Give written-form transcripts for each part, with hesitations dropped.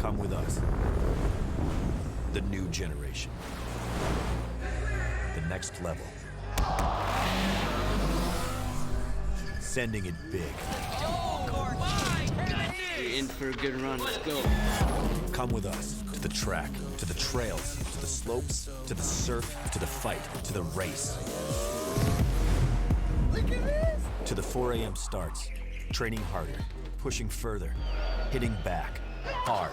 Come with us. The new generation. The next level. Sending it big. You're in for a good run. Let's go. Come with us to the track, to the trails, to the slopes, to the surf, to the fight, to the race. Look at this! To the 4 a.m. starts, training harder, pushing further, hitting back, hard.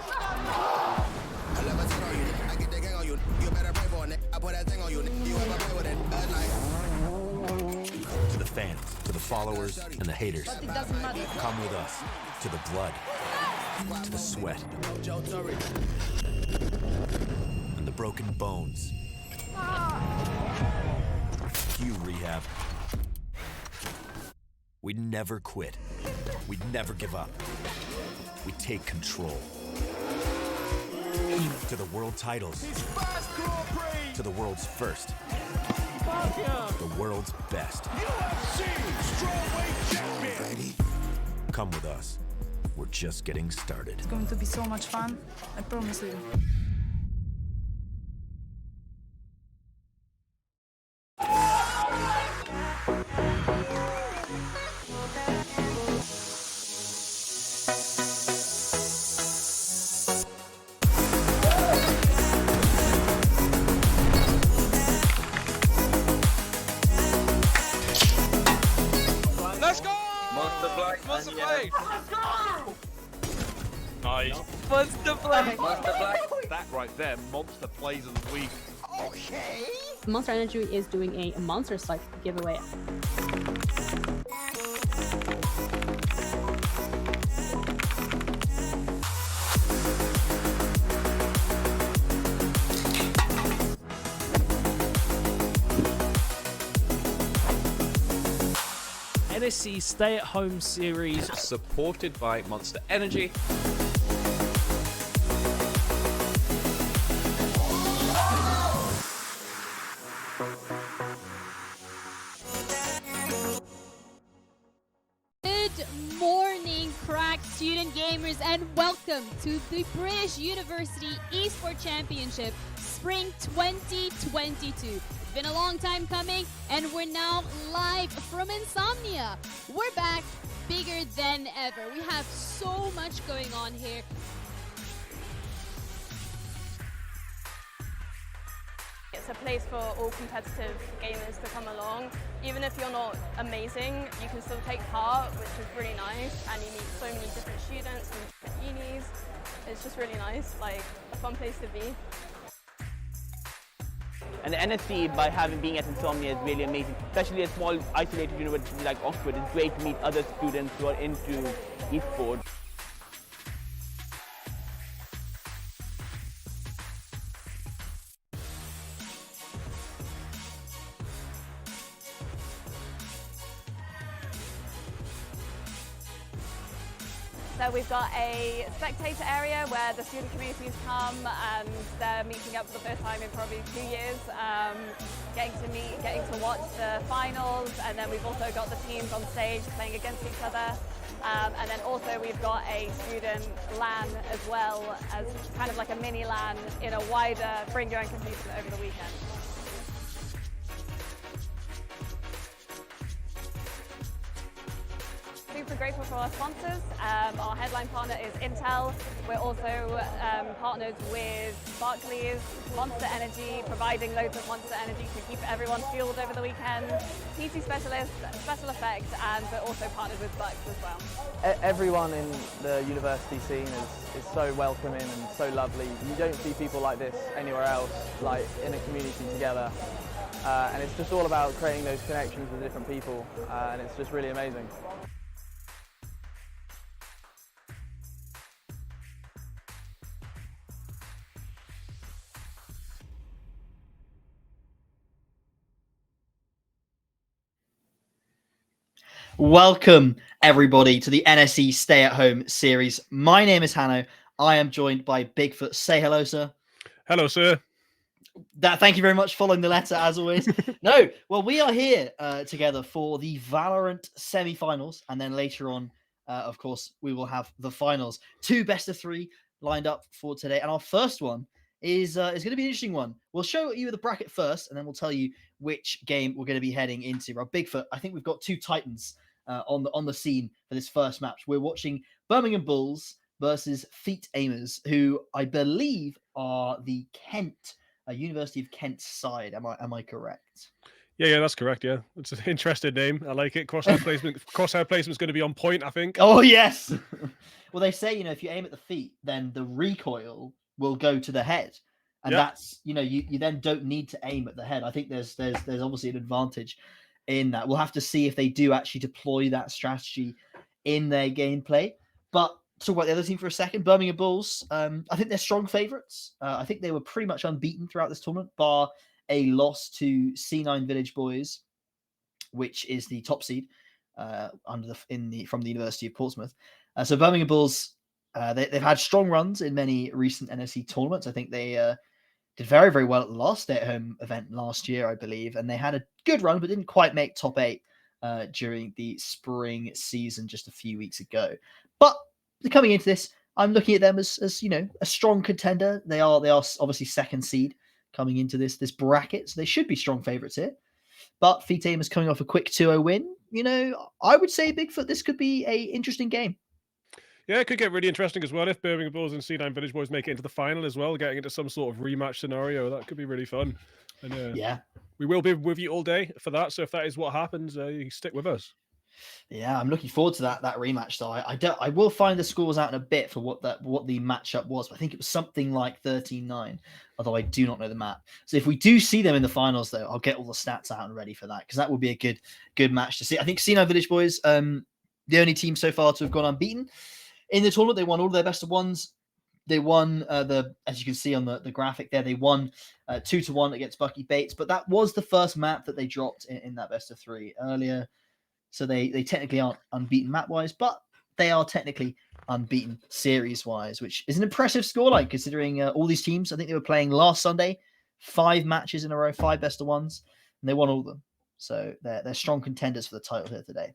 To the fans, to the followers, and the haters. But it doesn't matter. Come with us to the blood, to the sweat, and the broken bones. Cue rehab. We never quit. We never give up. We take control. To the world titles. To the world's first. The world's best. UFC strawweight champion. Come with us. We're just getting started. It's going to be so much fun. I promise you. Let's go! Monster Black. Monster Blade! Nice. Monster Black. Monster Black. That right there, Monster Plays of the Week. Okay. Monster Energy is doing a monster site giveaway. NSE Stay at Home series. Supported by Monster Energy. Good morning, crack student gamers, and welcome to the British University Esports Championship Spring 2022. It's been a long time coming, and we're now live from Insomnia. We're back bigger than ever. We have so much going on here. It's a place for all competitive gamers to come along. Even if you're not amazing, you can still take part, which is really nice, and you meet so many different students from different unis. It's just really nice, like a fun place to be. And the NSE, by being at Insomnia, is really amazing. Especially a small, isolated university like Oxford, it's great to meet other students who are into esports. So we've got a spectator area where the student communities come and they're meeting up for the first time in probably 2 years, getting to watch the finals, and then we've also got the teams on stage playing against each other. And then also we've got a student LAN as well, as kind of like a mini LAN in a wider bring your own competition over the weekend. Super grateful for our sponsors. Our headline partner is Intel. We're also partnered with Barclays, Monster Energy, providing loads of Monster Energy to keep everyone fueled over the weekend. PC Specialist, Special Effects, and we're also partnered with Bucks as well. Everyone in the university scene is so welcoming and so lovely. You don't see people like this anywhere else, like in a community together. And it's just all about creating those connections with different people, and it's just really amazing. Welcome, everybody, to the NSE Stay at Home series. My name is Hanno. I am joined by Bigfoot. Say hello, sir. Hello, sir. Thank you very much for following the letter, as always. No, well, we are here together for the Valorant semi-finals, and then later on, of course, we will have the finals. 2 best of 3 lined up for today, and our first one is going to be an interesting one. We'll show you the bracket first, and then we'll tell you which game we're going to be heading into. Our Bigfoot, I think we've got two titans on the scene for this first match. We're watching Birmingham Bulls versus Feet Aimers, who I believe are the Kent, University of Kent side. Am I correct? Yeah, that's correct. Yeah, it's an interesting name. I like it. Crosshair placement's going to be on point, I think. Oh yes. Well, they say if you aim at the feet, then the recoil will go to the head, and that's you then don't need to aim at the head. I think there's obviously an advantage in that. We'll have to see if they do actually deploy that strategy in their gameplay. But talk about the other team for a second. Birmingham Bulls. I think they're strong favourites. I think they were pretty much unbeaten throughout this tournament, bar a loss to C9 Village Boys, which is the top seed from the University of Portsmouth. So Birmingham Bulls, they've had strong runs in many recent NSE tournaments. I think they did very, very well at the last stay-at-home event last year, I believe, and they had a good run, but didn't quite make top 8 during the spring season just a few weeks ago. But coming into this, I'm looking at them as a strong contender. They are obviously second seed coming into this bracket, so they should be strong favourites here. But Feet Aimers coming off a quick 2-0 win. I would say, Bigfoot, this could be a interesting game. Yeah, it could get really interesting as well if Birmingham Bulls and C9 Village Boys make it into the final as well, getting into some sort of rematch scenario. That could be really fun. And we will be with you all day for that. So if that is what happens, you stick with us. Yeah, I'm looking forward to that rematch. Though I will find the scores out in a bit for what the matchup was. But I think it was something like 13-9, although I do not know the map. So if we do see them in the finals, though, I'll get all the stats out and ready for that, because that would be a good match to see. I think C9 Village Boys, the only team so far to have gone unbeaten in the tournament. They won all their best of ones. They won as you can see on the graphic there, they won 2-1 against Bucky Bates. But that was the first map that they dropped in that best of 3 earlier. So they technically aren't unbeaten map-wise, but they are technically unbeaten series-wise, which is an impressive scoreline considering all these teams. I think they were playing last Sunday, 5 matches in a row, 5 best of ones, and they won all of them. So they're strong contenders for the title here today.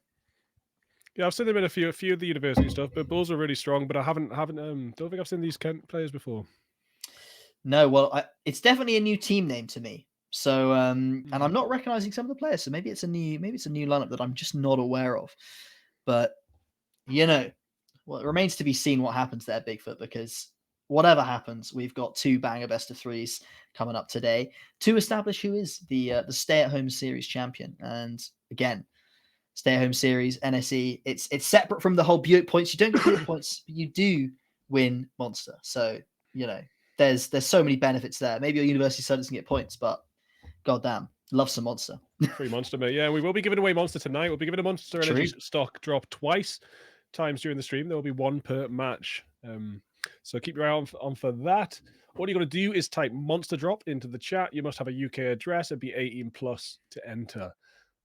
Yeah, I've seen them in a few of the university stuff, but Bulls are really strong. But I don't think I've seen these Kent players before. No, well, it's definitely a new team name to me. So, and I'm not recognizing some of the players. So maybe it's a new lineup that I'm just not aware of. But it remains to be seen what happens there, Bigfoot, because whatever happens, we've got 2 banger best of 3s coming up today to establish who is the stay-at-home series champion. And again, stay-at-home series NSE, it's separate from the whole Buick points. You don't get Buick points, but you do win Monster. So there's so many benefits there. Maybe your university side doesn't get points, but goddamn, love some Monster. Free Monster, mate. Yeah, we will be giving away Monster tonight. We'll be giving a Monster Energy stock drop twice times during the stream. There will be 1 per match. So keep your eye on for that. All you got to do is type Monster Drop into the chat. You must have a UK address and be 18 plus to enter.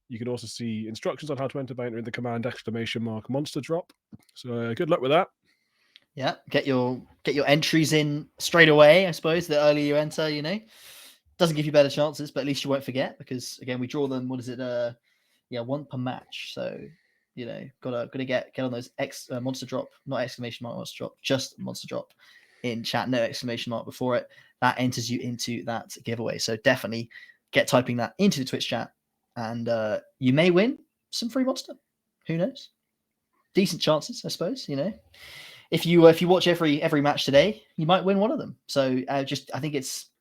You can also see instructions on how to enter by entering the command !Monster Drop. So good luck with that. Yeah, get your entries in straight away. I suppose the earlier you enter, doesn't give you better chances, but at least you won't forget, because again, we draw them. What is it? 1 per match. So gotta get on those Monster Drop, not exclamation mark Monster Drop, just Monster Drop in chat. No exclamation mark before it. That enters you into that giveaway. So definitely get typing that into the Twitch chat, and you may win some free Monster. Who knows? Decent chances, I suppose. If you watch every match today, you might win one of them. So I think it's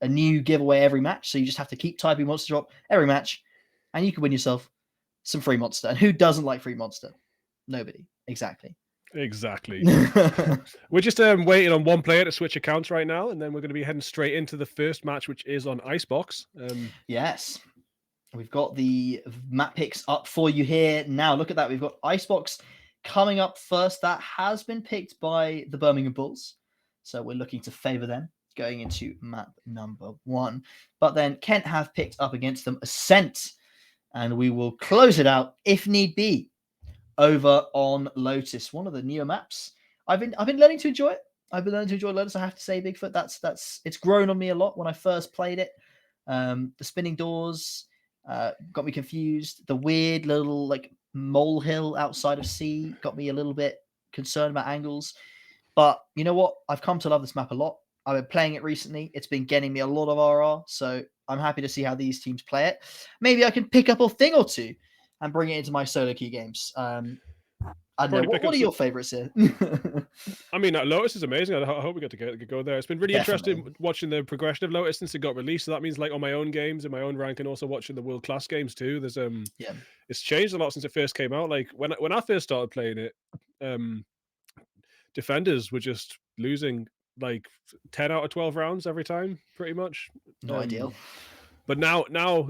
a new giveaway every match. So you just have to keep typing Monster Drop every match, and you can win yourself some free Monster. And who doesn't like free Monster? Nobody. Exactly. We're just waiting on one player to switch accounts right now, and then we're going to be heading straight into the first match, which is on Icebox. Yes. We've got the map picks up for you here now. Look at that. We've got Icebox coming up first. That has been picked by the Birmingham Bulls. So we're looking to favor them going into map number 1. But then Kent have picked up against them Ascent, and we will close it out if need be over on Lotus, one of the newer maps. I've been learning to enjoy it. I've been learning to enjoy Lotus, I have to say, Bigfoot. That's it's grown on me a lot when I first played it. The spinning doors got me confused. The weird little molehill outside of C got me a little bit concerned about angles. But you know what? I've come to love this map a lot. I've been playing it recently. It's been getting me a lot of RR, so I'm happy to see how these teams play it. Maybe I can pick up a thing or two and bring it into my solo queue games. I don't know. What are your favorites here? I mean, Lotus is amazing. I hope we get to go there. It's been really interesting watching the progression of Lotus since it got released. So that means, like, on my own games, in my own rank, and also watching the world class games too. There's it's changed a lot since it first came out. Like when I first started playing it, defenders were just losing like 10 out of 12 rounds every time, pretty much. Not ideal. But now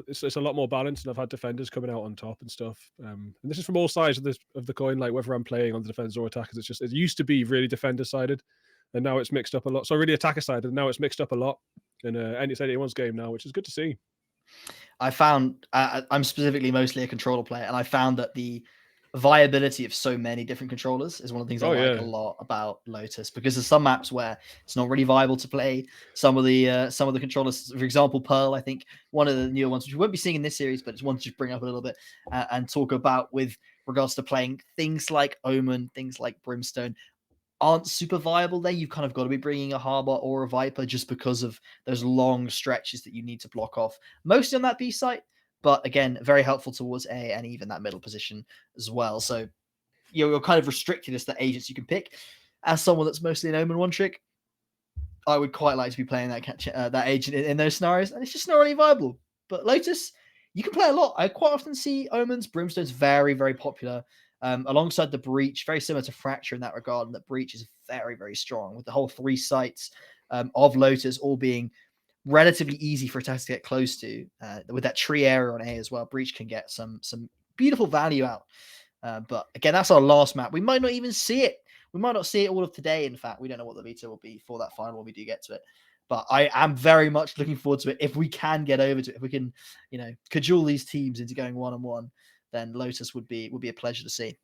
it's a lot more balanced, and I've had defenders coming out on top and stuff. And this is from all sides of the coin, like whether I'm playing on the defenders or attackers. It's just, it used to be really defender sided, and now it's mixed up a lot. So really attacker sided, and now it's mixed up a lot in anyone's game now, which is good to see. I found I'm specifically mostly a controller player, and I found that the viability of so many different controllers is one of the things I like a lot about Lotus, because there's some maps where it's not really viable to play some of the controllers. For example, Pearl, I think one of the newer ones, which we won't be seeing in this series, but it's one to just bring up a little bit and talk about with regards to playing things like Omen, things like Brimstone aren't super viable there. You've kind of got to be bringing a Harbor or a Viper just because of those long stretches that you need to block off, mostly on that B site. But again, very helpful towards A and even that middle position as well. So you're kind of restricted as the agents you can pick. As someone that's mostly an Omen one trick, I would quite like to be playing that agent in those scenarios, and it's just not really viable. But Lotus, you can play a lot. I quite often see Omens, Brimstone's very, very popular. Alongside the Breach, very similar to Fracture in that regard, and that Breach is very, very strong with the whole 3 sites of Lotus all being relatively easy for attacks to get close to. With that tree area on A as well, Breach can get some beautiful value out. But again, that's our last map. We might not even see it. We might not see it all of today. In fact, we don't know what the beta will be for that final when we do get to it. But I am very much looking forward to it. If we can get over to it, if we can, cajole these teams into going 1-on-1, then Lotus would be a pleasure to see.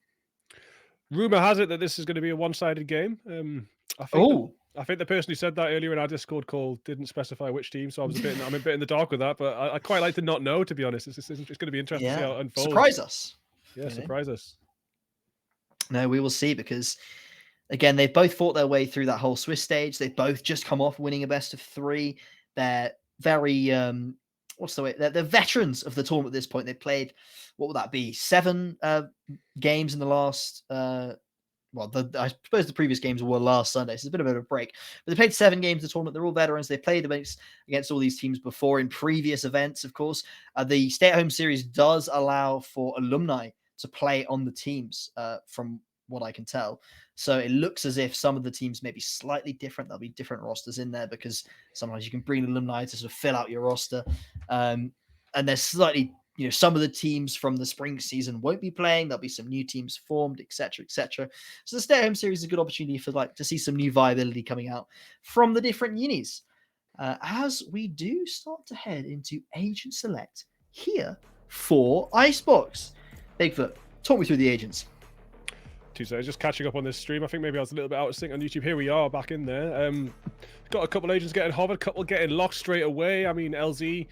Rumor has it that this is going to be a one-sided game. I think the person who said that earlier in our Discord call didn't specify which team, so I'm a bit in the dark with that. But I quite like to not know, to be honest. It's going to be interesting to see how it unfolds. Surprise us. Yeah, surprise us. No, we will see, because again, they've both fought their way through that whole Swiss stage. They've both just come off winning a best of 3. They're very they're veterans of the tournament at this point. They played, what would that be, 7 games in the last I suppose the previous games were last Sunday, so it's a bit of a break. But they played 7 games of the tournament. They're all veterans. They played against all these teams before in previous events, of course. The stay-at-home series does allow for alumni to play on the teams, from what I can tell. So it looks as if some of the teams may be slightly different. There'll be different rosters in there, because sometimes you can bring alumni to sort of fill out your roster. And there's slightly, some of the teams from the spring season won't be playing. There'll be some new teams formed, etc., etc. So the stay-at-home series is a good opportunity for to see some new viability coming out from the different unis. As we do start to head into Agent Select here for Icebox. Bigfoot, talk me through the agents. Tuesday, just catching up on this stream. I think maybe I was a little bit out of sync on YouTube. Here we are back in there. Got a couple agents getting hovered, a couple getting locked straight away. I mean, LZ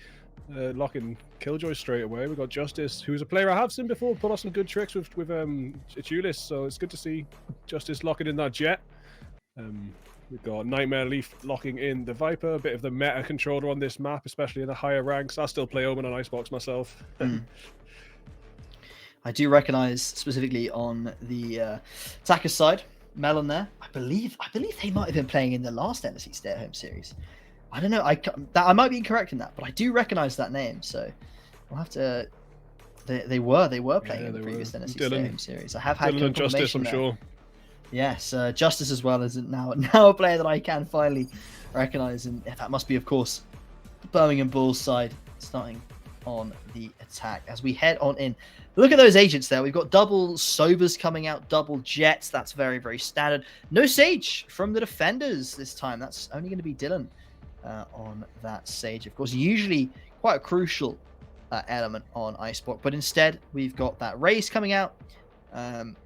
locking Killjoy straight away. We've got Justice, who's a player I have seen before, put off some good tricks with Itulis, so it's good to see Justice locking in that Jet. We've got Nightmare Leaf locking in the Viper, a bit of the meta controller on this map, especially in the higher ranks. I still play Omen on Icebox myself. I do recognize specifically on the attacker side, Melon there. I believe they might have been playing in the last NSE Stay at Home series. I don't know. I might be incorrect in that, but I do recognize that name. So we'll have to. They were playing in the previous NSE Stay at Home series. I have had Dylan and Justice, I'm sure. Yes, Justice as well is now a player that I can finally recognize, and that must be, of course, the Birmingham Bulls side starting on the attack as we head on in. Look at those agents there. We've got double Sobers coming out, double Jets. That's very, very standard. No Sage from the defenders this time. That's only going to be Dylan on that Sage. Of course, usually quite a crucial element on Icebox, but instead we've got that Raze coming out, and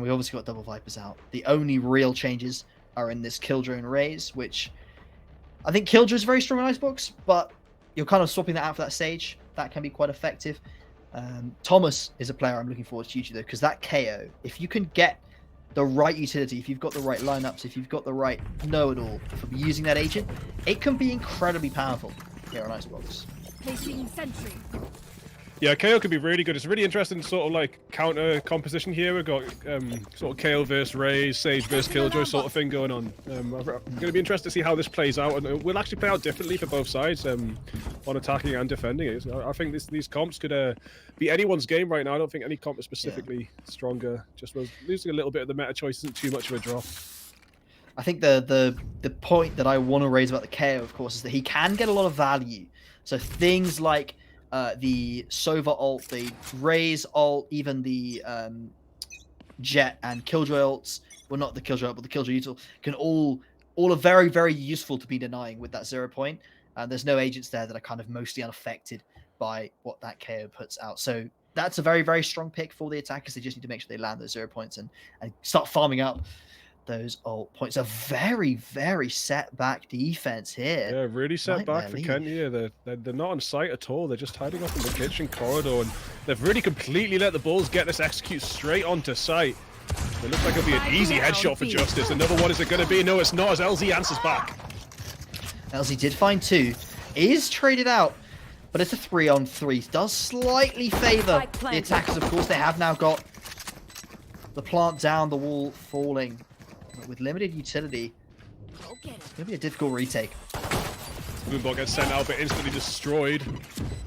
we've obviously got double Vipers out. The only real changes are in this Killjoy and Raze, which I think Killjoy is very strong on Icebox, but you're kind of swapping that out for that Sage. That can be quite effective. Thomas is a player I'm looking forward to hugely, though, because that KO, if you can get the right utility, if you've got the right lineups, if you've got the right know-it-all for using that agent, it can be incredibly powerful here on Icebox. Placing sentry. Yeah, KO could be really good. It's a really interesting sort of like counter composition here. We've got sort of KO versus Raze, Sage versus Killjoy sort of thing going on. I'm going to be interested to see how this plays out, and it will actually play out differently for both sides on attacking and defending it. I think these comps could be anyone's game right now. I don't think any comp is specifically stronger. Just was losing a little bit of the meta choice isn't too much of a drop. I think the point that I want to raise about the KO, of course, is that he can get a lot of value. So things like the Sova ult, the Raze ult, even the Jet and Killjoy ults, well, not the Killjoy ult, but the Killjoy util, can all are very, very useful to be denying with that 0 point. There's no agents there that are kind of mostly unaffected by what that KO puts out. So that's a very, very strong pick for the attackers. They just need to make sure they land those 0 points and start farming up those ult points. A very, very set back defense here. Yeah, really set back for Kent here. They're not on site at all. They're just hiding up in the kitchen corridor, and they've really completely let the Bulls get this execute straight onto site. It looks like it'll be an easy headshot for Justice. Another one, is it going to be? No, it's not, as LZ answers back. LZ did find 2. Is traded out, but it's a 3-on-3. Does slightly favor the attackers, of course. They have now got the plant down, the wall falling. With limited utility, it's going to be a difficult retake. Moonbot gets sent out but instantly destroyed.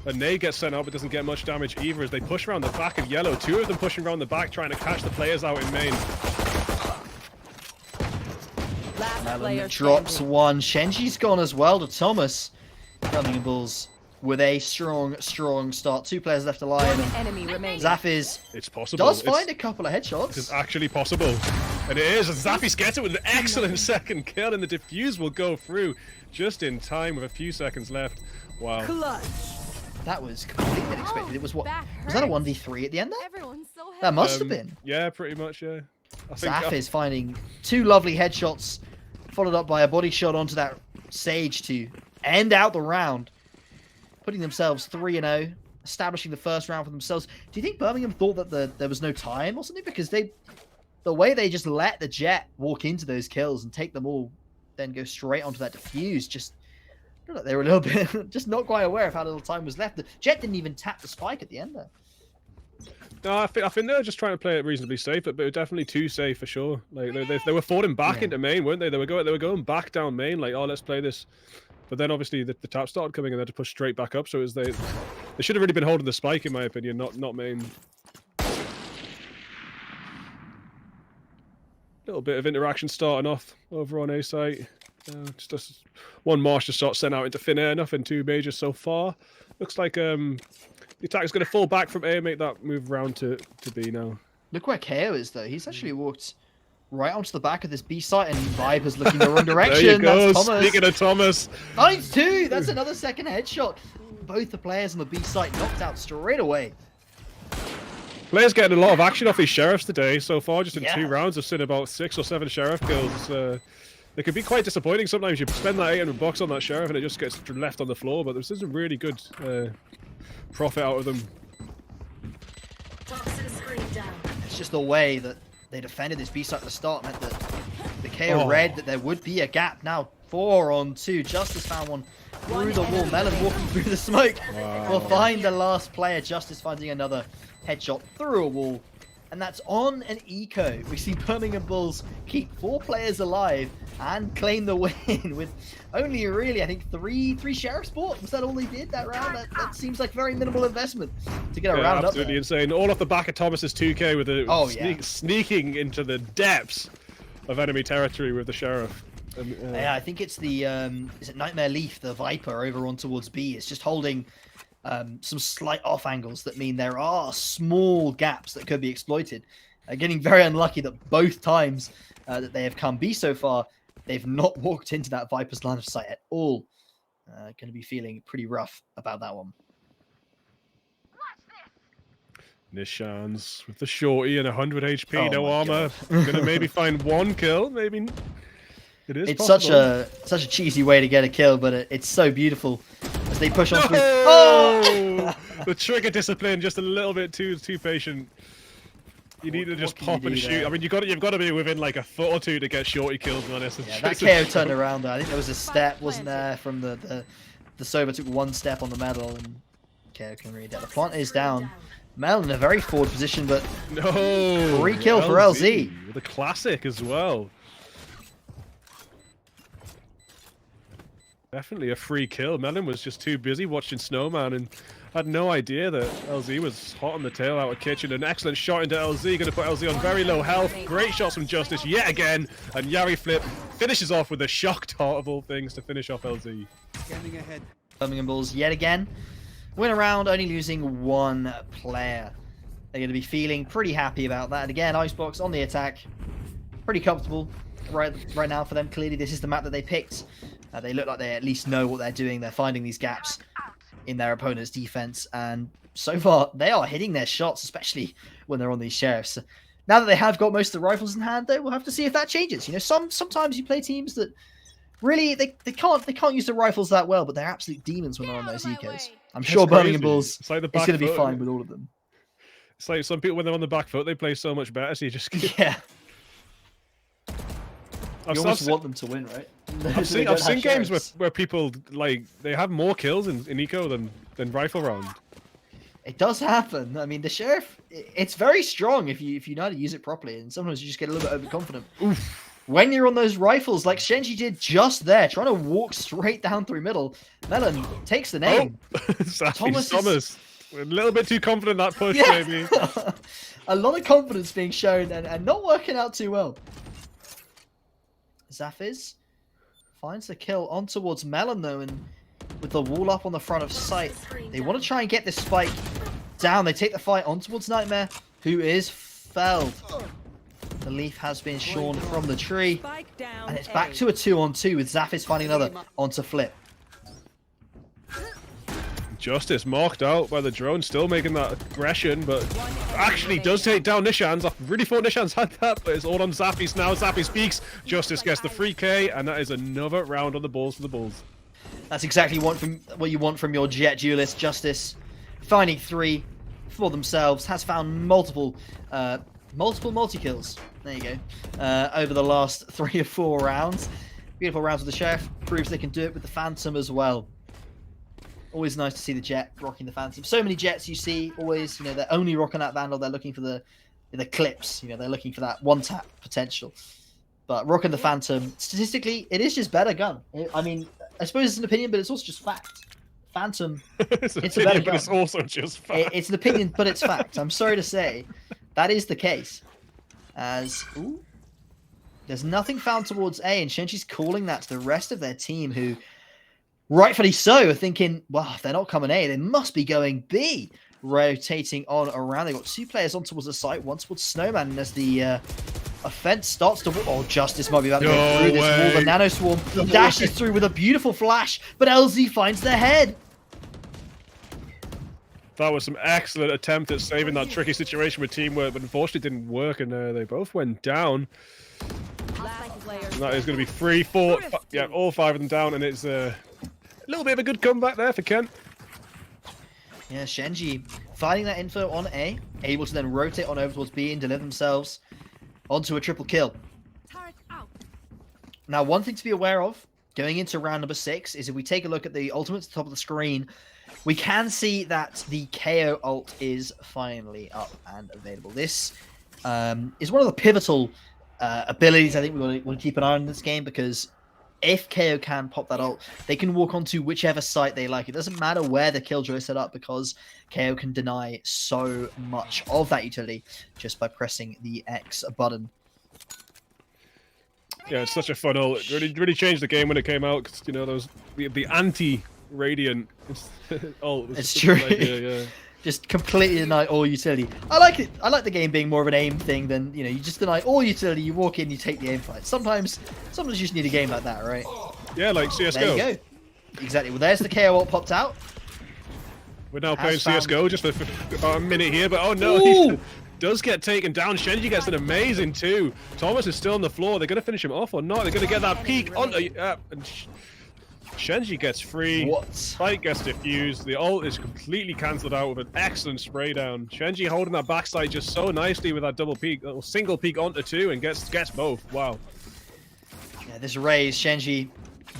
A nade gets sent out but doesn't get much damage either as they push around the back of Yellow. 2 of them pushing around the back trying to catch the players out in main. Melon drops 1. Shenji's gone as well to Thomas. Birmingham Bulls with a strong start. 2 players left alive. Zafis does find a couple of headshots. It's actually possible. And it is. Zafis gets it with an excellent second kill, and the defuse will go through just in time with a few seconds left. Wow. That was completely unexpected. It was what? Was that a 1v3 at the end there? That must have been. Yeah, pretty much, yeah. Zafis finding 2 lovely headshots, followed up by a body shot onto that Sage to end out the round. Putting themselves 3-0, establishing the first round for themselves. Do you think Birmingham thought that there was no time or something? Because the way they just let the Jet walk into those kills and take them all, then go straight onto that defuse, just I feel like they were a little bit just not quite aware of how little time was left. The Jet didn't even tap the spike at the end there. No, I think they were just trying to play it reasonably safe, but definitely too safe for sure. Like they were falling back into main, weren't they? They were going back down main, like, oh, let's play this. But then obviously the tap started coming and they had to push straight back up. So it was they should have really been holding the spike, in my opinion, not main. Little bit of interaction starting off over on A site. Just 1 Master shot sent out into thin air. Nothing too major so far. Looks like the attack is going to fall back from A and make that move round to B now. Look where KO is though. He's actually walked right onto the back of this B site, and Viper's looking the wrong direction. There you go. That's Thomas. Speaking of Thomas. Nice 2. That's another second headshot. Both the players on the B site knocked out straight away. Players getting a lot of action off these sheriffs today so far. Just in 2 rounds, I've seen about 6 or 7 sheriff kills. They could be quite disappointing sometimes. You spend that $800 on that sheriff and it just gets left on the floor. But this is a really good profit out of them. It's just the way that they defended this B site at the start meant that the KO read that there would be a gap. Now 4-on-2. Justice found one through the wall. Melon walking through the smoke. Will find the last player. Justice finding another headshot through a wall. And that's on an eco. We see Birmingham Bulls keep 4 players alive and claim the win with only really, I think, three sheriffs bought. Was that all they did that round? That seems like very minimal investment to get a round up. Absolutely insane. All off the back of Thomas's 2K with the sneaking into the depths of enemy territory with the sheriff. And, yeah, I think it's the is it Nightmare Leaf, the Viper over on towards B. It's just holding some slight off angles that mean there are small gaps that could be exploited. Getting very unlucky that both times that they have come B so far, they've not walked into that Viper's line of sight at all. Going to be feeling pretty rough about that one. Nishans with the shorty and 100 HP, no armor. Going to maybe find 1 kill, maybe. It's such a cheesy way to get a kill, but it's so beautiful as they push on through. Oh! The trigger discipline just a little bit too patient. You need to just can you pop and do shoot. there? I mean, you've got to be within like a foot or two to get shorty kills on this. Yeah, that KO turned around there. I think there was a step, wasn't there, from the Soba took one step on the medal, and KO can read that. The plant is down. Mel in a very forward position, but no, free kill for LZ. With a classic as well. Definitely a free kill. Melon was just too busy watching Snowman and had no idea that LZ was hot on the tail out of kitchen. An excellent shot into LZ, going to put LZ on very low health. Great shots from Justice yet again. And Yari Flip finishes off with a shock tart of all things to finish off LZ. Scanning ahead. Birmingham Bulls yet again win a round, only losing one player. They're going to be feeling pretty happy about that. And again, Icebox on the attack. Pretty comfortable right now for them. Clearly, this is the map that they picked. They look like they at least know what they're doing. They're finding these gaps in their opponent's defense, and so far they are hitting their shots, especially when they're on these sheriffs. Now that they have got most of the rifles in hand, though, we'll have to see if that changes. You know, sometimes you play teams that really they can't use the rifles that well, but they're absolute demons when they're on those ecos. I'm sure Birmingham Bulls is going to be fine with all of them. It's like some people when they're on the back foot, they play so much better. So you just yeah. You almost want them to win, right? I've seen games where people like they have more kills in eco than rifle round. It does happen. I mean, the sheriff, it's very strong if you know how to use it properly, and sometimes you just get a little bit overconfident. Oof. When you're on those rifles, like Shenji did just there, trying to walk straight down through middle, Melon takes the name. Thomas a little bit too confident that push, yeah. maybe. A lot of confidence being shown and not working out too well. Zafiz finds the kill on towards Melon, though, and with the wall up on the front of site, they want to try and get this spike down. They take the fight on towards Nightmare, who is felled. The leaf has been shorn from the tree, and it's back to a 2-on-2 with Zafiz finding another onto Flip. Justice marked out by the drone, still making that aggression, but actually does take down Nishan's. I really thought Nishan's had that, but it's all on Zafiz now. Zafiz peeks, Justice gets the free K, and that is another round on the balls for the Bulls. That's exactly what you want from your Jet duelist. Justice finding 3 for themselves, has found multiple multi-kills. There you go. Over the last 3 or 4 rounds. Beautiful rounds with the Sheriff. Proves they can do it with the Phantom as well. Always nice to see the Jet rocking the Phantom. So many Jets you see, always, you know, they're only rocking that Vandal. They're looking for the clips. You know, they're looking for that one-tap potential. But rocking the Phantom, statistically, it is just better gun. I mean, I suppose it's an opinion, but it's also just fact. Phantom, it's a better gun. But it's also just fact. It's an opinion, but it's fact. I'm sorry to say, that is the case. As, ooh, there's nothing found towards A, and Shenji's calling that to the rest of their team, who, rightfully so, are thinking, well, if they're not coming A, they must be going B. Rotating on around. They've got 2 players on towards the site, one towards Snowman, and as the offense starts to... Oh, Justice might be about to go through this wall. The Nano Swarm dashes through with a beautiful flash, but LZ finds the head. That was some excellent attempt at saving that tricky situation with teamwork, but unfortunately didn't work, and they both went down. And that is going to be 3, 4, yeah, all 5 of them down, and it's a little bit of a good comeback there for Kent. Yeah, Shenji finding that info on A, able to then rotate on over towards B and deliver themselves onto a triple kill. Now, one thing to be aware of going into round number 6 is if we take a look at the ultimates at the top of the screen, we can see that the KO ult is finally up and available. This is one of the pivotal abilities I think we want to keep an eye on in this game, because if KO can pop that ult, they can walk onto whichever site they like. It doesn't matter where the killjoy is set up, because KO can deny so much of that utility just by pressing the X button. Yeah, it's such a fun ult. It really changed the game when it came out, because, you know, there was the anti-Radiant ult. It's true. Yeah. Just completely deny all utility. I like it. I like the game being more of an aim thing than, you know, you just deny all utility, you walk in, you take the aim fight. Sometimes you just need a game like that, right? Yeah, like CSGO. There you go. Exactly. Well, there's the KO ult popped out. We're now playing CSGO just for about a minute here, but oh no, he does get taken down. Shenji gets an amazing 2. Thomas is still on the floor. They're going to finish him off or not? They're going to get that peek on. Shenji gets free. What? Spike gets diffused. The ult is completely cancelled out with an excellent spray down. Shenji holding that backside just so nicely with that double peek, little single peek onto 2 and gets both. Wow. Yeah, this raise, Shenji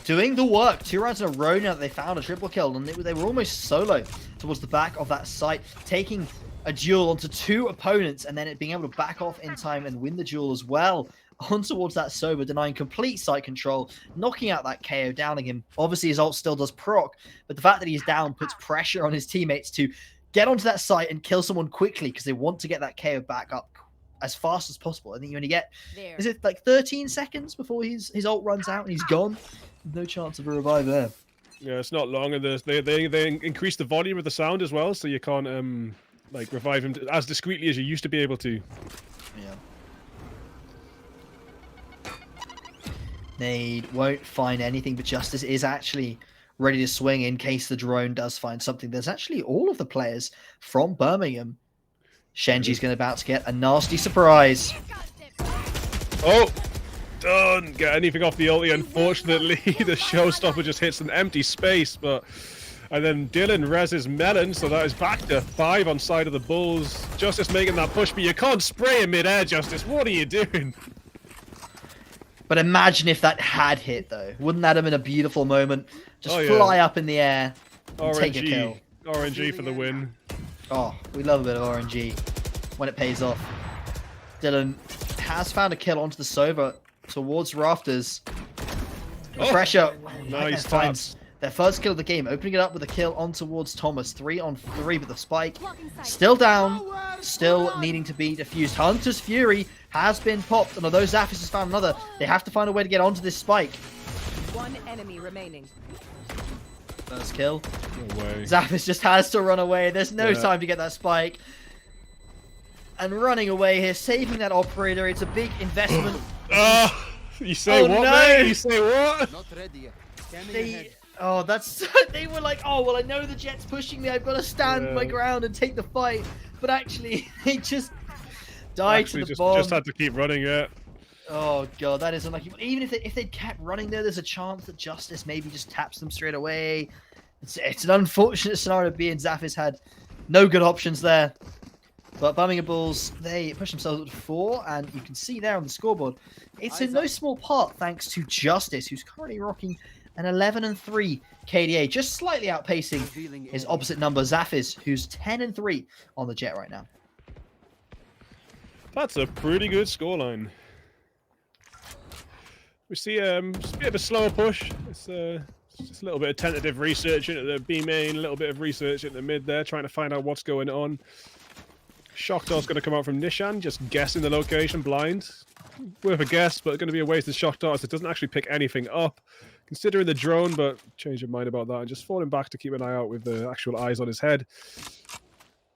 doing the work. 2 rounds in a row now that they found a triple kill, and they were almost solo towards the back of that site, taking a duel onto 2 opponents, and then it being able to back off in time and win the duel as well. On towards that Sober, denying complete site control, knocking out that KO, downing him. Obviously, his ult still does proc, but the fact that he's down puts pressure on his teammates to get onto that site and kill someone quickly because they want to get that KO back up as fast as possible. I think you only get, is it like 13 seconds before his ult runs out and he's gone? No chance of a revive there. Yeah, it's not long, and they increase the volume of the sound as well, so you can't like revive him as discreetly as you used to be able to. Yeah. They won't find anything, but Justice is actually ready to swing in case the drone does find something. There's actually all of the players from Birmingham. Shenji's about to get a nasty surprise. Oh! Don't get anything off the ulti, unfortunately. The showstopper just hits an empty space, but... And then Dylan reses Melon, so that is back to 5 on side of the Bulls. Justice making that push, but you can't spray in mid-air, Justice. What are you doing? But imagine if that had hit, though. Wouldn't that have been a beautiful moment? Just fly up in the air and take a kill. RNG for the win. Oh, we love a bit of RNG when it pays off. Dylan has found a kill onto the Sova towards Rafters. The pressure. Nice finds their first kill of the game, opening it up with a kill on towards Thomas. 3 on 3, but the Spike still down, still needing to be defused. Hunter's Fury has been popped, and although Zaphis has found another, they have to find a way to get onto this Spike. 1 enemy remaining. First kill. No way. Zaphis just has to run away. There's no time to get that Spike. And running away here, saving that operator. It's a big investment. You say what, mate? You say what? Not ready yet. They were like, oh, well, I know the Jet's pushing me. I've got to stand my ground and take the fight. But actually, they just died to the bomb. Just had to keep running it. Oh, God, that is unlucky. Even if they'd kept running there, there's a chance that Justice maybe just taps them straight away. It's an unfortunate scenario to be in. Zaphis had no good options there. But Birmingham Bulls, they push themselves up to 4, and you can see there on the scoreboard, it's in no small part thanks to Justice, who's currently rocking an 11-3 KDA, just slightly outpacing his opposite number, Zaphis, who's 10-3 on the Jet right now. That's a pretty good scoreline. We see just a bit of a slower push. It's just a little bit of tentative research into the B main, a little bit of research into the mid there, trying to find out what's going on. Shockdog's going to come out from Nishan, just guessing the location blind. Worth a guess, but going to be a waste of Shockdog, so it doesn't actually pick anything up. Considering the drone, but change your mind about that and just falling back to keep an eye out with the actual eyes on his head.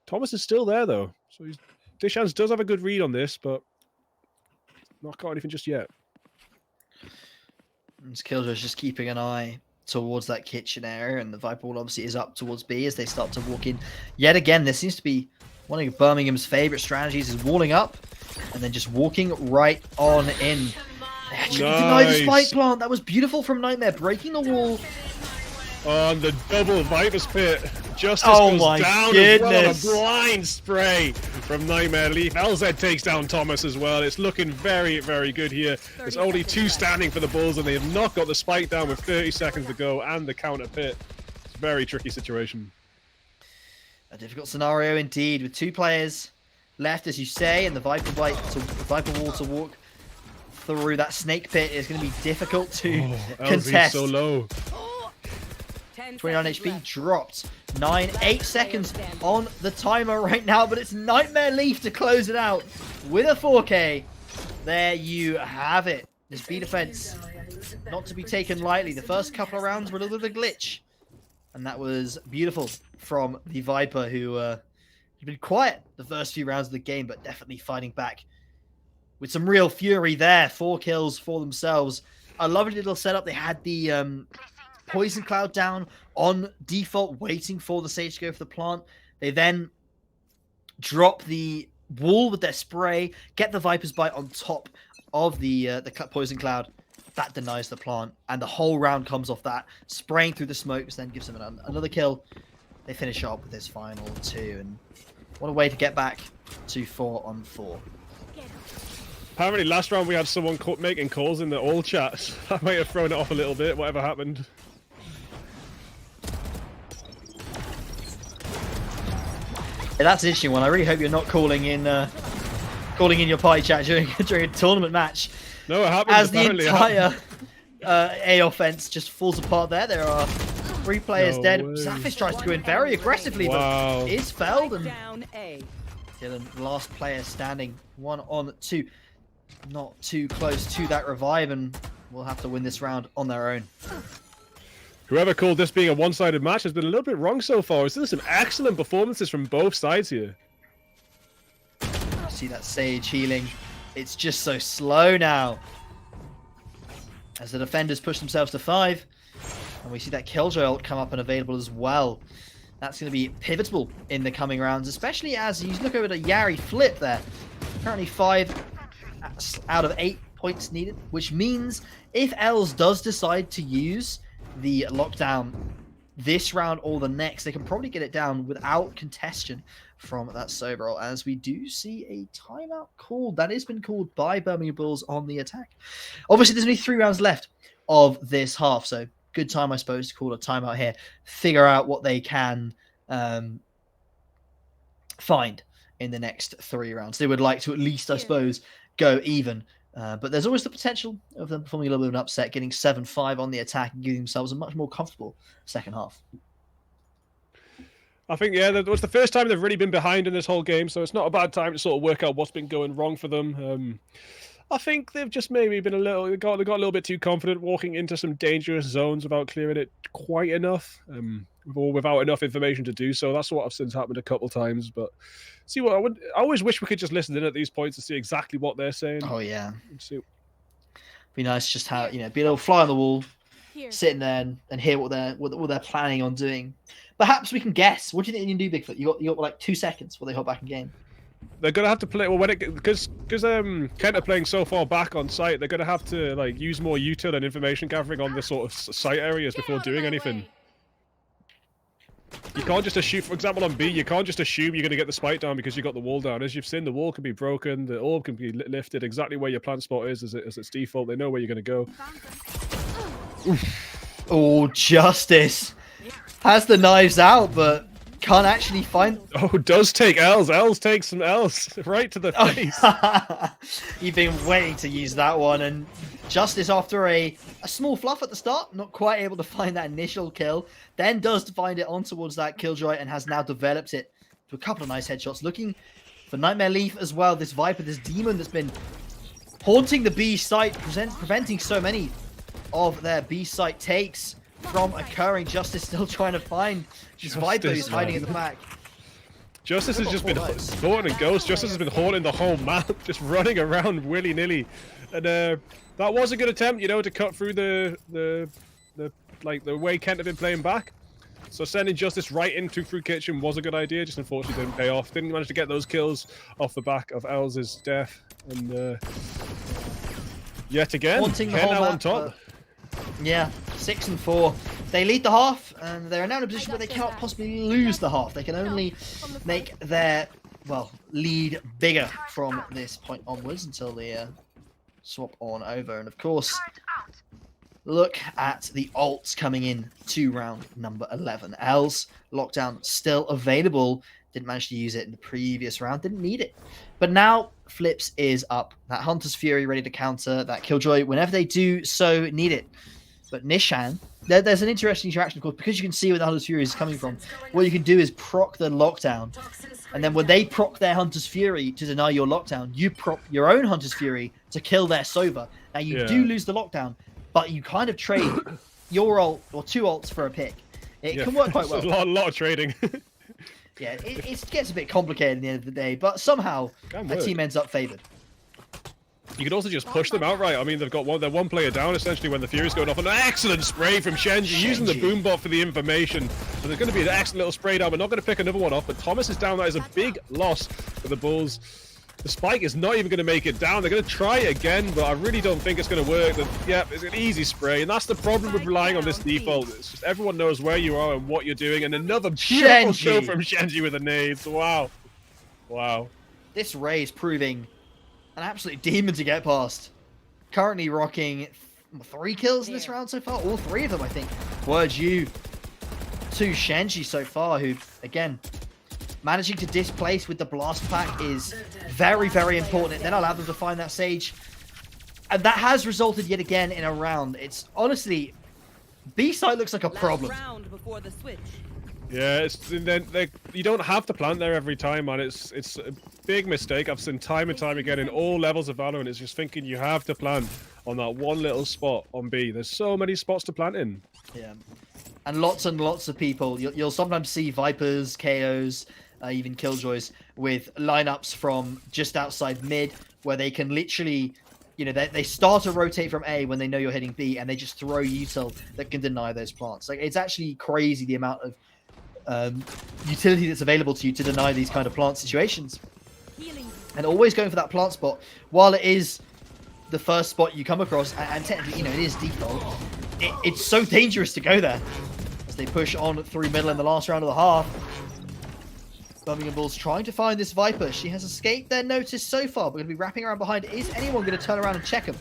Thomas is still there, though. So Dishans does have a good read on this, but not got anything just yet. Killjoy's just keeping an eye towards that kitchen area, and the Viper Wall obviously is up towards B as they start to walk in. Yet again, there seems to be one of Birmingham's favourite strategies is walling up and then just walking right on in. Deny the spike plant. That was beautiful from Nightmare, breaking the wall. On the double Viper's Pit. Justice goes down as well on a blind spray from Nightmare Leaf. LZ takes down Thomas as well. It's looking very, very good here. There's only 2 standing for the Bulls, and they have not got the spike down with 30 seconds to go and the counter pit. It's a very tricky situation. A difficult scenario indeed, with 2 players left, as you say, and the Viper Wall to walk through that snake pit is going to be difficult to contest. So low. 29 HP dropped. 8 seconds on the timer right now, but it's Nightmare Leaf to close it out with a 4K. There you have it. This B defense, not to be taken lightly. The first couple of rounds were a little bit of a glitch, and that was beautiful from the Viper, who had been quiet the first few rounds of the game, but definitely fighting back with some real fury there. 4 kills for themselves. A lovely little setup. They had the Poison Cloud down on default, waiting for the Sage to go for the plant. They then drop the wall with their spray, get the Viper's Bite on top of the Poison Cloud, that denies the plant, and the whole round comes off that, spraying through the smokes, then gives them another kill. They finish up with this final 2, and what a way to get back to 4-on-4. Apparently last round we had someone making calls in the all chat. That might have thrown it off a little bit, whatever happened. Yeah, that's an interesting one. I really hope you're not calling in your party chat during a tournament match. No, it happens. As the entire A offense just falls apart there. There are 3 players dead. Zafish tries to go in very aggressively, but is felled. And Dylan, last player standing, 1-on-2. Not too close to that revive, and will have to win this round on their own. Whoever called this being a one-sided match has been a little bit wrong so far. We've seen some excellent performances from both sides here. See that Sage healing. It's just so slow now. As the defenders push themselves to 5. And we see that Killjoy ult come up and available as well. That's going to be pivotal in the coming rounds, especially as you look over the Yari flip there. Currently 5 out of 8 points needed, which means if Els does decide to use the lockdown this round or the next, they can probably get it down without contestation from that Sober ult, as we do see a timeout called. That has been called by Birmingham Bulls on the attack. Obviously, there's only 3 rounds left of this half, so good time, I suppose, to call a timeout here, figure out what they can find in the next 3 rounds. They would like to at least, I suppose, go even. But there's always the potential of them performing a little bit of an upset, getting 7-5 on the attack and giving themselves a much more comfortable second half. I think, yeah, that was the first time they've really been behind in this whole game, so it's not a bad time to sort of work out what's been going wrong for them. I think they've just maybe been they got a little bit too confident walking into some dangerous zones without clearing it quite enough, or without enough information to do so. That's what I've since happened a couple times. But see what I always wish we could just listen in at these points to see exactly what they're saying. Oh yeah, be nice just how be a little fly on the wall, sitting there and hear what they're planning on doing. Perhaps we can guess. What do you think you can do, Bigfoot? You got like 2 seconds before they hop back in game. They're gonna have to play because Kent are playing so far back on site. They're gonna have to like use more util and information gathering on the sort of site areas before doing anything. You can't just assume, for example, on B, you can't just assume you're gonna get the spike down because you got the wall down. As you've seen, the wall can be broken, the orb can be lifted exactly where your plant spot is as its default. They know where you're gonna go. Oh, Justice has the knives out, but can't actually find. Oh, does take Els. Els takes some Els right to the face. You've been waiting to use that one, and Justice, after a small fluff at the start, not quite able to find that initial kill, then does find it on towards that Killjoy and has now developed it to a couple of nice headshots. Looking for Nightmare Leaf as well. This Viper, this demon that's been haunting the B site, preventing so many of their B site takes from occurring. Justice still trying to find this Viper who's hiding in the back. Justice has just been haunting Ghost. Justice has been haunting the whole map, just running around willy-nilly. And that was a good attempt, you know, to cut through the way Kent had been playing back. So sending Justice right into through kitchen was a good idea, just unfortunately didn't pay off. Didn't manage to get those kills off the back of Els' death. And yet again, Haunting the Kent whole out map, on top. Yeah, 6-4. They lead the half, and they're now in a position where they cannot possibly lose the half. They can only make their, lead bigger from this point onwards until they swap on over. And of course, look at the ults coming in to round number 11. Els, lockdown still available. Didn't manage to use it in the previous round. Didn't need it. But now, Flips is up. That Hunter's Fury ready to counter. That Killjoy, whenever they do so, need it. But Nishan, there's an interesting interaction, of course, because you can see where the Hunter's Fury is coming from. What you can do is proc the lockdown. And then when they proc their Hunter's Fury to deny your lockdown, you proc your own Hunter's Fury to kill their Sova. Now, you do lose the lockdown, but you kind of trade your ult or 2 ults for a pick. It can work quite well. A lot of trading. Yeah, it gets a bit complicated at the end of the day, but somehow a team ends up favored. You could also just push them outright. I mean, they've got their one player down essentially when the Fury's going off. An excellent spray from Shenji, using the boom bot for the information. So there's going to be an excellent little spray down. We're not going to pick another one off, but Thomas is down. That is a big loss for the Bulls. The spike is not even going to make it down. They're going to try it again, but I really don't think it's going to work. Yep, it's an easy spray, and that's the problem with relying on this default. It's just everyone knows where you are and what you're doing, and another beautiful kill from Shenji with the nades. Wow. Wow. This Ray is proving an absolute demon to get past. Currently rocking 3 kills in this round so far. All 3 of them, I think, were due to Shenji so far, who, again, managing to displace with the blast pack is very, very important. It then allowed them to find that Sage. And that has resulted yet again in a round. It's honestly, B-side looks like a problem. Round before the switch. Yeah, you don't have to plant there every time, man. It's a big mistake I've seen time and time again in all levels of Valorant. It's just thinking you have to plant on that one little spot on B. There's so many spots to plant in. Yeah, and lots of people. You'll sometimes see Vipers, KOs, even Killjoys with lineups from just outside mid, where they can literally, you know, they start to rotate from A when they know you're hitting B, and they just throw util that can deny those plants. Like, it's actually crazy the amount of utility that's available to you to deny these kind of plant situations. And always going for that plant spot, while it is the first spot you come across, and technically, you know, it is default, it's so dangerous to go there. As they push on through middle in the last round of the half. Birmingham Bulls trying to find this Viper. She has escaped their notice so far, but going to be wrapping around behind. Is anyone going to turn around and check him?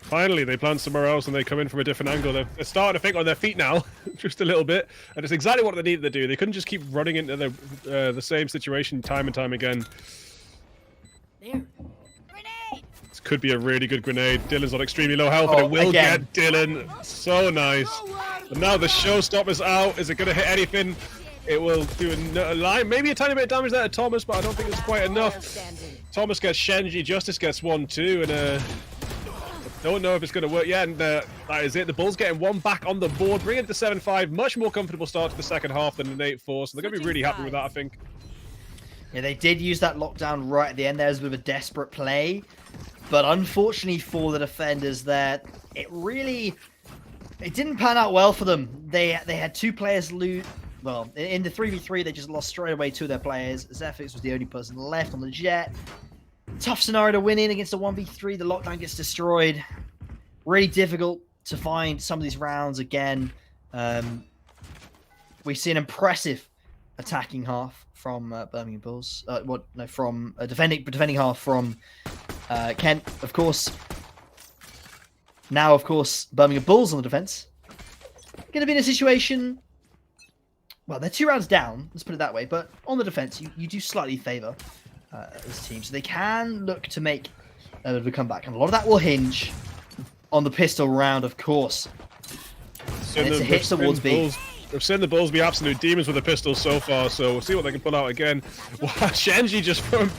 Finally, they plant somewhere else and they come in from a different angle. They're starting to think on their feet now, just a little bit. And it's exactly what they needed to do. They couldn't just keep running into the same situation time and time again. There. This could be a really good grenade. Dylan's on extremely low health, and it will get Dylan. So nice. And now the showstopper's out. Is it going to hit anything? It will do a line, maybe a tiny bit of damage there to Thomas, but I don't think it's quite enough. Thomas gets Shenji, Justice gets 1-2, and don't know if it's going to work. Yeah, and that is it. The Bulls getting one back on the board, bringing it to 7-5. Much more comfortable start to the second half than an 8-4, so they're going to be really happy with that, I think. Yeah, they did use that lockdown right at the end there as a bit of a desperate play, but unfortunately for the defenders there, it didn't pan out well for them. They had 2 players lose. Well, in the 3v3, they just lost straight away 2 of their players. Zephyx was the only person left on the Jet. Tough scenario to win in against a 1v3. The lockdown gets destroyed. Really difficult to find some of these rounds again. We see an impressive attacking half from Birmingham Bulls. From a defending half from Kent, of course. Now, of course, Birmingham Bulls on the defense. Going to be in a situation. Well, they're 2 rounds down, let's put it that way, but on the defense, you do slightly favor this team, so they can look to make a bit of a comeback, and a lot of that will hinge on the pistol round, of course. And it's a hit towards B. We've seen the Bulls be absolute demons with the pistols so far, so we'll see what they can pull out again. Wow, Shenji just from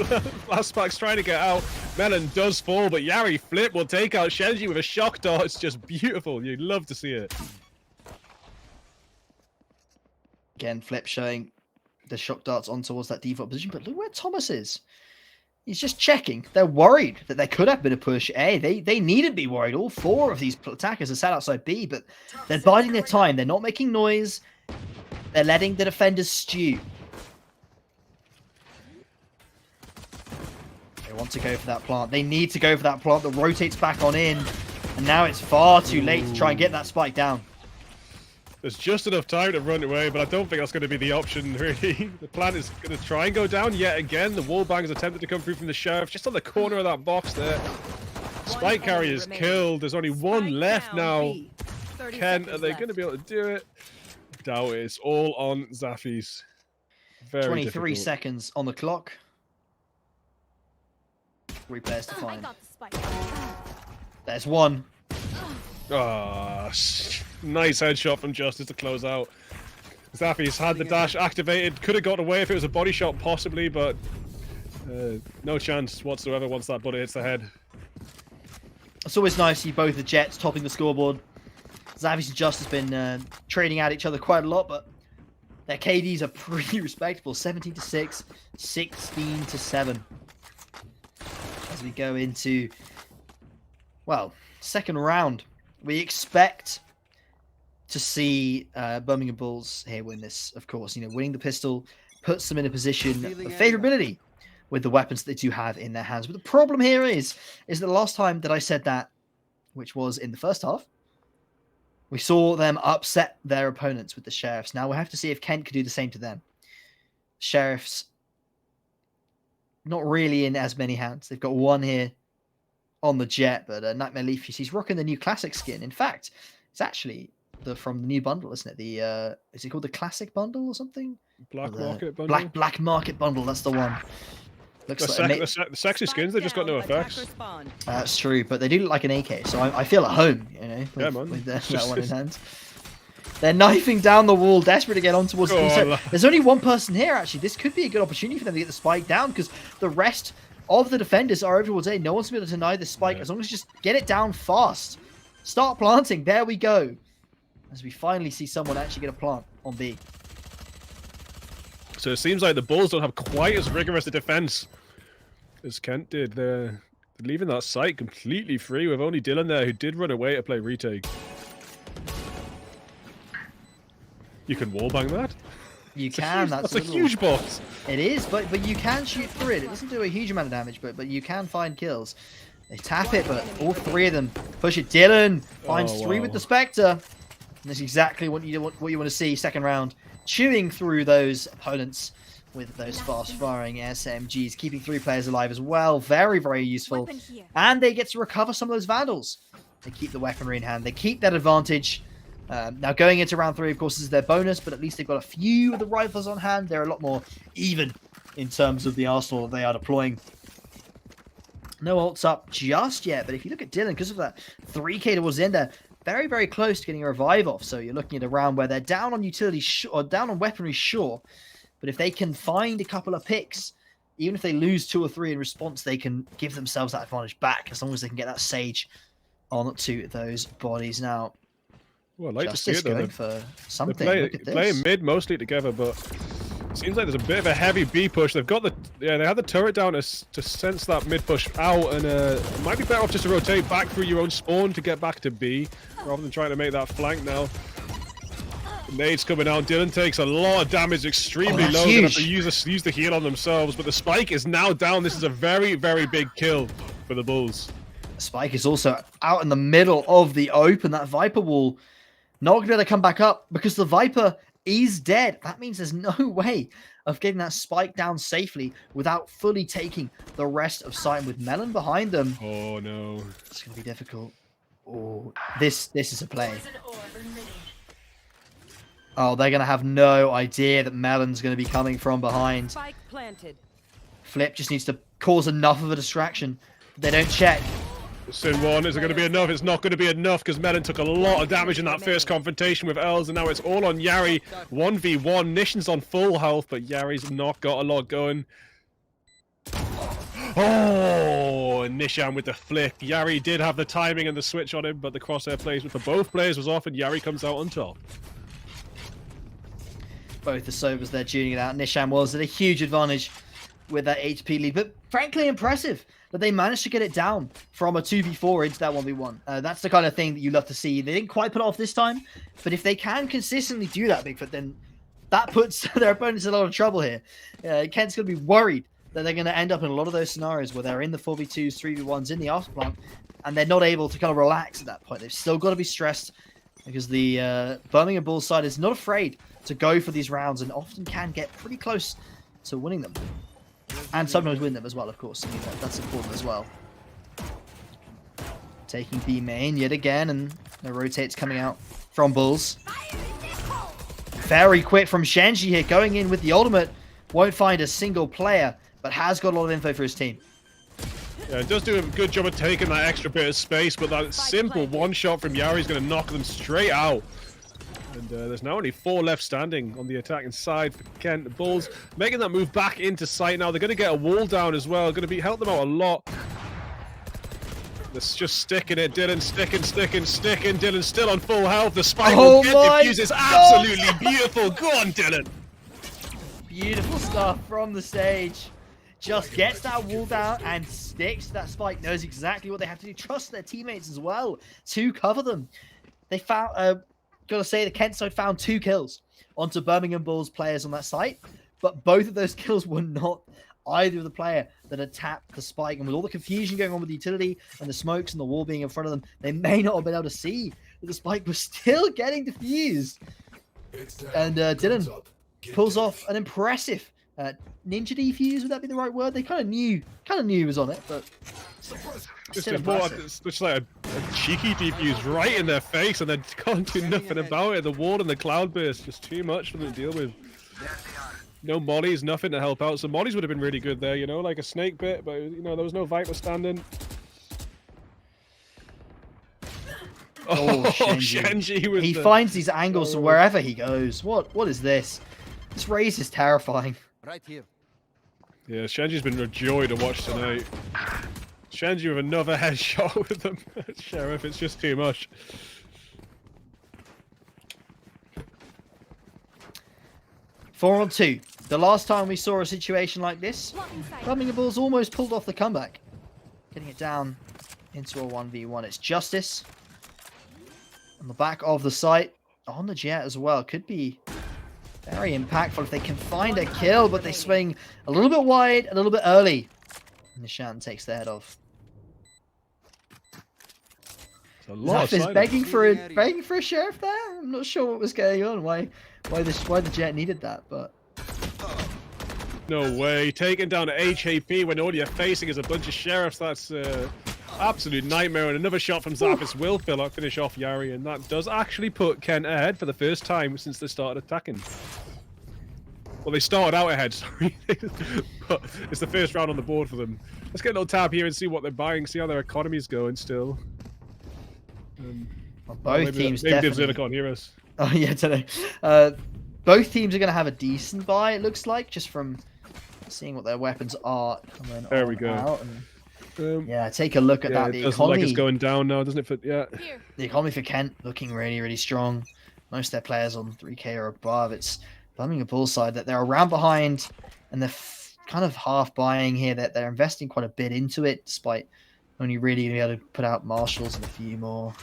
last packs trying to get out. Melon does fall, but Yari Flip will take out Shenji with a shock dart. It's just beautiful. You'd love to see it. Again, Flip showing the shock darts on towards that default position, but look where Thomas is. He's just checking. They're worried that there could have been a push A. They need to be worried. All 4 of these attackers are sat outside B, but they're biding their time. They're not making noise. They're letting the defenders stew. They want to go for that plant. They need to go for that plant that rotates back on in. And now it's far too late to try and get that spike down. There's just enough time to run away, but I don't think that's going to be the option, really. The plan is going to try and go down yet again. The wallbang is attempted to come through from the Sheriff, just on the corner of that box there. Spike carrier is killed. There's only 1 left now. Ken, are they going to be able to do it? Doubt it. It's all on Zafis. Very 23 difficult. seconds on the clock. 3 players to find. There's 1. Ah, nice headshot from Justice to close out. Zafis had the dash activated. Could have got away if it was a body shot, possibly, but no chance whatsoever once that bullet hits the head. It's always nice to see both the Jets topping the scoreboard. Zafis and Justice have been trading at each other quite a lot, but their KDs are pretty respectable. 17-6, 16-7. As we go into, well, second round. We expect to see Birmingham Bulls here win this, of course. You know, winning the pistol puts them in a position of favorability with the weapons that they do have in their hands. But the problem here is that the last time that I said that, which was in the first half, we saw them upset their opponents with the Sheriffs. Now we'll have to see if Kent could do the same to them. Sheriffs, not really in as many hands. They've got one here on the Jet, but Nightmare Leaf, he's rocking the new Classic skin. In fact, it's actually from the new bundle, isn't it? The is it called the Classic bundle or something? Black Market bundle. Black Market bundle. That's the one. Looks the sexy skins, they just got no effects. That's true, but they do look like an AK, so I feel at home, you know, yeah, man. With that one in hand. They're knifing down the wall, desperate to get on towards the set. There's only one person here, actually. This could be a good opportunity for them to get the spike down, because the rest of the defenders are over towards A. No one's going to deny the spike, as long as you just get it down fast. Start planting. There we go. As we finally see someone actually get a plant on B. So it seems like the Bulls don't have quite as rigorous a defense as Kent did. They're leaving that site completely free with only Dylan there, who did run away to play retake. You can wallbang that? You can. That's a huge box. It is, but you can shoot through it. It doesn't do a huge amount of damage, but you can find kills. They tap it, but all three of them push it. Dylan finds three with the Spectre. And that's exactly what you want to see. Second round, chewing through those opponents with those fast-firing SMGs, keeping three players alive as well. Very, very useful. And they get to recover some of those Vandals. They keep the weaponry in hand. They keep that advantage. Now, going into round 3, of course, is their bonus, but at least they've got a few of the rifles on hand. They're a lot more even in terms of the arsenal that they are deploying. No ults up just yet, but if you look at Dylan, because of that 3k towards the end there, very, very close to getting a revive off. So you're looking at a round where they're down on utility, or down on weaponry, sure. But if they can find a couple of picks, even if they lose 2 or 3 in response, they can give themselves that advantage back, as long as they can get that Sage onto those bodies. Now, well, I'd like Justice to see it, though. going for something. They're Look at this. playing mid mostly together, but it seems like there's a bit of a heavy B push. They've got they had the turret down to sense that mid push out, and it might be better off just to rotate back through your own spawn to get back to B, rather than trying to make that flank now. The nade's coming out. Dylan takes a lot of damage, extremely low. They have to use the heal on themselves, but the spike is now down. This is a very, very big kill for the Bulls. Spike is also out in the middle of the open. That Viper wall not going to be able to come back up because the Viper is dead. That means there's no way of getting that spike down safely without fully taking the rest of site. And with Melon behind them, oh no, it's going to be difficult. Oh, this is a play. Oh, they're going to have no idea that Melon's going to be coming from behind. Spike planted. Flip just needs to cause enough of a distraction. They don't check. Sin 1, is it going to be enough? It's not going to be enough, because Melon took a lot of damage in that first confrontation with Els, and now it's all on Yari. 1v1, Nishan's on full health, but Yari's not got a lot going. Oh, Nishan with the flip. Yari did have the timing and the switch on him, but the crosshair placement for both players was off, and Yari comes out on top. Both the Sobers there tuning it out. Nishan was at a huge advantage with that HP lead, but frankly impressive that they managed to get it down from a 2v4 into that 1v1. That's the kind of thing that you love to see. They didn't quite put it off this time, but if they can consistently do that, Bigfoot, then that puts their opponents in a lot of trouble here. Kent's going to be worried that they're going to end up in a lot of those scenarios where they're in the 4v2s, 3v1s in the afterplant, and they're not able to kind of relax at that point. They've still got to be stressed because the Birmingham Bulls side is not afraid to go for these rounds and often can get pretty close to winning them. And sometimes win them as well, of course. I mean, that's important as well. Taking B main yet again, and the rotates coming out from Bulls. Very quick from Shenji here, going in with the ultimate. Won't find a single player, but has got a lot of info for his team. Yeah, it does do a good job of taking that extra bit of space, but that simple one shot from Yari is going to knock them straight out. And there's now only 4 left standing on the attacking side for Kent. The Bulls making that move back into sight now. They're going to get a wall down as well. Going to help them out a lot. Let's just sticking it. Dylan sticking. Dylan still on full health. The spike will get defused. It's absolutely beautiful. Go on, Dylan. Beautiful stuff from the stage. Just gets that wall down and sticks to that spike. Knows exactly what they have to do. Trust their teammates as well to cover them. They found... Gotta say, the Kent side found 2 kills onto Birmingham Bulls players on that site, but both of those kills were not either of the player that had tapped the spike. And with all the confusion going on with the utility and the smokes and the wall being in front of them, they may not have been able to see that the spike was still getting defused. And Dylan pulls off an impressive ninja defuse. Would that be the right word? They kind of knew he was on it, but It's just like a cheeky defuse right in their face, and they can't do nothing about it. The wall and the cloud burst, just too much for them to deal with. No mollies, nothing to help out. So mollies would have been really good there, you know, like a snake bit, but you know, there was no Viper standing. Oh, Shenji was he finds these angles wherever he goes. What is this? This race is terrifying. Right here. Yeah, Shenji's been a joy to watch tonight. Shenji with another headshot with them. Sheriff, it's just too much. Four on two. The last time we saw a situation like this, Birmingham Bulls almost pulled off the comeback. Getting it down into a 1v1. It's Justice. On the back of the site. On the jet as well. Could be very impactful if they can find a kill, but they swing a little bit wide, a little bit early. And Nishan takes the head off. Zaf is begging for a sheriff there. I'm not sure what was going on. Why the jet needed that, but no way. Taking down an HAP when all you're facing is a bunch of sheriffs. That's absolute nightmare. And another shot from Zappis will finish off Yari, and that does actually put Kent ahead for the first time since they started attacking. Well, they started out ahead, sorry. But it's the first round on the board for them. Let's get a little tab here and see what they're buying, see how their economy's going still. Well, both teams definitely can't hear us. Oh yeah, today. Both teams are going to have a decent buy, it looks like, just from seeing what their weapons are coming. There we go. Out and, yeah, take a look at that. The it economy, like it's going down now, doesn't it? Yeah. The economy for Kent looking really, really strong. Most of their players on 3K or above. It's Birmingham Bulls side that they're around behind, and they're kind of half buying here. That they're investing quite a bit into it, despite only really being able to put out marshals and a few more.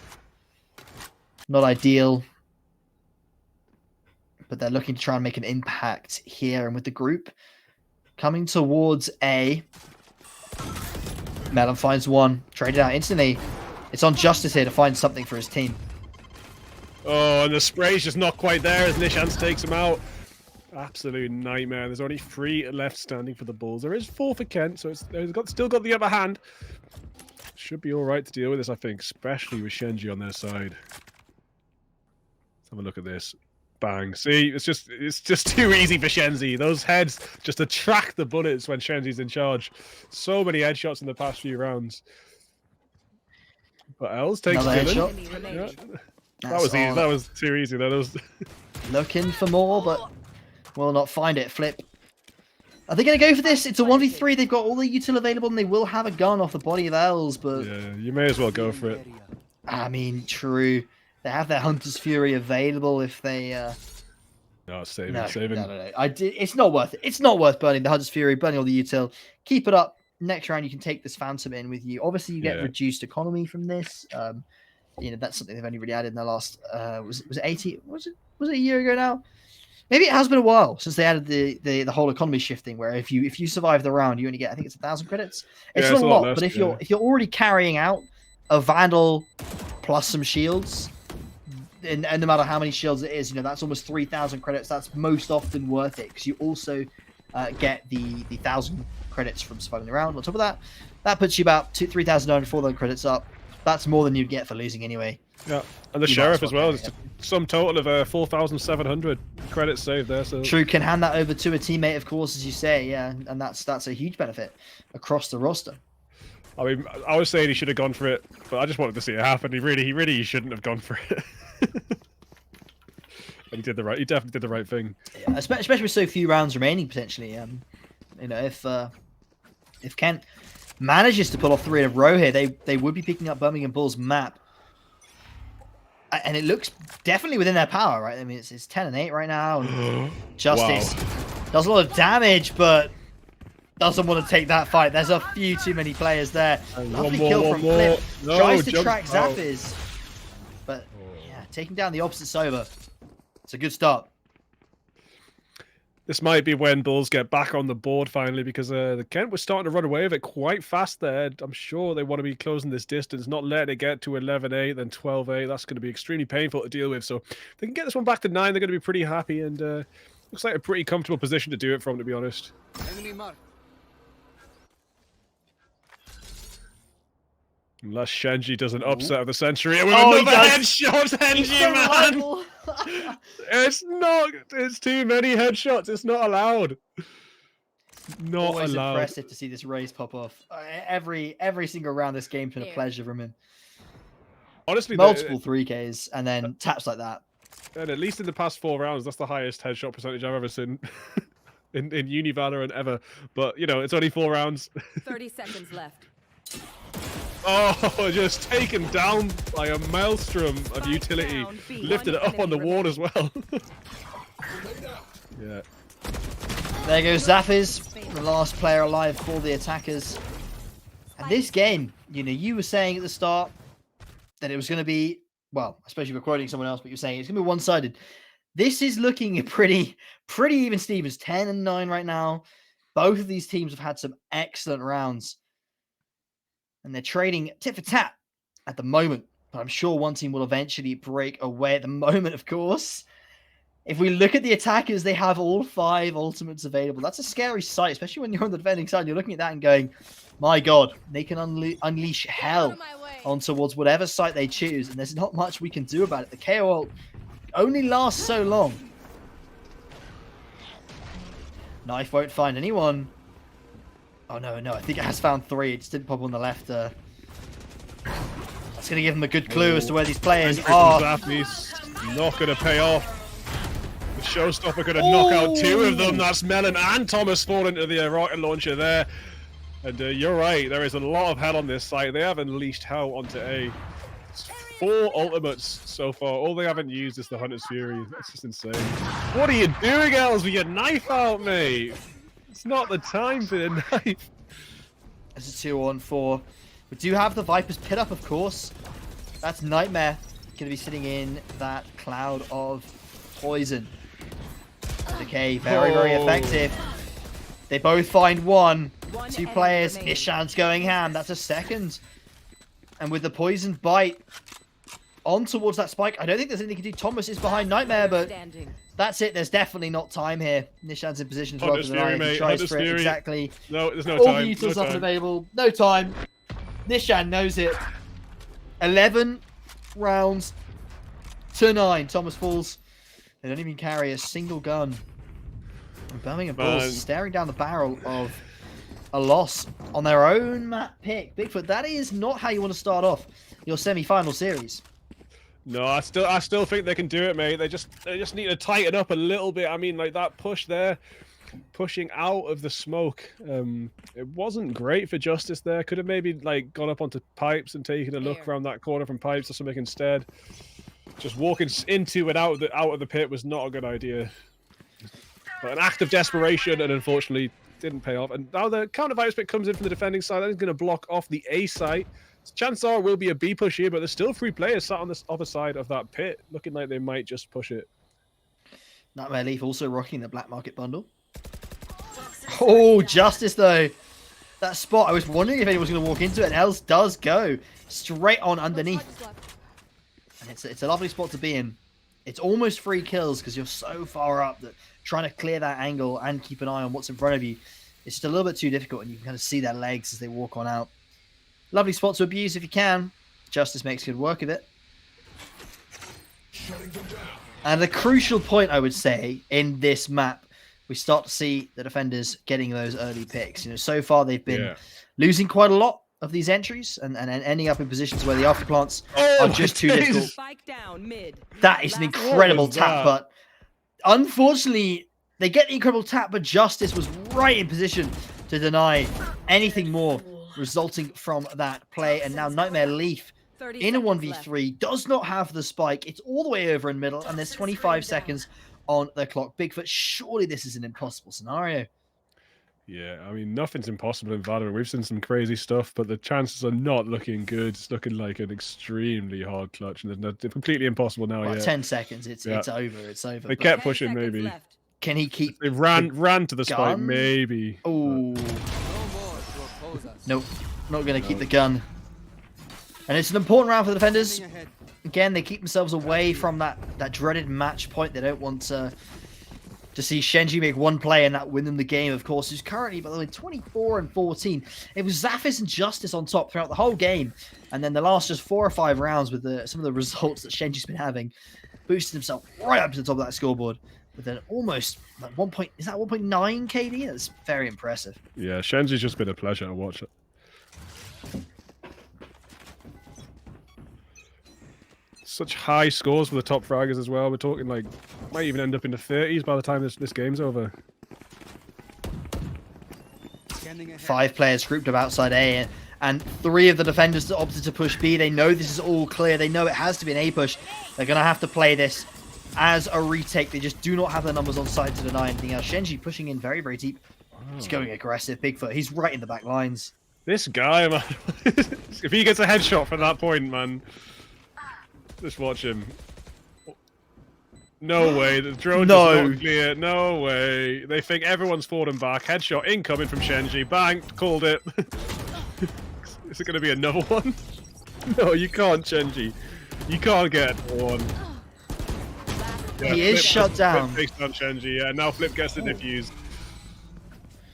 Not ideal, but they're looking to try and make an impact here. And with the group coming towards A, Melon finds one, traded out instantly. It's on Justice here to find something for his team. Oh, and the spray's just not quite there as Nishans takes him out. Absolute nightmare. There's only 3 left standing for the Bulls. There is 4 for Kent, so they've still got the upper hand. Should be all right to deal with this, I think, especially with Shenji on their side. Let's have a look at this. Bang. See, it's just too easy for Shenzi. Those heads just attract the bullets when Shenzi's in charge. So many headshots in the past few rounds. But Els takes Dylan. Yeah. That was easy. That was too easy. That was looking for more, but will not find it. Flip. Are they going to go for this? It's a 1v3. They've got all the util available, and they will have a gun off the body of Els, but yeah, you may as well go for it. I mean, true. They have their Hunter's Fury available if they. No, saving. No. It's not worth it. It's not worth burning the Hunter's Fury, burning all the util. Keep it up. Next round, you can take this Phantom in with you. Obviously, you get reduced economy from this. You know, that's something they've only really added in the last. Was it 80? Was it a year ago now? Maybe it has been a while since they added the whole economy shifting, where if you survive the round, you only get, I think it's 1,000 credits. It's not a lot, less, but if you're already carrying out a Vandal plus some shields, and no matter how many shields it is, you know, that's almost 3,000 credits. That's most often worth it because you also get the 1,000 credits from surviving the round. On top of that, that puts you about 3,900, 4,000 credits up. That's more than you'd get for losing anyway. Yeah, and the Sheriff as well. It's some total of 4,700 credits saved there. So True, can hand that over to a teammate, of course, as you say. Yeah, and that's a huge benefit across the roster. I mean, I was saying he should have gone for it, but I just wanted to see it happen. He really shouldn't have gone for it. And he definitely did the right thing. Yeah, especially with so few rounds remaining potentially. You know, if Kent manages to pull off 3 in a row here, they would be picking up Birmingham Bulls map. And it looks definitely within their power, right? I mean, it's 10 and 8 right now. And Justice does a lot of damage, but doesn't want to take that fight. There's a few too many players there. Lovely kill from Flip. No, tries to track Zappies. But yeah, taking down the opposite Sova. It's a good start. This might be when Bulls get back on the board finally, because the Kent was starting to run away with it quite fast there. I'm sure they want to be closing this distance, not letting it get to 11-8, then 12-8. That's going to be extremely painful to deal with. So if they can get this one back to 9, they're going to be pretty happy, and looks like a pretty comfortable position to do it from, to be honest. Enemy mark. Unless Shenji does an upset of the century with Oh, another headshot, Shenji, so man! reliable. It's not. It's too many headshots. It's not allowed. Not Always allowed. impressive to see this race pop off. Every single round this game's been a pleasure from him. Honestly, multiple 3Ks and then taps like that. And at least in the past 4 rounds, that's the highest headshot percentage I've ever seen in Uni Valorant ever. But you know, it's only 4 rounds. 30 seconds left. Oh, just taken down by a maelstrom of utility. Lifted it up on the wall as well. Yeah. There goes Zaffiz, the last player alive for the attackers. And this game, you know, you were saying at the start that it was going to be, well, I suppose you were quoting someone else, but you're saying it's going to be one-sided. This is looking pretty even Stevens, 10 and 9 right now. Both of these teams have had some excellent rounds. And they're trading tit for tat at the moment. But I'm sure one team will eventually break away at the moment, of course. If we look at the attackers, they have all 5 ultimates available. That's a scary sight, especially when you're on the defending side. You're looking at that and going, my God, they can unleash hell on towards whatever site they choose. And there's not much we can do about it. The KO ult only lasts so long. Knife won't find anyone. Oh, no, I think it has found 3. It just didn't pop on the left. That's going to give them a good clue as to where these players are. Daphne's not going to pay off. The showstopper going to knock out 2 of them. That's Melon and Thomas fall into the rocket launcher there. And you're right, there is a lot of hell on this site. They have unleashed hell onto A. It's 4 ultimates so far. All they haven't used is the Hunter's Fury. That's just insane. What are you doing, Els, with your knife out, mate? It's not the time for the knife. It's a 2-on-4. We do have the Viper's pit up, of course. That's Nightmare. Going to be sitting in that cloud of poison. Okay, very effective. They both find 1. 2 players. Nishan's going ham. That's a second. And with the poison bite on towards that spike, I don't think there's anything you can do. Thomas is behind Nightmare, but that's it. There's definitely not time here. Nishan's in position as well. Hunter's Fury, mate. Tries for it. Exactly. No, there's no All time. the utils No up and time. available. No time. Nishan knows it. 11 rounds to 9. Thomas falls. They don't even carry a single gun. And Birmingham Bulls staring down the barrel of a loss on their own map pick. Bigfoot, that is not how you want to start off your semi-final series. No, I still think they can do it, mate. They just need to tighten up a little bit. I mean, like that push there, pushing out of the smoke. It wasn't great for Justice there. Could have maybe like gone up onto pipes and taken a look around that corner from pipes or something instead. Just walking into and out of the pit was not a good idea. But an act of desperation, and unfortunately didn't pay off. And now the counter virus pit comes in from the defending side. That is going to block off the A site. Chances are it will be a B push here, but there's still 3 players sat on this other side of that pit, looking like they might just push it. Nightmare Leaf also rocking the black market bundle. Oh, Justice though. That spot, I was wondering if anyone was going to walk into it, and Els does go straight on underneath. And it's a lovely spot to be in. It's almost 3 kills because you're so far up that trying to clear that angle and keep an eye on what's in front of you, it's just a little bit too difficult, and you can kind of see their legs as they walk on out. Lovely spot to abuse if you can. Justice makes good work of it. And the crucial point, I would say, in this map, we start to see the defenders getting those early picks. You know, so far they've been losing quite a lot of these entries and ending up in positions where the afterplants are just too difficult. Spike down mid. That is an incredible tap, but unfortunately, they get the incredible tap, but Justice was right in position to deny anything more resulting from that play. And now Nightmare Leaf in a 1v3 does not have the spike. It's all the way over in middle, and there's 25 seconds on the clock. Bigfoot, surely this is an impossible scenario. Yeah, I mean, nothing's impossible in Valorant. We've seen some crazy stuff, but the chances are not looking good. It's looking like an extremely hard clutch, and they're completely impossible now. Well, Yeah, 10 seconds, it's over. It's over. They kept pushing, maybe. Can he keep? They ran to the spike, gun? maybe. Oh. Nope. Not going to keep the gun. And it's an important round for the defenders. Again, they keep themselves away from that dreaded match point. They don't want to see Shenji make one play and that win them the game, of course, who's currently, by the way, 24-14. It was Zaphis and Justice on top throughout the whole game. And then the last just 4 or 5 rounds with some of the results that Shenji's been having, boosted himself right up to the top of that scoreboard. With an almost like 1.9 KD? That's very impressive. Yeah, Shenji's just been a pleasure to watch it. Such high scores for the top fraggers as well. We're talking like might even end up in the 30s by the time this game's over. 5 players grouped up outside A, and 3 of the defenders that opted to push B. They know this is all clear. They know it has to be an A push. They're going to have to play this as a retake. They just do not have the numbers on side to deny anything else. Shenji pushing in very, very deep. He's going aggressive. Bigfoot, he's right in the back lines. This guy, man. If he gets a headshot from that point, man. Just watch him. No way. The drone is not clear. No way. They think everyone's falling back. Headshot incoming from Shenji. Bang. Called it. Is it going to be another one? No, you can't, Shenji. You can't get one. Yeah, he is shut down. Flip takes down Shenji. Yeah, now Flip gets the defuse.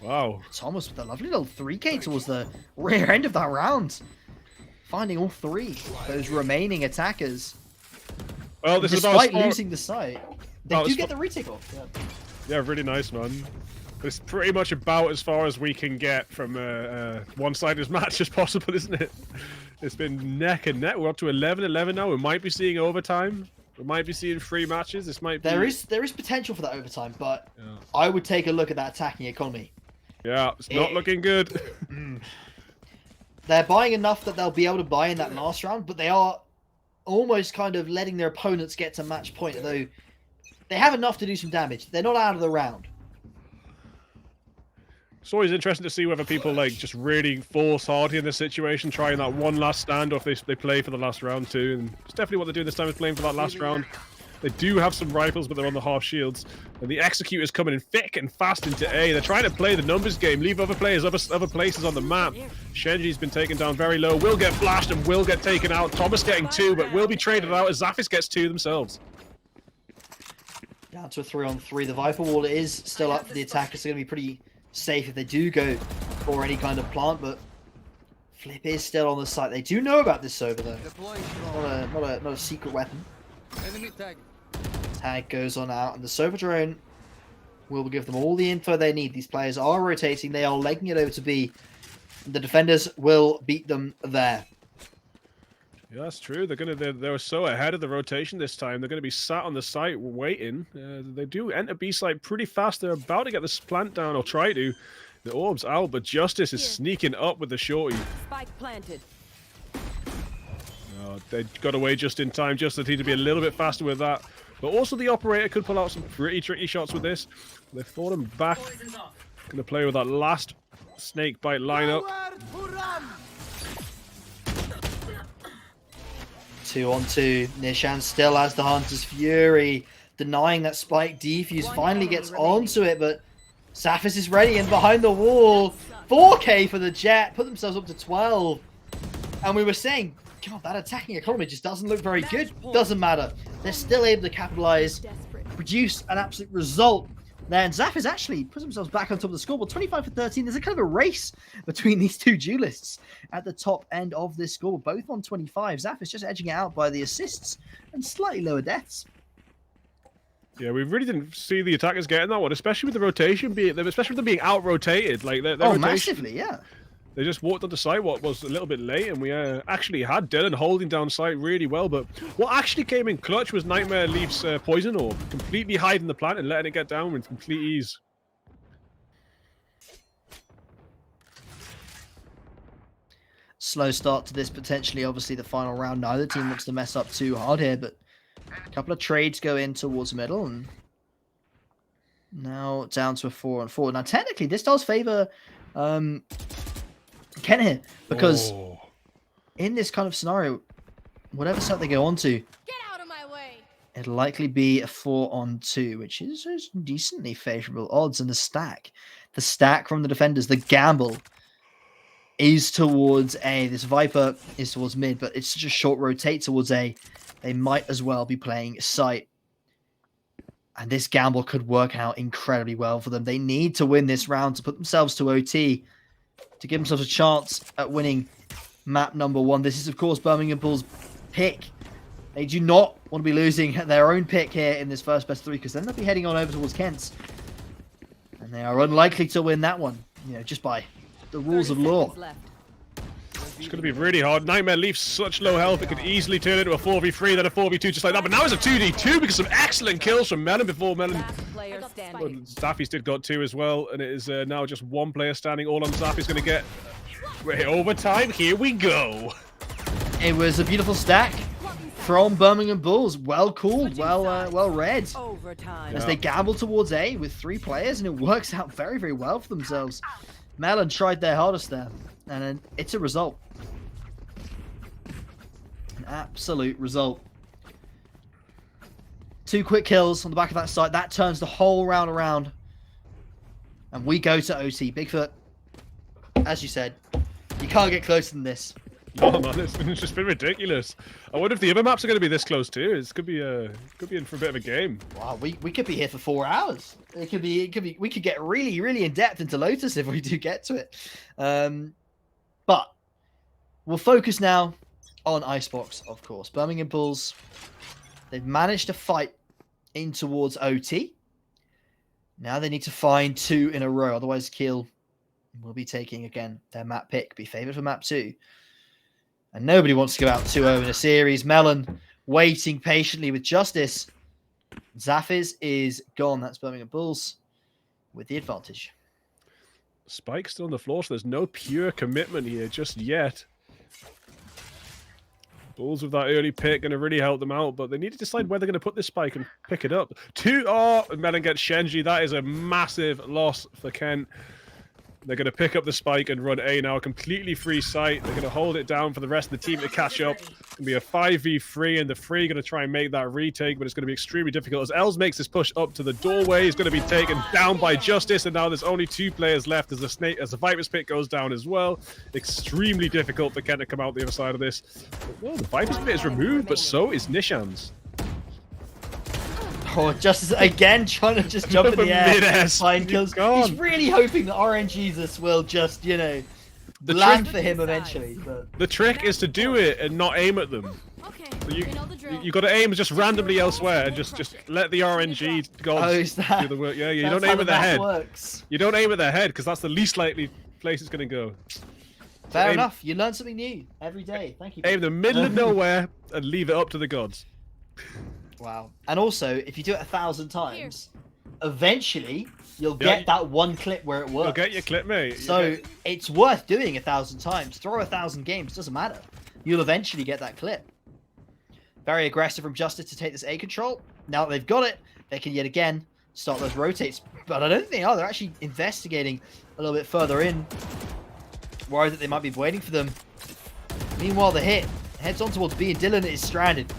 Wow. Thomas with a lovely little 3K towards the rear end of that round. Finding all 3 those remaining attackers. Well, this despite is about losing the site, they do get the retake off. Yeah, really nice, man. It's pretty much about as far as we can get from one-sided match as possible, isn't it? It's been neck and neck. We're up to 11-11 now. We might be seeing overtime. We might be seeing 3 matches. This might be... There is potential for that overtime, but I would take a look at that attacking economy. Yeah, it's not looking good. They're buying enough that they'll be able to buy in that last round, but they are almost kind of letting their opponents get to match point, although they have enough to do some damage. They're not out of the round. It's always interesting to see whether people like just really force hard in this situation, trying that one last stand, or if they play for the last round too. And it's definitely what they're doing this time, is playing for that last round. They do have some rifles, but they're on the half shields. And the Executor's coming in thick and fast into A. They're trying to play the numbers game, leave other players other places on the map. Shenji's been taken down very low, will get flashed and will get taken out. Thomas getting 2, but will be traded out as Zaphis gets 2 themselves. Down to a 3-on-3. The Viper Wall is still up for the attackers. They're going to be pretty safe if they do go for any kind of plant, but Flip is still on the site. They do know about this Sova though. Not a secret weapon. Enemy tag. Tag goes on out, and the Sova drone will give them all the info they need. These players are rotating. They are legging it over to B. The defenders will beat them there. Yeah, that's true. They were so ahead of the rotation this time. They're gonna be sat on the site waiting. They do enter B site pretty fast. They're about to get this plant down, or try to. The orb's out, but Justice is sneaking up with the shorty. Spike planted. They got away just in time. Just need to be a little bit faster with that. But also the operator could pull out some pretty tricky shots with this. They fought him back. Gonna play with that last snake bite lineup. 2-on-2. Nishan still has the Hunter's Fury, denying that spike defuse. Finally gets onto it, but Zaphis is ready and behind the wall. 4K for the Jet, put themselves up to 12. And we were saying, God, that attacking economy just doesn't look very good. Doesn't matter. They're still able to capitalize, produce an absolute result. Then Zaphis actually puts themselves back on top of the scoreboard, 25 for 13. There's a kind of a race between these 2 duelists at the top end of this score, both on 25. Zaphis just edging it out by the assists and slightly lower deaths. Yeah, we really didn't see the attackers getting that one, especially with the rotation especially with them being out-rotated. Like their rotation, massively, yeah. They just walked on the site, what was a little bit late, and we actually had Dylan holding down site really well. But what actually came in clutch was Nightmare Leaf's Poison Orb, completely hiding the plant and letting it get down with complete ease. Slow start to this, potentially, obviously, the final round. Neither team looks to mess up too hard here, but a couple of trades go in towards middle, and now down to a 4-on-4. Now, technically, this does favor Ken here, because in this kind of scenario, whatever site they go onto, It'll likely be a 4-on-2, which is decently favorable odds. And the stack from the defenders, the gamble is towards A. This Viper is towards mid, but it's such a short rotate towards A. They might as well be playing site. And this gamble could work out incredibly well for them. They need to win this round to put themselves to OT, to give themselves a chance at winning map number 1. This is, of course, Birmingham Bull's pick. They do not want to be losing their own pick here in this first best 3, because then they'll be heading on over towards Kent's. And they are unlikely to win that one, just by the rules of law. It's going to be really hard. Nightmare leaves such low health, it could easily turn into a 4v3, then a 4v2 just like that. But now it's a 2v2 because some excellent kills from Melon before Melon. Staffy's did got 2 as well, and it is now just 1 player standing. All on Staffy's going to get overtime. Here we go. It was a beautiful stack from Birmingham Bulls. Well called, well read. As they gamble towards A with 3 players, and it works out very, very well for themselves. Melon tried their hardest there, and it's a result. An absolute result. 2 quick kills on the back of that site. That turns the whole round around. And we go to OT. Bigfoot, as you said, you can't get closer than this. Oh man, it's just been ridiculous. I wonder if the other maps are going to be this close too. It could be in for a bit of a game. Wow, we could be here for 4 hours. We could get really, really in depth into Lotus if we do get to it. But we'll focus now on Icebox, of course. Birmingham Bulls, they've managed to fight in towards OT. Now they need to find 2 in a row, otherwise Kiel will be taking again their map pick, be favored for map 2. And nobody wants to go out 2-0 in a series. Melon waiting patiently with Justice. Zafis is gone. That's Birmingham Bulls with the advantage. Spike's still on the floor, so there's no pure commitment here just yet. Bulls with that early pick going to really help them out, but they need to decide where they're going to put this spike and pick it up. Melon gets Shenji. That is a massive loss for Kent. They're going to pick up the spike and run A now, a completely free site. They're going to hold it down for the rest of the team to catch up. It's going to be a 5v3, and the Free are going to try and make that retake, but it's going to be extremely difficult. As Els makes this push up to the doorway, he's going to be taken down by Justice, and now there's only 2 players left as the Viper's pick goes down as well. Extremely difficult for Kent to come out the other side of this. Well, the Viper's pick is removed, but so is Nishan's. Oh, Justice again trying to just jump in the air, find kills. He's really hoping that RNGesus will just, land for him eventually. But the trick is to do it and not aim at them. So you got to aim just randomly elsewhere and just let the RNG gods do the work. Yeah, you don't aim at their head. Works. You don't aim at their head because that's the least likely place it's going to go. Fair enough. You learn something new every day. Thank you. Aim in the middle of nowhere and leave it up to the gods. Wow. And also, if you do it 1,000 times, eventually you'll get that one clip where it works. You'll get your clip, mate. So it's worth doing 1,000 times. Throw 1,000 games, doesn't matter. You'll eventually get that clip. Very aggressive from Justice to take this A control. Now that they've got it, they can yet again start those rotates. But I don't think they are. They're actually investigating a little bit further in. Worried that they might be waiting for them. Meanwhile, the hit heads on towards B, and Dylan is stranded.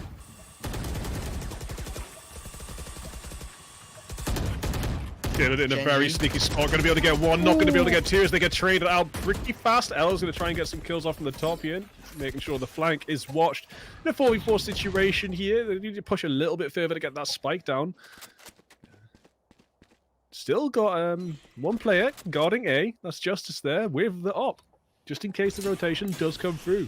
Dylan in a very sneaky spot. Going to be able to get 1, not going to be able to get 2 as they get traded out pretty fast. Ella's going to try and get some kills off from the top here, making sure the flank is watched. In a 4v4 situation here, they need to push a little bit further to get that spike down. Still got 1 player guarding A. That's Justice there with the op, just in case the rotation does come through.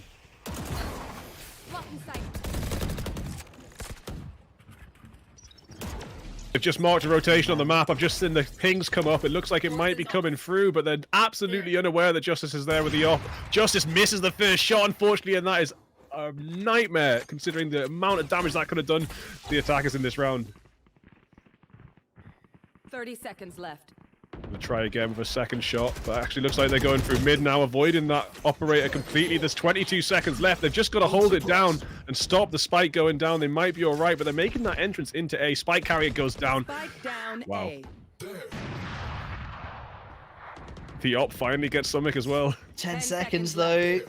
They've just marked a rotation on the map. I've just seen the pings come up. It looks like it might be coming through, but they're absolutely unaware that Justice is there with the op. Justice misses the first shot, unfortunately, and that is a nightmare, considering the amount of damage that could have done to the attackers in this round. 30 seconds left. We'll try again with a second shot, but actually looks like they're going through mid now, avoiding that operator completely. There's 22 seconds left. They've just got to hold it down and stop the spike going down. They might be all right, but they're making that entrance into A. Spike carrier goes down. Spike down. Wow. A. The op finally gets something as well. 10 seconds though.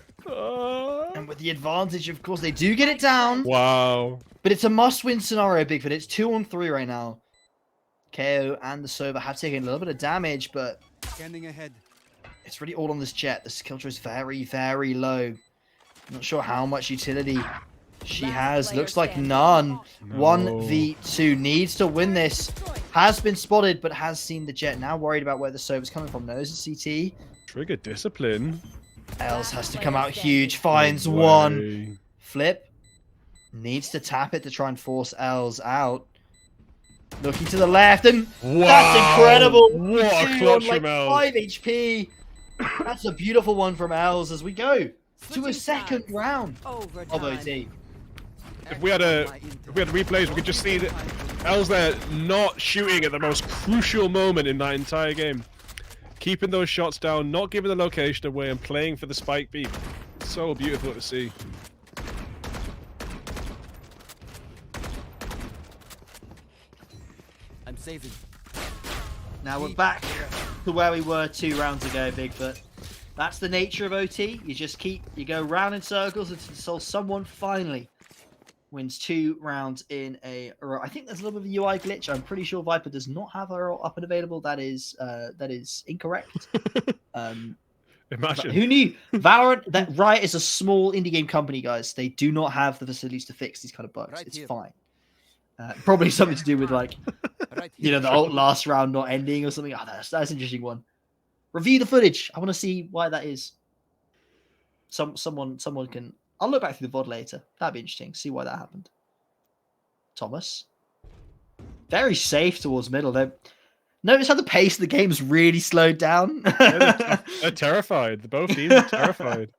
And with the advantage, of course. They do get it down. Wow. But it's a must-win scenario, Bigfoot. It's 2-on-3 right now. KO and the Sova have taken a little bit of damage, but Scanning ahead. it's really all on this Jet. This kill is very, very low. Not sure how much utility she has. Looks like none. No. 1v2 needs to win this. Has been spotted, but has seen the Jet. Now worried about where the Sova's coming from. Knows the CT. Trigger discipline. Els has to come out huge. Finds No one. way. Flip. Needs to tap it to try and force Els out. Looking to the left, and that's incredible. What a Two clutch on, like, from Els. 5 HP. That's a beautiful one from Els as we go to a second round of OT. If we had replays, we could just see that Els there not shooting at the most crucial moment in that entire game. Keeping those shots down, not giving the location away, and playing for the spike beat. So beautiful to see. I'm saving. Now we're back to where we were 2 rounds ago, Bigfoot. That's the nature of OT. You go round in circles until someone finally wins 2 rounds in a row. I think there's a little bit of a UI glitch. I'm pretty sure Viper does not have her up and available. That is incorrect. Imagine. Who knew? Valorant, that Riot is a small indie game company, guys. They do not have the facilities to fix these kind of bugs. It's fine. Probably something to do with like, the old last round not ending or something. Oh, that's an interesting one. Review the footage. I want to see why that is. Someone can. I'll look back through the VOD later. That'd be interesting. See why that happened. Thomas, very safe towards middle. Notice how the pace of the game's really slowed down. They're terrified. Both teams are terrified.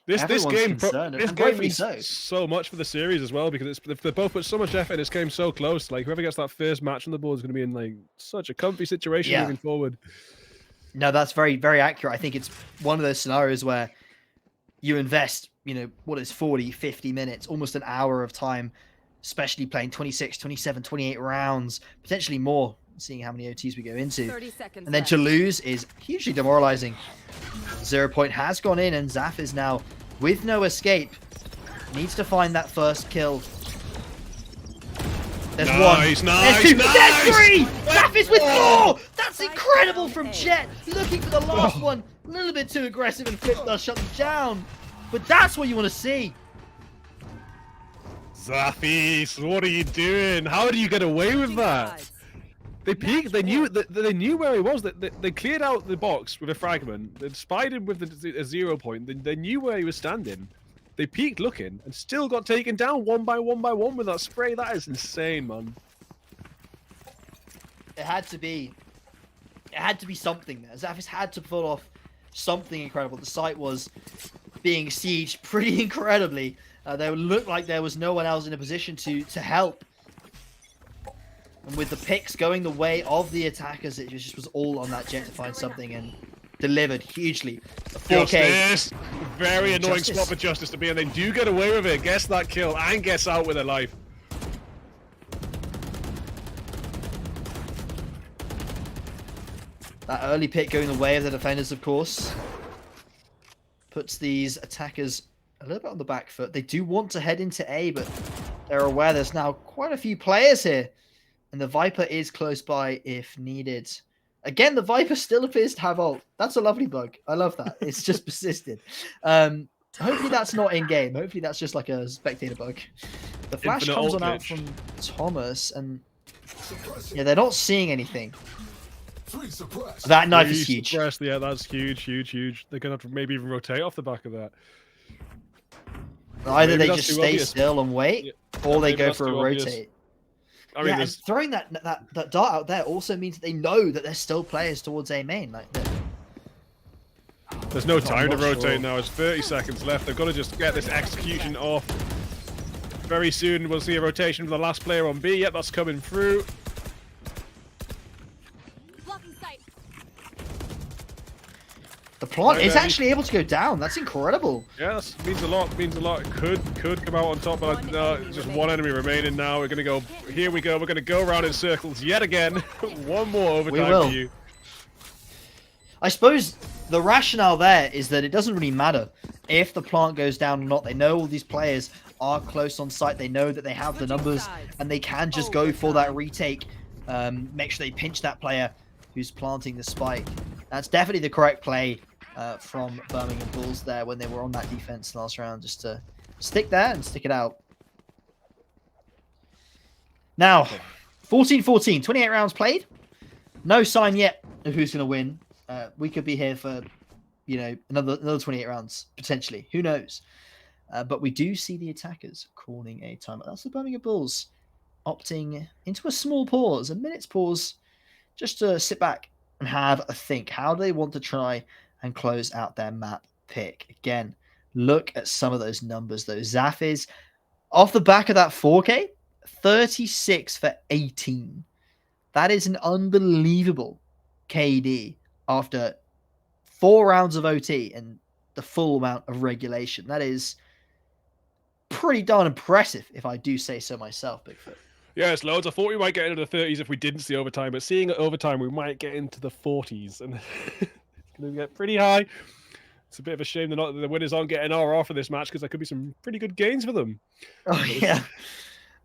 This game means so much for the series as well, because they both put so much effort in this game so close. Like whoever gets that first match on the board is going to be in like such a comfy situation moving forward. No, that's very, very accurate. I think it's one of those scenarios where you invest, what is 40, 50 minutes, almost an hour of time, especially playing 26, 27, 28 rounds, potentially more, seeing how many OTs we go into. 30 seconds And then to lose is hugely demoralizing. 0 point has gone in, and Zaf is now with no escape. Needs to find that first kill. There's one. There's two. There's three! Zaf is with 4! That's incredible from Jet. Looking for the last one. A little bit too aggressive, and Flip does shut them down. But that's what you want to see. Zafis, what are you doing? How do you get away with that? They peeked. They knew where he was. They cleared out the box with a fragment. They spied him with a 0 point. They knew where he was standing. They peeked looking and still got taken down one by one with that spray. That is insane, man. It had to be something there. Zafis had to pull off something incredible. The site was being sieged pretty incredibly. There looked like there was no one else in a position to help. And with the picks going the way of the attackers, it just was all on that Jet to find something, and delivered hugely. A 4K. Justice. Very annoying spot for Justice to be in. They do get away with it. Gets that kill and gets out with their life. That early pick going the way of the defenders, of course, puts these attackers a little bit on the back foot. They do want to head into A, but they're aware there's now quite a few players here. And the Viper is close by if needed. Again, the Viper still appears to have ult. That's a lovely bug. I love that. It's just persisted. Hopefully that's not in-game. Hopefully that's just like a spectator bug. The flash Infinite comes ult on out glitch. from Thomas, and yeah, they're not seeing anything. That knife is huge. Suppressed. Yeah, that's huge. They're going to have to maybe even rotate off the back of that. Either Maybe they that's just too stay obvious. still and wait, or they Maybe go that's for a too obvious. rotate. I mean, Yeah, and there's- throwing that dart out there also means that they know that there's still players towards A main. Like, There's no I'm time to not rotate sure. now. It's 30 seconds left. They've got to just get this execution off. Very soon we'll see a rotation for the last player on B. Yep, that's coming through. the plant Right is there. actually able to go down. That's incredible. Yeah, that means a lot. Means a lot. It could come out on top, but no, just one enemy remaining now. We're gonna go. Here we go. We're gonna go around in circles yet again. One more overtime will. for you. I suppose the rationale there is that it doesn't really matter if the plant goes down or not. They know all these players are close on site. They know that they have the numbers and they can just go for that retake. Make sure they pinch that player who's planting the spike. That's definitely the correct play from Birmingham Bulls there when they were on that defense last round, just to stick there and stick it out. Now, 14-14, 28 rounds played. No sign yet of who's going to win. We could be here for, you know, another 28 rounds, potentially. Who knows? But we do see the attackers calling a timeout. That's the Birmingham Bulls opting into a small pause, a minute's pause, just to sit back and have a think. How do they want to try and close out their map pick? Again, look at some of those numbers, though. Zafis, off the back of that 4K, 36 for 18. That is an unbelievable KD after 4 rounds of OT and the full amount of regulation. That is pretty darn impressive, if I do say so myself, Bigfoot. Yeah, it's loads. I thought we might get into the 30s if we didn't see overtime, but seeing overtime, we might get into the 40s, and it's going to get pretty high. It's a bit of a shame the winners aren't getting RR for this match, because there could be some pretty good gains for them. Oh, yeah.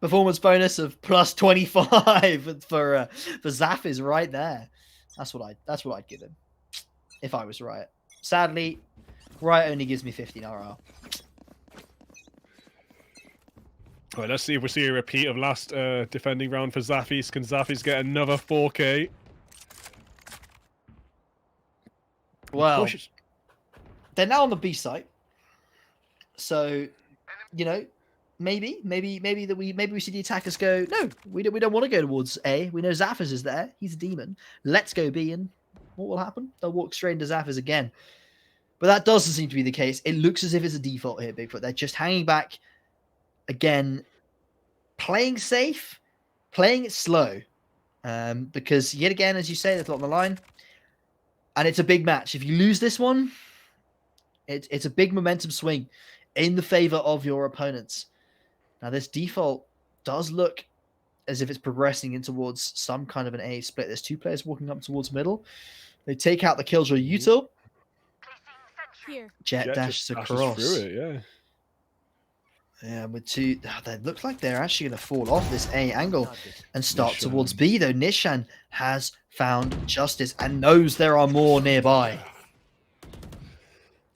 Performance bonus of plus 25 for Zafis right there. That's what I'd give him if I was Riot. Sadly, Riot only gives me 15 RR. All right, let's see if we see a repeat of last defending round for Zafis. Can Zafis get another 4K? Well, they're now on the B site, so you know, maybe we see the attackers go. No, we don't want to go towards A. We know Zafis is there. He's a demon. Let's go B, and what will happen? They'll walk straight into Zafis again. But that doesn't seem to be the case. It looks as if it's a default here, Bigfoot. They're just hanging back. Again, playing safe, playing it slow, because yet again, as you say, they're on the line, and it's a big match. If you lose this one, it's a big momentum swing in the favor of your opponents. Now, this default does look as if it's progressing in towards some kind of an A split. There's 2 players walking up towards middle. They take out the Killjoy util. Jet dashes across. Through it, yeah. Yeah, with 2, they look like they're actually going to fall off this A angle and start towards B, though. Nishan has found justice and knows there are more nearby.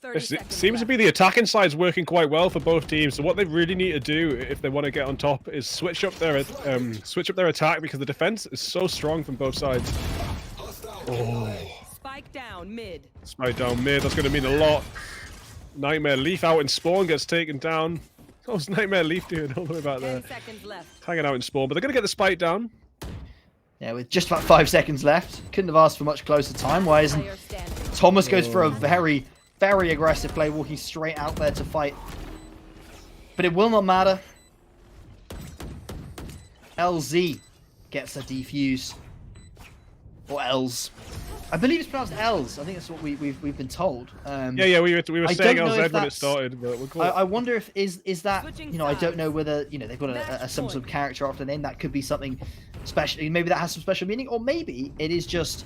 It seems to be the attacking side's working quite well for both teams. So what they really need to do if they want to get on top is switch up their attack, because the defense is so strong from both sides. Oh. Spike down mid. Spike down mid. That's going to mean a lot. Nightmare Leaf out in spawn gets taken down. What's Nightmare Leaf doing all the way back there? 10 seconds left. Hanging out in spawn, but they're going to get the spike down. Yeah, with just about 5 seconds left. Couldn't have asked for much closer time-wise. And Thomas goes for a very, very aggressive play, walking straight out there to fight. But it will not matter. LZ gets a defuse. Or Els. I believe it's pronounced Els. I think that's what we've been told. Yeah, we were saying LZ when it started, but we'll I wonder if is that, you know, I don't know whether, you know, they've got some sort of character after the name. That could be something special. Maybe that has some special meaning, or maybe it is just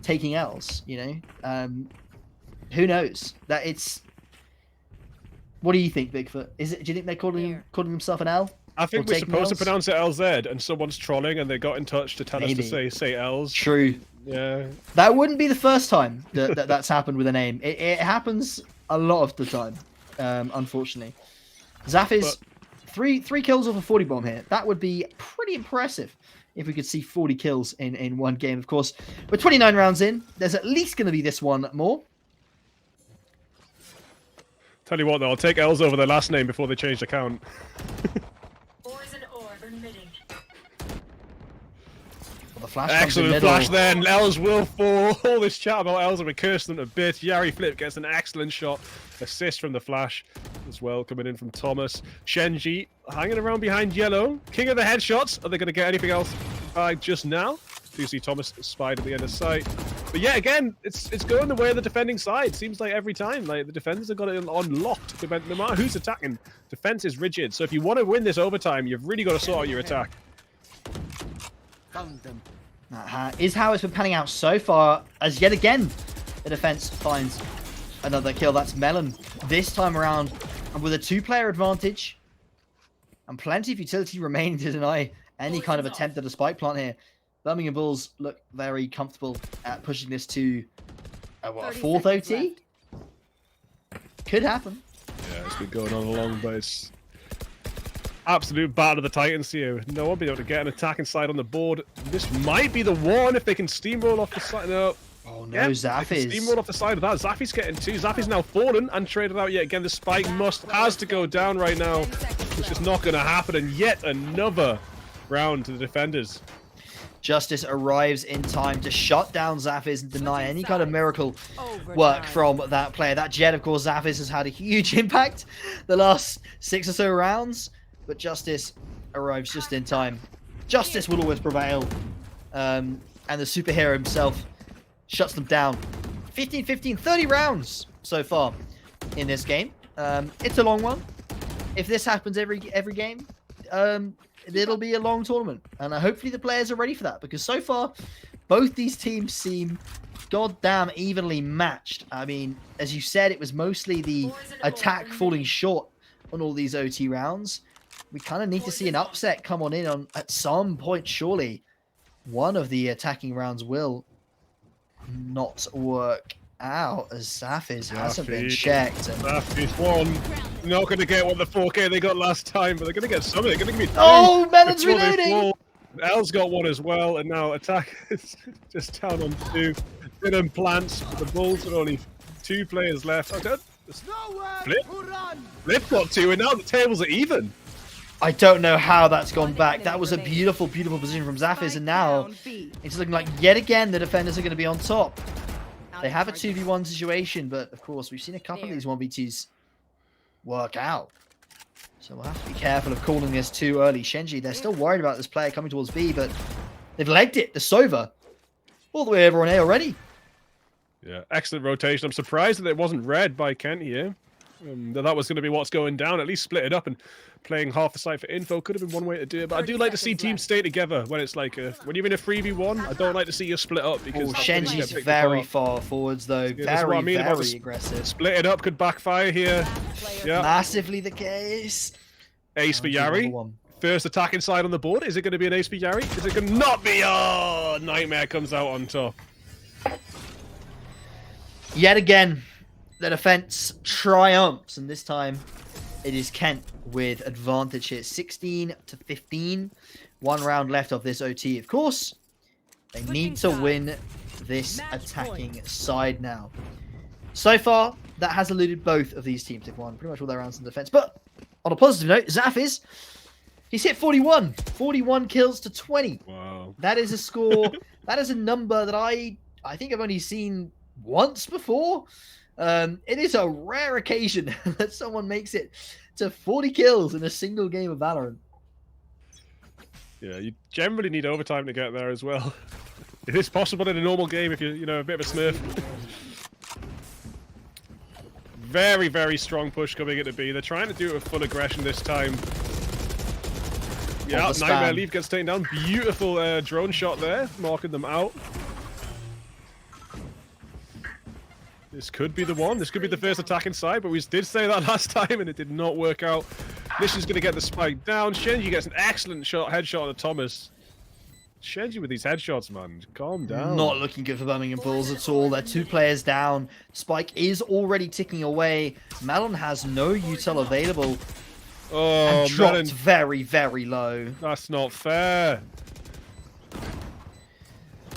taking L's, you know. Who knows? That it's. What do you think, Bigfoot? Do you think they're calling himself an L? I think we're supposed to pronounce it LZ, and someone's trolling, and they got in touch to tell us to say L's. True. Yeah. That wouldn't be the first time that's happened with a name. It happens a lot of the time, unfortunately. Zafis, three kills off a 40 bomb here. That would be pretty impressive if we could see 40 kills in one game. Of course, we're 29 rounds in. There's at least going to be this one more. Tell you what, though, I'll take L's over their last name before they change the count. The flash excellent flash then. L's will fall. All this chat about L's and we curse them a bit. Yari Flip gets an excellent shot. Assist from the flash as well, coming in from Thomas. Shenji hanging around behind Yellow. King of the headshots. Are they going to get anything else just now? Do you see Thomas spied at the end of sight? But yeah, again, it's going the way of the defending side. Seems like every time, like the defenders have got it on locked. No matter who's attacking, defense is rigid. So if you want to win this overtime, you've really got to sort out your attack. Found them. Is how it's been panning out so far, as yet again the defense finds another kill. That's Melon. This time around, and with a 2-player advantage, and plenty of utility remaining to deny any kind of attempt at a spike plant here. Birmingham Bulls look very comfortable at pushing this to a 4th OT. Could happen. Yeah, it's been going on long, but it's absolute battle of the Titans here. No one being able to get an attacking side on the board. This might be the one if they can steamroll off the side. No. Oh no, Zafis. Steamroll off the side of that. Zafis getting 2. Zafis now fallen and traded out yet again. The spike has to go down right now. It's just not going to happen. And yet another round to the defenders. Justice arrives in time to shut down Zafis and deny any kind of miracle work from that player. That Jet, of course, Zafis has had a huge impact the last 6 or so rounds, but Justice arrives just in time. Justice will always prevail, and the superhero himself shuts them down. 15, 15, 30 rounds so far in this game. It's a long one. If this happens every game, it'll be a long tournament, and hopefully the players are ready for that, because so far both these teams seem goddamn evenly matched. I mean, as you said, it was mostly the attack falling short on all these OT rounds. We kind of need to see an upset come on in at some point, surely. One of the attacking rounds will not work out, as Zafis hasn't been checked. And Zafis won. Not going to get what the 4K they got last time, but they're going to get something. They're going to give me 3. Oh, Melon's reloading! L's got 1 as well, and now attack is just down on 2. Didn't plants. The Bulls are only 2 players left. Okay. Flip got 2, and now the tables are even. I don't know how that's gone back. That was a beautiful, beautiful position from Zafis, and now it's looking like yet again the defenders are going to be on top. They have a 2v1 situation, but of course we've seen a couple of these 1v2s work out. So we'll have to be careful of calling this too early. Shenji, they're still worried about this player coming towards B, but they've legged it. The Sova all the way over on A already. Yeah, excellent rotation. I'm surprised that it wasn't read by Kent here. That was going to be what's going down. At least split it up, and playing half the site for info could have been one way to do it. But I do like to see teams stay together when it's like when you're in a 3v1. I don't like to see you split up, because Shenji's very far forwards though. Yeah, very aggressive. Split it up could backfire here. Yeah, massively the case. Ace for Yari. First attack inside on the board. Is it going to be an ace for Yari? Is it going to not be? Oh, Nightmare comes out on top. Yet again, the defense triumphs, and this time it is Kent with advantage here. 16 to 15. 1 round left of this OT. Of course, they need to win this attacking side now. So far, that has eluded both of these teams. They've won pretty much all their rounds in defense. But on a positive note, Zafis, he's hit 41. 41 kills to 20. Wow. That is a score. That is a number that I think I've only seen once before. It is a rare occasion that someone makes it to 40 kills in a single game of Valorant. Yeah, you generally need overtime to get there as well. It is possible in a normal game if you're, a bit of a smurf. Very, very strong push coming into B. They're trying to do it with full aggression this time. Yeah, Nightmare Leaf gets taken down. Beautiful drone shot there, marking them out. This could be the one. This could be the first attack inside, but we did say that last time, and it did not work out. This is going to get the spike down. Shenji gets an excellent headshot on the Thomas. Shenji with these headshots, man. Calm down. Not looking good for Birmingham Bulls at all. They're 2 players down. Spike is already ticking away. Malon has no util available. Oh, and dropped Malon. Very, very low. That's not fair.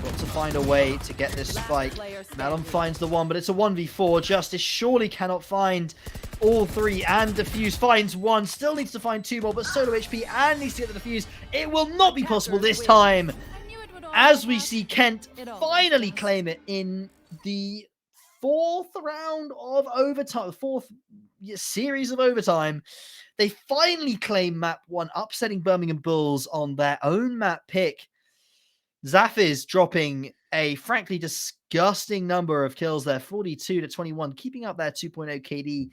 Got to find a way to get this spike. Malon finds the one, but it's a 1v4. Justice surely cannot find all 3, and Defuse finds 1. Still needs to find 2 more, but solo HP and needs to get the Defuse. It will not be possible this time, as we see Kent finally claim it in the 4th round of overtime, 4th series of overtime. They finally claim map 1, upsetting Birmingham Bulls on their own map pick. Zafis dropping a frankly disgusting number of kills there, 42 to 21, keeping up their 2.0 KD,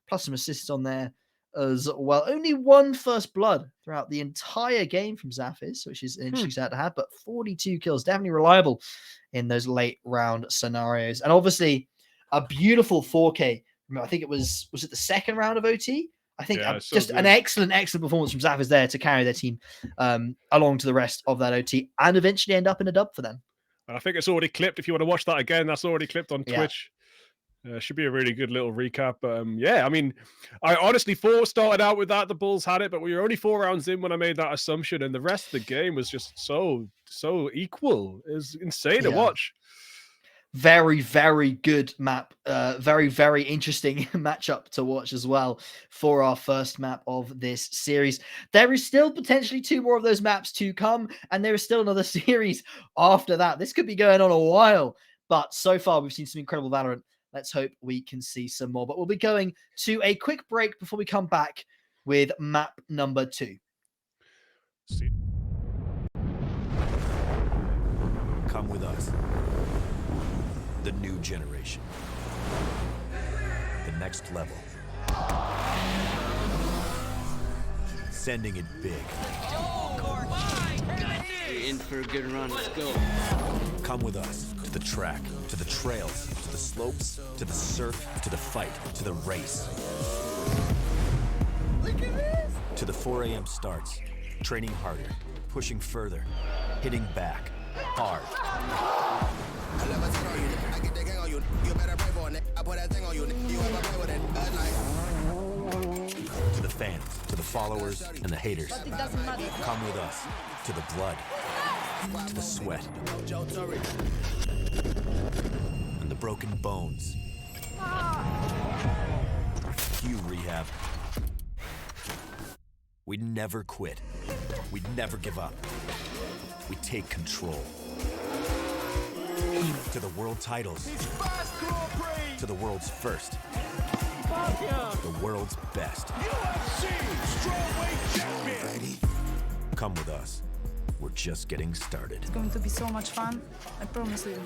plus some assists on there as well. Only 1 first blood throughout the entire game from Zafis, which is an interesting stat to have, but 42 kills, definitely reliable in those late round scenarios. And obviously, a beautiful 4K. I think it was it the second round of OT? I think So just good. an excellent performance from Zaf is there to carry their team along to the rest of that OT and eventually end up in a dub for them. And I think it's already clipped. If you want to watch that again, that's already clipped on Twitch. Should be a really good little recap. Yeah, I mean, I honestly started out with that. The Bulls had it, but we were only 4 rounds in when I made that assumption, and the rest of the game was just so equal. It was insane to watch. Very, very good map. Very, very interesting matchup to watch as well for our first map of this series. There is still potentially 2 more of those maps to come, and there is still another series after that. This could be going on a while, but so far we've seen some incredible Valorant. Let's hope we can see some more. But we'll be going to a quick break before we come back with map number 2. Come with us. The new generation. The next level. Sending it big. You're in for a good run. Let's go. Come with us to the track, to the trails, to the slopes, to the surf, to the fight, to the race. Look at this! To the 4 a.m. starts, training harder, pushing further, hitting back, hard. To the fans, to the followers, and the haters. But it doesn't matter. Come with us to the blood, to the sweat, and the broken bones. You rehab. We never quit. We never give up. We take control. To the world titles. To the world's first. The world's best. Come with us. We're just getting started. It's going to be so much fun. I promise you.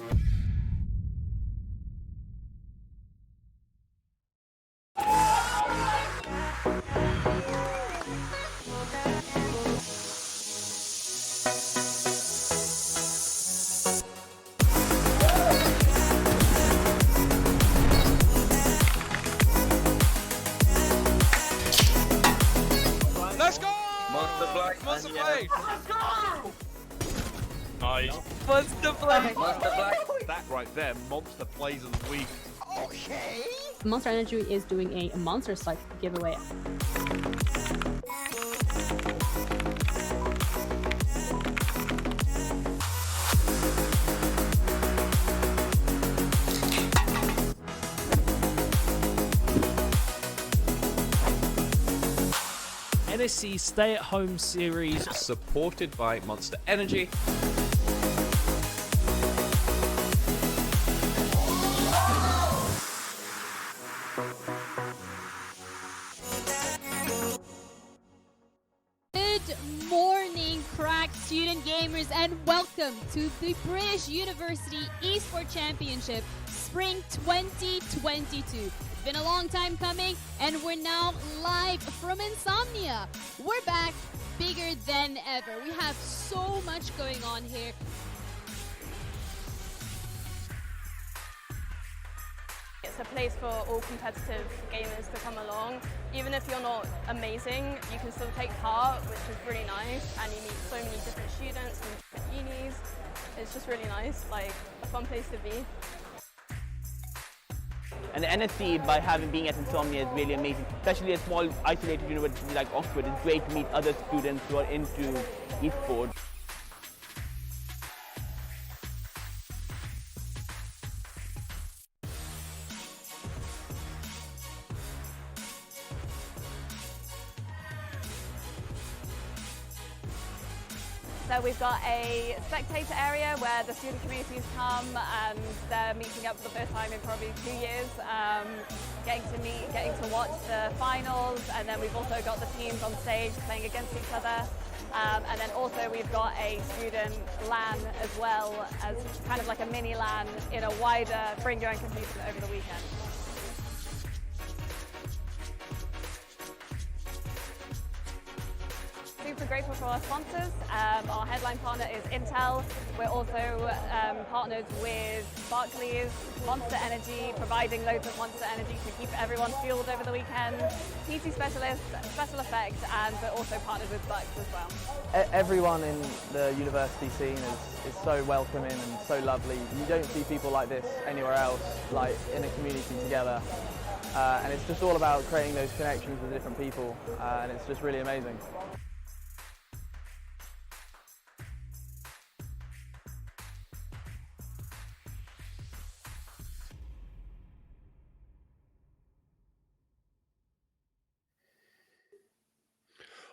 Let's go! Monster Black. Monster Blade! Nice. Monster Black. Monster Black. That right there, Monster plays of the week. Okay. Monster Energy is doing a monster site giveaway. NSE Stay at Home series Supported by Monster Energy. Good morning, crack student gamers, and welcome to the British University Esport Championship Spring 2022. It's been a long time coming, and we're now live from Insomnia. We're back bigger than ever. We have so much going on here. It's a place for all competitive gamers to come along. Even if you're not amazing, you can still take part, which is really nice, and you meet so many different students from different unis. It's just really nice, like a fun place to be. And the NSE, by being at Insomnia, is really amazing. Especially a small, isolated university like Oxford, it's great to meet other students who are into esports. So we've got a spectator area where the student communities come and they're meeting up for the first time in probably 2 years, getting to watch the finals, and then we've also got the teams on stage playing against each other. And then also we've got a student LAN as well, as kind of like a mini LAN in a wider bring your own computer over the weekend. Super also grateful for our sponsors. Our headline partner is Intel. We're also partnered with Barclays, Monster Energy, providing loads of Monster Energy to keep everyone fueled over the weekend. PC Specialist, Special Effects, and we're also partnered with Bucks as well. Everyone in the university scene is so welcoming and so lovely. You don't see people like this anywhere else, like in a community together. And it's just all about creating those connections with different people, and it's just really amazing.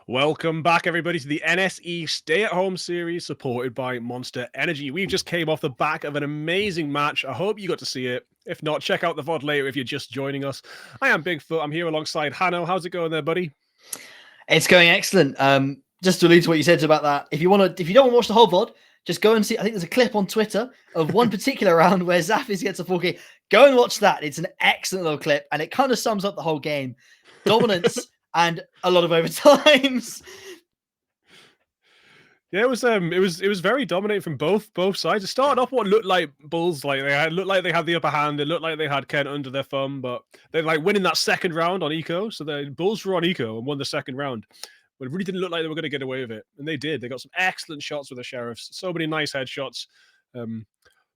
Welcome back, everybody, to the NSE Stay at Home series supported by Monster Energy. We just came off the back of an amazing match. I hope you got to see it. If not, check out the VOD later if you're just joining us. I am Bigfoot. I'm here alongside Hanno. How's it going there, buddy? It's going excellent. Just to allude to what you said about that, if you don't want to watch the whole VOD, just go and see. I think there's a clip on Twitter of one particular round where Zafis gets a 4K. Go and watch that. It's an excellent little clip, and it kind of sums up the whole game. Dominance and a lot of overtimes. Yeah, it was very dominating from both sides. It started off what looked like Bulls, like looked like they had the upper hand. It looked like they had Kent under their thumb, but they're like winning that second round on eco. So the Bulls were on eco and won the second round. But it really didn't look like they were going to get away with it, and they did. They got some excellent shots with the Sheriffs. So many nice headshots.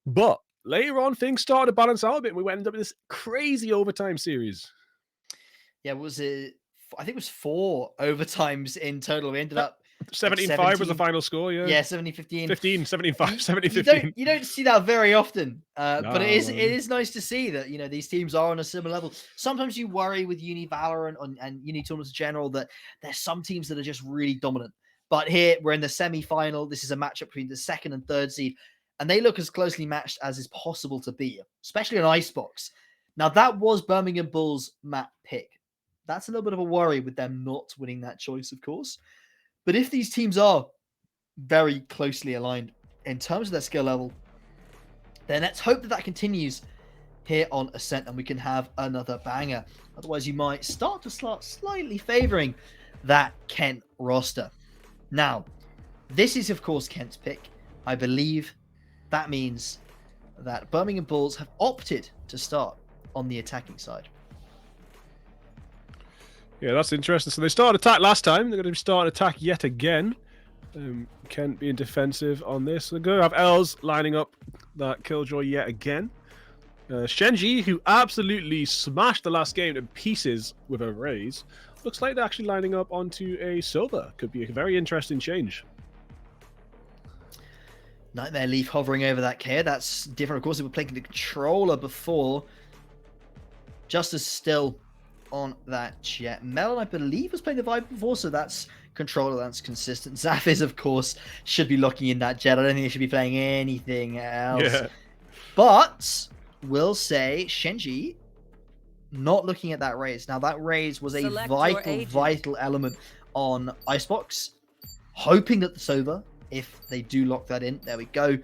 But later on, things started to balance out a bit. We ended up in this crazy overtime series. Yeah, was it? I think it was 4 overtimes in total. We ended up 17-5 was the final score, yeah. Yeah, 70-15. 15-75, 70-15. You don't see that very often, but it is nice to see that, you know, these teams are on a similar level. Sometimes you worry with Uni Valorant and Uni tournaments in general that there's some teams that are just really dominant. But here, we're in the semi-final. This is a matchup between the 2nd and 3rd seed, and they look as closely matched as is possible to be, especially on Icebox. Now, that was Birmingham Bulls' map pick. That's a little bit of a worry with them not winning that choice, of course. But if these teams are very closely aligned in terms of their skill level, then let's hope that continues here on Ascent and we can have another banger. Otherwise, you might start slightly favoring that Kent roster. Now, this is, of course, Kent's pick. I believe that means that Birmingham Bulls have opted to start on the attacking side. Yeah, that's interesting. So they started attack last time. They're going to be starting attack yet again. Kent being defensive on this. They're going to have Els lining up that Killjoy yet again. Shenji, who absolutely smashed the last game to pieces with a raise, looks like they're actually lining up onto a Silver. Could be a very interesting change. Nightmare Leaf hovering over that K. That's different. Of course, they were playing the controller before. Justice still on that Jet. Melon, I believe, was playing the Vibe before, so that's controller, that's consistent. Zafiz, of course, should be locking in that Jet. I don't think he should be playing anything else. Yeah. But we'll say Shenji not looking at that raise. Now, that raise was a vital element on Icebox, hoping that the Sova, if they do lock that in, there we go,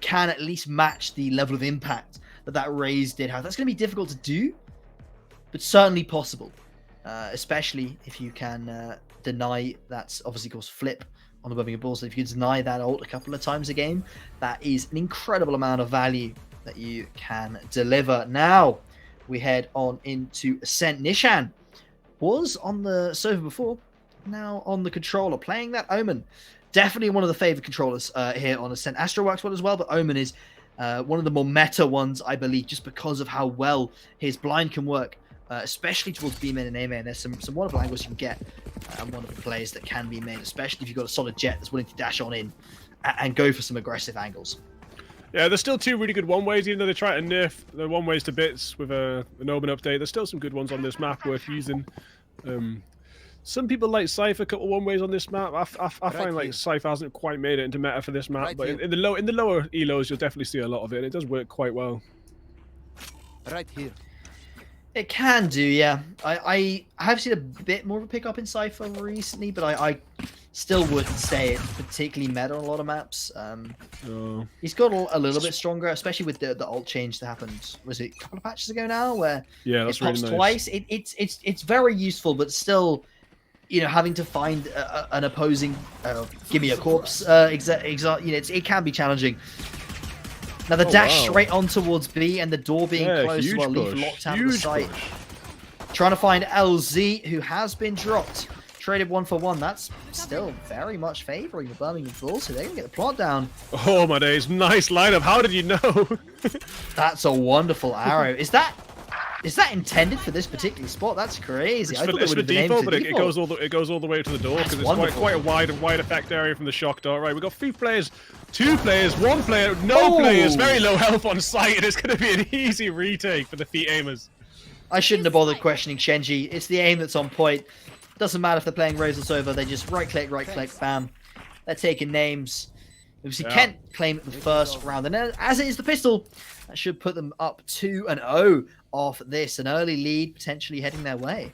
can at least match the level of impact that raise did have. That's going to be difficult to do, but certainly possible, especially if you can deny, that's obviously, of course, flip on the Birmingham Bulls. So if you deny that ult a couple of times a game, that is an incredible amount of value that you can deliver. Now, we head on into Ascent. Nishan was on the server before, now on the controller, playing that Omen. Definitely one of the favorite controllers here on Ascent. Astro works well as well, but Omen is one of the more meta ones, I believe, just because of how well his blind can work. Especially towards B-main and A-main. There's some wonderful angles you can get and wonderful plays that can be made, especially if you've got a solid Jet that's willing to dash on in and go for some aggressive angles. Yeah, there's still 2 really good one-ways, even though they try to nerf the one-ways to bits with an Omen update. There's still some good ones on this map worth using. Some people like Cypher a couple one-ways on this map. I find like Cypher hasn't quite made it into meta for this map, but in the lower elos, you'll definitely see a lot of it. And it does work quite well. Right here. It can do, yeah. I have seen a bit more of a pickup in Cypher recently, but I still wouldn't say it's particularly meta on a lot of maps. He's got a little bit stronger, especially with the ult change that happened. Was it a couple of patches ago now, where that's it pops really nice. twice? It's very useful, but still, having to find an opposing, give me a corpse, you know, it can be challenging. Now the dash straight on towards B and the door being closed while Leaf locked out of the site. Trying to find LZ, who has been dropped. Traded 1-for-1. That's still very much favouring the Birmingham Bulls, so they can get the plot down. Oh my days, nice lineup. How did you know? That's a wonderful arrow. Is that intended for this particular spot? That's crazy. I thought it would have been aimed but it goes all the way to the door because it's quite a wide effect area from the shock dart. Right, we've got 3 players, 2 players, 1 player, no players, very low health on site, and it's going to be an easy retake for the feet aimers. I shouldn't have bothered questioning Shenji. It's the aim that's on point. Doesn't matter if they're playing Razor's over. They just right click, bam. They're taking names. Obviously, Kent claimed the first round, and as it is the pistol, that should put them up 2-0 off this. An early lead potentially heading their way.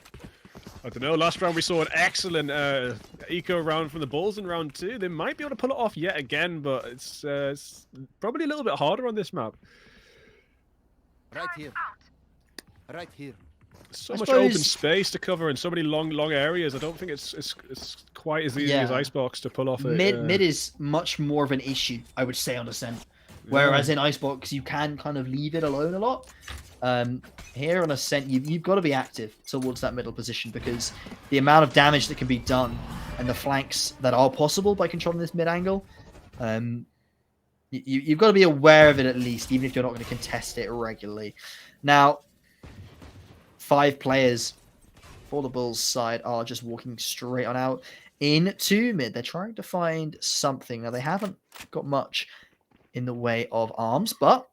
I don't know. Last round we saw an excellent eco round from the Bulls in round 2. They might be able to pull it off yet again, but it's probably a little bit harder on this map. Right here. Right here. So much open space to cover and so many long areas. I don't think it's quite as easy as Icebox to pull off. Mid is much more of an issue, I would say, on Ascent. Whereas in Icebox, you can kind of leave it alone a lot. Here on Ascent, you've got to be active towards that middle position because the amount of damage that can be done and the flanks that are possible by controlling this mid angle, you've got to be aware of it at least, even if you're not going to contest it regularly. Now, 5 players for the Bulls side are just walking straight on out into mid. They're trying to find something. Now, they haven't got much in the way of arms, but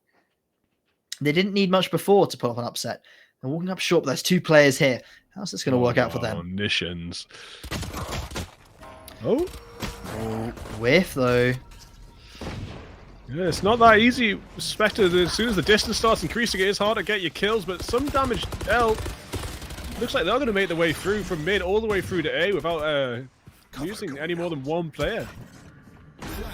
they didn't need much before to pull off an upset. They're walking up short, but there's 2 players here. How's this going to work out for them? Omniscience. Whiff, though. Yeah, it's not that easy. Spectre, as soon as the distance starts increasing, it is hard to get your kills, but some damage dealt. Looks like they're going to make their way through from mid all the way through to A without using any more than 1 player.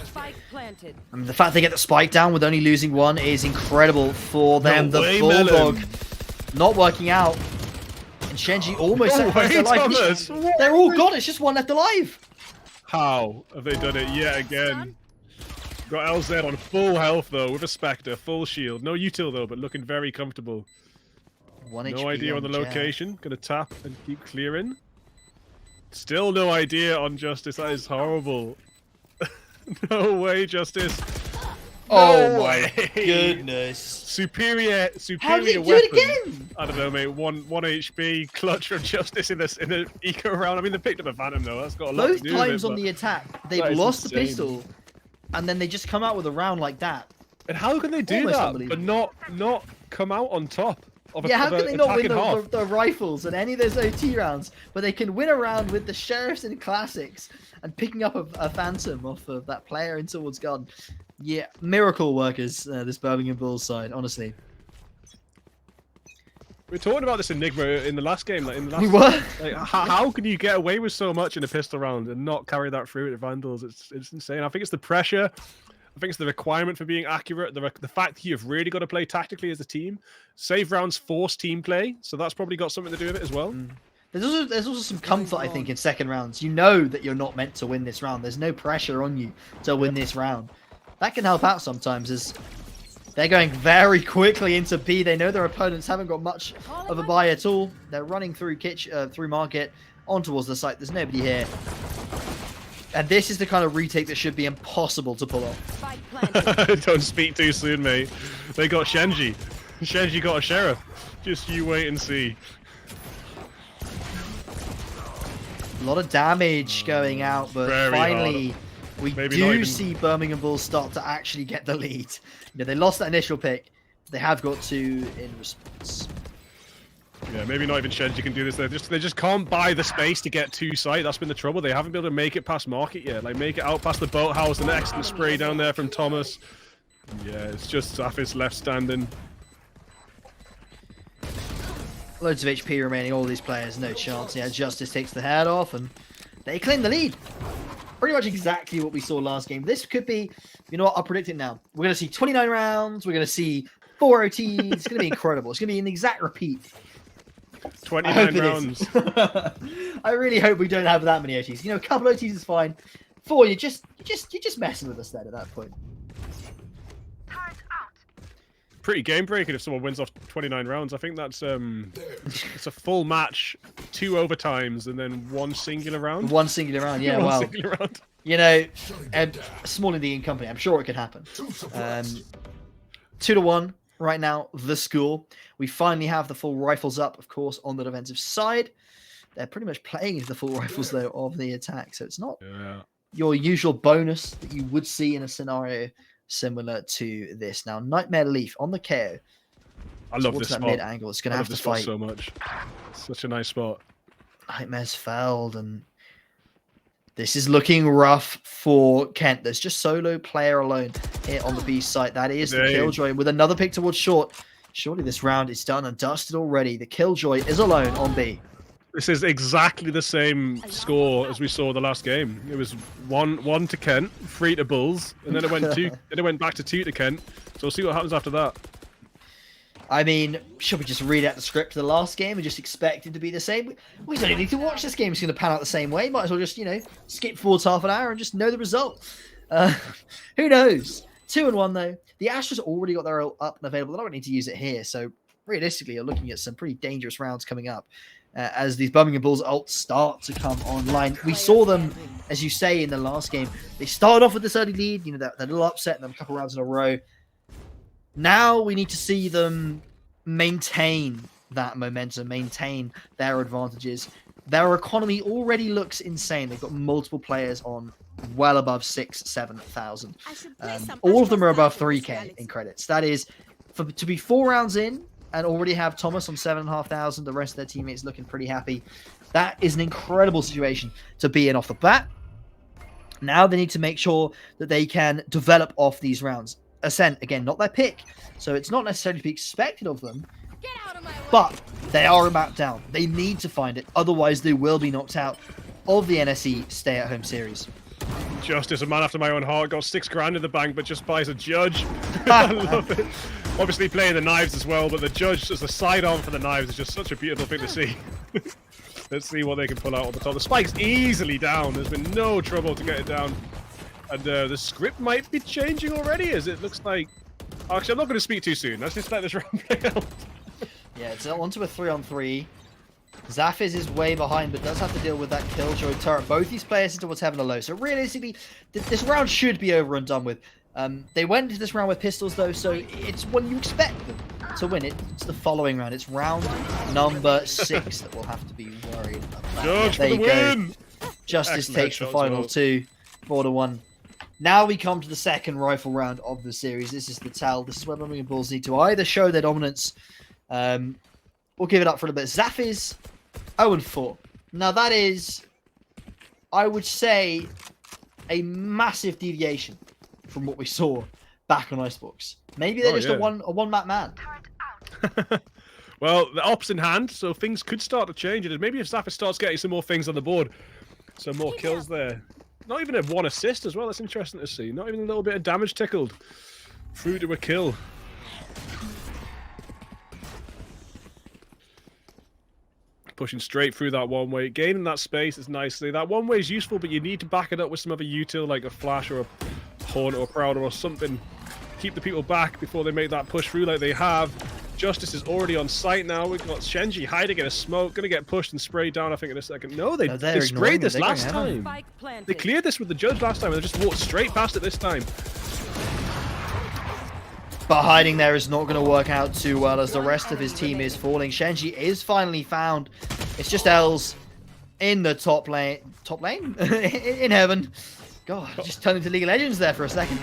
Spike planted. I mean, the fact they get the spike down with only losing 1 is incredible for them. No way, the Bulldog not working out. And Shenji almost sacrificed their life. They're all gone. It's just 1 left alive. How have they done it yet again? Got LZ on full health though, with a Spectre, full shield. No util though, but looking very comfortable. No idea on the location. Gonna tap and keep clearing. Still no idea on Justice. That is horrible. No way, Justice. Oh my goodness. Superior How did he do weapon. it again? I don't know, mate. 1 HP clutch from Justice in the eco round. I mean, they picked up a Phantom though. That's got a lot to do with it. Both times on the attack, they've lost the pistol. And then they just come out with a round like that. And how can they do that, but not come out on top of a how can they not win the rifles and any of those OT rounds, but they can win a round with the Sheriffs and Classics and picking up a Phantom off of that player in towards gun. Yeah, miracle workers, this Birmingham Bulls side, honestly. We were talking about this Enigma in the last game. We were. Like, how can you get away with so much in a pistol round and not carry that through with Vandals? It's insane. I think it's the pressure. I think it's the requirement for being accurate. The fact that you've really got to play tactically as a team. Save rounds force team play, so that's probably got something to do with it as well. There's also some comfort, I think, in second rounds. You know that you're not meant to win this round. There's no pressure on you to win this round. That can help out sometimes as they're going very quickly into B. They know their opponents haven't got much of a buy at all. They're running through through market on towards the site. There's nobody here. And this is the kind of retake that should be impossible to pull off. Don't speak too soon, mate. They got Shenji. Shenji got a Sheriff. Just you wait and see. A lot of damage going out, but finally we do see Birmingham Bulls start to actually get the lead. You know, they lost that initial pick. They have got 2 in response. Yeah, maybe not even Shenji can do this. They just can't buy the space to get to site. That's been the trouble. They haven't been able to make it past market yet. Like, make it out past the boathouse. An excellent spray down there from Thomas. Yeah, it's just Zafis left standing. Loads of HP remaining. All these players, no chance. Yeah, Justice takes the head off, and they claim the lead. Pretty much exactly what we saw last game. This could be, you know what, I'll predict it now. We're going to see 29 rounds. We're going to see 4 OTs. It's going to be incredible. It's going to be an exact repeat I hope 29 it rounds. is. I really hope we don't have that many OTs. You know, a couple OTs is fine. 4, you're just messing with us then at that point. Pretty game breaking if someone wins off 29 rounds. I think that's it's a full match, 2 overtimes, and then 1 singular round. 1 singular round, yeah. One Well, singular round. you know, a small Indian company. I'm sure it could happen. 2-1 right now. The score. We finally have the full rifles up, of course, on the defensive side. They're pretty much playing the full rifles though of the attack, so it's not your usual bonus that you would see in a scenario similar to this. Now, Nightmare Leaf on the KO. I love this that spot. mid angle. It's going to have to fight so much. Such a nice spot. Nightmare's felled, and this is looking rough for Kent. There's just solo player alone here on the B site. That is the Killjoy with another pick towards short. Surely this round is done and dusted already. The Killjoy is alone on B. This is exactly the same score as we saw the last game. It was 1 to Kent, 3 to Bulls, and then it went 2. Then it went back to 2 to Kent. So we'll see what happens after that. I mean, should we just read out the script of the last game and just expect it to be the same? We don't need to watch this game. It's going to pan out the same way. Might as well just, you know, skip forward half an hour and just know the result. Who knows? 2-1 though. The Astros already got their ult up and available. They don't need to use it here. So realistically, you're looking at some pretty dangerous rounds coming up. As these Birmingham Bulls ults start to come online. We saw them, as you say, in the last game. They started off with this early lead, you know, that little upset and then a couple rounds in a row. Now we need to see them maintain that momentum, maintain their advantages. Their economy already looks insane. They've got multiple players on well above 6,000, 7,000. All of them are above 3K in credits. That is, to be 4 rounds in, and already have Thomas on 7,500. The rest of their teammates looking pretty happy. That is an incredible situation to be in off the bat. Now they need to make sure that they can develop off these rounds. Ascent, again, not their pick, so it's not necessarily to be expected of them. But they are a map down. They need to find it, otherwise they will be knocked out of the NSE Stay at Home series. Justice, a man after my own heart, got 6 grand in the bank, but just buys a judge. I love it. Obviously playing the knives as well, but the judge as a side-on for the knives is just such a beautiful thing to see. Let's see what they can pull out on the top. The spike's easily down. There's been no trouble to get it down. And the script might be changing already, as it looks like... Actually, I'm not going to speak too soon. Let's just let this round play out. Yeah, it's onto a 3-on-3. Zafiz is way behind, but does have to deal with that Killjoy turret. Both these players are towards Heaven or Low. So realistically, this round should be over and done with. They went into this round with pistols, though, so it's when you expect them to win it. It's the following round. It's round number 6 that we'll have to be worried about. Judge There for the you go. win! Justice Excellent takes the headshots final well. 2, 4-1. Now we come to the second rifle round of the series. This is the tell. This is where Birmingham Bulls need to either show their dominance. We'll give it up for a little bit. Zafiz 0-4. Now that is, I would say, a massive deviation from what we saw back on Icebox. Maybe they're just a one-map man. Well, the ops in hand, so things could start to change. And maybe if Zafiz starts getting some more things on the board, some more kills there. Not even a 1 assist as well. That's interesting to see. Not even a little bit of damage tickled through to a kill. Pushing straight through that one-way, gaining that space is nicely. That one-way is useful, but you need to back it up with some other util, like a flash or a hornet or a prowler or something. Keep the people back before they make that push through like they have. Justice is already on site now. We've got Shenji hiding in a smoke, going to get pushed and sprayed down, I think, in a second. No, they sprayed this last time. They cleared this with the judge last time, and they just walked straight past it this time. But hiding there is not going to work out too well as the rest of his team is falling. Shenji is finally found. It's just Els in the top lane. Top lane? in heaven. God, I just turned into League of Legends there for a second.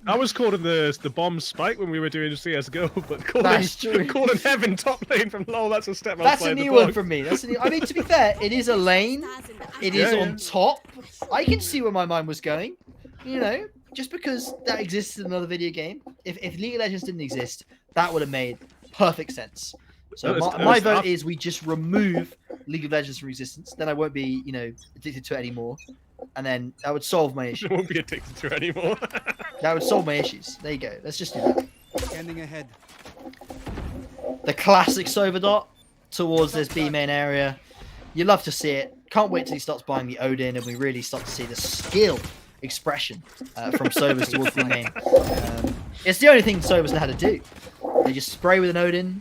I was calling the bomb spike when we were doing CSGO, but calling heaven top lane from LoL, that's a step That's a new one from me. That's a new, I mean, to be fair, it is a lane. It is on top. I can see where my mind was going. You know, just because that exists in another video game. If League of Legends didn't exist, that would have made perfect sense. So my vote is we just remove League of Legends from existence. Then I won't be, you know, addicted to it anymore. And then that would solve my issue. I won't be addicted to it anymore. That would solve my issues. There you go. Let's just do that. Scanning ahead. The classic Sova dot towards this B main area. You love to see it. Can't wait till he starts buying the Odin and we really start to see the skill expression from Sovas towards B main. It's the only thing Sovas know how to do. They just spray with an Odin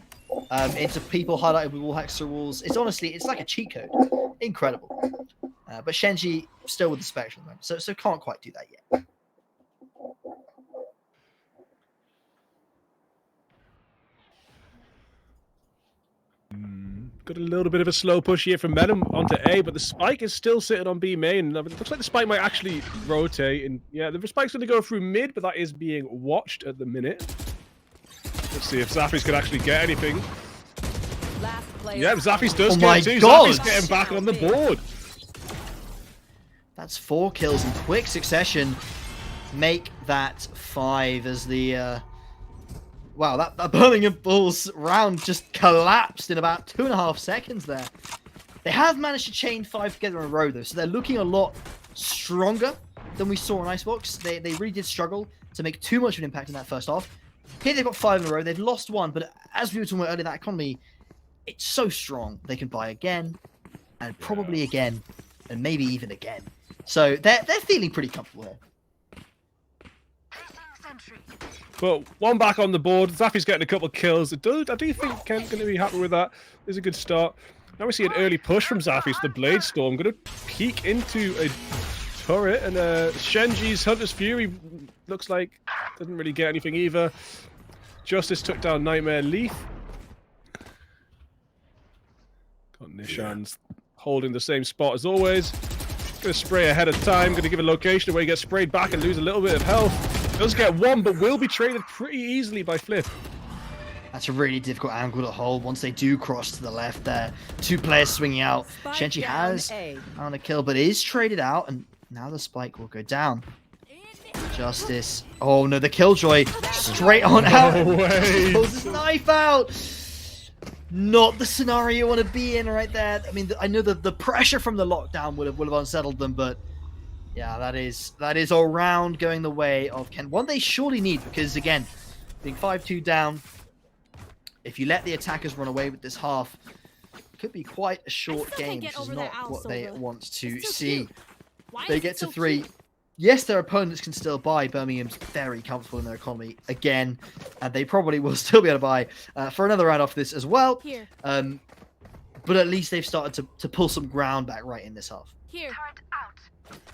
into people highlighted with wall hacks through walls. It's honestly, it's like a cheat code. Incredible. But Shenji still with the Spectral at the moment, so can't quite do that yet. Got a little bit of a slow push here from Melon onto A, but the spike is still sitting on B main. It looks like the spike might actually rotate, and yeah, the spike's going to go through mid, but that is being watched at the minute. Let's see if Zafis can actually get anything. Yeah, Zafis does get two. Zafis getting back on the board. That's 4 kills in quick succession. Make that 5 as the... Wow, that Birmingham Bulls round just collapsed in about 2.5 seconds there. They have managed to chain 5 together in a row, though, so they're looking a lot stronger than we saw in Icebox. They really did struggle to make too much of an impact in that first half. Here they've got 5 in a row. They've lost 1, but as we were talking about earlier, that economy, it's so strong. They can buy again, and probably again, and maybe even again. So they're feeling pretty comfortable here. But 1 back on the board. Zaffi's getting a couple of kills. I do think Kent's going to be happy with that. It's a good start. Now we see an early push from Zaffi. So the Blade Storm going to peek into a turret. And Shenji's Hunter's Fury looks like didn't really get anything either. Justice took down Nightmare Leaf. Got Nishan's holding the same spot as always. Going to spray ahead of time. Going to give a location where he gets sprayed back and lose a little bit of health. Does get 1, but will be traded pretty easily by Flip. That's a really difficult angle to hold once they do cross to the left there. 2 players swinging out. Shenji has on a kill, but is traded out, and now the spike will go down. Justice. Oh no, the Killjoy straight on out. No way. Pulls his knife out. Not the scenario you want to be in right there. I mean, I know that the pressure from the lockdown would have unsettled them, but yeah, that is a round going the way of Ken. One they surely need because, again, being 5-2 down, if you let the attackers run away with this half, it could be quite a short game, which is not what they want to see. They get to 3. Yes, their opponents can still buy. Birmingham's very comfortable in their economy again, and they probably will still be able to buy for another round off this as well. But at least they've started to pull some ground back right in this half.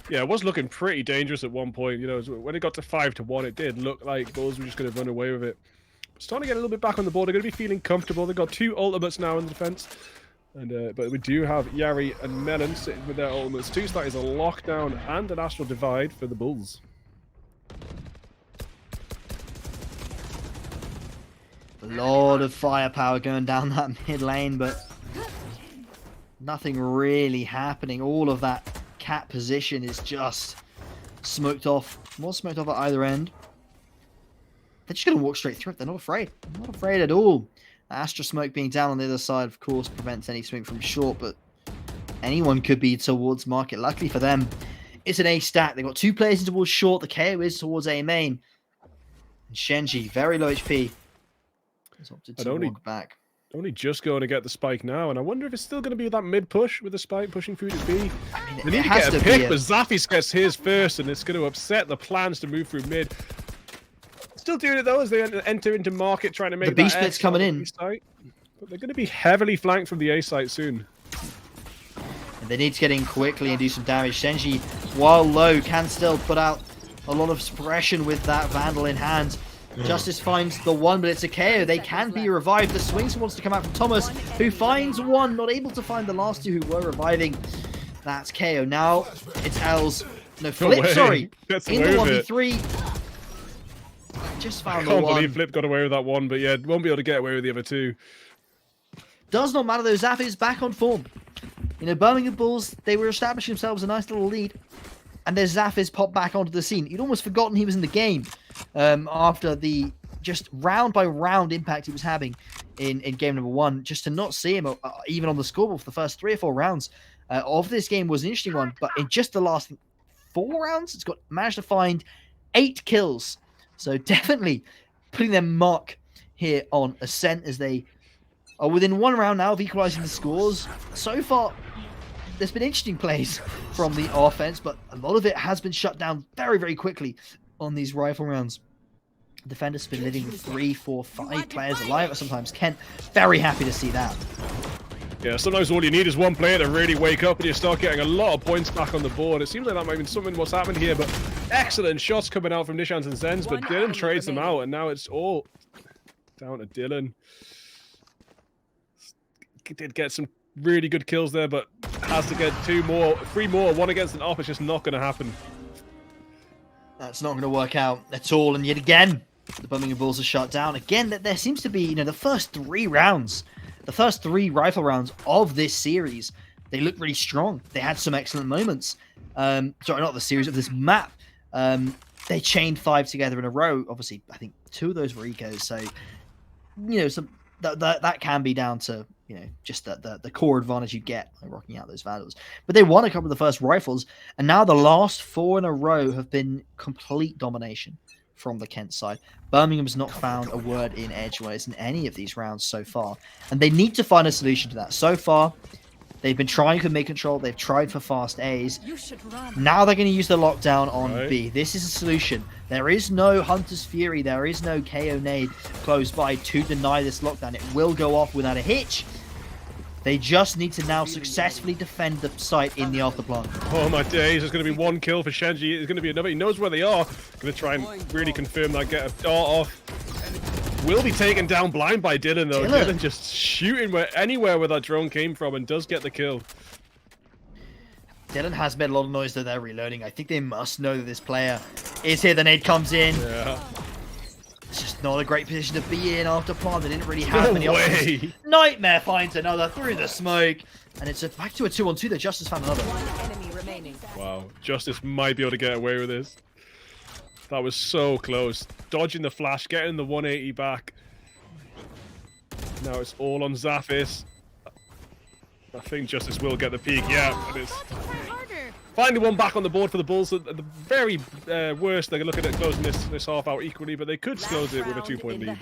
Yeah, it was looking pretty dangerous at one point. You know, when it got to 5-1, it did look like Bulls were just going to run away with it. But starting to get a little bit back on the board. They're going to be feeling comfortable. They've got 2 ultimates now in the defense. And but we do have Yari and Melon sitting with their ultimates too. So that is a lockdown and an astral divide for the Bulls. A lot of firepower going down that mid lane, but nothing really happening. All of that cat position is just smoked off. More smoked off at either end. They're just going to walk straight through it. They're not afraid. Not afraid at all. Astra Smoke being down on the other side, of course, prevents any swing from short, but anyone could be towards market. Luckily for them, it's an A stack. They've got 2 players towards short. The KO is towards A main. And Shenji, very low HP, has opted to walk back. Only just going to get the spike now, and I wonder if it's still going to be that mid push with the spike pushing through to B. I mean, they need to get a pick, but Zafis gets his first, and it's going to upset the plans to move through mid. Still doing it though as they enter into market, trying to make the B split's coming in. Site. But they're going to be heavily flanked from the A site soon. And they need to get in quickly and do some damage. Shenji, while low, can still put out a lot of suppression with that Vandal in hand. Justice finds the 1, but it's a KO. They can be revived. The swings wants to come out from Thomas, who finds 1, not able to find the last 2 who were reviving. That's KO. Now it's L's. No, Flip, sorry. In the 1v3. Just found the 1. I can't believe Flip got away with that 1, but yeah, won't be able to get away with the other 2. Does not matter though, Zaf is back on form. You know, Birmingham Bulls, they were establishing themselves a nice little lead. And there's Zafis popped back onto the scene. You'd almost forgotten he was in the game after the just round by round impact he was having in game number 1. Just to not see him even on the scoreboard for the first 3 or 4 rounds of this game was an interesting one. But in just the last 4 rounds, it's managed to find 8 kills. So definitely putting their mark here on Ascent as they are within 1 round now of equalizing the scores. So far, there's been interesting plays from the offense, but a lot of it has been shut down very, very quickly on these rifle rounds. Defenders have been living with 3, 4, 5 players alive at sometimes. Kent, very happy to see that. Yeah, sometimes all you need is one player to really wake up and you start getting a lot of points back on the board. It seems like that might be something what's happened here, but excellent shots coming out from Nishans and Zens, but Dylan trades them out, and now it's all down to Dylan. Did get some really good kills there, but has to get 3 more. 1 against an op. It's just not going to happen. That's not going to work out at all, and yet again, the Birmingham Bulls are shut down. Again, there seems to be, the first 3 rounds, the first 3 rifle rounds of this series, they look really strong. They had some excellent moments. Sorry, not the series, of this map. They chained 5 together in a row. Obviously, I think 2 of those were ecos, so, that can be down to, just the core advantage you get by rocking out those Vandals. But they won a couple of the first rifles, and now the last 4 in a row have been complete domination from the Kent side. Birmingham's not found a word in edgeways in any of these rounds so far, and they need to find a solution to that. So far, they've been trying for mid-control, they've tried for fast A's. Now they're going to use the lockdown on B. This is a solution. There is no Hunter's Fury, there is no KO nade close by to deny this lockdown. It will go off without a hitch. They just need to now successfully defend the site in the afterplant. Oh my days, there's going to be 1 kill for Shenji. There's going to be another. He knows where they are. Going to try and really confirm that, get a dart off. Will be taken down blind by Dylan, though. Dylan just shooting anywhere where that drone came from and does get the kill. Dylan has made a lot of noise that they're reloading. I think they must know that this player is here. The nade comes in. Yeah. It's just not a great position to be in after plant. They didn't really have many options. Nightmare finds another through the smoke. And it's back to a 2-on-2 that Justice found another. Enemy remaining. Wow, Justice might be able to get away with this. That was so close. Dodging the flash, getting the 180 back. Now it's all on Zaphis. I think Justice will get the peak. Yeah, it is. Finally 1 back on the board for the Bulls. At the very worst, they're looking at closing this half out equally, but they could close it with a 2-point lead.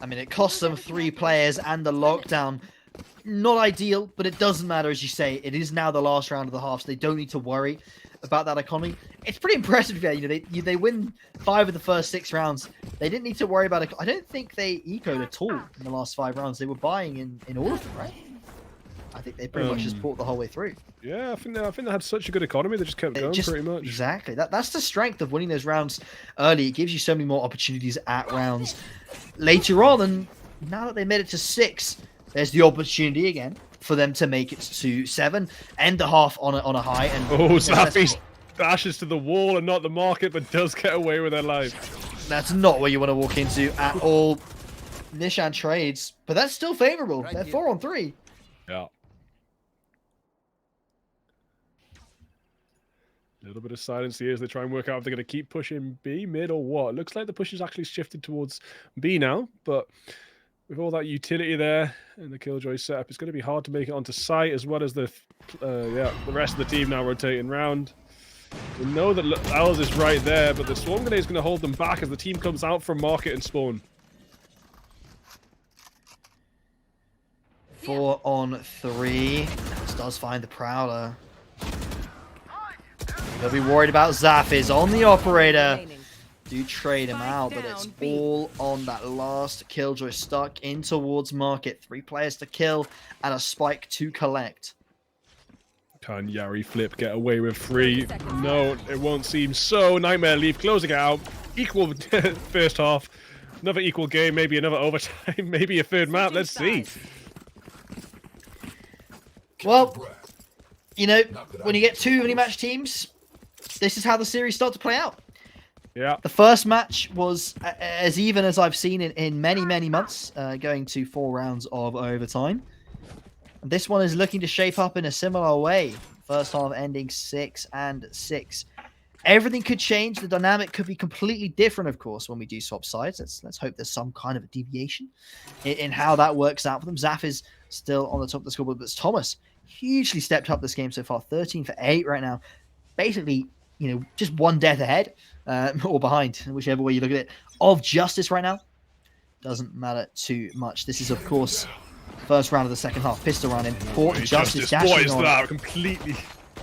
I mean, it costs them 3 players and the lockdown. Not ideal, but it doesn't matter, as you say. It is now the last round of the half, so they don't need to worry about that economy. It's pretty impressive. Yeah, they win 5 of the first 6 rounds. They didn't need to worry about it. I don't think they ecoed at all in the last 5 rounds. They were buying in all of them, right? I think they pretty much just bought the whole way through. Yeah, I think they had such a good economy. They just kept going pretty much. Exactly. That's the strength of winning those rounds early. It gives you so many more opportunities at rounds later on. And now that they made it to 6, there's the opportunity again for them to make it to 7, end the half on a high. And Zappy dashes to the wall and not the market, but does get away with their life. That's not where you want to walk into at all. Nishan trades, but that's still favorable. They're 4-on-3. Yeah. A little bit of silence here as they try and work out if they're going to keep pushing B, mid, or what. Looks like the push is actually shifted towards B now, but with all that utility there and the Killjoy setup, it's going to be hard to make it onto site, as well as the rest of the team now rotating round. We know that Owls is right there, but the Swarm Grenade is going to hold them back as the team comes out from Market and Spawn. 4-on-3. Does find the Prowler. They'll be worried about Zaphis on the operator. Do trade him out, but it's all on that last Killjoy stuck in towards Market. 3 players to kill and a spike to collect. Can Yari Flip get away with 3? No, it won't seem so. Nightmare Leaf closing it out. Equal first half. Another equal game, maybe another overtime, maybe a 3rd map. Let's see. Well, when you get 2 mini match teams, this is how the series start to play out. Yeah. The first match was as even as I've seen in many, many months, going to 4 rounds of overtime. And this one is looking to shape up in a similar way. First half ending 6-6. Everything could change. The dynamic could be completely different, of course, when we do swap sides. Let's hope there's some kind of a deviation in how that works out for them. Zaf is still on the top of the scoreboard, but it's Thomas hugely stepped up this game so far. 13 for 8 right now. Basically, just 1 death ahead or behind, whichever way you look at it, of Justice right now. Doesn't matter too much. This is, of course, First round of the second half. Pistol round. Important. Boy, Justice what dashing is on. that? Completely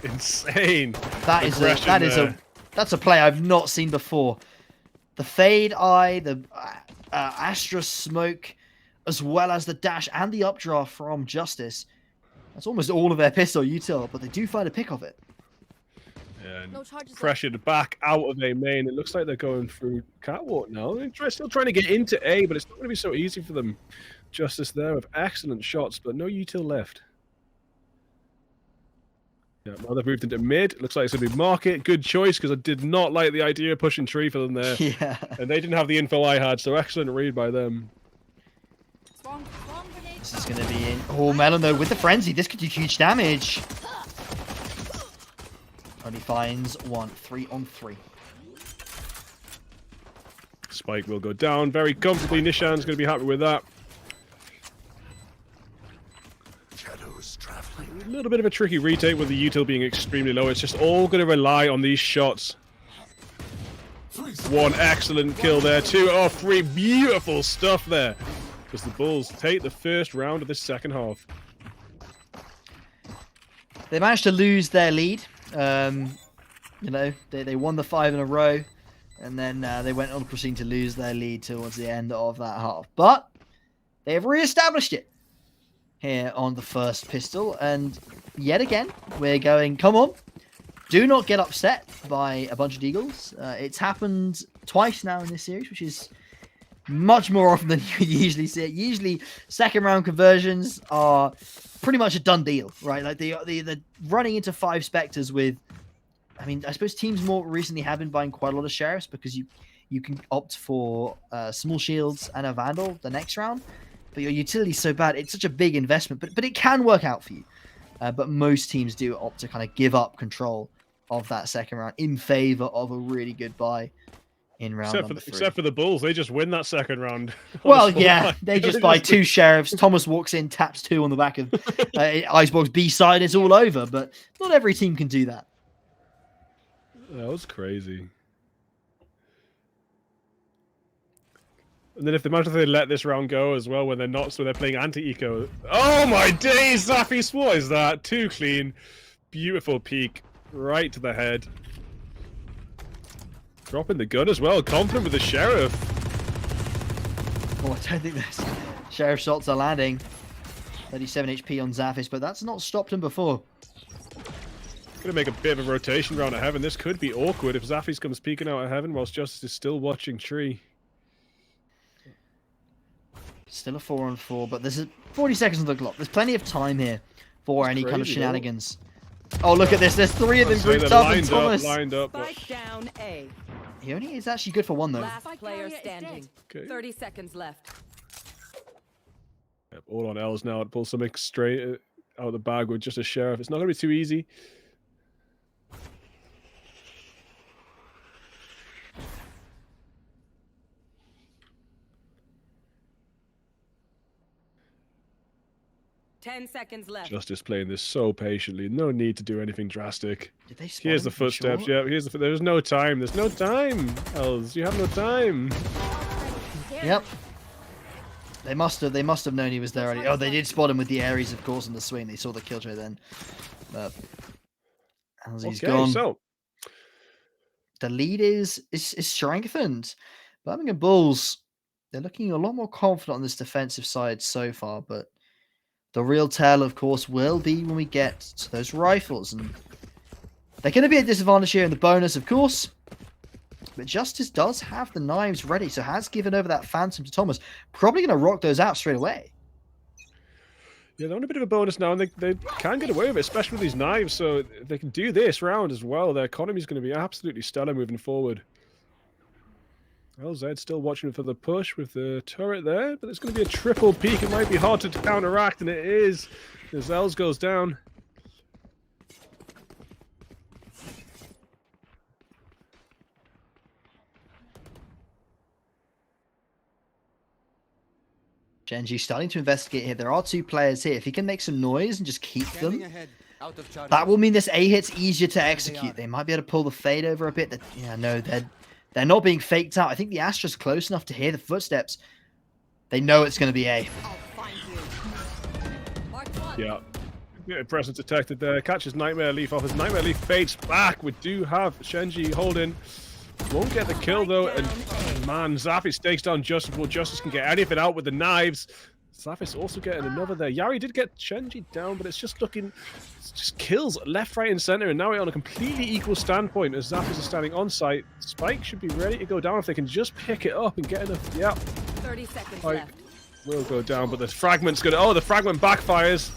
insane. That's a play I've not seen before. The fade eye, the Astra smoke, as well as the dash and the updraft from Justice. That's almost all of their pistol util, but they do find a pick of it. And pressured back out of A main. It looks like they're going through catwalk now. They're still trying to get into A, but it's not going to be so easy for them. Justice there with excellent shots, but no util left. Yeah, now they've moved into mid. Looks like it's going to be market. Good choice, because I did not like the idea of pushing tree for them there. Yeah. And they didn't have the info I had, so excellent read by them. This is going to be in. Oh, Melon, though, with the frenzy. This could do huge damage. Only finds one. 3 on 3. Spike will go down very comfortably. Nishan's going to be happy with that. A little bit of a tricky retake with the util being extremely low. It's just all going to rely on these shots. One excellent kill there. 2 or 3 beautiful stuff there. As the Bulls take the first round of the second half. They managed to lose their lead. You know, they won the 5 in a row. And then they went on proceeding to lose their lead towards the end of that half. But they have re-established it here on the first pistol. And yet again, we're going, come on. Do not get upset by a bunch of deagles. It's happened twice now in this series, which is much more often than you usually see it. Usually, second round conversions are pretty much a done deal, right? Like the running into 5 Spectres with, I mean, I suppose teams more recently have been buying quite a lot of Sheriffs because you can opt for small shields and a Vandal the next round. But your utility's so bad, it's such a big investment, but it can work out for you. But most teams do opt to kind of give up control of that second round in favor of a really good buy in round number 3. Except for the Bulls, they just win that second round. Well, yeah, they just buy 2 Sheriffs. Thomas walks in, taps 2 on the back of Icebox B side, it's all over. But not every team can do that. That was crazy. And then if they let this round go as well when they're not, so they're playing anti-eco. Oh my days, Zaffis, what is that? Too clean. Beautiful peek. Right to the head. Dropping the gun as well. Confident with the Sheriff. Oh, I don't think this Sheriff shots are landing. 37 HP on Zaffis, but that's not stopped him before. Gonna make a bit of a rotation round at Heaven. This could be awkward if Zaffis comes peeking out of Heaven whilst Justice is still watching Tree. Still a 4 on 4, but there's 40 seconds on the clock. There's plenty of time here for any kind of shenanigans. Oh, look at this. There's 3 of them grouped up, and Thomas. Lined up. Spike down A. He only is actually good for 1, though. Last player standing. Okay. 30 seconds left. Yep, all on L's now. To pull something straight out of the bag with just a Sheriff. It's not going to be too easy. Ten seconds left. Justice playing this so patiently. No need to do anything drastic. Did they spot Here's the him from footsteps. short? Yeah, here's the. There's no time. There's no time, Els. You have no time. Yep. They must have known he was there already. Oh, they did spot him with the Ares, of course, in the swing. They saw the killjoy then. But as he's gone. So the lead is strengthened. Birmingham Bulls, they're looking a lot more confident on this defensive side so far, but the real tell, of course, will be when we get to those rifles. And they're going to be at disadvantage here in the bonus, of course. But Justice does have the knives ready, so has given over that Phantom to Thomas. Probably going to rock those out straight away. yeah, they're on a bit of a bonus now, and they can get away with it, especially with these knives. So if they can do this round as well, their economy is going to be absolutely stellar moving forward. LZ still watching for the push with the turret there, but there's going to be a triple peek. It might be hard to counteract, and it is. As Els goes down. Genji starting to investigate here. There are 2 players here. If he can make some noise and just keep them, that will mean this A hit's easier to execute. They might be able to pull the fade over a bit. Yeah, no, they're not being faked out. I think the Astra's close enough to hear the footsteps. They know it's going to be A. Yeah. Bit of presence detected there. Catches Nightmare Leaf off. As Nightmare Leaf fades back. We do have Shenji holding. Won't get the kill though. And man, Zappis takes down Justice before Justice can get anything out with the knives. Zappis also getting another there. Yari did get Shenji down, but it's just looking. It's just kills left, right, and center. And now we're on a completely equal standpoint as Zappis is standing on site. Spike should be ready to go down if they can just pick it up and get enough. Yeah. 30 seconds Spike left. will go down, but the fragment's gonna. Oh, the fragment backfires.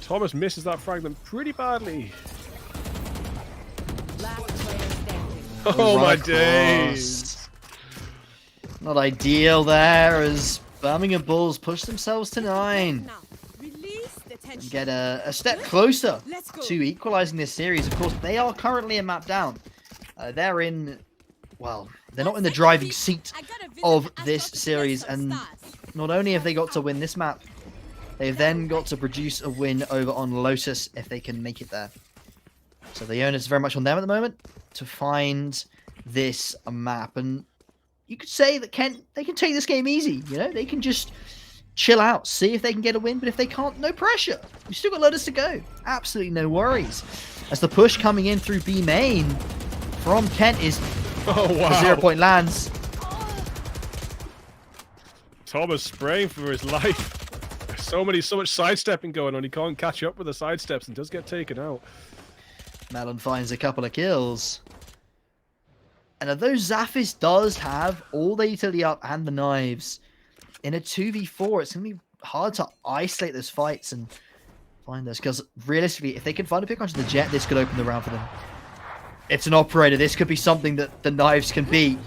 Thomas misses that fragment pretty badly. Last player standing. Oh my Right days. Not ideal there as Birmingham Bulls push themselves to 9. And get a step closer to equalizing this series. Of course, they are currently a map down. They're in, well, they're not in the driving seat of this series. And not only have they got to win this map, they've then got to produce a win over on Lotus if they can make it there. So the onus is very much on them at the moment to find this map. And you could say that they can take this game easy. You know, they can just chill out, see if they can get a win. But if they can't, no pressure. We've still got Lotus to go. Absolutely no worries. As the push coming in through B main from Kent is wow. 0 point lands. Thomas spraying for his life. So much sidestepping going on. He can't catch up with the sidesteps and does get taken out. Melon finds a couple of kills. And although Zappis does have all the utility up and the knives, in a 2v4, it's going to be hard to isolate those fights and find those. Because realistically, if they can find a pick onto the Jet, this could open the round for them. It's an operator. This could be something that the knives can beat.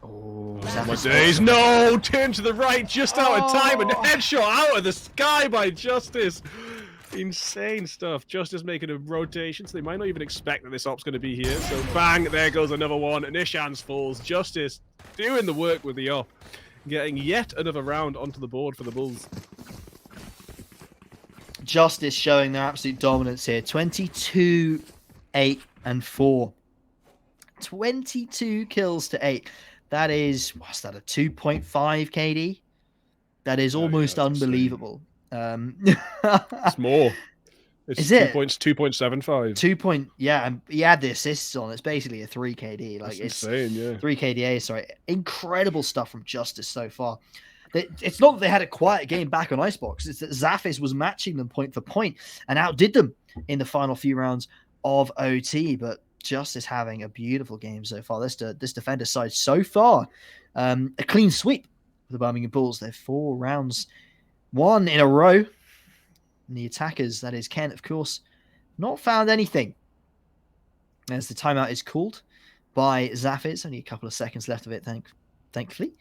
Oh, my days. No! Turn to the right, just out of time, and headshot out of the sky by Justice. Insane stuff. Justice making a rotation, so they might not even expect that this op's going to be here. So bang, there goes another one. Nishan's falls. Justice doing the work with the op. Getting yet another round onto the board for the Bulls. Justice showing their absolute dominance here. 22, 8, and 4. 22 kills to 8. That is, what's that, a 2.5 KD? That is almost unbelievable. It's more. It's is it 2.75? 2 point, yeah, and he had the assists on. It's basically a 3 KD. Like, it's insane, yeah. 3 KDA. Sorry, incredible stuff from Justice so far. It's not that they had a quiet game back on Icebox. It's that Zappis was matching them point for point and outdid them in the final few rounds of OT. But Justice having a beautiful game so far. This defender side so far, a clean sweep for the Birmingham Bulls. They're 4 rounds, 1 in a row. And the attackers, that is Ken, of course, not found anything. As the timeout is called by Zappis. Only a couple of seconds left of it, thankfully.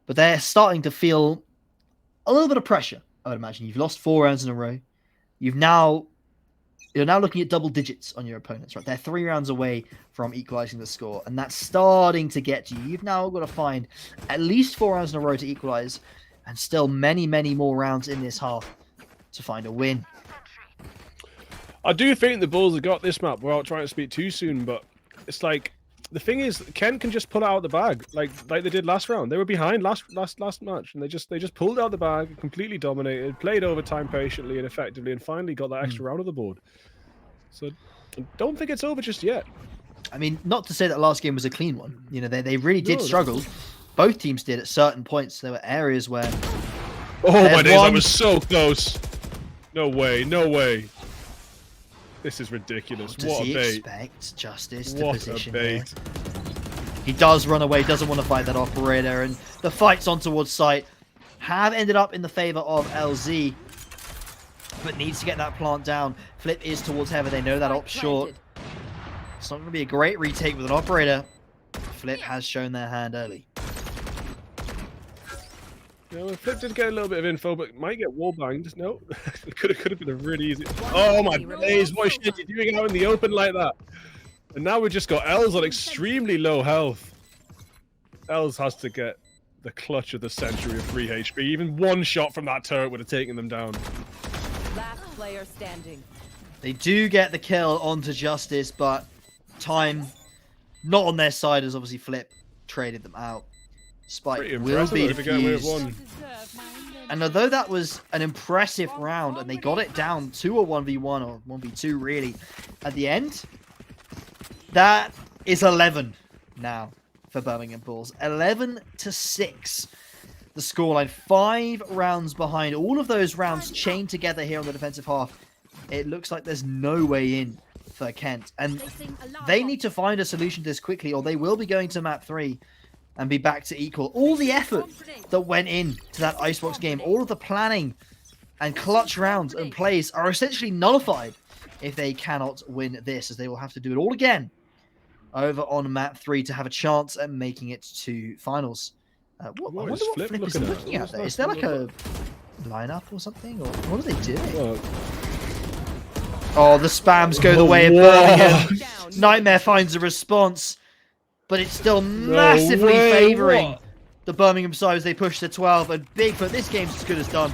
But they're starting to feel a little bit of pressure, I would imagine. You've lost 4 rounds in a row. You're now looking at double digits on your opponents, right? They're 3 rounds away from equalizing the score, and that's starting to get to you. You've now got to find at least 4 rounds in a row to equalize, and still many, many more rounds in this half to find a win. I do think the Bulls have got this map without trying to speak too soon, but it's like, the thing is, Ken can just pull it out of the bag like they did last round. They were behind last match, and they just pulled out the bag, completely dominated, played overtime patiently and effectively, and finally got that extra round of the board. So I don't think it's over just yet. I mean, not to say that last game was a clean one. You know, they really did struggle. Both teams did at certain points. There were areas where... Oh my days, that was so close. No way, no way. This is ridiculous. What a bait. Does he expect Justice to What position a bait. here? He does run away, doesn't want to fight that operator, and the fights on towards site have ended up in the favor of LZ, but needs to get that plant down. Flip is towards Heaven. They know that op's short. It's not going to be a great retake with an operator. Flip has shown their hand early. Yeah, well, Flip did get a little bit of info, but might get wall banged. No, it could have been a really easy. Oh my days! What shit you doing out in the open like that? And now we've just got Els on extremely low health. Els has to get the clutch of the century of 3 HP. Even one shot from that turret would have taken them down. Last player standing. They do get the kill onto Justice, but time not on their side as obviously Flip traded them out. Spike Pretty will impressive be though, to get away with defused. one. And although that was an impressive round, and they got it down to a 1v1 or 1v2 really, at the end, that is 11 now for Birmingham Bulls. 11-6. The scoreline, 5 rounds behind. All of those rounds chained together here on the defensive half. It looks like there's no way in for Kent. And they need to find a solution to this quickly, or they will be going to map 3 and be back to equal. All the effort that went in to that Icebox game, all of the planning and clutch rounds and plays are essentially nullified if they cannot win this, as they will have to do it all again over on map 3 to have a chance at making it to finals. I wonder what Flip is looking at there. Is there like a lineup or something? Or what are they doing? Oh, the spams go the way of Birmingham. Nightmare finds a response, but it's still massively favouring the Birmingham side as they push to 12. And Bigfoot, this game's as good as done.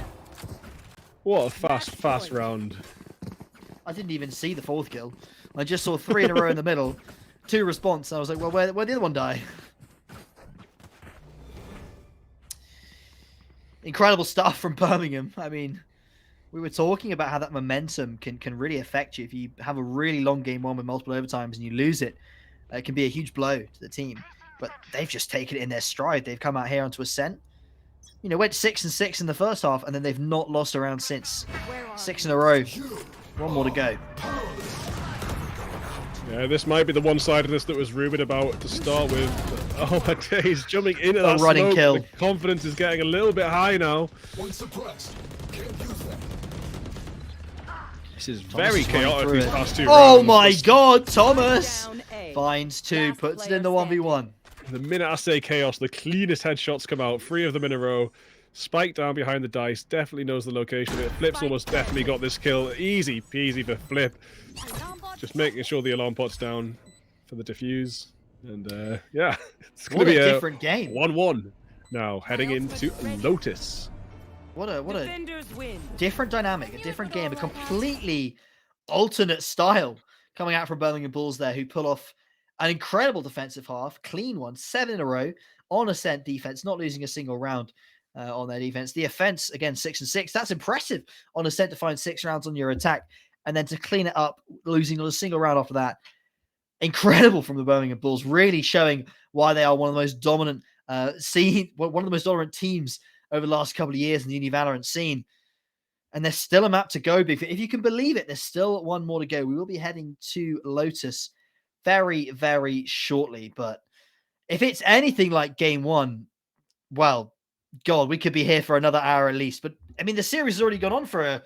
What a fast round. I didn't even see the 4th kill. I just saw 3 in a row in the middle. 2 response. And I was like, well, where'd the other one die? Incredible stuff from Birmingham. I mean, we were talking about how that momentum can really affect you. If you have a really long game 1 with multiple overtimes and you lose it, it can be a huge blow to the team. But they've just taken it in their stride. They've come out here onto Ascent. You know, went 6-6 in the first half, and then they've not lost a round since. 6 in a row. 1 more to go. Yeah, this might be the one-sidedness that was rumoured about to start with. Oh my days, jumping into that running smoke. kill. The confidence is getting a little bit high now. This is very chaotic these past 2 rounds. Oh my god, Thomas! Finds 2, puts it in the 1v1. The minute I say chaos, the cleanest headshots come out. 3 of them in a row. Spike down behind the dice. Definitely knows the location of it. Flip's almost definitely got this kill. Easy peasy for Flip. Just making sure the alarm pot's down for the defuse. And yeah, it's going to be a different game. 1-1 now, heading into Lotus. What a different dynamic, a different game, a completely alternate style coming out from Birmingham Bulls there, who pull off an incredible defensive half, clean one, 7 in a row on Ascent defense, not losing a single round on their defense. The offense, again, 6-6. That's impressive on Ascent to find 6 rounds on your attack, and then to clean it up, losing not a single round after that. Incredible from the Birmingham Bulls, really showing why they are one of the most dominant one of the most dominant teams over the last couple of years in the Uni-Valorant scene. And there's still a map to go, Bigfoot. If you can believe it, there's still 1 more to go. We will be heading to Lotus very, very shortly. But if it's anything like game 1, well, God, we could be here for another hour at least. But, I mean, the series has already gone on for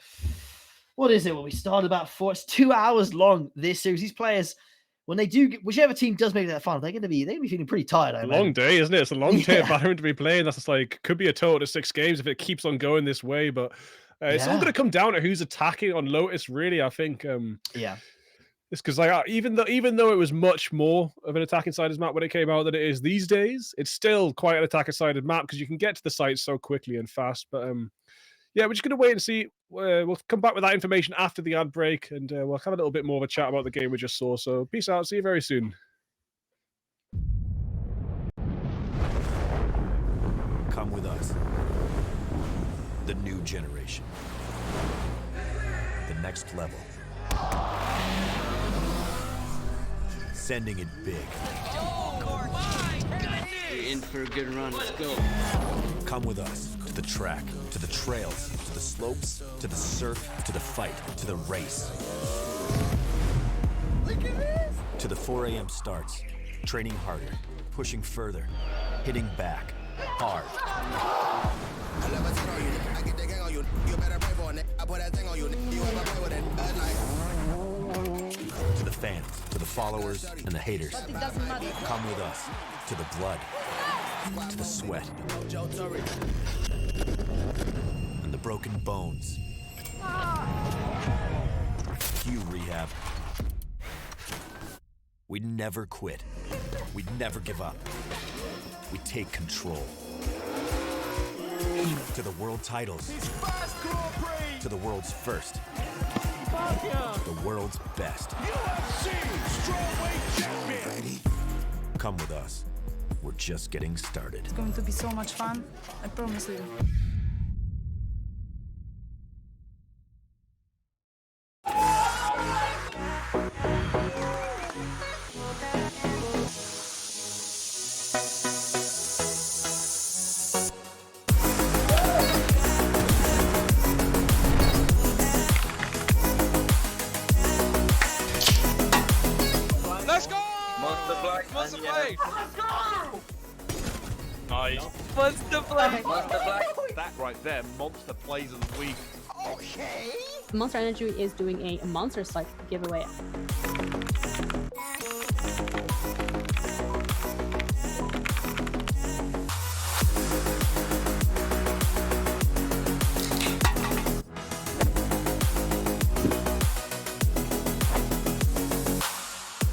what is it? Well, we started about 4. It's 2 hours long, this series. These players, when they do, whichever team does make that final, they're going to be feeling pretty tired. A long day, isn't it? It's a long day of Valorant to be playing. That's just like, could be a total of 6 games if it keeps on going this way. But it's all going to come down to who's attacking on Lotus, really, I think. Yeah. It's because like even though it was much more of an attacking-sided map when it came out than it is these days, it's still quite an attacking-sided map because you can get to the site so quickly and fast. But yeah, we're just going to wait and see. We'll come back with that information after the ad break, and we'll have a little bit more of a chat about the game we just saw. So peace out. See you very soon. Come with us. The new generation. The next level. Sending it big. You're in for a good run. Let's go. Come with us to the track, to the trails, to the slopes, to the surf, to the fight, to the race. Look at this! To the 4 a.m. starts, training harder, pushing further, hitting back, hard. I never said on you, I get the gang on you. You better pray for it. I put that thing on you. You ever play with it? To the fans, to the followers, and the haters. Come with us to the blood, to the sweat, and the broken bones. You rehab. We never quit. We never give up. We take control. To the world titles. To the world's first. The world's best. Come with us. We're just getting started. It's going to be so much fun. I promise you. Let's go! Monster play! Nice. Monster play. That right there, monster plays of the week. Okay. Monster Energy is doing a monster site giveaway.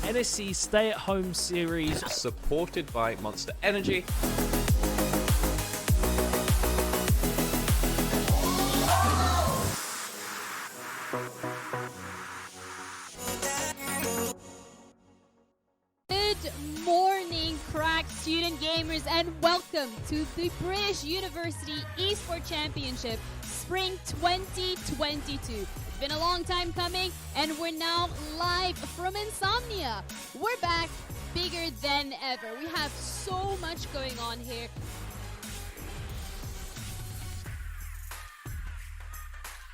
NSE Stay at Home series Supported by Monster Energy. Good morning, crack student gamers, and welcome to the British University Esports Championship Spring 2022. It's been a long time coming, and we're now live from Insomnia. We're back bigger than ever. We have so much going on here.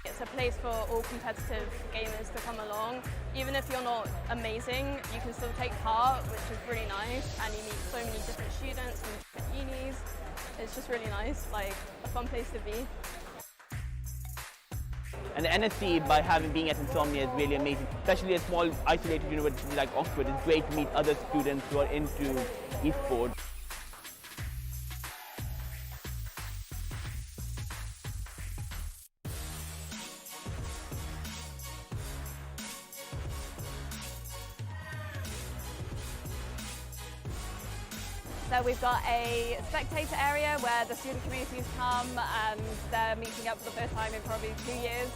It's a place for all competitive gamers to come along. Even if you're not amazing, you can still take part, which is really nice, and you meet so many different students from different unis. It's just really nice, like a fun place to be. And the NSE, by being at Insomnia, is really amazing. Especially a small, isolated university like Oxford, it's great to meet other students who are into esports. So we've got a spectator area where the student communities come and they're meeting up for the first time in probably 2 years,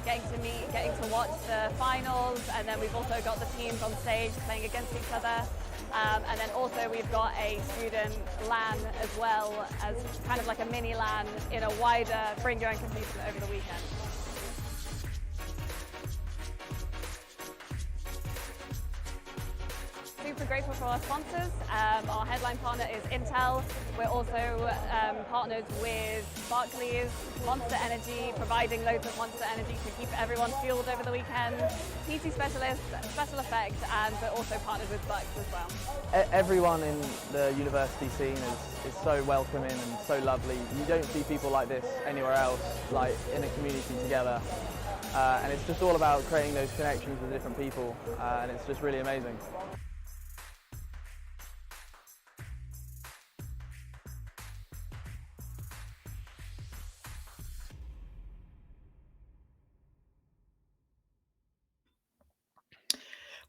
getting to watch the finals, and then we've also got the teams on stage playing against each other. And then also we've got a student LAN as well, as kind of like a mini LAN in a wider bring your own computer over the weekend. Super grateful for our sponsors. Our headline partner is Intel. We're also partnered with Barclays, Monster Energy, providing loads of Monster Energy to keep everyone fueled over the weekend. PT Specialist, Special Effects, and we're also partnered with Bucks as well. Everyone in the university scene is so welcoming and so lovely. You don't see people like this anywhere else, like in a community together. And it's just all about creating those connections with different people, and it's just really amazing.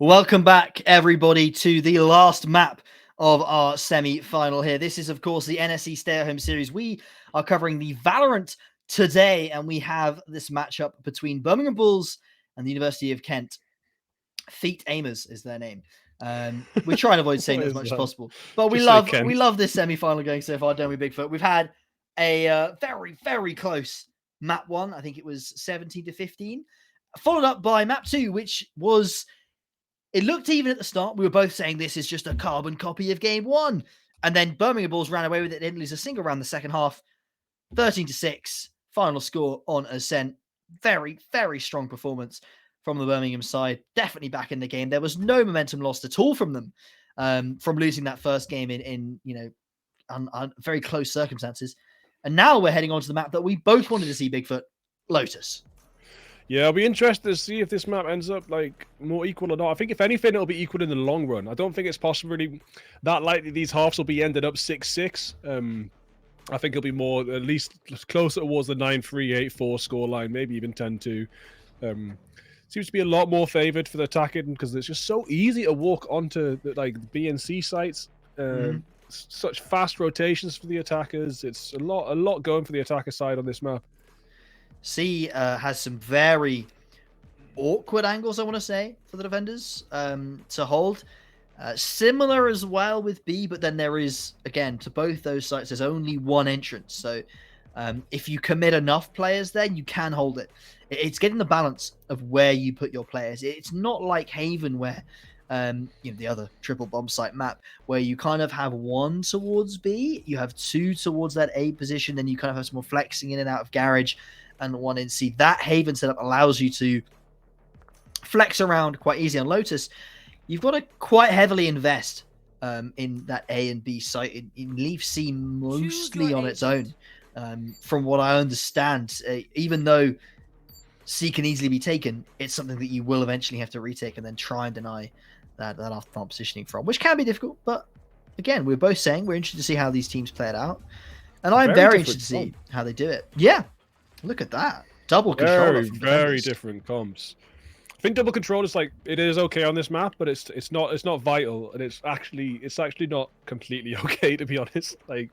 Welcome back, everybody, to the last map of our semi-final here. This is, of course, the NSE Stay at Home series. We are covering the Valorant today, and we have this matchup between Birmingham Bulls and the University of Kent. Feet Aimers is their name. We try and avoid saying it as much as possible, but we love this semi-final going so far, don't we, Bigfoot? We've had a very, very close map 1. I think it was 17-15, followed up by map 2, which was... It looked even at the start. We were both saying this is just a carbon copy of game 1. And then Birmingham Bulls ran away with it. They didn't lose a single round the second half. 13-6. Final score on Ascent. Very, very strong performance from the Birmingham side. Definitely back in the game. There was no momentum lost at all from them from losing that first game in very close circumstances. And now we're heading on to the map that we both wanted to see, Bigfoot. Lotus. Yeah, I'll be interested to see if this map ends up like more equal or not. I think if anything, it'll be equal in the long run. I don't think it's possibly that likely these halves will be ended up 6-6. I think it'll be more at least closer towards the 9-3, 8-4 scoreline, maybe even 10-2. Seems to be a lot more favored for the attacking because it's just so easy to walk onto the B and C sites. Such fast rotations for the attackers. It's a lot going for the attacker side on this map. C has some very awkward angles, I want to say, for the defenders to hold. Similar as well with B, but then there is, again, to both those sites, there's only one entrance. So if you commit enough players there, you can hold it. It's getting the balance of where you put your players. It's not like Haven where, the other triple bomb site map, where you kind of have one towards B, you have two towards that A position, then you kind of have some more flexing in and out of Garage, and one in C. That Haven setup allows you to flex around quite easy. On Lotus, you've got to quite heavily invest in that A and B site. In Leaf C mostly on its own, from what I understand. Even though C can easily be taken, it's something that you will eventually have to retake and then try and deny that off-plant positioning from, which can be difficult. But again, we're both saying we're interested to see how these teams play it out, and I'm very interested to see how they do it. Yeah, look at that double controller. Very different comps. I think double control is like, it is okay on this map, but it's not vital, and it's actually not completely okay, to be honest. Like,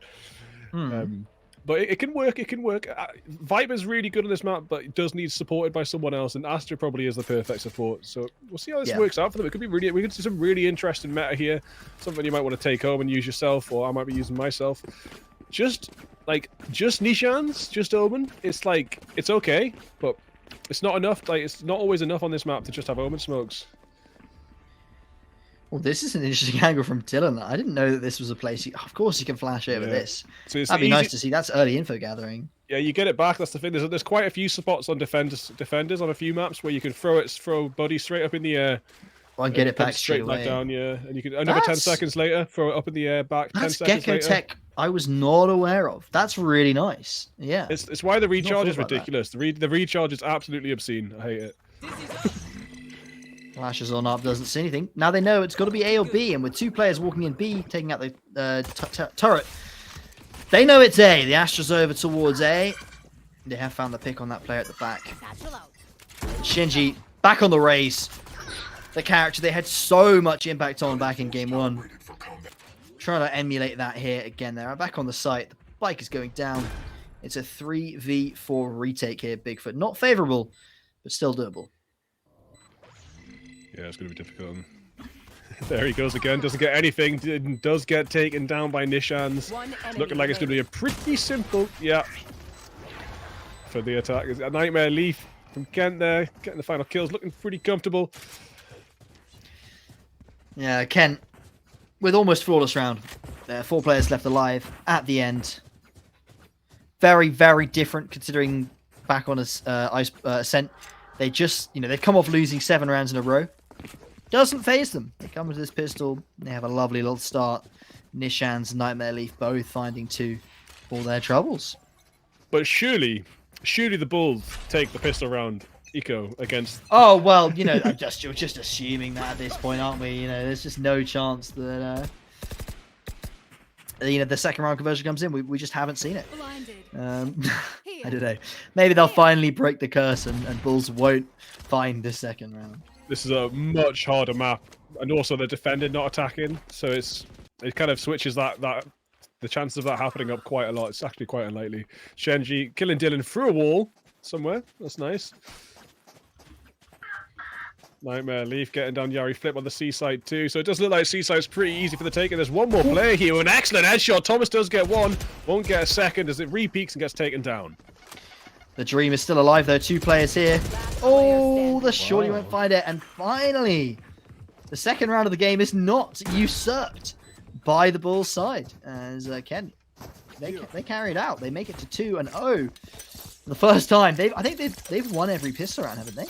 but it can work. It can work. Viper's really good on this map, but it does need supported by someone else, and Astra probably is the perfect support. So we'll see how this works out for them. It could be really. We could see some really interesting meta here. Something you might want to take home and use yourself, or I might be using myself. Just Nishans, just Omen. It's like, it's okay, but it's not enough. Like, it's not always enough on this map to just have Omen smokes. Well, this is an interesting angle from Dylan. I didn't know that this was a place. Of course, you can flash over this. So that'd be nice to see. That's early info gathering. Yeah, you get it back. That's the thing. There's quite a few spots on defenders on a few maps where you can throw buddy straight up in the air. Well, and get it back straight back down. Yeah, and you can another 10 seconds later throw it up in the air back. That's 10 seconds Gecko later. tech I was not aware of. That's really nice. Yeah, it's why the recharge is ridiculous. The recharge is absolutely obscene. I hate it. Flashes on up, doesn't see anything. Now they know it's got to be A or B, and with two players walking in B, taking out the turret, they know it's A. The Astra's over towards A. They have found the pick on that player at the back. Shinji back on the race. The character they had so much impact on back in game one. Trying to emulate that here again. They're back on the site. The bike is going down. It's a 3v4 retake here, Bigfoot. Not favorable, but still doable. Yeah, it's going to be difficult. There he goes again. Doesn't get anything. Does get taken down by Nishans. Looking like it's going to be a pretty simple, for the attack. A Nightmare Leaf from Kent there. Getting the final kills. Looking pretty comfortable. Yeah, Kent with almost flawless round. 4 players left alive at the end. Very, very different considering back on Ascent. They just, they've come off losing 7 rounds in a row. Doesn't phase them. They come with this pistol. They have a lovely little start. Nishan's and Nightmare Leaf both finding 2 for their troubles. But surely the Bulls take the pistol round eco against... Oh, well, you're just assuming that at this point, aren't we? There's just no chance that, the second round conversion comes in. We just haven't seen it. I don't know. Maybe they'll finally break the curse and Bulls won't find this second round. This is a much harder map, and also they're defending, not attacking, so it kind of switches the chances of that happening up quite a lot. It's actually quite unlikely. Shenji killing Dylan through a wall somewhere. That's nice. Nightmare Leaf getting down Yari Flip on the C-side too, so it does look like C-side's pretty easy for the take, and there's one more player here with an excellent headshot. Thomas does get one, won't get a second as it re-peaks and gets taken down. The dream is still alive though. 2 players here. Oh, the shorty won't find it. And finally, the second round of the game is not usurped by the Bulls side. As Ken, they carry it out. They make it to 2-0. The first time. I think they've won every pistol round, haven't they?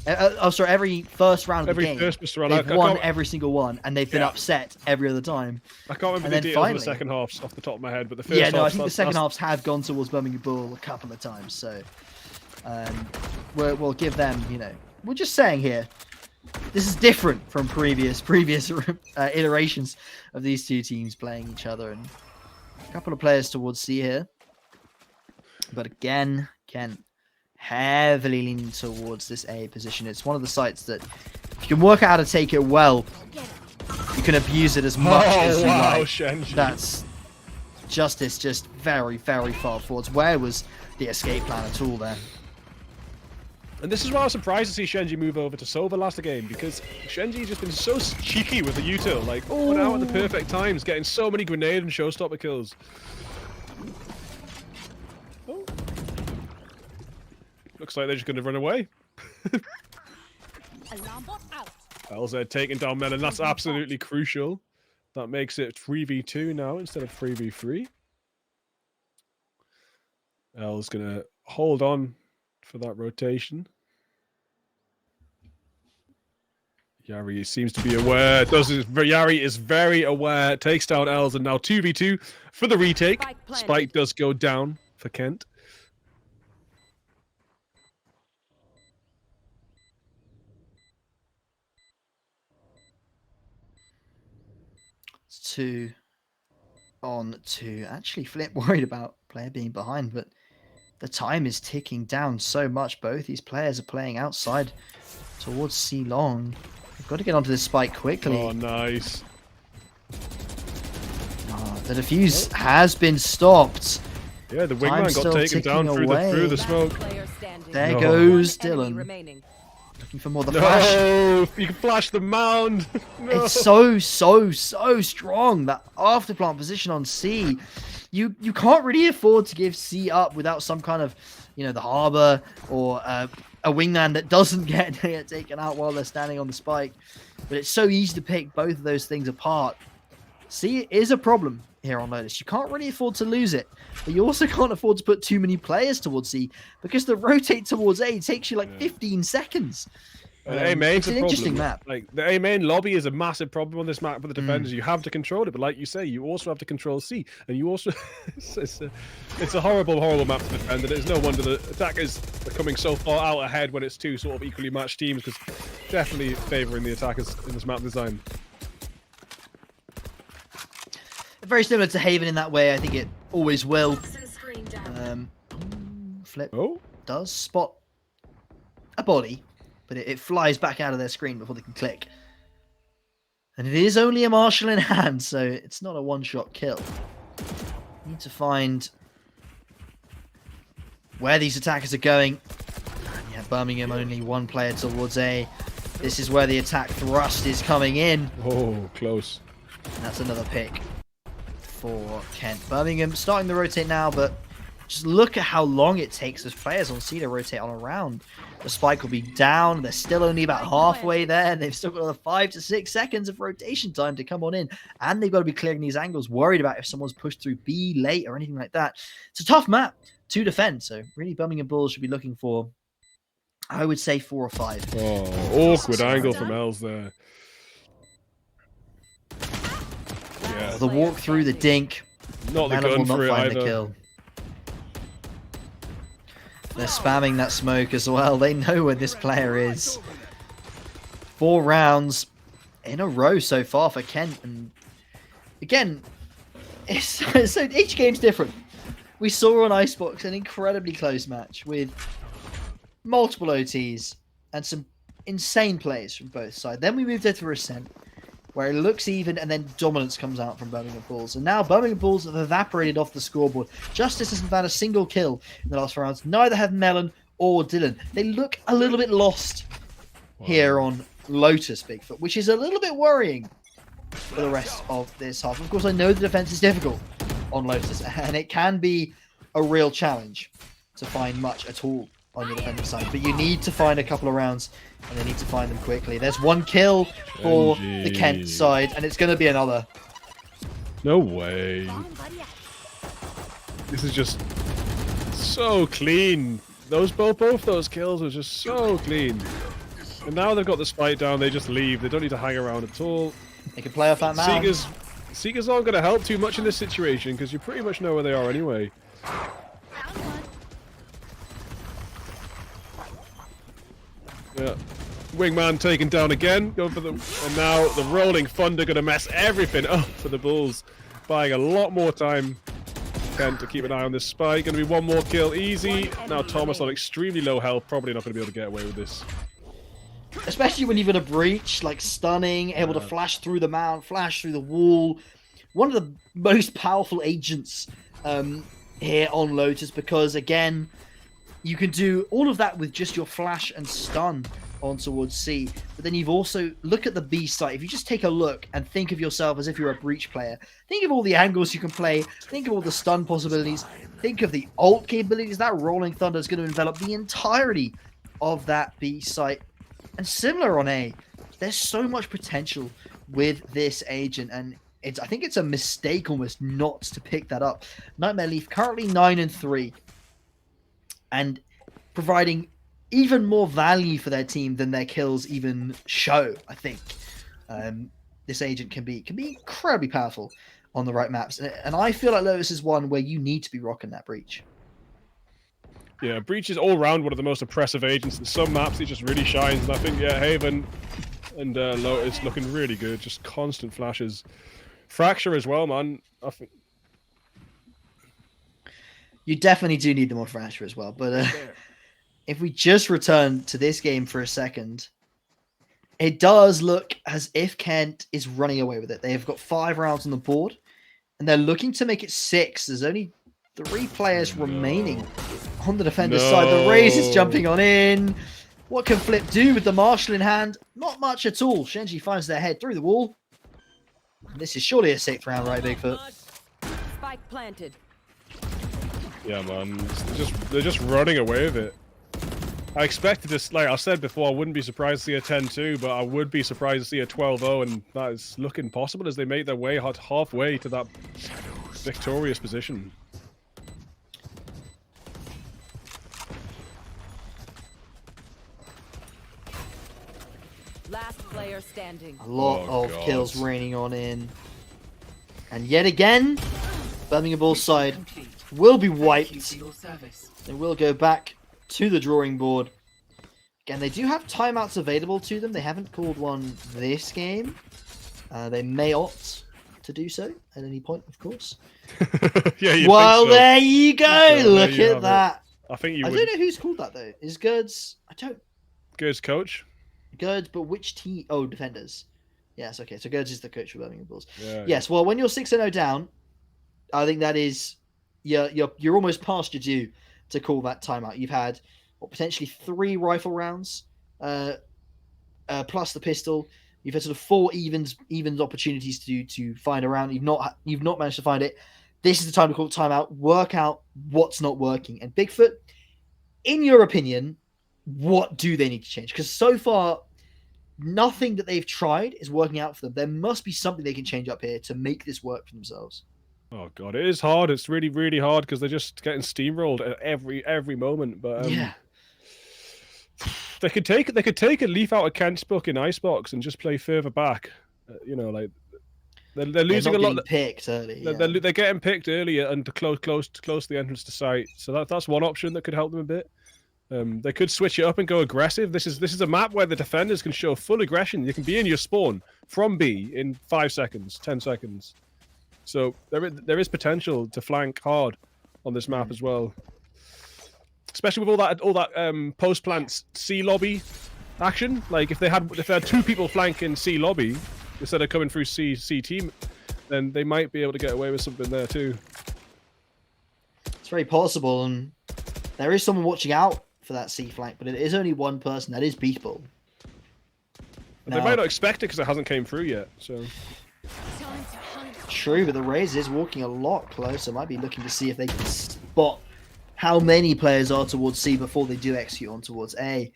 Every first round of the game. They've won every single one, and they've been upset every other time. I can't remember the details of the second halves off the top of my head, but the first I think the second halves have gone towards Birmingham Bull a couple of times. So we'll give them, we're just saying here, this is different from previous iterations of these 2 teams playing each other, and a couple of players towards C here. But again, Ken heavily leaning towards this A position. It's one of the sites that, if you can work out how to take it well, you can abuse it as much as you like. Shenji. That's Justice just very, very far forwards. Where was the escape plan at all there? And this is why I was surprised to see Shenji move over to Sova last game, because Shenji's just been so cheeky with the util, like put out at the perfect times, getting so many grenade and showstopper kills. Oh. Looks like they're just going to run away. LZ taking down Melon, that's absolutely crucial. That makes it 3v2 now instead of 3v3. L's going to hold on for that rotation. Yari seems to be aware. Yari is very aware. Takes down Els, and now 2v2 for the retake. Spike does go down for Kent. It's 2-on-2. Actually, Flip worried about player being behind, but the time is ticking down so much. Both these players are playing outside towards C long. They've got to get onto this spike quickly. Oh, nice. The defuse has been stopped. Yeah, the wingman got taken down through the smoke. There goes Dylan. Looking for more of the flash. No, you can flash the mound. No. It's so strong. That afterplant position on C. You can't really afford to give C up without some kind of, the harbor or a wingman that doesn't get taken out while they're standing on the spike. But it's so easy to pick both of those things apart. C is a problem here on Lotus. You can't really afford to lose it, but you also can't afford to put too many players towards C, because the rotate towards A takes you like 15 seconds. A main's it's an interesting map. Like the A main lobby is a massive problem on this map for the defenders. You have to control it, but like you say, you also have to control C, and you also it's a horrible map to defend. And it's no wonder the attackers are coming so far out ahead when it's two sort of equally matched teams, because definitely favouring the attackers in this map design. Very similar to Haven in that way. I think it always will. Flip does spot a body, but it flies back out of their screen before they can click. And it is only a Marshall in hand, so it's not a one-shot kill. Need to find where these attackers are going. And yeah, Birmingham only one player towards A. This is where the attack thrust is coming in. Oh, close. And that's another pick for Kent. Birmingham starting the rotate now, but just look at how long it takes those players on C to rotate on around. The spike will be down. They're still only about halfway there. They've still got another 5 to 6 seconds of rotation time to come on in. And they've got to be clearing these angles, worried about if someone's pushed through B late or anything like that. It's a tough map to defend. So really Birmingham Bulls should be looking for, I would say, 4 or 5. Oh, awkward angle from Els there. Yeah. The walk through the dink. Not the gun for it either. The kill. They're spamming that smoke as well. They know where this player is. 4 rounds in a row so far for Kent. And again, so each game's different. We saw on Icebox an incredibly close match with multiple OTs and some insane plays from both sides. Then we moved into Ascent, where it looks even, and then dominance comes out from Birmingham Bulls. And now Birmingham Bulls have evaporated off the scoreboard. Justice hasn't found a single kill in the last 4 rounds. Neither have Melon or Dylan. They look a little bit lost here on Lotus, Bigfoot, which is a little bit worrying for the rest of this half. Of course, I know the defense is difficult on Lotus, and it can be a real challenge to find much at all on your defensive side, but you need to find a couple of rounds, and they need to find them quickly. There's 1 kill for the Kent side, and it's going to be another. No way. This is just so clean. Both those kills were just so clean. And now they've got the spike down, they just leave. They don't need to hang around at all. They can play off that man. Seeker's aren't going to help too much in this situation, because you pretty much know where they are anyway. Yeah, wingman taken down again. Going for the, and now the rolling thunder going to mess everything up for the Bulls, buying a lot more time. Kent to keep an eye on this spike. Going to be 1 more kill, easy. Now Thomas on extremely low health, probably not going to be able to get away with this. Especially when you've got a breach, like stunning, able to flash through the mount, flash through the wall. One of the most powerful agents here on Lotus, because again, you can do all of that with just your flash and stun on towards C. But then you've also, look at the B site. If you just take a look and think of yourself as if you're a breach player, think of all the angles you can play, think of all the stun possibilities, think of the ult capabilities. That Rolling Thunder is going to envelop the entirety of that B site. And similar on A, there's so much potential with this agent, and I think it's a mistake almost not to pick that up. Nightmare Leaf currently 9-3, and providing even more value for their team than their kills even show. I think this agent can be incredibly powerful on the right maps, and I feel like Lotus is one where you need to be rocking that breach. Yeah, breach is all round one of the most oppressive agents. In some maps, it just really shines, and I think Haven and Lotus looking really good. Just constant flashes. Fracture as well, man. I think you definitely do need them on Fracture as well. But if we just return to this game for a second, it does look as if Kent is running away with it. They have got 5 rounds on the board, and they're looking to make it 6. There's only 3 players remaining on the defender's side. The Raze is jumping on in. What can Flip do with the Marshal in hand? Not much at all. Shenji finds their head through the wall. And this is surely a 6th round, right, Bigfoot? Spike planted. Yeah, man. They're just running away with it. I expected this, like I said before, I wouldn't be surprised to see a 10-2, but I would be surprised to see a 12-0, and that is looking possible as they make their way halfway to that victorious position. Last player standing. A lot of kills raining on in. And yet again, Birmingham Bulls side will be wiped. They will go back to the drawing board. Again, they do have timeouts available to them. They haven't called one this game. They may opt to do so at any point, of course. Yeah, well, think so. there you go. Yeah, look at that. I think you I would. don't know who's called that, though. Is Gerds... I don't... Gerds coach? Gerds, but which team? Oh, defenders. Yes, okay. So Gerds is the coach for Birmingham Bulls. Yeah, yes, well, when you're 6-0 down, I think that is... You're almost past your due to call that timeout. You've had potentially 3 rifle rounds, plus the pistol. You've had sort of 4 evens opportunities to find a round. You've not managed to find it. This is the time to call timeout. Work out what's not working. And Bigfoot, in your opinion, what do they need to change? Because so far, nothing that they've tried is working out for them. There must be something they can change up here to make this work for themselves. Oh god, it is hard. It's really, really hard because they're just getting steamrolled at every moment. But yeah, they could take a leaf out of Kent's book in Icebox and just play further back. You know, like they're losing a lot. Picked early. They're getting picked earlier and close to the entrance to site. So that's one option that could help them a bit. They could switch it up and go aggressive. This is a map where the defenders can show full aggression. You can be in your spawn from B in 5 seconds, 10 seconds. So there is potential to flank hard on this map as well, especially with all that post plant C lobby action. Like if they had 2 people flanking C lobby instead of coming through C team, then they might be able to get away with something there too. It's very possible, and there is someone watching out for that C flank, but it is only one person. That is Beefball. They might not expect it because it hasn't came through yet. So true, but the Raze is walking a lot closer. Might be looking to see if they can spot how many players are towards C before they do execute on towards A.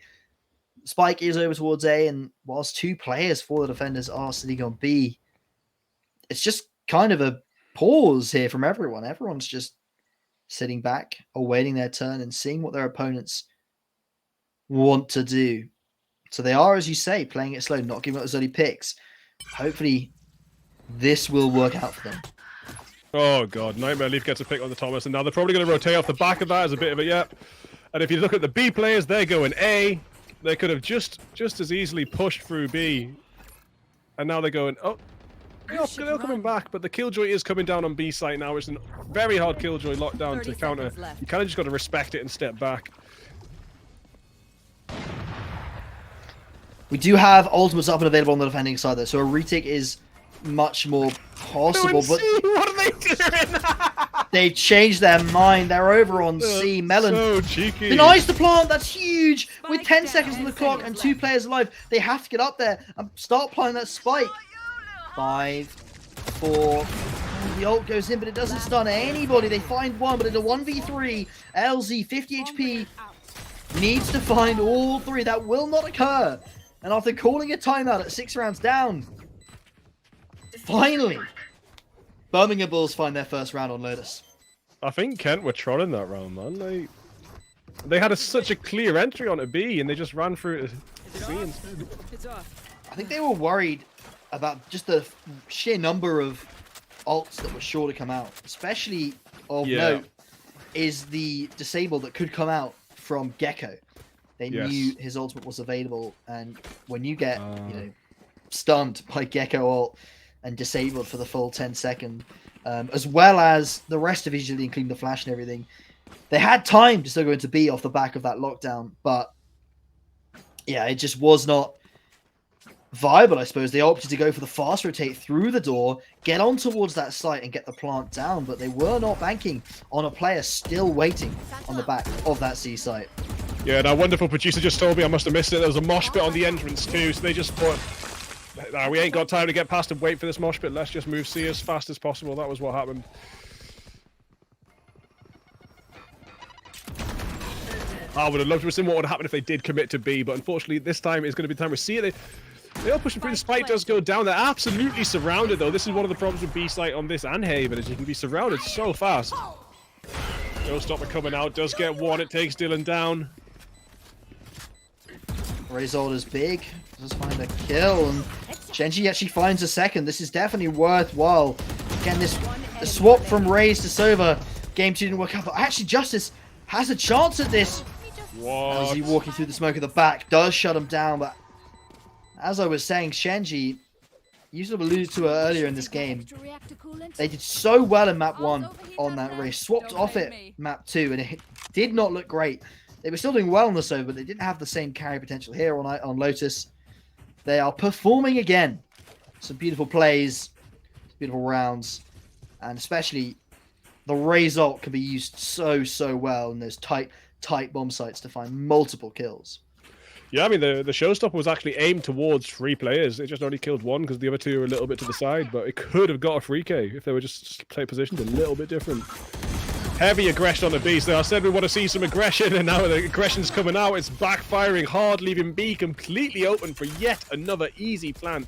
Spike is over towards A, and whilst 2 players for the defenders are sitting on B, it's just kind of a pause here from everyone. Everyone's just sitting back, awaiting their turn and seeing what their opponents want to do. So they are, as you say, playing it slow, not giving up as early picks. Hopefully this will work out for them. Oh god, Nightmare Leaf gets a pick on the Thomas, and now they're probably going to rotate off the back of that as a bit of a yep. And if you look at the B players, they're going A. They could have just as easily pushed through B, and now they're going they're coming back. But the Killjoy is coming down on B site now. It's a very hard Killjoy lockdown to counter. You kind of just got to respect it and step back. We do have ultimates up and available on the defending side, though, so a retake is much more possible. But what are they doing? they've changed their mind. They're over on C. Melon so cheeky. denies the plant. That's huge. With 10 seconds on the clock and 2 players alive, they have to get up there and start applying that spike. 5, 4. The ult goes in, but it doesn't stun anybody. They find one, but in a 1v3, LZ 50 HP needs to find all 3. That will not occur. And after calling a timeout at 6 rounds down, finally, Birmingham Bulls find their first round on Lotus. I think Kent were trolling that round, man. They had such a clear entry onto B, and they just ran through it to C instead. I think they were worried about just the sheer number of ults that were sure to come out. Especially of note is the disable that could come out from Gecko. They knew his ultimate was available, and when you get stunned by Gecko ult and disabled for the full 10 second, as well as the rest of his usually including the flash and everything, they had time to still go into B off the back of that lockdown, but yeah, it just was not viable, I suppose. They opted to go for the fast rotate through the door, get on towards that site and get the plant down, but they were not banking on a player still waiting on the back of that C site. Yeah, that wonderful producer just told me I must have missed it. There was a mosh pit on the entrance too, so they just thought, nah, we ain't got time to get past and wait for this mosh pit. Let's just move C as fast as possible. That was what happened. I would have loved to have seen what would happen if they did commit to B, but unfortunately this time it's going to be the time we see it. They are pushing through. The spike does go down. They're absolutely surrounded though. This is one of the problems with B site on this and Haven, is you can be surrounded so fast. Showstopper coming out, does get one. It takes Dylan down. Razor is big, does find a kill, and Shenji actually finds a second. This is definitely worthwhile. Again, this swap from Raze to Sova. Game 2 didn't work out, but actually Justice has a chance at this. What? As he walking through the smoke at the back, does shut him down, but as I was saying, Shenji, you sort of alluded to it earlier in this game, they did so well in map 1 on that race, swapped off it map 2, and it did not look great. They were still doing well on the Sova, but they didn't have the same carry potential here on Lotus. They are performing again. Some beautiful plays, beautiful rounds, and especially the Raze ult can be used so well in those tight bomb sites to find multiple kills. Yeah, I mean, the showstopper was actually aimed towards 3 players. It just only killed 1 because the other 2 were a little bit to the side, but it could have got a free K if they were just play positioned a little bit different. Heavy aggression on the B. So I said we want to see some aggression, and now the aggression's coming out. It's backfiring hard, leaving B completely open for yet another easy plant.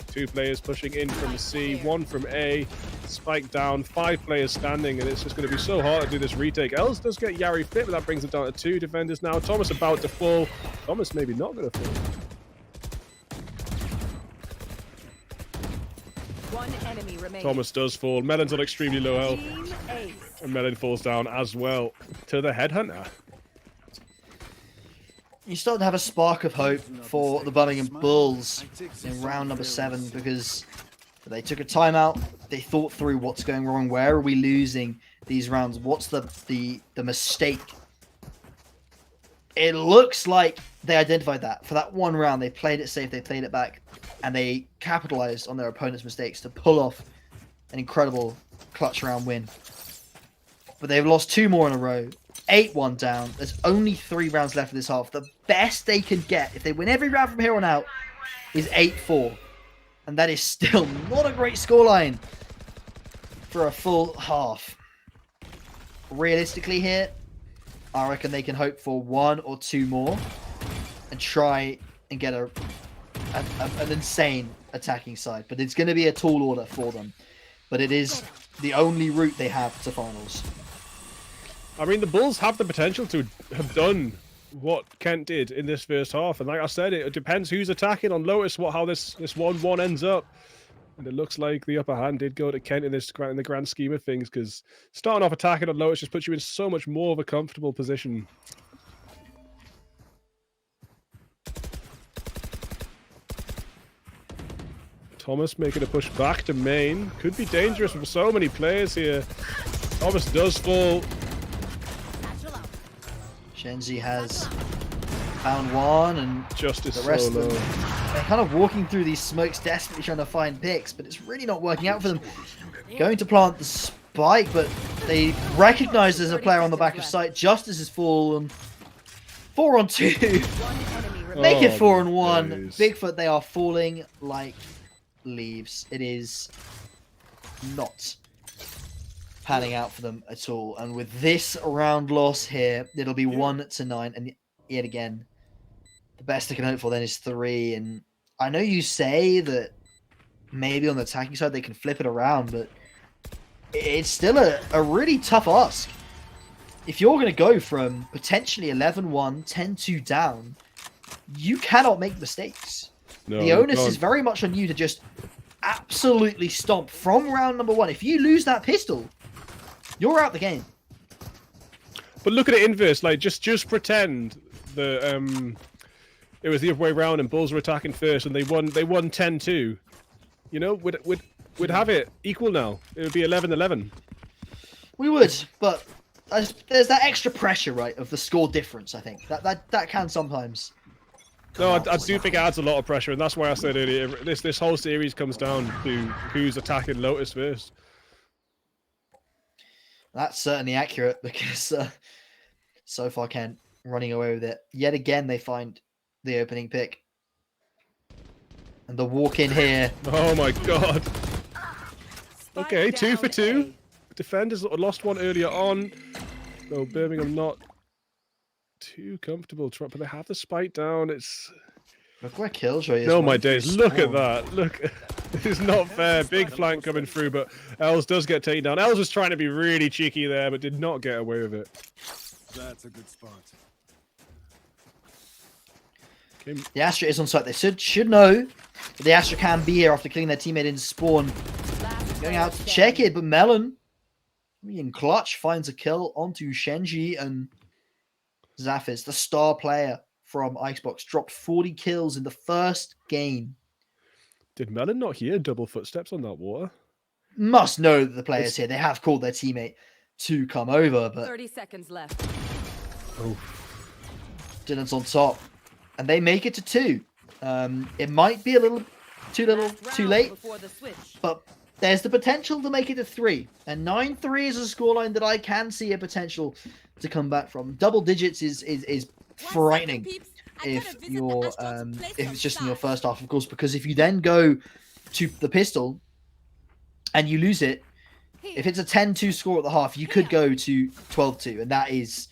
2 players pushing in from C, 1 from A. Spike down, 5 players standing, and it's just going to be so hard to do this retake. Els does get Yari fit, but that brings it down to 2 defenders now. Thomas about to fall. Thomas maybe not going to fall. One enemy remaining. Thomas does fall. Melon's on extremely low health. And Melon falls down as well to the Headhunter. You start to have a spark of hope for the Birmingham Bulls in round number 7, because they took a timeout. They thought through what's going wrong. Where are we losing these rounds? What's the mistake? It looks like they identified that. For that one round, they played it safe. They played it back. And they capitalized on their opponent's mistakes to pull off an incredible clutch round win. But they've lost 2 more in a row. 8-1 down. There's only 3 rounds left of this half. The best they can get, if they win every round from here on out, is 8-4. And that is still not a great scoreline for a full half. Realistically here, I reckon they can hope for 1 or 2 more and try and get an insane attacking side. But it's going to be a tall order for them. But it is the only route they have to finals. I mean, the Bulls have the potential to have done what Kent did in this first half. And like I said, it depends who's attacking on Lotus, how this 1-1 ends up. And it looks like the upper hand did go to Kent in the grand scheme of things, because starting off attacking on Lotus just puts you in so much more of a comfortable position. Thomas making a push back to main. Could be dangerous for so many players here. Thomas does fall. Shenji has found one, and Justice the rest of them They're kind of walking through these smokes, desperately trying to find picks, but it's really not working out for them. Going to plant the spike, but they recognize there's a player on the back of site. Justice has fallen. 4 on 2. Make it 4 on 1. Bigfoot, they are falling like leaves. It is not panning out for them at all. And with this round loss here, it'll be 1-9. And yet again, the best they can hope for then is 3. And I know you say that maybe on the attacking side they can flip it around, but it's still a really tough ask. If you're going to go from potentially 11-1, 10-2 down, you cannot make mistakes. No, the onus is very much on you to just absolutely stomp from round number 1. If you lose that pistol, you're out the game. But look at it inverse. Like, just pretend that it was the other way around and Bulls were attacking first and they won 10-2. You know, we'd have it equal now. It would be 11-11. We would, but there's that extra pressure, right, of the score difference. I think that can sometimes. No, I do think it adds a lot of pressure, and that's why I said earlier, this whole series comes down to who's attacking Lotus first. That's certainly accurate, because so far Kent running away with it. Yet again, they find the opening pick. And the walk in here. Oh my god. Okay, 2 for 2. Defenders lost one earlier on. No, Birmingham not too comfortable. But they have the spike down. It's... Look where Killjoy is. No, my days. Look at that. Look. This is not fair. Big flank coming through, but Els does get taken down. Els was trying to be really cheeky there, but did not get away with it. That's a good spot. Okay. The Astra is on site. They should know that the Astra can be here after killing their teammate in spawn. Going out to check it, but Melon, in clutch, finds a kill onto Shenji, and Zafis, the star player from Icebox, dropped 40 kills in the first game. Did Melon not hear double footsteps on that water? Must know that the players here. They have called their teammate to come over, but 30 seconds left. Oh. Dylan's on top, and they make it to 2. It might be a little too late, but there's the potential to make it to 3. And 9-3 is a scoreline that I can see a potential to come back from. Double digits is frightening if you're if it's just in your first half, of course, because if you then go to the pistol and you lose it, if it's a 10-2 score at the half, you could go to 12-2, and that is,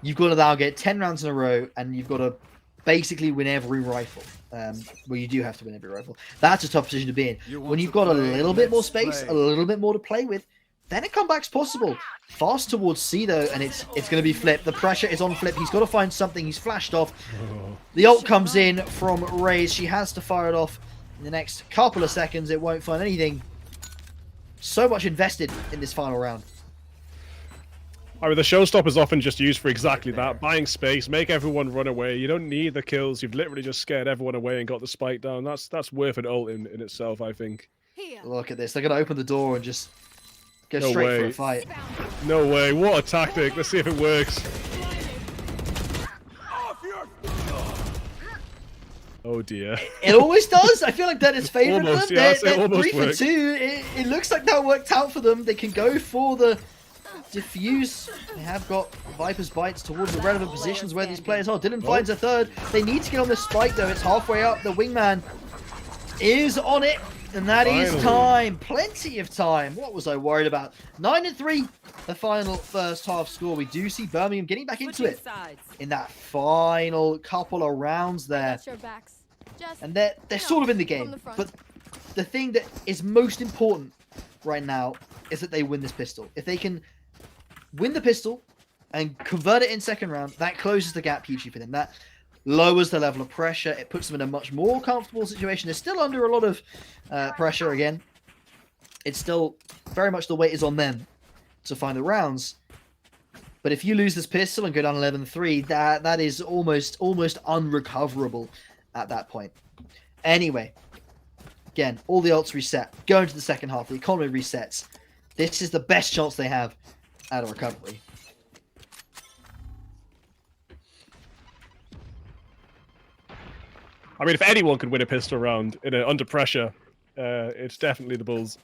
you've got to now get 10 rounds in a row, and you've got to basically win every rifle. Well, you do have to win every rifle. That's a tough position to be in. When you've got a little bit more space, a little bit more to play with, then a comeback's possible. Fast towards C though, and it's going to be Flip. The pressure is on Flip. He's got to find something. He's flashed off. The ult comes in from Raze. She has to fire it off in the next couple of seconds. It won't find anything. So much invested in this final round. I mean, the showstopper is often just used for exactly that. Buying space, make everyone run away. You don't need the kills. You've literally just scared everyone away and got the spike down. That's worth an ult in itself, I think. Look at this. They're going to open the door and just go straight for a fight. No way. What a tactic. Let's see if it works. Oh dear. It always does. I feel like that is favourite Almost, them. yeah, They're almost 3 for 2. It looks like that worked out for them. They can go for the diffuse. They have got Viper's bites towards the relevant positions where these players are. Dylan finds a third. They need to get on this spike though. It's halfway up. The wingman is on it. And that is time. Plenty of time. What was I worried about? 9-3, the final first half score. We do see Birmingham getting back into it in that final couple of rounds there. And they're sort of in the game. But the thing that is most important right now is that they win this pistol. If they can win the pistol and convert it in second round, that closes the gap hugely for them. That lowers the level of pressure. It puts them in a much more comfortable situation. They're still under a lot of pressure again. It's still very much the weight is on them to find the rounds. But if you lose this pistol and go down 11-3, that is almost unrecoverable at that point. Anyway, again, all the ults reset. Go into the second half. The economy resets. This is the best chance they have at a recovery. I mean, if anyone could win a pistol round under pressure, it's definitely the Bulls.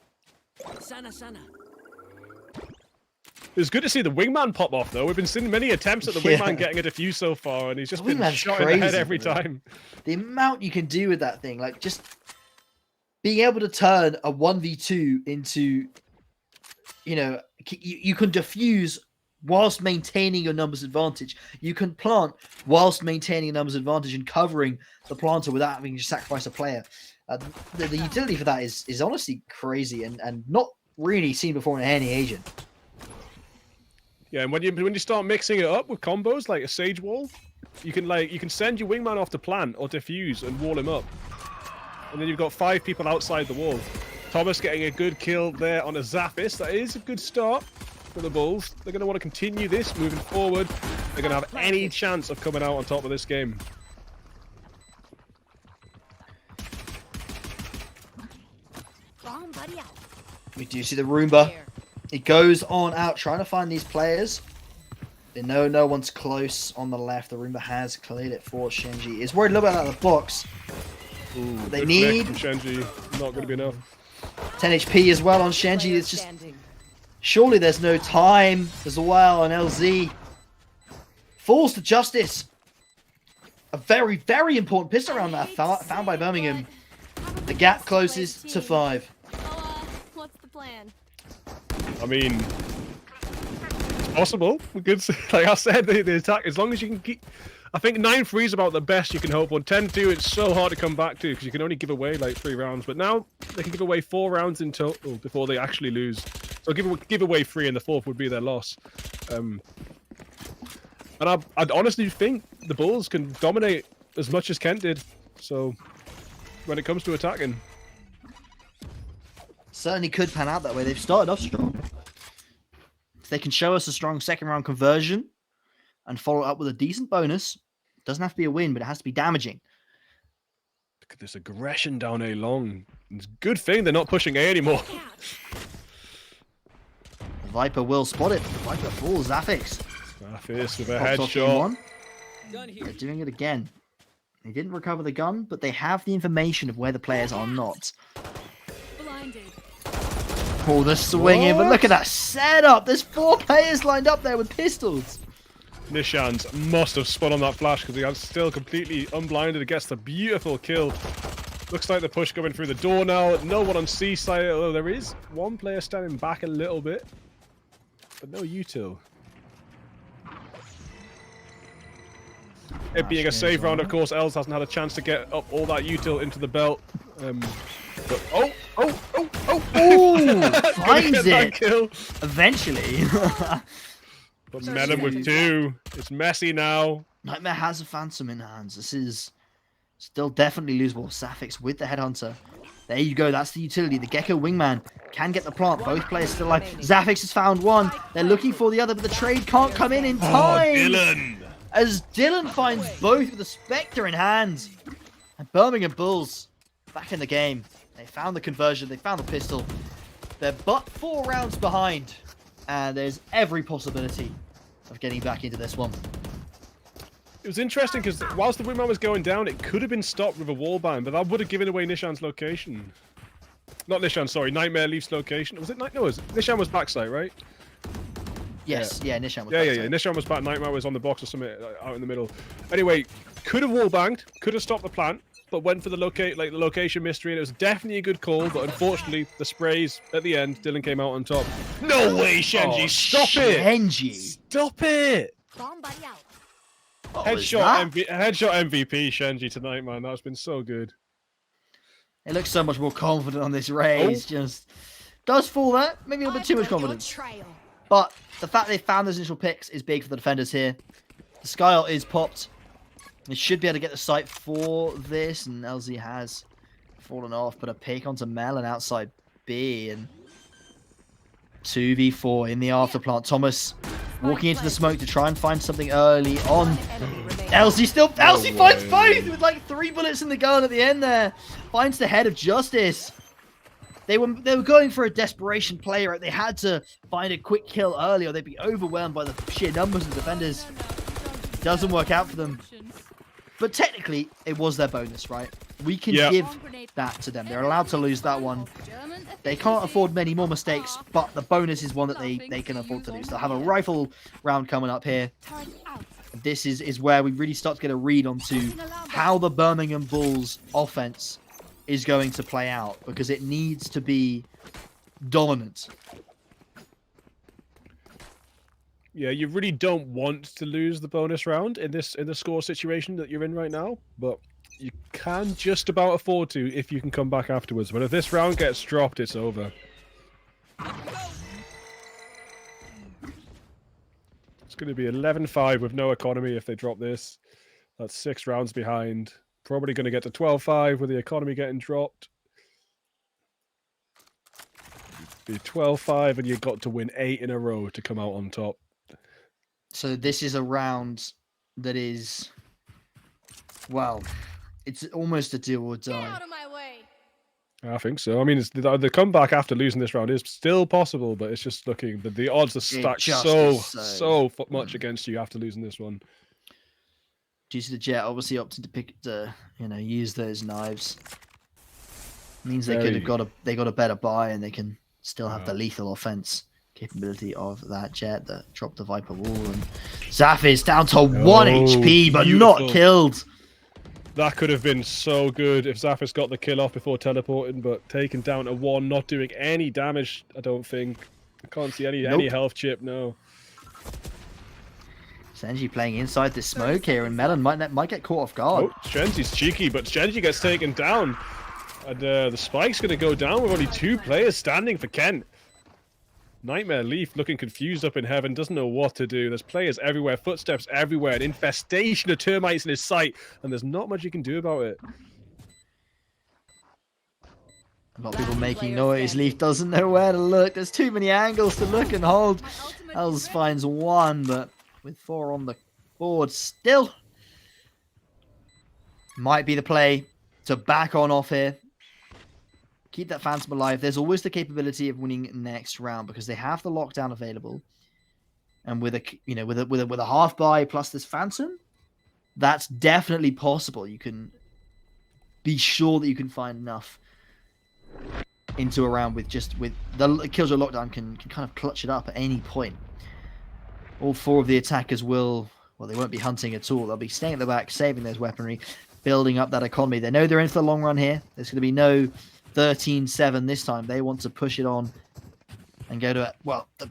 It's good to see the wingman pop off, though. We've been seeing many attempts at the wingman getting a defuse so far, and he's just been shot in the head every time. The amount you can do with that thing, like just being able to turn a 1v2 into, you can defuse whilst maintaining your numbers advantage. You can plant whilst maintaining a numbers advantage and covering the planter without having to sacrifice a player. The utility for that is honestly crazy and not really seen before in any agent. Yeah, and when you start mixing it up with combos like a Sage Wall, you can send your wingman off to plant or defuse and wall him up. And then you've got 5 people outside the wall. Thomas getting a good kill there on a Zappis. That is a good start for the Bulls. They're going to want to continue this moving forward. They're going to have any chance of coming out on top of this game. We do see the Roomba. It goes on out trying to find these players. They know no one's close on the left. The Roomba has cleared it for Shenji. Is worried a little bit about the box. Ooh, they need Shenji. Not going to be enough. 10 HP as well on Shenji. It's just surely there's no time as well on LZ. Falls to Justice. A very, very important pistol round that found by Birmingham. The gap closes to 5. What's the plan? I mean, it's possible. We could, like I said, the attack, as long as you can keep... I think 9-3 is about the best you can hope on. 10-2, it's so hard to come back to because you can only give away like 3 rounds. But now they can give away 4 rounds in total before they actually lose. So give away 3 and the 4th would be their loss. And I'd honestly think the Bulls can dominate as much as Kent did. So when it comes to attacking... Certainly could pan out that way. They've started off strong. If they can show us a strong second round conversion and follow up with a decent bonus, doesn't have to be a win, but it has to be damaging. Look at this aggression down A long. It's a good thing they're not pushing A anymore. The Viper will spot it. The Viper falls. Zaffix. Zaffix with a headshot. They're doing it again. They didn't recover the gun, but they have the information of where the players are not. Oh, the swinging, but look at that setup. There's 4 players lined up there with pistols. Nishans must have spun on that flash because he was still completely unblinded. It gets the beautiful kill. Looks like the push going through the door now. No one on C side, although there is one player standing back a little bit. But no util. It being a save round, of course, Els hasn't had a chance to get up all that util into the belt. But finds it kill. Eventually. But Melon with 2. It's messy now. Nightmare has a Phantom in hands. This is still definitely losable. Sapphics with the Headhunter. There you go. That's the utility. The Gecko Wingman can get the plant. Both players still alive. Zaffix has found one. They're looking for the other, but the trade can't come in time. Dylan. As Dylan finds both with the Spectre in hand. And Birmingham Bulls back in the game. They found the conversion. They found the pistol. They're but 4 rounds behind. And there's every possibility of getting back into this one. It was interesting because whilst the wingman was going down, it could have been stopped with a wallbang, but that would have given away Nishan's location. Not Nishan, sorry. Nightmare leaves location. Was it Night? No, Nishan was backside, right? Yes, yeah, Nishan was backside. Yeah. Nishan was back. Nightmare was on the box or something out in the middle. Anyway, could have wallbanged, could have stopped the plant, but went for the location mystery, and it was definitely a good call. But unfortunately, the sprays at the end, Dylan came out on top. No way, Shenji! Oh, Stop it! Shenji! Stop it! Oh, headshot MVP Shenji tonight, man. That's been so good. It looks so much more confident on this raise. Just does fall there. Maybe a little bit too much confidence. But the fact they found those initial picks is big for the defenders here. The Skyalt is popped. They should be able to get the site for this, and LZ has fallen off. But a pick onto Melon outside B, and 2v4 in the afterplant. Thomas walking into the smoke to try and find something early on. LZ finds both with like 3 bullets in the gun at the end there. Finds the head of Justice. They were going for a desperation play, right? They had to find a quick kill early or they'd be overwhelmed by the sheer numbers of defenders. Doesn't work out for them. But technically, it was their bonus, right? We can Yeah. give that to them. They're allowed to lose that one. They can't afford many more mistakes, but the bonus is one that they can afford to lose. They'll have a rifle round coming up here. This is where we really start to get a read onto how the Birmingham Bulls offense is going to play out, because it needs to be dominant. Yeah, you really don't want to lose the bonus round in the score situation that you're in right now, but you can just about afford to if you can come back afterwards. But if this round gets dropped, it's over. It's going to be 11-5 with no economy if they drop this. That's 6 rounds behind. Probably going to get to 12-5 with the economy getting dropped. Be 12-5 and you've got to win 8 in a row to come out on top. So this is a round that is, well, it's almost a do or die. I think so. I mean, the comeback after losing this round is still possible, but it's just looking that the odds are stacked so much against you after losing this one. Due to the Jet obviously opting to pick use those knives, means they could have got a better buy, and they can still have the lethal offense capability of that Jet that dropped the Viper wall. And Zaf is down to 1 HP, but beautiful. not killed. That could have been so good if Zaphis got the kill off before teleporting, but taken down to 1, not doing any damage, I don't think. I can't see any health chip, no. Senji playing inside the smoke here, and Melon might get caught off guard. Oh, Shenji's cheeky, but Shenji gets taken down. And the spike's going to go down with only 2 players standing for Kent. Nightmare Leaf looking confused up in heaven, doesn't know what to do. There's players everywhere, footsteps everywhere, an infestation of termites in his sight, and there's not much you can do about it. A lot of people making noise. Leaf doesn't know where to look. There's too many angles to look and hold. Els finds 1, but with 4 on the board still. Might be the play to back on off here. Keep that Phantom alive. There's always the capability of winning next round because they have the lockdown available, and with a half buy plus this Phantom, that's definitely possible. You can be sure that you can find enough into a round with the Killjoy lockdown can kind of clutch it up at any point. All 4 of the attackers they won't be hunting at all. They'll be staying at the back, saving those weaponry, building up that economy. They know they're in for the long run here. There's going to be no 13-7 this time. They want to push it on and go to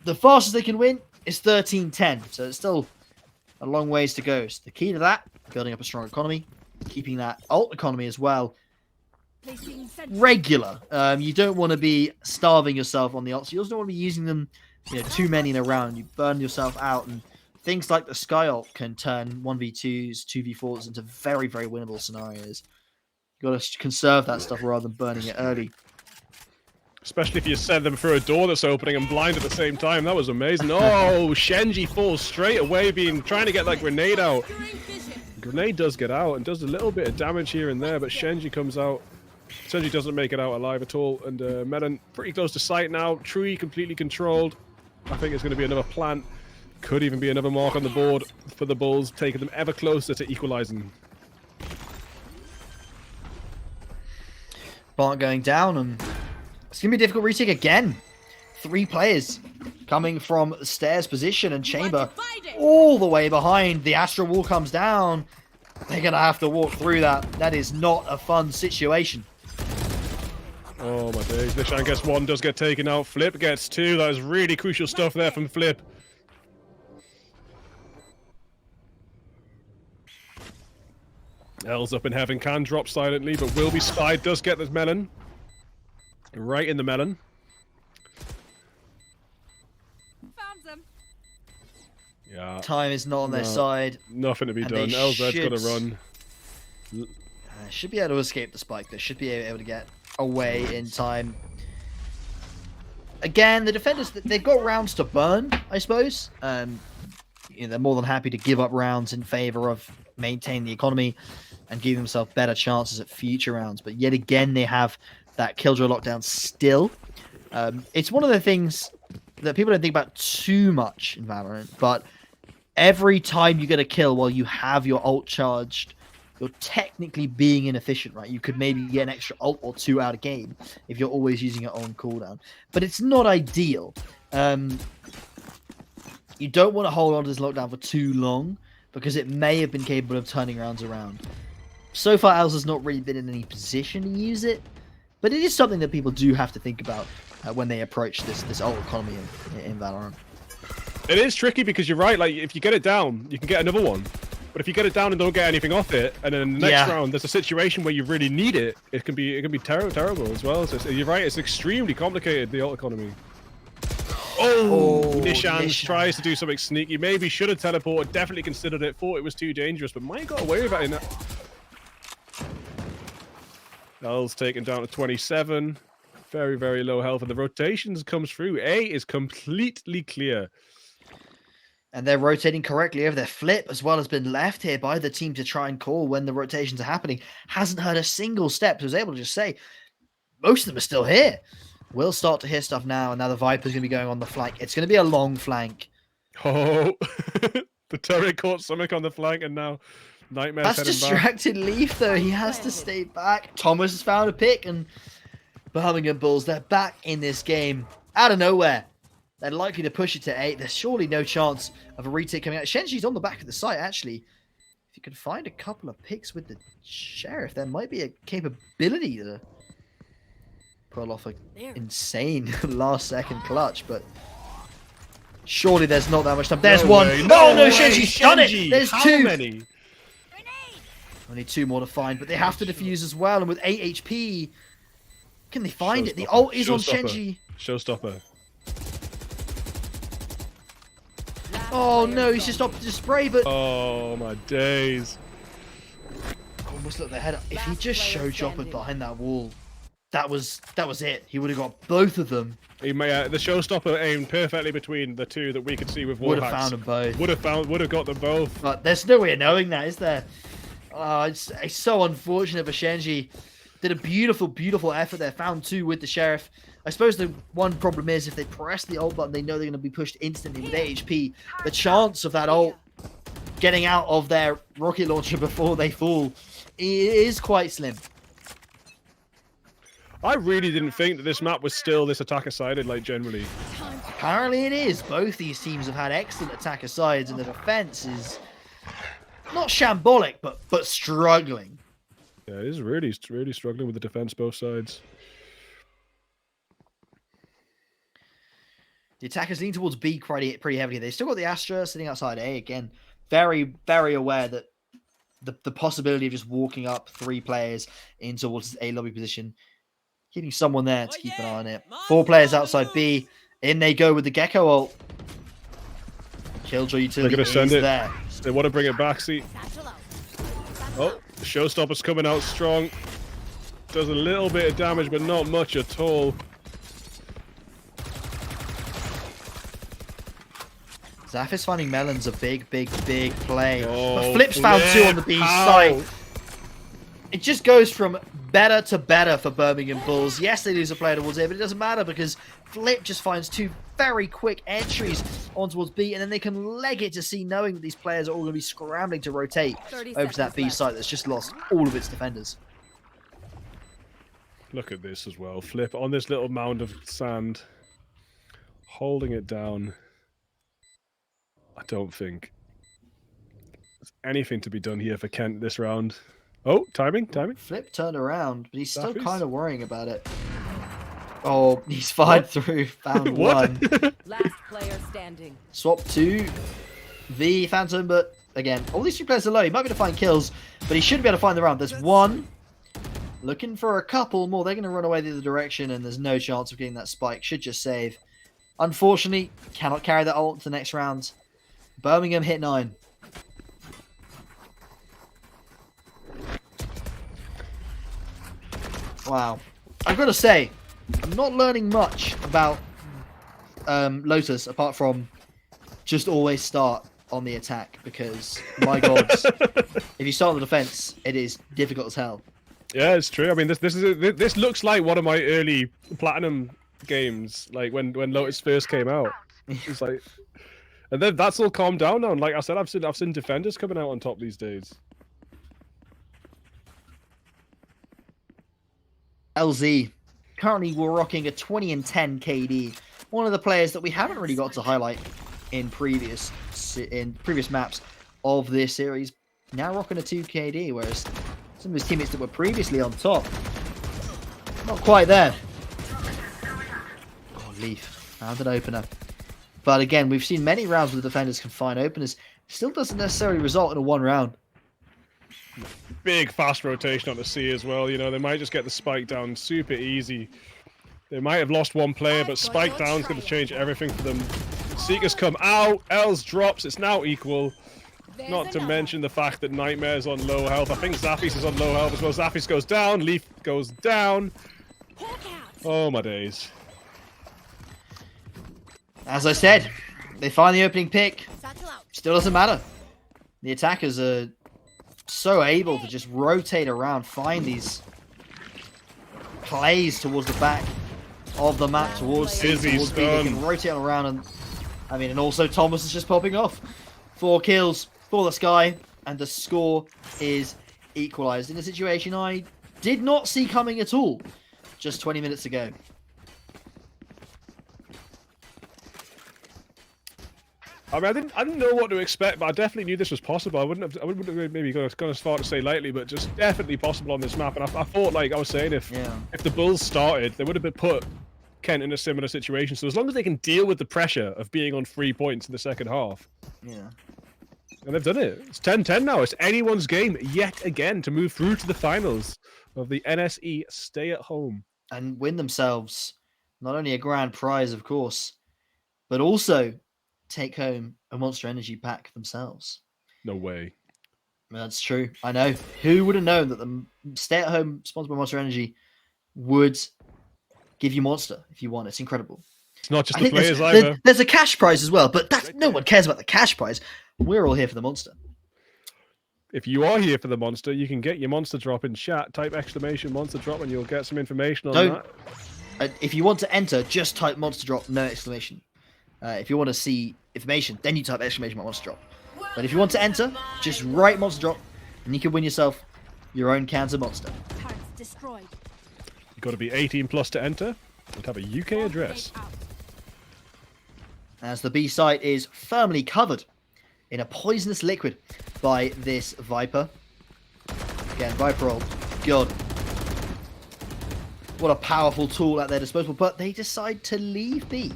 the fastest they can win is 13-10. So it's still a long ways to go. So the key to that, building up a strong economy, keeping that ult economy as well regular. You don't want to be starving yourself on the ults. You also don't want to be using them too many in a round. You burn yourself out, and things like the Sky ult can turn 1v2s, 2v4s into very, very winnable scenarios. You got to conserve that stuff rather than burning it early. Especially if you send them through a door that's opening and blind at the same time. That was amazing. Oh, Shenji falls straight away, trying to get that grenade out. Grenade does get out and does a little bit of damage here and there, but Shenji comes out. Shenji doesn't make it out alive at all. And Melon pretty close to sight now. Tree completely controlled. I think it's going to be another plant. Could even be another mark on the board for the Bulls, taking them ever closer to equalizing. Bart going down, and it's going to be a difficult retake again. 3 players coming from stairs position, and Chamber all the way behind. The Astral Wall comes down. They're going to have to walk through that. That is not a fun situation. Oh my days. Nishan gets 1, does get taken out. Flip gets 2. That is really crucial stuff there from Flip. Els up in heaven, can drop silently, but will be spied. Does get this melon. Right in the melon. Found them. Yeah. Time is not on their side. Nothing to be done. LZ's got to run. Should be able to escape the spike. They should be able to get away in time. Again, the defenders, they've got rounds to burn, I suppose. They're more than happy to give up rounds in favor of maintaining the economy and give themselves better chances at future rounds. But yet again, they have that Killjoy lockdown still. It's one of the things that people don't think about too much in Valorant, but every time you get a kill while you have your ult charged you're technically being inefficient, right? You could maybe get an extra ult or 2 out of game if you're always using it on cooldown, but it's not ideal. You don't want to hold on to this lockdown for too long because it may have been capable of turning rounds around. So far, Elsa's not really been in any position to use it, but it is something that people do have to think about when they approach this ult economy in Valorant. It is tricky because you're right. Like, if you get it down, you can get another one. But if you get it down and don't get anything off it, and then in the next round there's a situation where you really need it, it can be terrible as well. So you're right. It's extremely complicated, the ult economy. Oh, Nishan tries to do something sneaky. Maybe should have teleported. Definitely considered it. Thought it was too dangerous, but might got away with it in that. L's taken down to 27. Very, very low health, and the rotations comes through. A is completely clear. And they're rotating correctly over their flip, as well as been left here by the team to try and call when the rotations are happening. Hasn't heard a single step, so was able to just say, most of them are still here. We'll start to hear stuff now, and now the Viper's going to be going on the flank. It's going to be a long flank. Oh, the turret caught something on the flank, and now Nightmare's That's heading back. distracted Leaf, though. He has to stay back. Thomas has found a pick, and Birmingham Bulls, they're back in this game out of nowhere. They're likely to push it to 8. There's surely no chance of a retake coming out. Shenji's on the back of the site, actually. If you can find a couple of picks with the Sheriff, there might be a capability to pull off an insane last-second clutch, but surely there's not that much time. There's one. Oh, no, Shenji's done it. There's 2. Many? Only 2 more to find, but they have to defuse as well, and with 8 HP, can they find it? The ult is on Shenji. Showstopper. Oh no, he's just opted to spray, but oh my days. Almost looked the head up. If he just showed Chopper behind that wall, that was it. He would have got both of them. He may, the showstopper aimed perfectly between the 2 that we could see with wall Would have hacks. found them both. Would have got them both. But there's no way of knowing that, is there? It's so unfortunate for Shenji. Did a beautiful, beautiful effort there. Found 2 with the Sheriff. I suppose the one problem is if they press the ult button, they know they're going to be pushed instantly with 8 HP. The chance of that ult getting out of their rocket launcher before they fall is quite slim. I really didn't think that this map was still this attacker-sided, like, generally. Apparently it is. Both these teams have had excellent attacker sides, and the defense is not shambolic, but struggling. Yeah, it is really struggling with the defense, both sides. The attackers lean towards B pretty heavily. They still got the Astra sitting outside A again. Very, very aware that the possibility of just walking up 3 players in towards A lobby position, keeping someone there to keep an eye on it. 4 players outside B. In they go with the Gecko ult. Killjoy utility is there. They want to bring it back. See. Oh, the showstopper's coming out strong. Does a little bit of damage, but not much at all. Zaphis finding Melon's a big, big, big play. Oh, but Flip's found 2 on the B side. It just goes from better to better for Birmingham Bulls. Yes, they lose a player towards A, but it doesn't matter because Flip just finds 2 very quick entries on towards B, and then they can leg it to C, knowing that these players are all going to be scrambling to rotate over to that B side that's just lost all of its defenders. Look at this as well. Flip on this little mound of sand, holding it down. I don't think there's anything to be done here for Kent this round. Oh, timing. Flip turned around, but he's still kind of worrying about it. Oh, he's fired through. Found 1. Last player standing. Swap 2. V Phantom, but again, all these 3 players are low. He might be able to find kills, but he should be able to find the round. There's 1. Looking for a couple more. They're going to run away the other direction, and there's no chance of getting that spike. Should just save. Unfortunately, cannot carry that ult to the next round. Birmingham hit 9. Wow. I've got to say, I'm not learning much about Lotus apart from just always start on the attack because, my God, if you start on the defense, it is difficult as hell. Yeah, it's true. I mean, this looks like one of my early Platinum games, like when Lotus first came out. It's like, and then that's all calmed down now. And like I said, I've seen defenders coming out on top these days. LZ. Currently, we're rocking a 20 and 10 KD. One of the players that we haven't really got to highlight in previous maps of this series. Now rocking a 2 KD, whereas some of his teammates that were previously on top, not quite there. Oh, Leaf found an opener. But again, we've seen many rounds where the defenders can find openers. Still doesn't necessarily result in a 1 round. Big fast rotation on the C as well. You know, they might just get the spike down super easy. They might have lost 1 player, but spike down's going to change everything for them. Seekers come out, Els drops, it's now equal. Not to mention the fact that Nightmare's on low health. I think Zappis is on low health as well. Zappis goes down, Leaf goes down. Oh my days. As I said, they find the opening pick. Still doesn't matter. The attackers are so able to just rotate around, find these plays towards the back of the map, towards C, towards B. They can rotate around, and I mean, and also Thomas is just popping off. 4 kills for the Sky, and the score is equalized in a situation I did not see coming at all just 20 minutes ago. I mean, I didn't know what to expect, but I definitely knew this was possible. I wouldn't have maybe gone as far to say lightly, but just definitely possible on this map. And I thought, like I was saying, if the Bulls started, they would have been put Kent in a similar situation. So as long as they can deal with the pressure of being on 3 points in the second half. Yeah. And they've done it. It's 10-10 now. It's anyone's game yet again to move through to the finals of the NSE Stay at Home. And win themselves not only a grand prize, of course, but also take home a Monster Energy pack themselves. No way. That's true. I know. Who would have known that the Stay at Home sponsored by Monster Energy would give you Monster if you want? It's incredible. It's not just the players either. There's a cash prize as well, but no one cares about the cash prize. We're all here for the Monster. If you are here for the Monster, you can get your Monster Drop in chat. Type exclamation Monster Drop and you'll get some information on that. If you want to enter, just type Monster Drop, no exclamation. If you want to see information, then you type exclamation Monster Drop. But if you want to enter, just write Monster Drop, and you can win yourself your own cans of Monster. You've got to be 18 plus to enter and have a UK address. As the B site is firmly covered in a poisonous liquid by this Viper. Again, Viper ult. God. What a powerful tool at their disposal. But they decide to leave B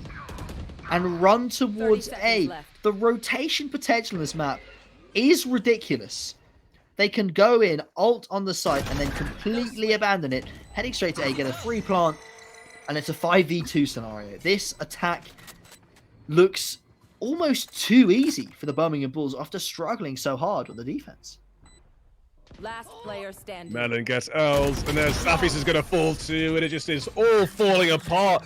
and run towards A. The rotation potential in this map is ridiculous. They can go in, ult on the site, and then completely abandon it, heading straight to A, get a free plant, and it's a 5v2 scenario. This attack looks almost too easy for the Birmingham Bulls after struggling so hard with the defense. Last player standing. Melon gets Els, and then Zappis is going to fall too, and it just is all falling apart.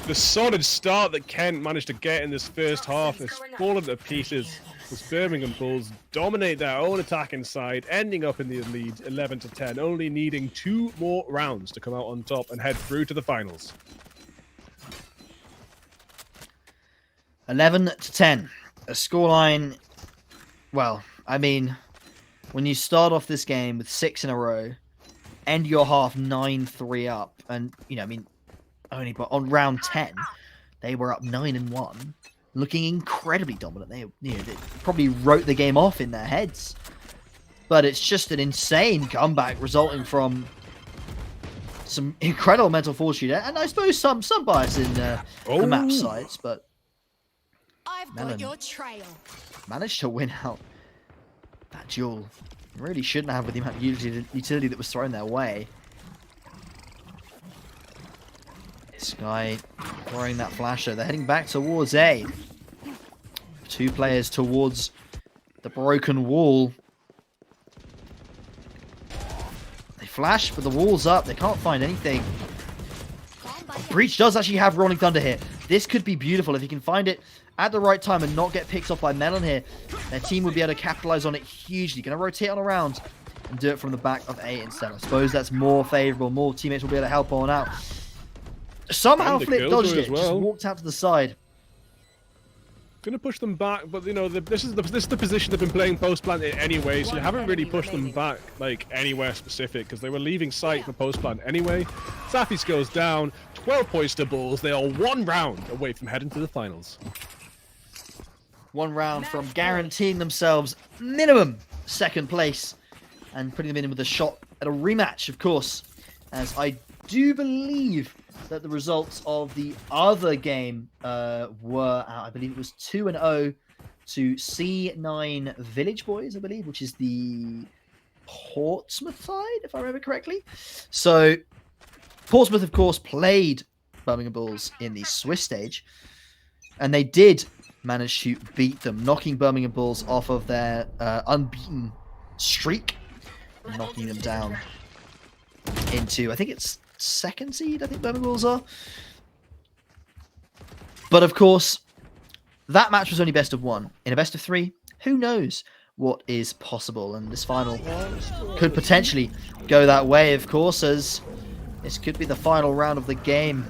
The solid start that Kent managed to get in this first half has fallen to pieces. As Birmingham Bulls dominate their own attacking side, ending up in the lead 11-10, only needing 2 more rounds to come out on top and head through to the finals. 11-10. A scoreline, well, I mean, when you start off this game with 6 in a row, end your half 9-3 up, and, you know, I mean, only but on round 10, they were up 9-1, looking incredibly dominant. They probably wrote the game off in their heads. But it's just an insane comeback resulting from some incredible mental fortitude, and I suppose some bias in the map sides, but Melon managed to win out that duel. Really shouldn't have with the amount of utility that was thrown their way. Sky throwing that flasher. They're heading back towards A. 2 players towards the broken wall. They flash, but the wall's up. They can't find anything. Breach does actually have Rolling Thunder here. This could be beautiful if he can find it at the right time and not get picked off by Melon here. Their team would be able to capitalize on it hugely. Going to rotate on around and do it from the back of A instead. I suppose that's more favorable. More teammates will be able to help on out. Somehow Flip dodged it. Just walked out to the side. Gonna push them back, but you know this is the position they've been playing post plant anyway, so you haven't really pushed them back like anywhere specific because they were leaving sight for post plant anyway. Zafis goes down, 12 points to Bulls. They are 1 round away from heading to the finals. 1 round from guaranteeing themselves minimum 2nd place and putting them in with a shot at a rematch, of course, as I do believe that the results of the other game were, I believe it was 2-0 to C9 Village Boys, I believe, which is the Portsmouth side, if I remember correctly. So Portsmouth, of course, played Birmingham Bulls in the Swiss stage, and they did manage to beat them, knocking Birmingham Bulls off of their unbeaten streak, knocking them down into, I think it's 2nd seed, I think Birmingham Bulls are. But of course, that match was only best of 1. In a best of 3, who knows what is possible? And this final could potentially go that way, of course, as this could be the final round of the game.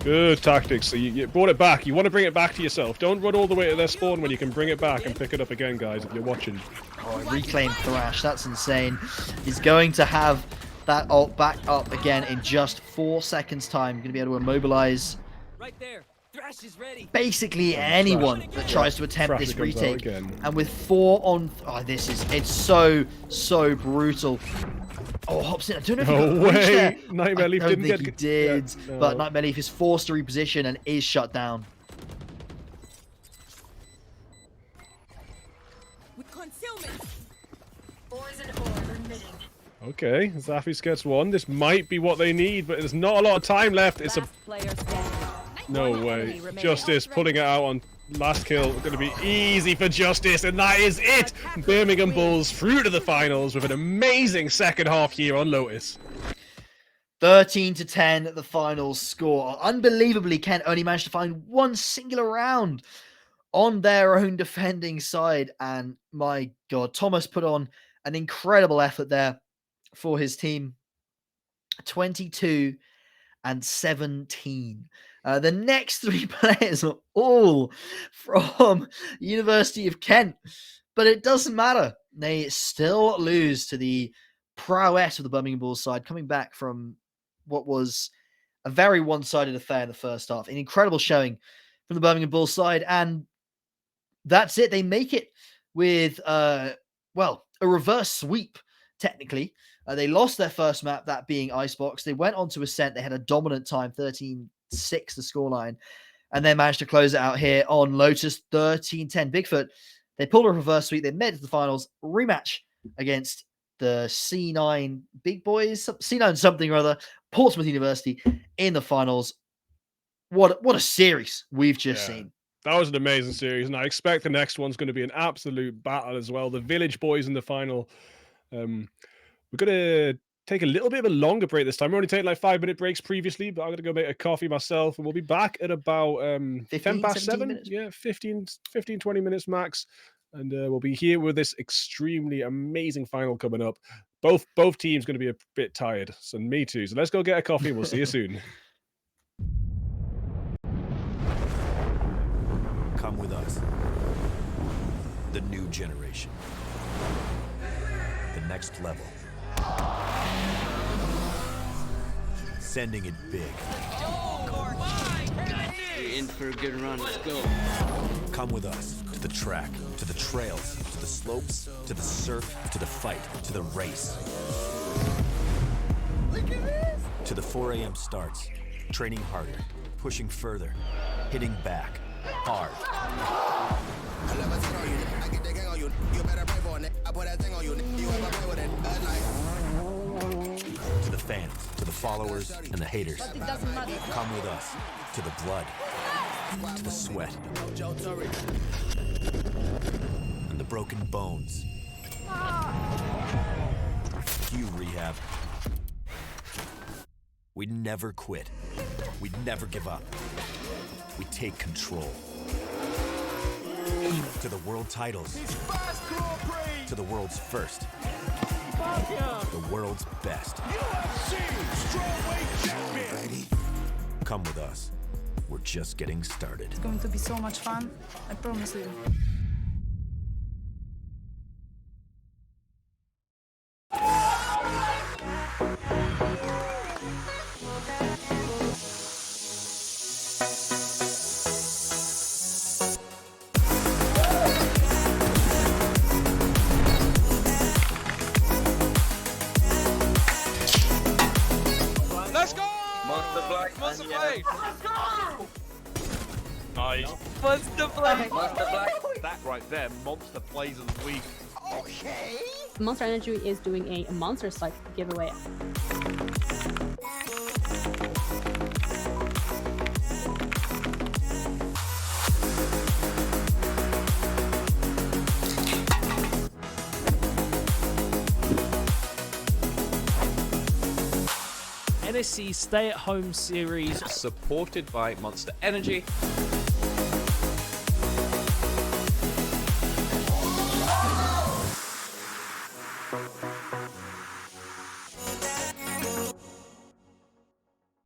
Good tactics. So you brought it back. You want to bring it back to yourself. Don't run all the way to their spawn when you can bring it back and pick it up again, guys, if you're watching. Oh, reclaim Thrash. That's insane. He's going to have that ult back up again in just 4 seconds time. You're going to be able to immobilize right there. Thrash is ready. Basically anyone that tries to attempt this retake. And with 4 on... Oh, it's so brutal. Oh, Hobson, I don't know if he got there. Nightmare Leaf didn't get... He did, yeah, no. But Nightmare Leaf is forced to reposition and is shut down. With concealment. Okay, Zafis gets 1. This might be what they need, but there's not a lot of time left. It's a... No way. Justice pulling it out on last kill. Going to be easy for Justice, and that is it! Birmingham Bulls through to the finals with an amazing 2nd half here on Lotus. 13-10 at the final score. Unbelievably, Kent only managed to find 1 singular round on their own defending side, and my God, Thomas put on an incredible effort there for his team. 22-17. The next 3 players are all from University of Kent, but it doesn't matter. They still lose to the prowess of the Birmingham Bulls side, coming back from what was a very one-sided affair in the first half. An incredible showing from the Birmingham Bulls side, and that's it. They make it with, a reverse sweep, technically. They lost their first map, that being Icebox. They went on to Ascent. They had a dominant time, 13-6 the scoreline, and then managed to close it out here on Lotus, 13-10. Bigfoot, they pulled a reverse sweep. They made it to the finals. Rematch against the C9 big boys, C9 something or other, Portsmouth University in the finals. What a series we've just seen. That was an amazing series, and I expect the next one's going to be an absolute battle as well. The Village Boys in the final. We're going to take a little bit of a longer break this time. We're only taking like 5-minute breaks previously, but I'm going to go make a coffee myself, and we'll be back at about 10 past 7. Minutes. Yeah, 15, 20 minutes max. And we'll be here with this extremely amazing final coming up. Both teams going to be a bit tired, so me too. So let's go get a coffee, and we'll see you soon. Come with us. The new generation. The next level. Sending it big. You're in for a good run. Let's go. Come with us to the track, to the trails, to the slopes, to the surf, to the fight, to the race. Look at this! To the 4 a.m. starts, training harder, pushing further, hitting back, hard. To the fans, to the followers, and the haters. Come with us to the blood, to the sweat, and the broken bones. You rehab. We never quit. We never give up. We take control. To the world titles. To the world's first. The world's best. Come with us We're just getting started. It's going to be so much fun. I promise you. Let's go! Monster Black. Monster Blade! Nice. Monster Black. Monster Black. That right there, monster plays of the week. Monster Energy is doing a monster site giveaway. NSE Stay at Home series supported by Monster Energy.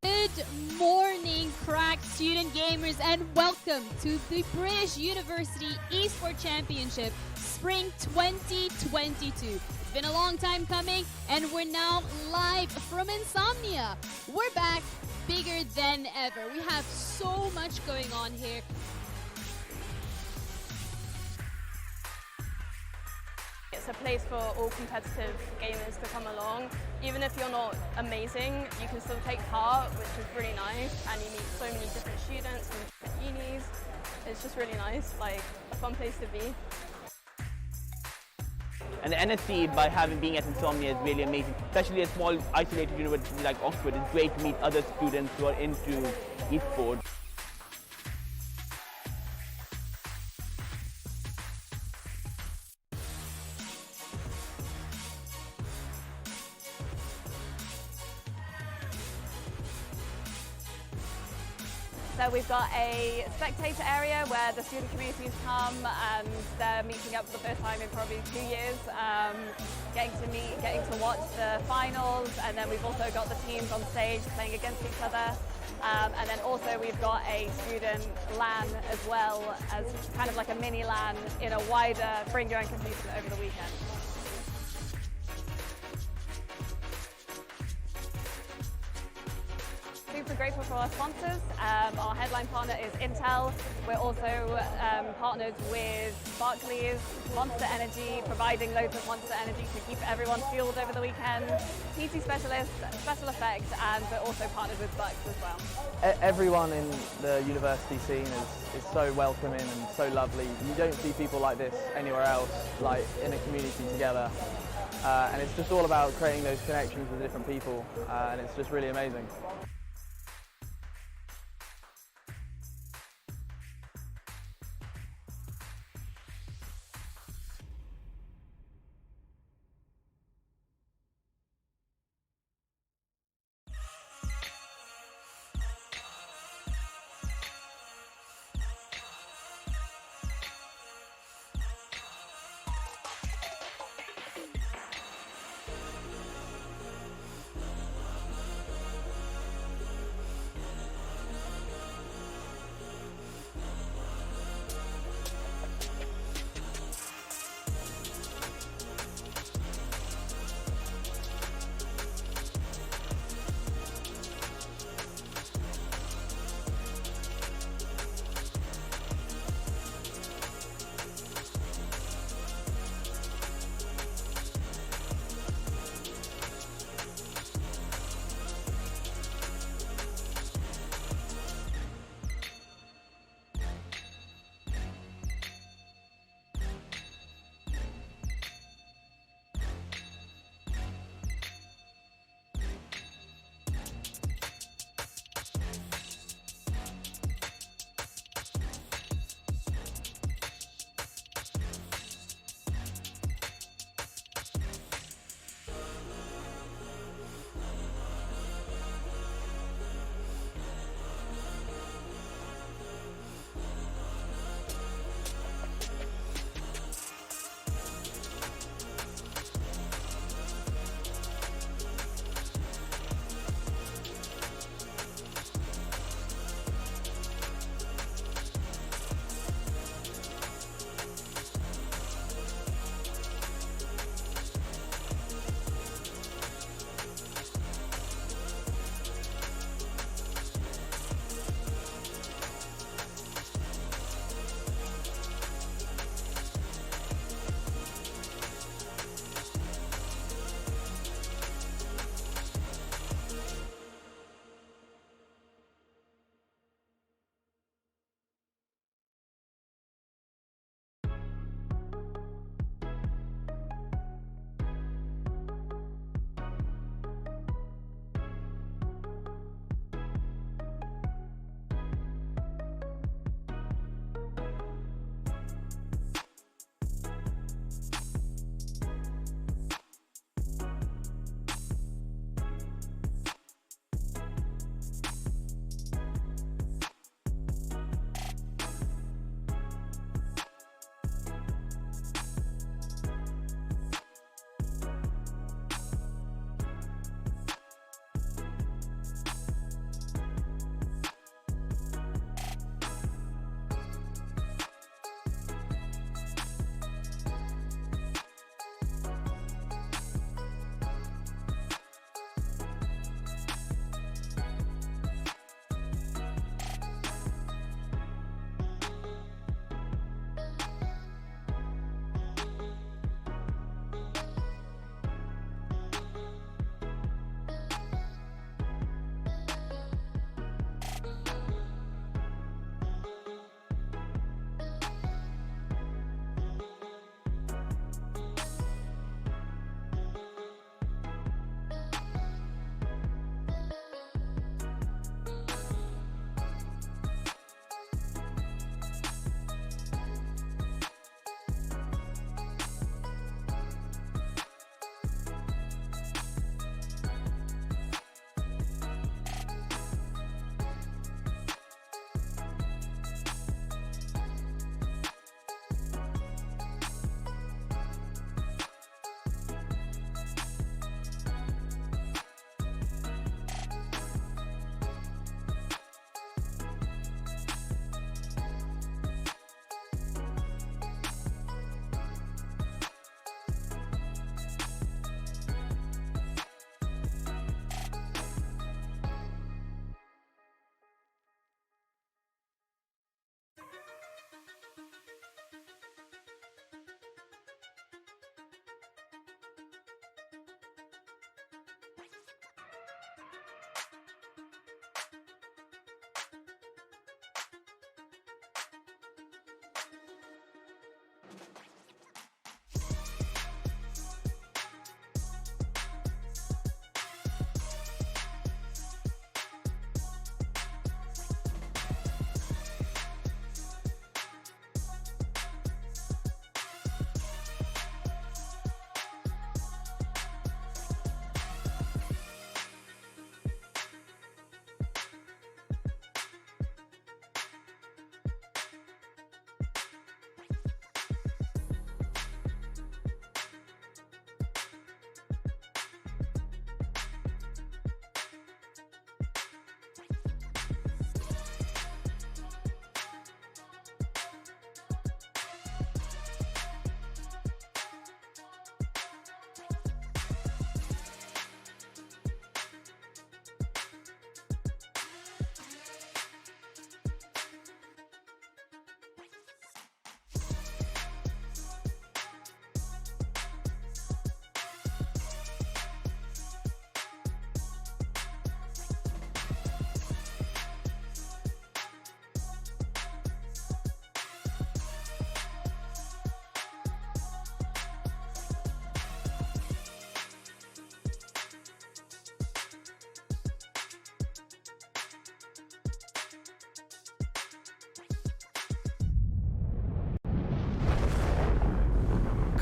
Good morning, crack student gamers, and welcome to the British University Esport Championship Spring 2022. It's been a long time coming, and we're now live from Insomnia. We're back bigger than ever. We have so much going on here. It's a place for all competitive gamers to come along. Even if you're not amazing, you can still take part, which is really nice, and you meet so many different students from different unis. It's just really nice, like a fun place to be. And the NSE, by being at Insomnia, is really amazing. Especially a small, isolated university like Oxford, it's great to meet other students who are into esports. So we've got a spectator area where the student communities come and they're meeting up for the first time in probably 2 years, getting to watch the finals, and then we've also got the teams on stage playing against each other. And then also we've got a student LAN as well, as kind of like a mini LAN in a wider bring your own computer over the weekend. Super grateful for our sponsors. Our headline partner is Intel. We're also partnered with Barclays, Monster Energy, providing loads of Monster Energy to keep everyone fueled over the weekend. PT Specialist, Special Effects, and we're also partnered with Bucks as well. Everyone in the university scene is so welcoming and so lovely. You don't see people like this anywhere else, like in a community together. And it's just all about creating those connections with different people, and it's just really amazing.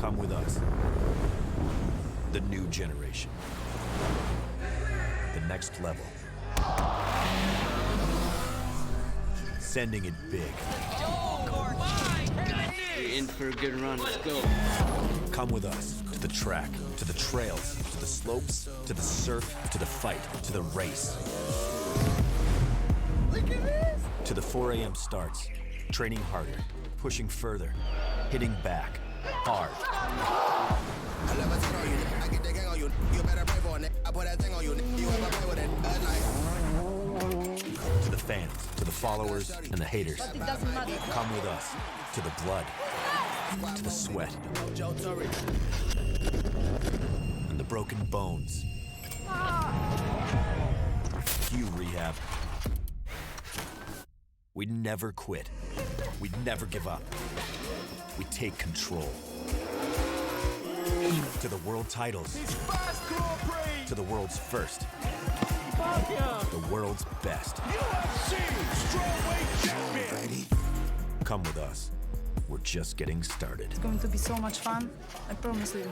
Come with us. The new generation. The next level. Sending it big. You're in for a good run. Let's go. Come with us to the track, to the trails, to the slopes, to the surf, to the fight, to the race. Look at this! To the 4 a.m. starts, training harder, pushing further, hitting back, hard. I never turn on you. I get the gang on you. You better pray for it. I put that thing on you. You ever play with it? To the fans, to the followers, and the haters. But it doesn't matter. Come with us to the blood, to the sweat, and the broken bones. You rehab. We never quit. We never give up. We take control. To the world titles. To the world's first. The world's best. Come with us. We're just getting started. It's going to be so much fun. I promise you.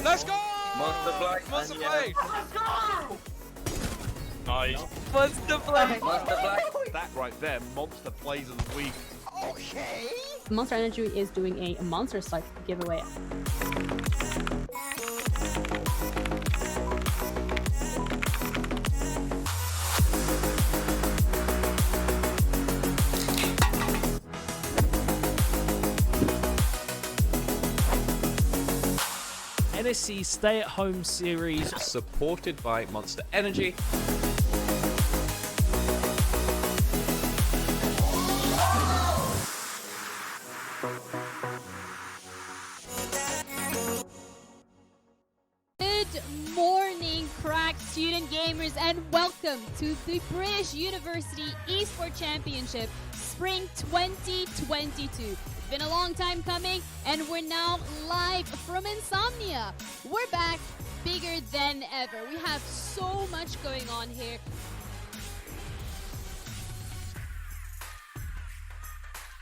Let's go! Monster Black. Monster Blade! Let's go! Nice. Monster Black. Monster Black. That right there, monster plays of the week. Okay. Monster Energy is doing a monster slide giveaway. NSE Stay at Home series. Supported by Monster Energy. Good morning, crack student gamers, and welcome to the British University Esports Championship Spring 2022. It's been a long time coming, and we're now live from Insomnia. We're back bigger than ever. We have so much going on here.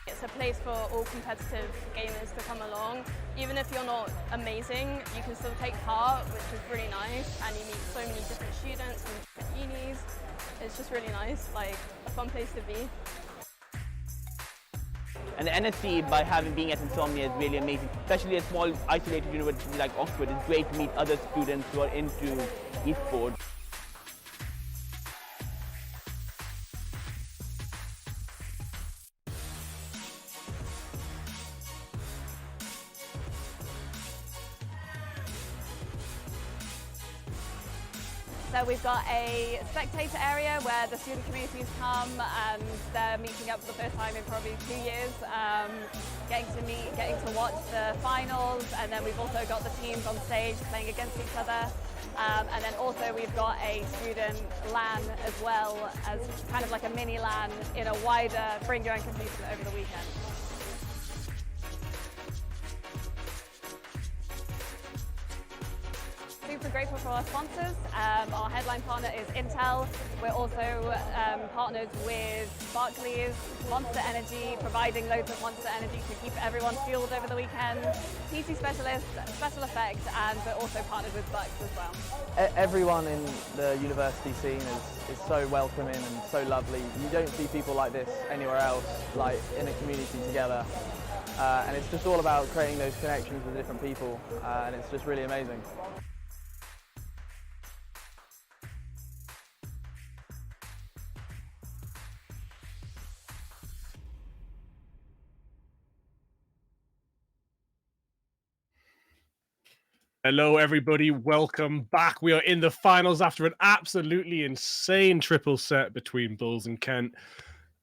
It's a place for all competitive gamers to come along. Even if you're not amazing, you can still take part, which is really nice, and you meet so many different students from different unis. It's just really nice, like a fun place to be. And the NSE, by being at Insomnia, is really amazing. Especially a small, isolated university like Oxford, it's great to meet other students who are into esports. So we've got a spectator area where the student communities come and they're meeting up for the first time in probably 2 years, getting to watch the finals, and then we've also got the teams on stage playing against each other. And then also we've got a student LAN as well, as kind of like a mini LAN in a wider bring your own computer over the weekend. Super grateful for our sponsors. Our headline partner is Intel. We're also partnered with Barclays, Monster Energy, providing loads of Monster Energy to keep everyone fueled over the weekend. PC Specialist, Special Effects, and we're also partnered with Bucks as well. Everyone in the university scene is so welcoming and so lovely. You don't see people like this anywhere else, like in a community together. And it's just all about creating those connections with different people, and it's just really amazing. Hello, everybody. Welcome back. We are in the finals after an absolutely insane triple set between Bulls and Kent.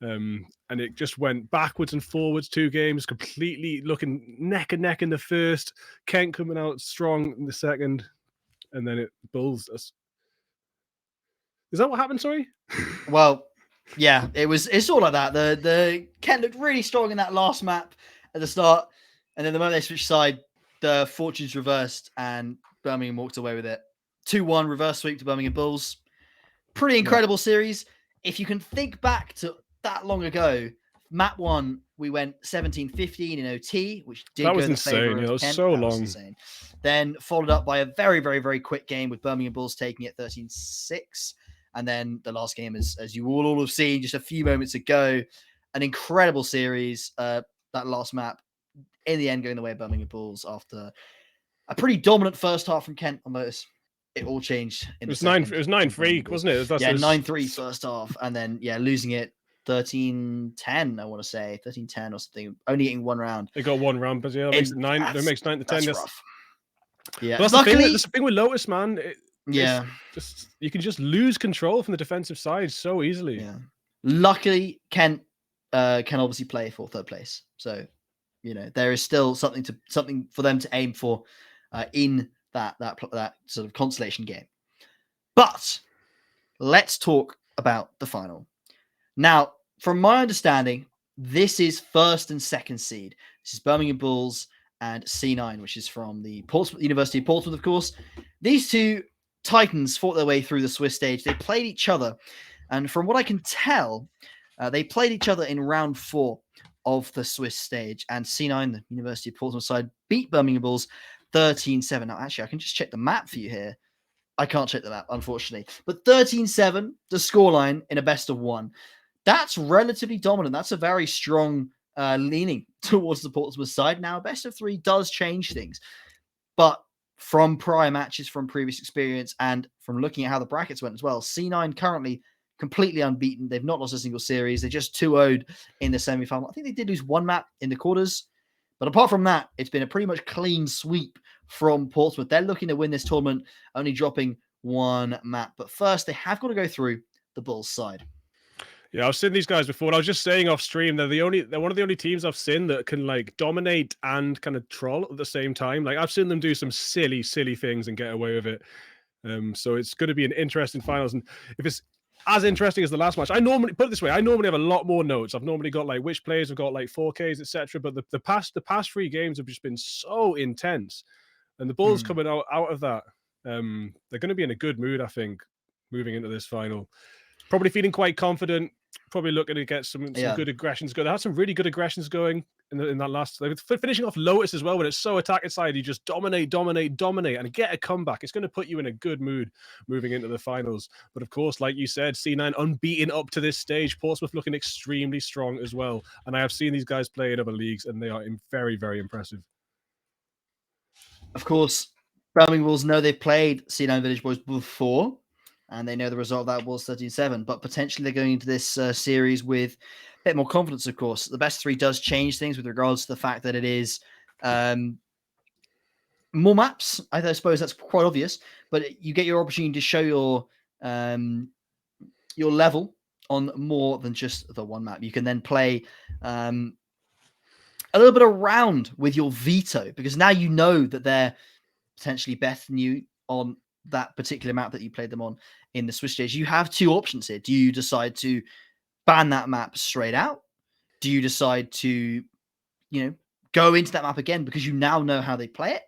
And it just went backwards and forwards, 2 games, completely looking neck and neck in the first. Kent coming out strong in the second. And then Bulls Is that what happened? Sorry. Well, yeah, it's all like that. The Kent looked really strong in that last map at the start, and then the moment they switched side, the fortunes reversed and Birmingham walked away with it. 2-1 reverse sweep to Birmingham Bulls. Pretty incredible series. If you can think back to that long ago, map 1, we went 17-15 in OT, which did That go was in the favor insane. of It was Kent. so That was long. insane. Then followed up by a very, very, very quick game with Birmingham Bulls taking it 13-6. And then the last game, as you all have seen just a few moments ago, an incredible series. That last map, in the end, going the way of Birmingham Bulls after a pretty dominant first half from Kent on those. It all changed in It was the second. It was 9-3, wasn't it? Yeah, 9-3 first half, and then losing it 13-10. I want to say 13-10 or something. Only getting one round. They got one round, but yeah, that makes it 9. That makes 9 to 10. That's rough. Yeah, but that's the thing with Lotus, man. Just you can just lose control from the defensive side so easily. Yeah. Luckily, Kent can obviously play for third place, so there is still something for them to aim for in that sort of consolation game. But let's talk about the final. Now, from my understanding, this is first and second seed. This is Birmingham Bulls and C9, which is from the University of Portsmouth, of course. These two Titans fought their way through the Swiss stage. They played each other, and from what I can tell, they played each other in round 4 of the Swiss stage, and C9, the University of Portsmouth side, beat Birmingham Bulls 13-7. Now, actually, I can just check the map for you here. I can't check the map, unfortunately. But 13-7, the scoreline in a best of 1. That's relatively dominant. That's a very strong leaning towards the Portsmouth side. Now, best of 3 does change things. But from prior matches, from previous experience, and from looking at how the brackets went as well, C9 currently completely unbeaten. They've not lost a single series. They just 2-0'd in the semi-final. I think they did lose one map in the quarters. But apart from that, it's been a pretty much clean sweep from Portsmouth. They're looking to win this tournament, only dropping one map. But first, they have got to go through the Bulls side. Yeah, I've seen these guys before, and I was just saying off stream, they're one of the only teams I've seen that can like dominate and kind of troll at the same time. Like I've seen them do some silly things and get away with it. So it's going to be an interesting finals, and if it's as interesting as the last match, I normally have a lot more notes. I've normally got like which players have got like 4Ks, etc. But the past 3 games have just been so intense, and the Bulls coming out of that, they're going to be in a good mood, I think, moving into this final. Probably feeling quite confident. Probably looking to get some good aggressions going. They had some really good aggressions going in that last. They were finishing off Lotus as well. When it's so attacking side, you just dominate, and get a comeback. It's going to put you in a good mood moving into the finals. But of course, like you said, C9 unbeaten up to this stage. Portsmouth looking extremely strong as well. And I have seen these guys play in other leagues, and they are very, very impressive. Of course, Birmingham Bulls know they've played C9 Village Boys before, and they know the result of that was 13-7. But potentially they're going into this series with a bit more confidence, of course. The best 3 does change things with regards to the fact that it is more maps. I suppose that's quite obvious, but you get your opportunity to show your level on more than just the one map. You can then play a little bit around with your veto, because now you know that they're potentially better than you on that particular map that you played them on in the Swiss stage. You have 2 options here. Do you decide to ban that map straight out? Do you decide to, go into that map again because you now know how they play it?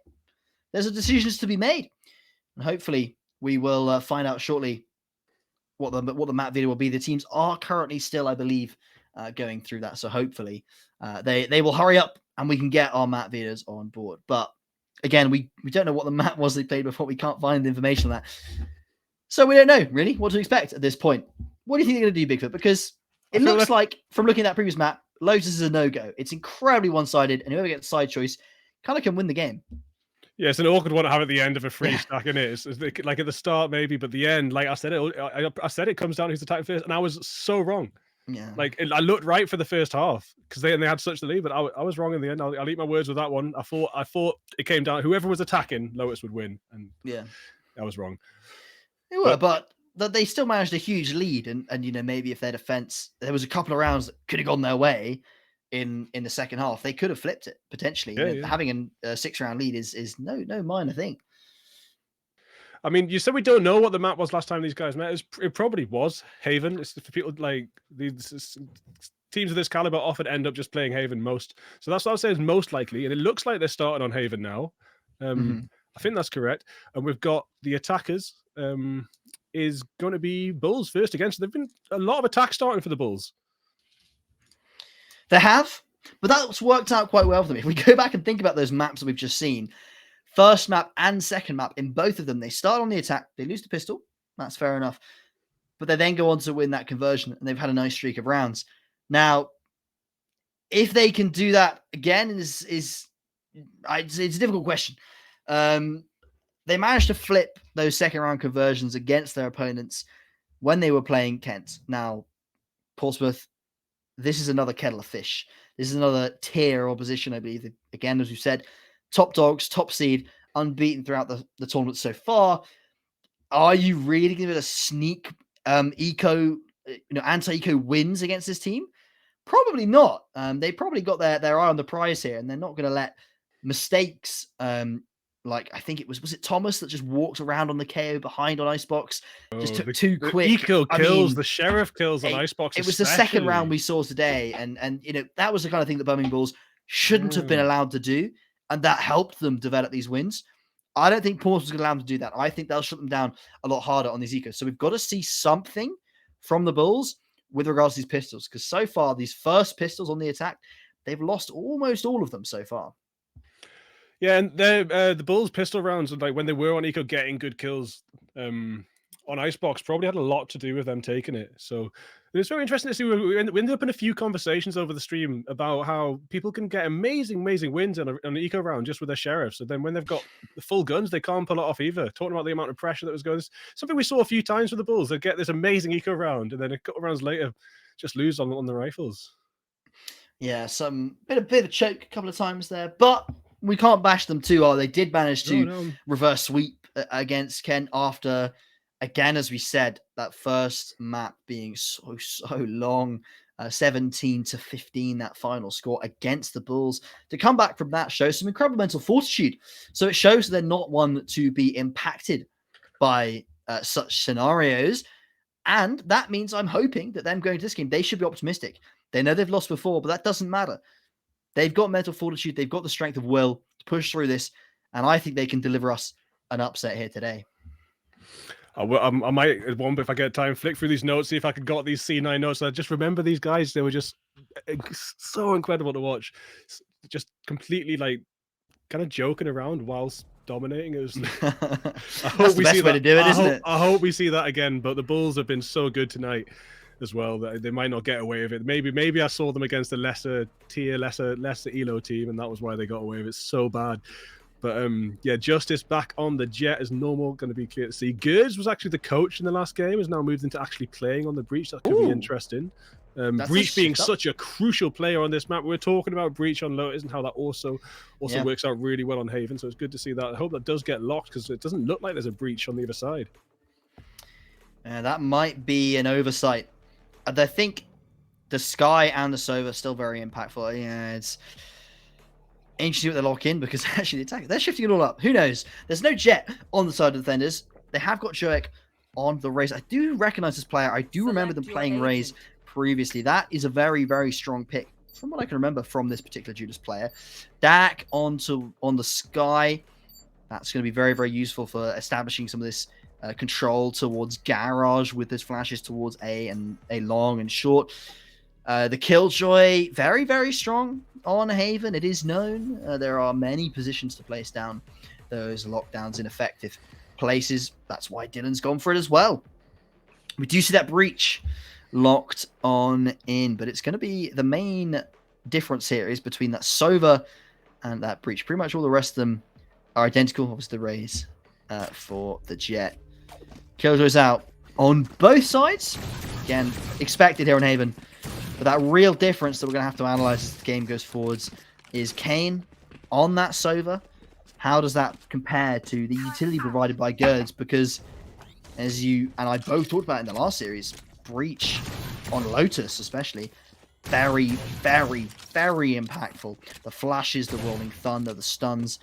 There's a decision to be made, and hopefully we will find out shortly what the map video will be. The teams are currently still, I believe, going through that, so hopefully they will hurry up and we can get our map videos on board. But again, we don't know what the map was they played before. We can't find the information on that. So we don't know, really, what to expect at this point. What do you think they're going to do, Bigfoot? Because it looks like, from looking at that previous map, Lotus is a no-go. It's incredibly one-sided, and whoever gets side choice kind of can win the game. Yeah, it's an awkward one to have at the end of a free stack, isn't it? It's like at the start, maybe, but the end, like I said, it comes down to who's attacking first, and I was so wrong. Yeah, like I looked right for the first half because they had such the lead, but I was wrong in the end. I'll eat my words with that one. I thought it came down whoever was attacking, Lotus would win, and I was wrong. They were, but they still managed a huge lead, and maybe if their defense, there was a couple of rounds that could have gone their way in the second half, they could have flipped it potentially. Having a 6-round lead is no minor thing. I mean, you said we don't know what the map was last time these guys met. It probably was Haven. It's for people like these teams of this caliber often end up just playing Haven most. So that's what I would say is most likely. And it looks like they're starting on Haven now. I think that's correct. And we've got the attackers is going to be Bulls first again. So there've been a lot of attacks starting for the Bulls. They have, but that's worked out quite well for them. If we go back and think about those maps that we've just seen, first map and second map, in both of them, they start on the attack, they lose the pistol, that's fair enough, but they then go on to win that conversion, and they've had a nice streak of rounds. Now, if they can do that again, it's a difficult question. They managed to flip those second round conversions against their opponents when they were playing Kent. Now, Portsmouth, this is another kettle of fish. This is another tier opposition, I believe. Again, as we've said, top dogs, top seed, unbeaten throughout the tournament so far. Are you really going to sneak anti-eco wins against this team? Probably not. They probably got their eye on the prize here, and they're not going to let mistakes. Like I think was it Thomas that just walked around on the KO behind on Icebox, just took two quick eco kills, the sheriff kills on Icebox. It was the second round we saw today, and that was the kind of thing that Birmingham Bulls shouldn't have been allowed to do, and that helped them develop these wins. I don't think Portsmouth was going to allow them to do that. I think they'll shut them down a lot harder on these ecos. So we've got to see something from the Bulls with regards to these pistols, because so far these first pistols on the attack, they've lost almost all of them so far. Yeah, and the Bulls' pistol rounds, like when they were on eco, getting good kills on Icebox, probably had a lot to do with them taking it. So it was very interesting to see. We ended up in a few conversations over the stream about how people can get amazing wins on an eco round just with their sheriffs. So then when they've got the full guns, they can't pull it off either. Talking about the amount of pressure that was going, something we saw a few times with the Bulls. They get this amazing eco round, and then a couple of rounds later, just lose on the rifles. Yeah, bit of a choke a couple of times there, but we can't bash them too hard. They did manage to reverse sweep against Kent after, again, as we said, that first map being so long, 17-15, that final score against the Bulls. To come back from that shows some incredible mental fortitude. So it shows they're not one to be impacted by such scenarios. And that means I'm hoping that them going to this game, they should be optimistic. They know they've lost before, but that doesn't matter. They've got mental fortitude. They've got the strength of will to push through this. And I think they can deliver us an upset here today. I might, at one, if I get time, flick through these notes, see if I could got these C9 notes. I just remember these guys. They were just so incredible to watch. Just completely like kind of joking around whilst dominating. It was. I hope we see that. I hope we see that again. But the Bulls have been so good tonight as well that they might not get away with it. Maybe I saw them against a lesser tier, lesser elo team, and that was why they got away with it so bad. But yeah, Justice back on the Jet as normal, going to be clear to see. Gerds was actually the coach in the last game, has now moved into actually playing on the Breach. That could be interesting. Breach being such a crucial player on this map. We're talking about Breach on Lotus and how that also works out really well on Haven. So it's good to see that. I hope that does get locked, because it doesn't look like there's a Breach on the other side. That might be an oversight. I think the Sky and the Sova are still very impactful. Yeah, it's interesting what they lock in, because actually they're shifting it all up. Who knows? There's no Jet on the side of the defenders. They have got Joek on the Raze. I do recognize this player. I do remember them playing Raze previously. That is a very, very strong pick from what I can remember from this particular Judas player. Dak on the Sky. That's going to be very, very useful for establishing some of this control towards Garage with his flashes towards A and A long and short. The Killjoy, very, very strong on Haven. It is known. There are many positions to place down those lockdowns in effective places. That's why Dylan's gone for it as well. We do see that Breach locked on in, but it's going to be the main difference here is between that Sova and that Breach. Pretty much all the rest of them are identical. Obviously, the Raze for the Jet. Killjoy's out on both sides. Again, expected here on Haven. But that real difference that we're going to have to analyze as the game goes forwards is Kane on that Sova. How does that compare to the utility provided by Gerds? Because as you and I both talked about in the last series, Breach on Lotus especially, very, very, very impactful. The flashes, the rolling thunder, the stuns.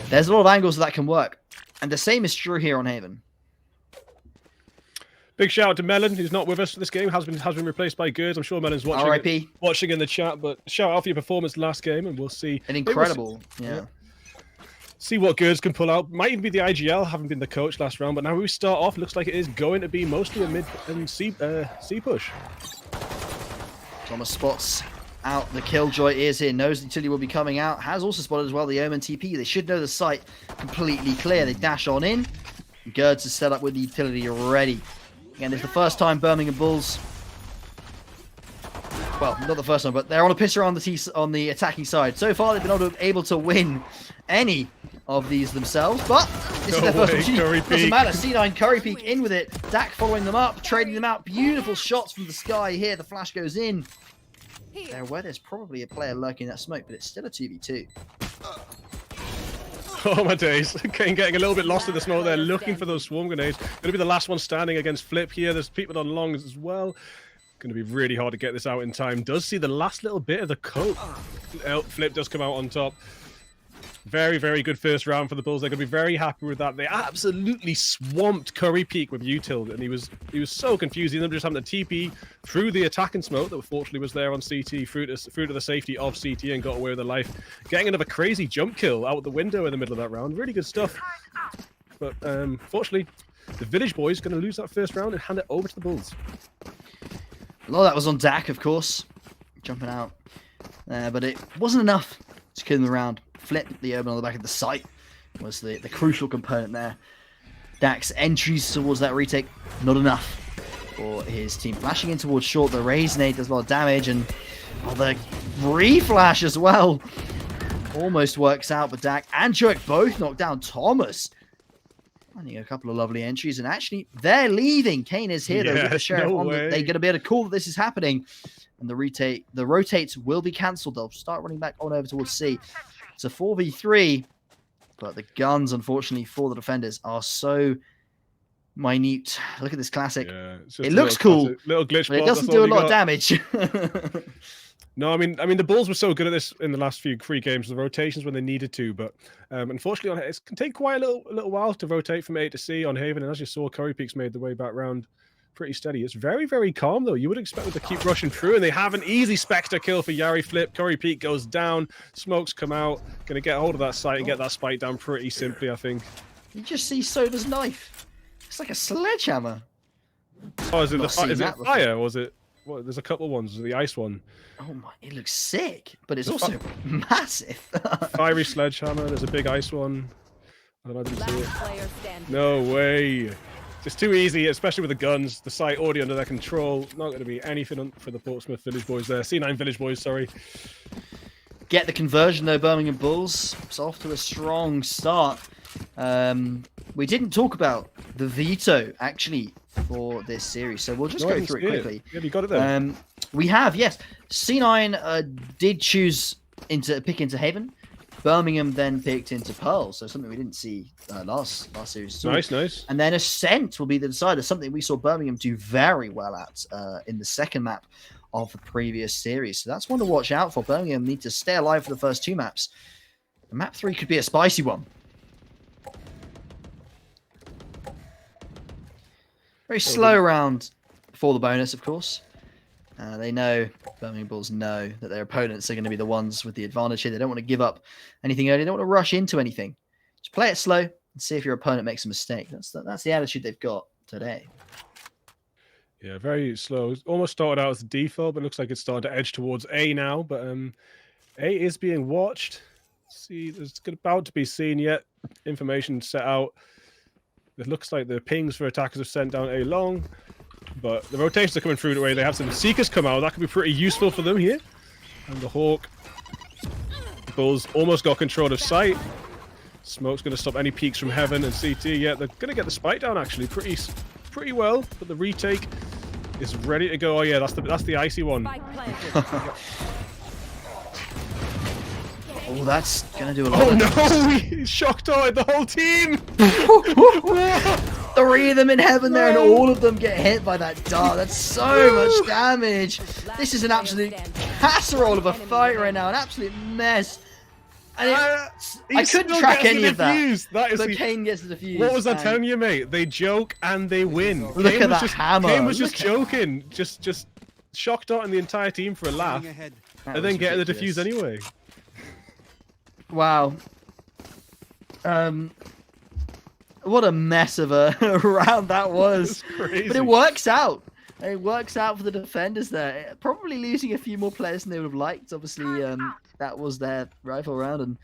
There's a lot of angles that can work. And the same is true here on Haven. Big shout out to Melon, who's not with us for this game, has been replaced by Gers. I'm sure Melon's watching in the chat, but shout out for your performance last game, and we'll see. An incredible, yeah. See what Gers can pull out. Might even be the IGL, having been the coach last round, but now we start off, looks like it is going to be mostly a mid and C push. Thomas spots out the Killjoy, is here, knows the utility will be coming out, has also spotted as well the Omen TP. They should know the site completely clear. They dash on in. Gerds is set up with the utility ready. Again, it's the first time Birmingham Bulls, well, not the first time, but they're on a pisser on the attacking side. So far, they've been able to win any of these themselves, but this is their first opportunity. Doesn't matter. C9 Curry Peak in with it. Dak following them up, trading them out. Beautiful shots from the sky here. The flash goes in. Where there's probably a player lurking in that smoke, but it's still a 2v2. Oh my days. Kane getting a little bit lost in the smoke there, looking for those swarm grenades. Going to be the last one standing against Flip here. There's people on longs as well. Going to be really hard to get this out in time. Does see the last little bit of the coat. Flip does come out on top. Very, very good first round for the Bulls. They're going to be very happy with that. They absolutely swamped Curry Peak with util, and he was so confused. He ended up just having to TP through the attacking smoke that fortunately was there on CT, through to the safety of CT, and got away with their life. Getting another crazy jump kill out the window in the middle of that round. Really good stuff. But fortunately, the Village Boys going to lose that first round and hand it over to the Bulls. A lot of that was on Dak, of course, jumping out. But it wasn't enough to kill them the round. Flip the Omen on the back of the site was the crucial component there. Dak's entries towards that retake, not enough for his team. Flashing in towards short, the raise nade does a lot of damage, and the reflash as well almost works out, but Dak and Joek both knocked down Thomas. Finding a couple of lovely entries, and actually they're leaving. Kane is here though with the Sheriff on. They're going to be able to call that this is happening, and the rotates will be cancelled. They'll start running back on over towards C. It's a 4v3, but the guns, unfortunately, for the defenders are so minute. Look at this classic. Yeah, it looks cool, little glitch, but it doesn't do a lot of damage. No, I mean the Bulls were so good at this in the last few free games, the rotations when they needed to, but unfortunately, it can take quite a little while to rotate from A to C on Haven, and as you saw, Curry Peak's made the way back round pretty steady. It's very, very calm, though. You would expect them to keep rushing through, and they have an easy Spectre kill for Yari Flip. Curry Peak goes down. Smokes come out. Going to get a hold of that site and get that spike down pretty simply, I think. You just see Soda's knife. It's like a sledgehammer. Oh, is it fire, or was it... Well, there's a couple ones. The ice one. Oh my, it looks sick, but it's also massive. Fiery sledgehammer. There's a big ice one. I don't know, I didn't see it. No way. It's too easy, especially with the guns. The site already under their control. Not going to be anything for the Portsmouth Village Boys there. C9 Village Boys, sorry. Get the conversion though, Birmingham Bulls. It's off to a strong start. We didn't talk about the veto, actually, for this series, so we'll just go through it quickly. Yeah, you got it there. We have, yes. C9 did choose pick into Haven. Birmingham then picked into Pearl, so something we didn't see last series. Nice. And then Ascent will be the decider, something we saw Birmingham do very well at in the second map of the previous series. So that's one to watch out for. Birmingham need to stay alive for the first two maps. And map 3 could be a spicy one. Very slow round for the bonus, of course. They know, Birmingham Bulls know that their opponents are going to be the ones with the advantage here. They don't want to give up anything early. They don't want to rush into anything. Just play it slow and see if your opponent makes a mistake. That's the attitude they've got today. Yeah, very slow. Almost started out as a default, but looks like it's starting to edge towards A now. But A is being watched. See, it's about to be seen yet. Information set out. It looks like the pings for attackers have sent down A long. But the rotations are coming through the way. They have some Seekers come out. That could be pretty useful for them here. And the Hawk. Bulls almost got control of sight. Smoke's going to stop any peaks from Heaven and CT. Yeah, they're going to get the spike down, actually. Pretty well. But the retake is ready to go. Oh, yeah, that's the icy one. Oh, that's going to do a lot of damage. Oh, no! He shock-darted the whole team! 3 of them in Heaven there, and all of them get hit by that dart. That's so much damage. This is an absolute casserole of a fight right now. An absolute mess. And I He couldn't still track gets any the of that. defuse. That is But the- Kane gets the defuse. What was I and- telling you, mate? They joke and they win. Look Kane at was that just, hammer. Kane was just Look at- joking, just shock darting the entire team for a laugh, That and then was getting the ridiculous. defuse anyway. Wow. What a mess of a round that was. Crazy. But it works out. It works out for the defenders there. Probably losing a few more players than they would have liked. Obviously, that was their rifle round, and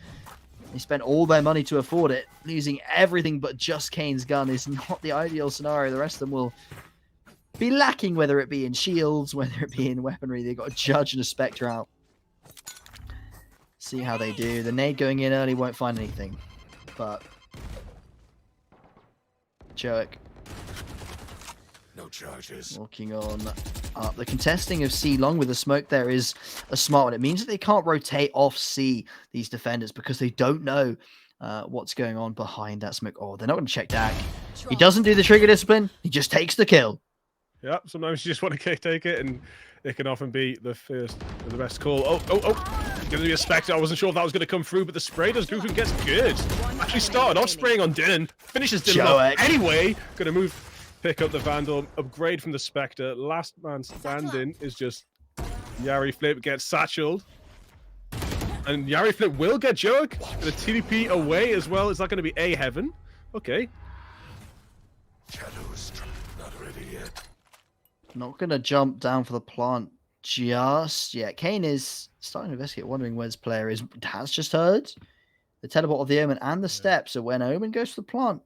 they spent all their money to afford it. Losing everything but just Kane's gun is not the ideal scenario. The rest of them will be lacking, whether it be in shields, whether it be in weaponry. They've got a Judge and a Spectre out. See how they do. The nade going in early won't find anything. But Joek. No charges. Walking on up. The contesting of C long with the smoke there is a smart one. It means that they can't rotate off C, these defenders, because they don't know what's going on behind that smoke. Oh, they're not going to check Dak. He doesn't do the trigger discipline. He just takes the kill. Yeah, sometimes you just want to take it, and it can often be the first or the best call. Oh. Going to be a Spectre. I wasn't sure if that was going to come through, but the spray does move and gets good. Actually started off spraying on Dylan. Finishes Dylan off anyway. Going to move, pick up the Vandal. Upgrade from the Spectre. Last man standing is just Yari Flip gets satcheled. And Yari Flip will get Joek. And a TDP away as well. Is that going to be A Heaven? Okay. Shadows not ready yet. Not going to jump down for the plant just yet. Kane is starting to investigate, wondering where his player is. Has just heard the teleport of the Omen and the step. So when Omen goes to the plant,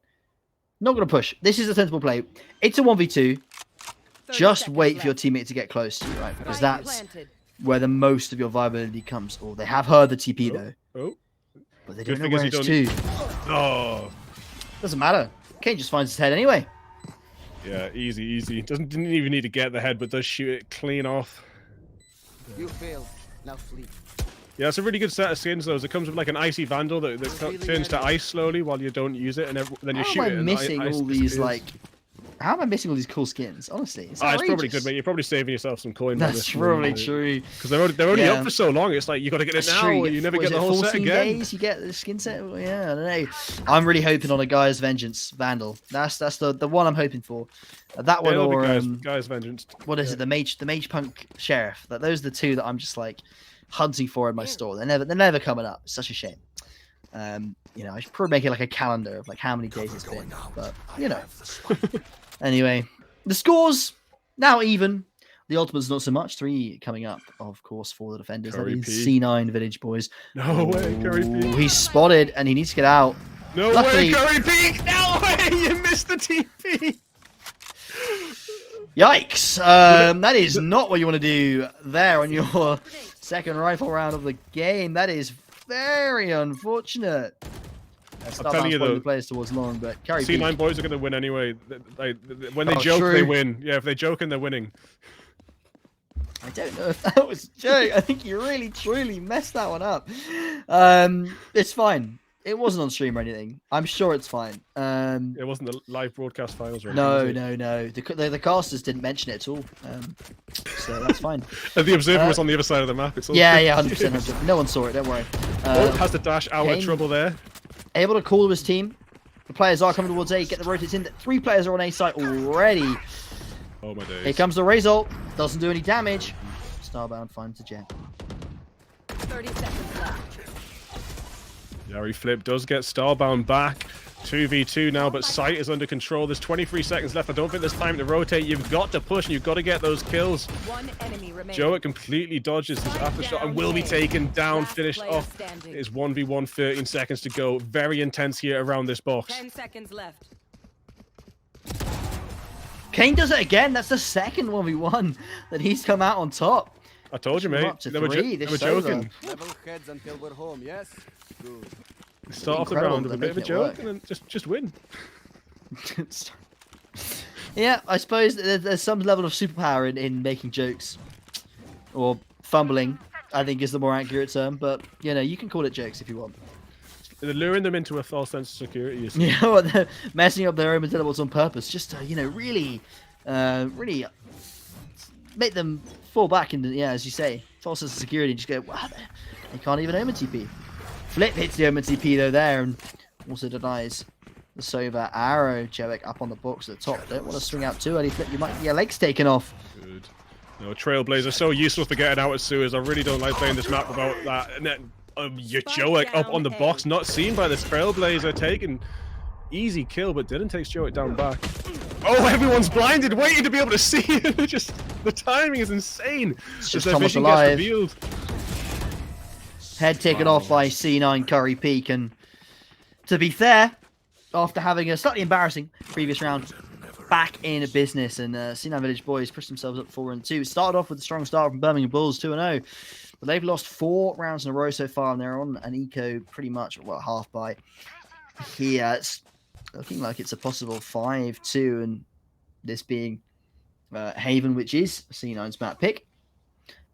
not going to push. This is a sensible play. It's a 1v2. Just wait for your teammate to get close to you, right? Because that's where the most of your viability comes. Oh, they have heard the TP though. Oh. But they Good don't know thing where is it's you to. Oh. Doesn't matter. Kane just finds his head anyway. Yeah, easy. Didn't even need to get the head, but does shoot it clean off. You failed. Now flee. Yeah, it's a really good set of skins, though. It comes with like an icy vandal that turns to ice slowly while you don't use it, and then you shoot How it. am I and missing ice all these disappears. like? How am I missing all these cool skins? Honestly, it's It's probably outrageous. good, mate. You're probably saving yourself some coin. by That's this probably one, true. Because they're only Yeah. up for so long. It's like you got to get it That's now, true. or you never What get is the it, whole set 14 again. days you get the skin set. Well, yeah, I don't know. I'm really hoping on a Guy's Vengeance Vandal. That's the one I'm hoping for. That one Yeah, that'll be or Guy's Vengeance. what is it? The Mage Punk Sheriff. Those are the two that I'm just like hunting for in my store. They're never coming up. It's such a shame. You know, I should probably make it like a calendar of like how many days it's been. But you know. Anyway, the scores now even. The ultimate's not so much. 3 coming up, of course, for the defenders. Curry That is P. C9 Village boys. No way, Curry P. He's spotted and he needs to get out. No Luckily- way, Curry P. No way, you missed the TP. Yikes! That is not what you want to do there on your second rifle round of the game. That is very unfortunate. I'm telling you though, the players towards long, but Carry C9 boys are going to win anyway. When they Oh, joke, true. they win. Yeah, if they joke and they're winning. I don't know if that was a joke. I think you really, truly messed that one up. It's fine. It wasn't on stream or anything. I'm sure it's fine. It wasn't the live broadcast finals or anything. No. The casters didn't mention it at all. So that's fine. And the observer was on the other side of the map. It's all Yeah, good. 100%. No one saw it. Don't worry. Oh, has the dash out of Kane trouble there. Able to call to his team. The players are coming towards A. Get the rotates in. 3 players are on A site already. Oh my days. Here comes the Razor ult. Doesn't do any damage. Starbound finds the jet. 30 seconds left. Yari Flip does get Starbound back. 2v2 now, but sight is under control. There's 23 seconds left. I don't think there's time to rotate. You've got to push and you've got to get those kills. One enemy remaining. Joe completely dodges his aftershot and will be taken down, finished off. It's 1v1, 13 seconds to go. Very intense here around this box. 10 seconds left. Kane does it again. That's the second 1v1 that he's come out on top. I told you, Pushing him mate. up to They were, 3. they This were is over. joking. Level heads until we're home, yes? Good. Start off the Incredible round with a they're bit of a making it joke work. and then just win. Yeah, I suppose there's some level of superpower in making jokes. Or fumbling, I think is the more accurate term. But, you know, you can call it jokes if you want. They're luring them into a false sense of security. You see. You know what? They're messing up their own teleports on purpose. Just to, you know, really make them fall back into, yeah, as you say, false sense of security. And just go, wow, they can't even omen TP. flip hits the Omen TP though there, and also denies the Sova arrow. Joek up on the box at the top. Don't want to swing out too early. Flip, you might get your legs taken off. Good. No, Trailblazer so useful for getting out as Suez. I really don't like playing this map without that. And then your Joek up on the box, not seen by this Trailblazer, taking easy kill, but Dylan takes Joek down back. Oh, everyone's blinded, waiting to be able to see it. Just the timing is insane. It's just their Thomas vision alive. gets revealed. Head taken off by C9 Curry Peak, and to be fair, after having a slightly embarrassing previous round, back in business, and C9 Village Boys pushed themselves up 4-2. It started off with a strong start from Birmingham Bulls, 2-0, but they've lost 4 rounds in a row so far, and they're on an eco pretty much, well, half by here. It's looking like it's a possible 5-2, and this being Haven, which is C9's map pick.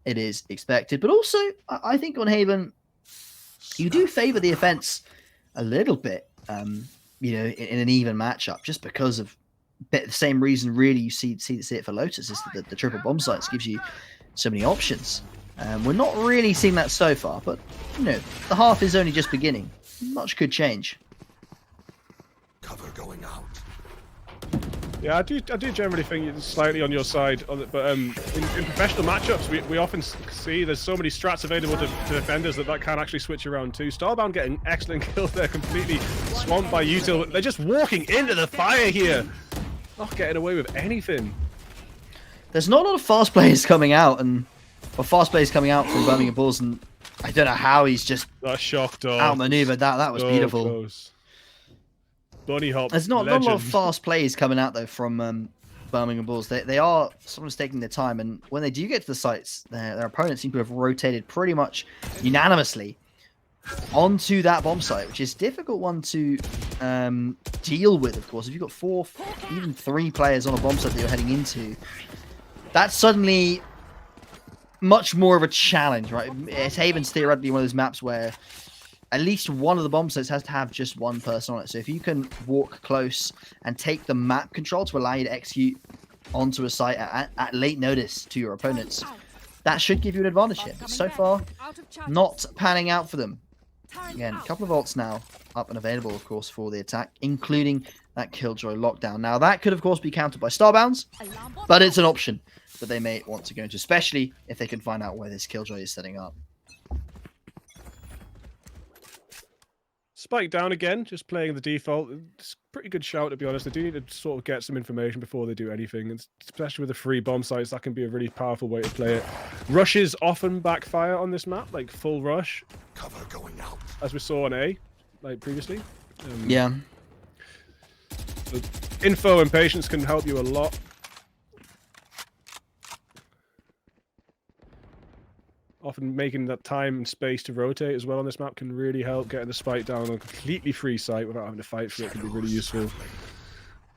It is expected, but also I think on Haven, you do favour the offense a little bit, you know, in an even matchup, just because of the same reason really you see it for Lotus is that the triple bomb sites gives you so many options. We're not really seeing that so far, but you know, the half is only just beginning. Much could change. Cover going out. Yeah, I do generally think it's slightly on your side, on it, but in professional matchups, we often see there's so many strats available to defenders that can actually switch around too. Starbound getting excellent kills there, completely swamped by Util. They're just walking into the fire here, not getting away with anything. There's not a lot of fast players coming out, from Birmingham Bulls, and I don't know how he's just shocked outmaneuvered that. That was so beautiful. Close. Bunny hop. There's not a lot of fast plays coming out though from Birmingham Bulls. They are someone's taking their time, and when they do get to the sites, their opponents seem to have rotated pretty much unanimously onto that bomb site, which is a difficult one to deal with. Of course, if you've got 4, even 3 players on a bomb site that you're heading into, that's suddenly much more of a challenge, right? Haven's theoretically one of those maps where at least one of the bomb sites has to have just one person on it. So if you can walk close and take the map control to allow you to execute onto a site at late notice to your opponents, that should give you an advantage here. But so far, not panning out for them. Again, a couple of ults now up and available, of course, for the attack, including that Killjoy lockdown. Now, that could, of course, be countered by Starbounds, but it's an option that they may want to go into, especially if they can find out where this Killjoy is setting up. Spike down again, just playing the default. It's a pretty good shout, to be honest. They do need to sort of get some information before they do anything, and especially with the free bomb sites, that can be a really powerful way to play it. Rushes often backfire on this map, like full rush. Cover going out. As we saw on A, like previously. Yeah. So info and patience can help you a lot. Often making that time and space to rotate as well on this map can really help. Getting the spike down on a completely free site without having to fight for it can be really useful.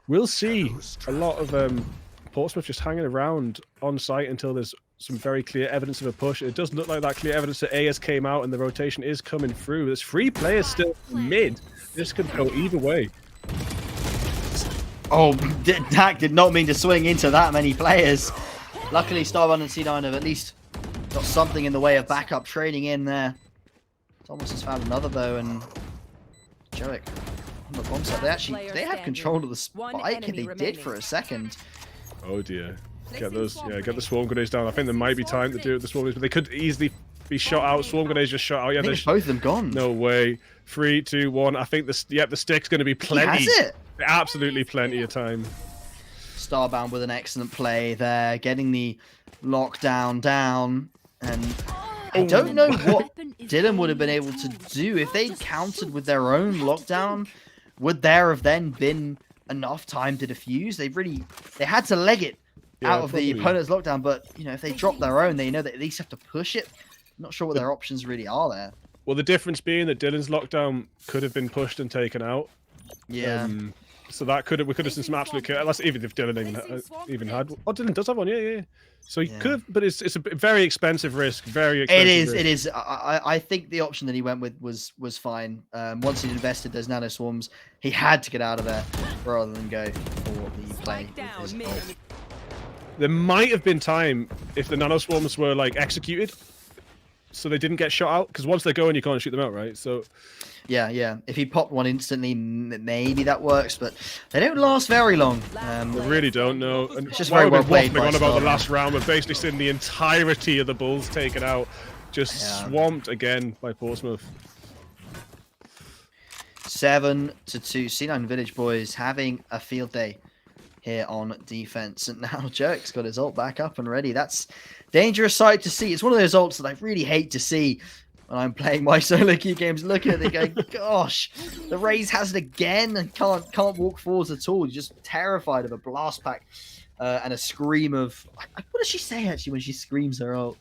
We'll see a lot of Portsmouth just hanging around on site until there's some very clear evidence of a push. It does look like that clear evidence that A has came out and the rotation is coming through. There's 3 players still mid. This could go either way. Oh, Dak did not mean to swing into that many players. Luckily, Starbound and C9 have at least got something in the way of backup trading in there. Thomas has found another though, and Joek on the bomb site. They had control of the spike, and they did for a second. Oh dear. Get those, get the swarm grenades down. I think there might be time to do it with the swarm grenades, but they could easily be shot out. Swarm grenades just shot out. Yeah, both of them gone. No way. 3, 2, 1. I think the stick's going to be plenty. He has it. Absolutely plenty of time. Starbound with an excellent play there, getting the lockdown down, and I don't know what Dylan would have been able to do if they countered with their own lockdown. Would there have then been enough time to defuse? They had to leg it out of the opponent's lockdown, but you know, if they drop their own, they know they at least have to push it. I'm not sure what their options really are there. Well, the difference being that Dylan's lockdown could have been pushed and taken out. Yeah. So that we could have seen some absolute chaos. Even if Dylan even had. Oh, Dylan does have one. Yeah. So he could have, but it's a very expensive risk. Very expensive. It is. I think the option that he went with was fine. Once he'd invested those nano swarms, he had to get out of there rather than go for the play. There might have been time if the nano swarms were like executed. so they didn't get shot out? Because once they're going, you can't shoot them out, right? So yeah. If he popped one instantly, maybe that works, but they don't last very long. They really don't know. And it's just while very well we've played been by on about the Star. last round, we're basically seeing the entirety of the Bulls taken out, just swamped again by Portsmouth. 7-2. C9 Village boys having a field day here on defense, and now Jerk's got his ult back up and ready. That's dangerous sight to see. It's one of those ults that I really hate to see when I'm playing my solo queue games. Looking at it, going, "Gosh, the Raze has it again and can't walk forwards at all." You're just terrified of a blast pack and a scream of what does she say actually when she screams her ult?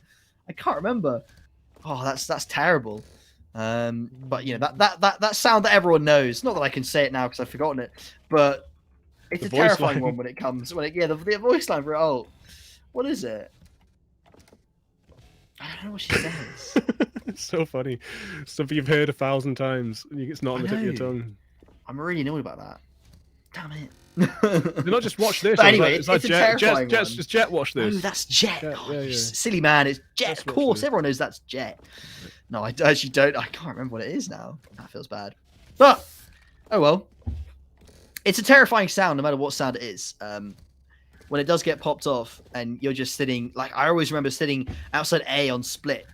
I can't remember. Oh, that's terrible. But you know that sound that everyone knows. Not that I can say it now because I've forgotten it, but it's a terrifying one when it comes. The voice line for ult. What is it? I don't know what she says. It's so funny. Something you've heard 1,000 times. It's not on the tip of your tongue. I'm really annoyed about that. Damn it. Did not just watch this. But anyway, it's like a terrifying one. Just Jet watch this. Oh, that's Jet. Yeah. Silly man, it's Jet. Just Of course, this. everyone knows that's Jet. No, I actually don't. I can't remember what it is now. That feels bad. But, oh well. It's a terrifying sound no matter what sound it is. When it does get popped off and you're just sitting, like I always remember sitting outside A on split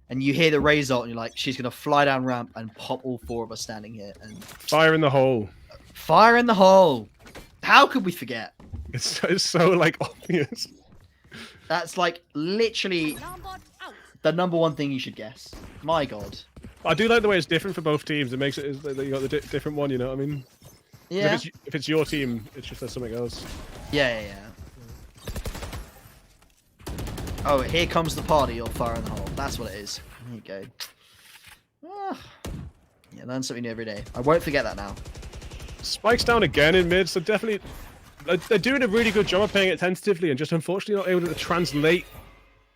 and you hear the Raze ult and you're like, she's going to fly down ramp and pop all 4 of us standing here. And Fire in the hole. Fire in the hole. How could we forget? It's so like obvious. That's like literally the #1 thing you should guess. My God. I do like the way it's different for both teams. It makes it you got the different one. You know what I mean? Yeah. If it's your team, it's just there's something else. Yeah. Oh, here comes the party or fire in the hole. That's what it is. There you go. Yeah, learn something new every day. I won't forget that now. Spikes down again in mid, so definitely they're doing a really good job of playing it tentatively and just unfortunately not able to translate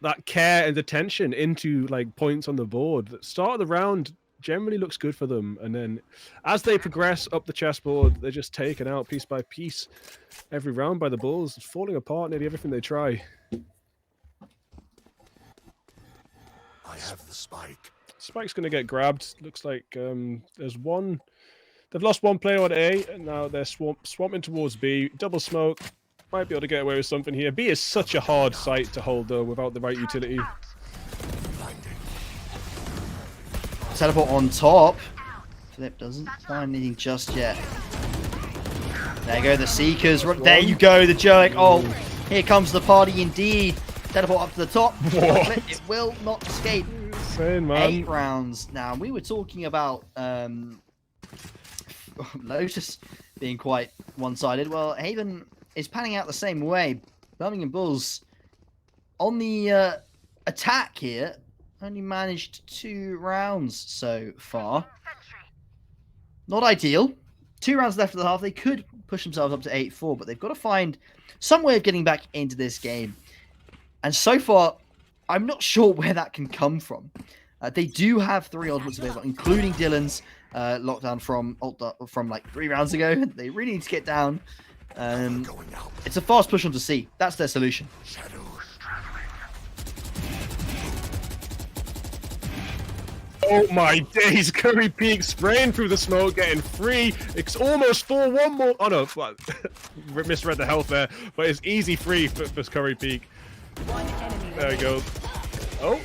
that care and attention into like points on the board. The start of the round generally looks good for them, and then as they progress up the chessboard, they're just taken out piece by piece every round by the Bulls, falling apart nearly everything they try. I have the spike. Spike's going to get grabbed. Looks like there's one. They've lost one player on A, and now they're swamping towards B. Double smoke. Might be able to get away with something here. B is such a hard site to hold, though, without the right utility. Teleport on top. Flip doesn't find anything just yet. There you go, the Seekers. There you go, the Joek. Oh, here comes the party indeed. Teleport up to the top. What? It will not escape. Insane, man. 8 rounds. Now, we were talking about Lotus being quite one-sided. Well, Haven is panning out the same way. Birmingham Bulls on the attack here only managed 2 rounds so far. Not ideal. 2 rounds left of the half. They could push themselves up to 8-4, but they've got to find some way of getting back into this game. And so far, I'm not sure where that can come from. They do have 3 ultimates available, including Dylan's lockdown from like 3 rounds ago. They really need to get down. It's a fast push on to C. That's their solution. Oh my days, Curry Peak spraying through the smoke, getting free. It's almost 4-1 more. Oh no, well, misread the health there, but it's easy free for Curry Peak. There we go. Oh.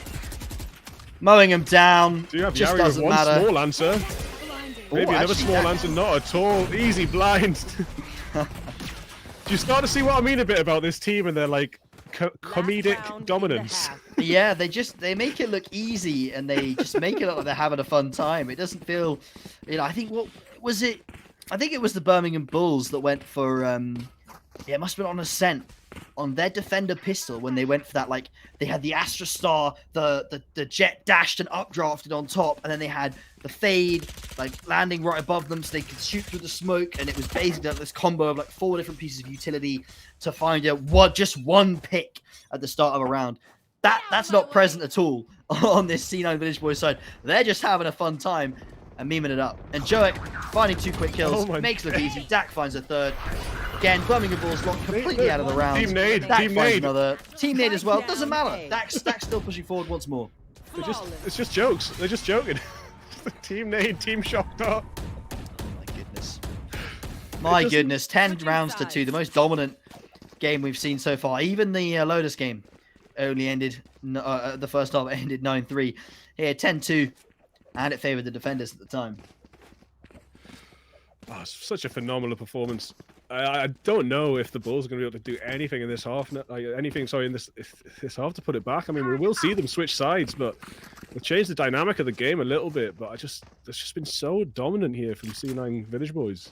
Mowing him down. Do you have just Yari doesn't with one matter. small answer? Maybe another small answer, not at all. Easy blind. Do you start to see what I mean a bit about this team and their like comedic dominance? Yeah, they make it look easy and they just make it look like they're having a fun time. It doesn't feel, I think what was it? I think it was the Birmingham Bulls that went for it must have been on Ascent on their defender pistol when they went for that, like they had the Astra Star, the jet dashed and updrafted on top, and then they had the fade like landing right above them so they could shoot through the smoke, and it was basically like this combo of like 4 different pieces of utility to find just one pick at the start of a round. That's not present at all on this C9 Village Boys side. They're just having a fun time and memeing it up. And Joek finding 2 quick kills, makes it look easy. Dak finds a 3rd. Again, Birmingham Bulls locked completely out of the round. Team nade, Dak team finds nade. another. Team nade as well. Doesn't matter. Dak's still pushing forward once more. It's just jokes. They're just joking. Team Nade, Team Shock Dot. My goodness, 10 rounds to 2, the most dominant game we've seen so far. Even the Lotus game only ended, the first half ended 9-3. Here, 10-2, and it favored the defenders at the time. Oh, it's such a phenomenal performance. I don't know if the Bulls are going to be able to do anything in this half, in this half to put it back. I mean, we will see them switch sides, but they'll change the dynamic of the game a little bit. But it's just been so dominant here from C9 Village Boys.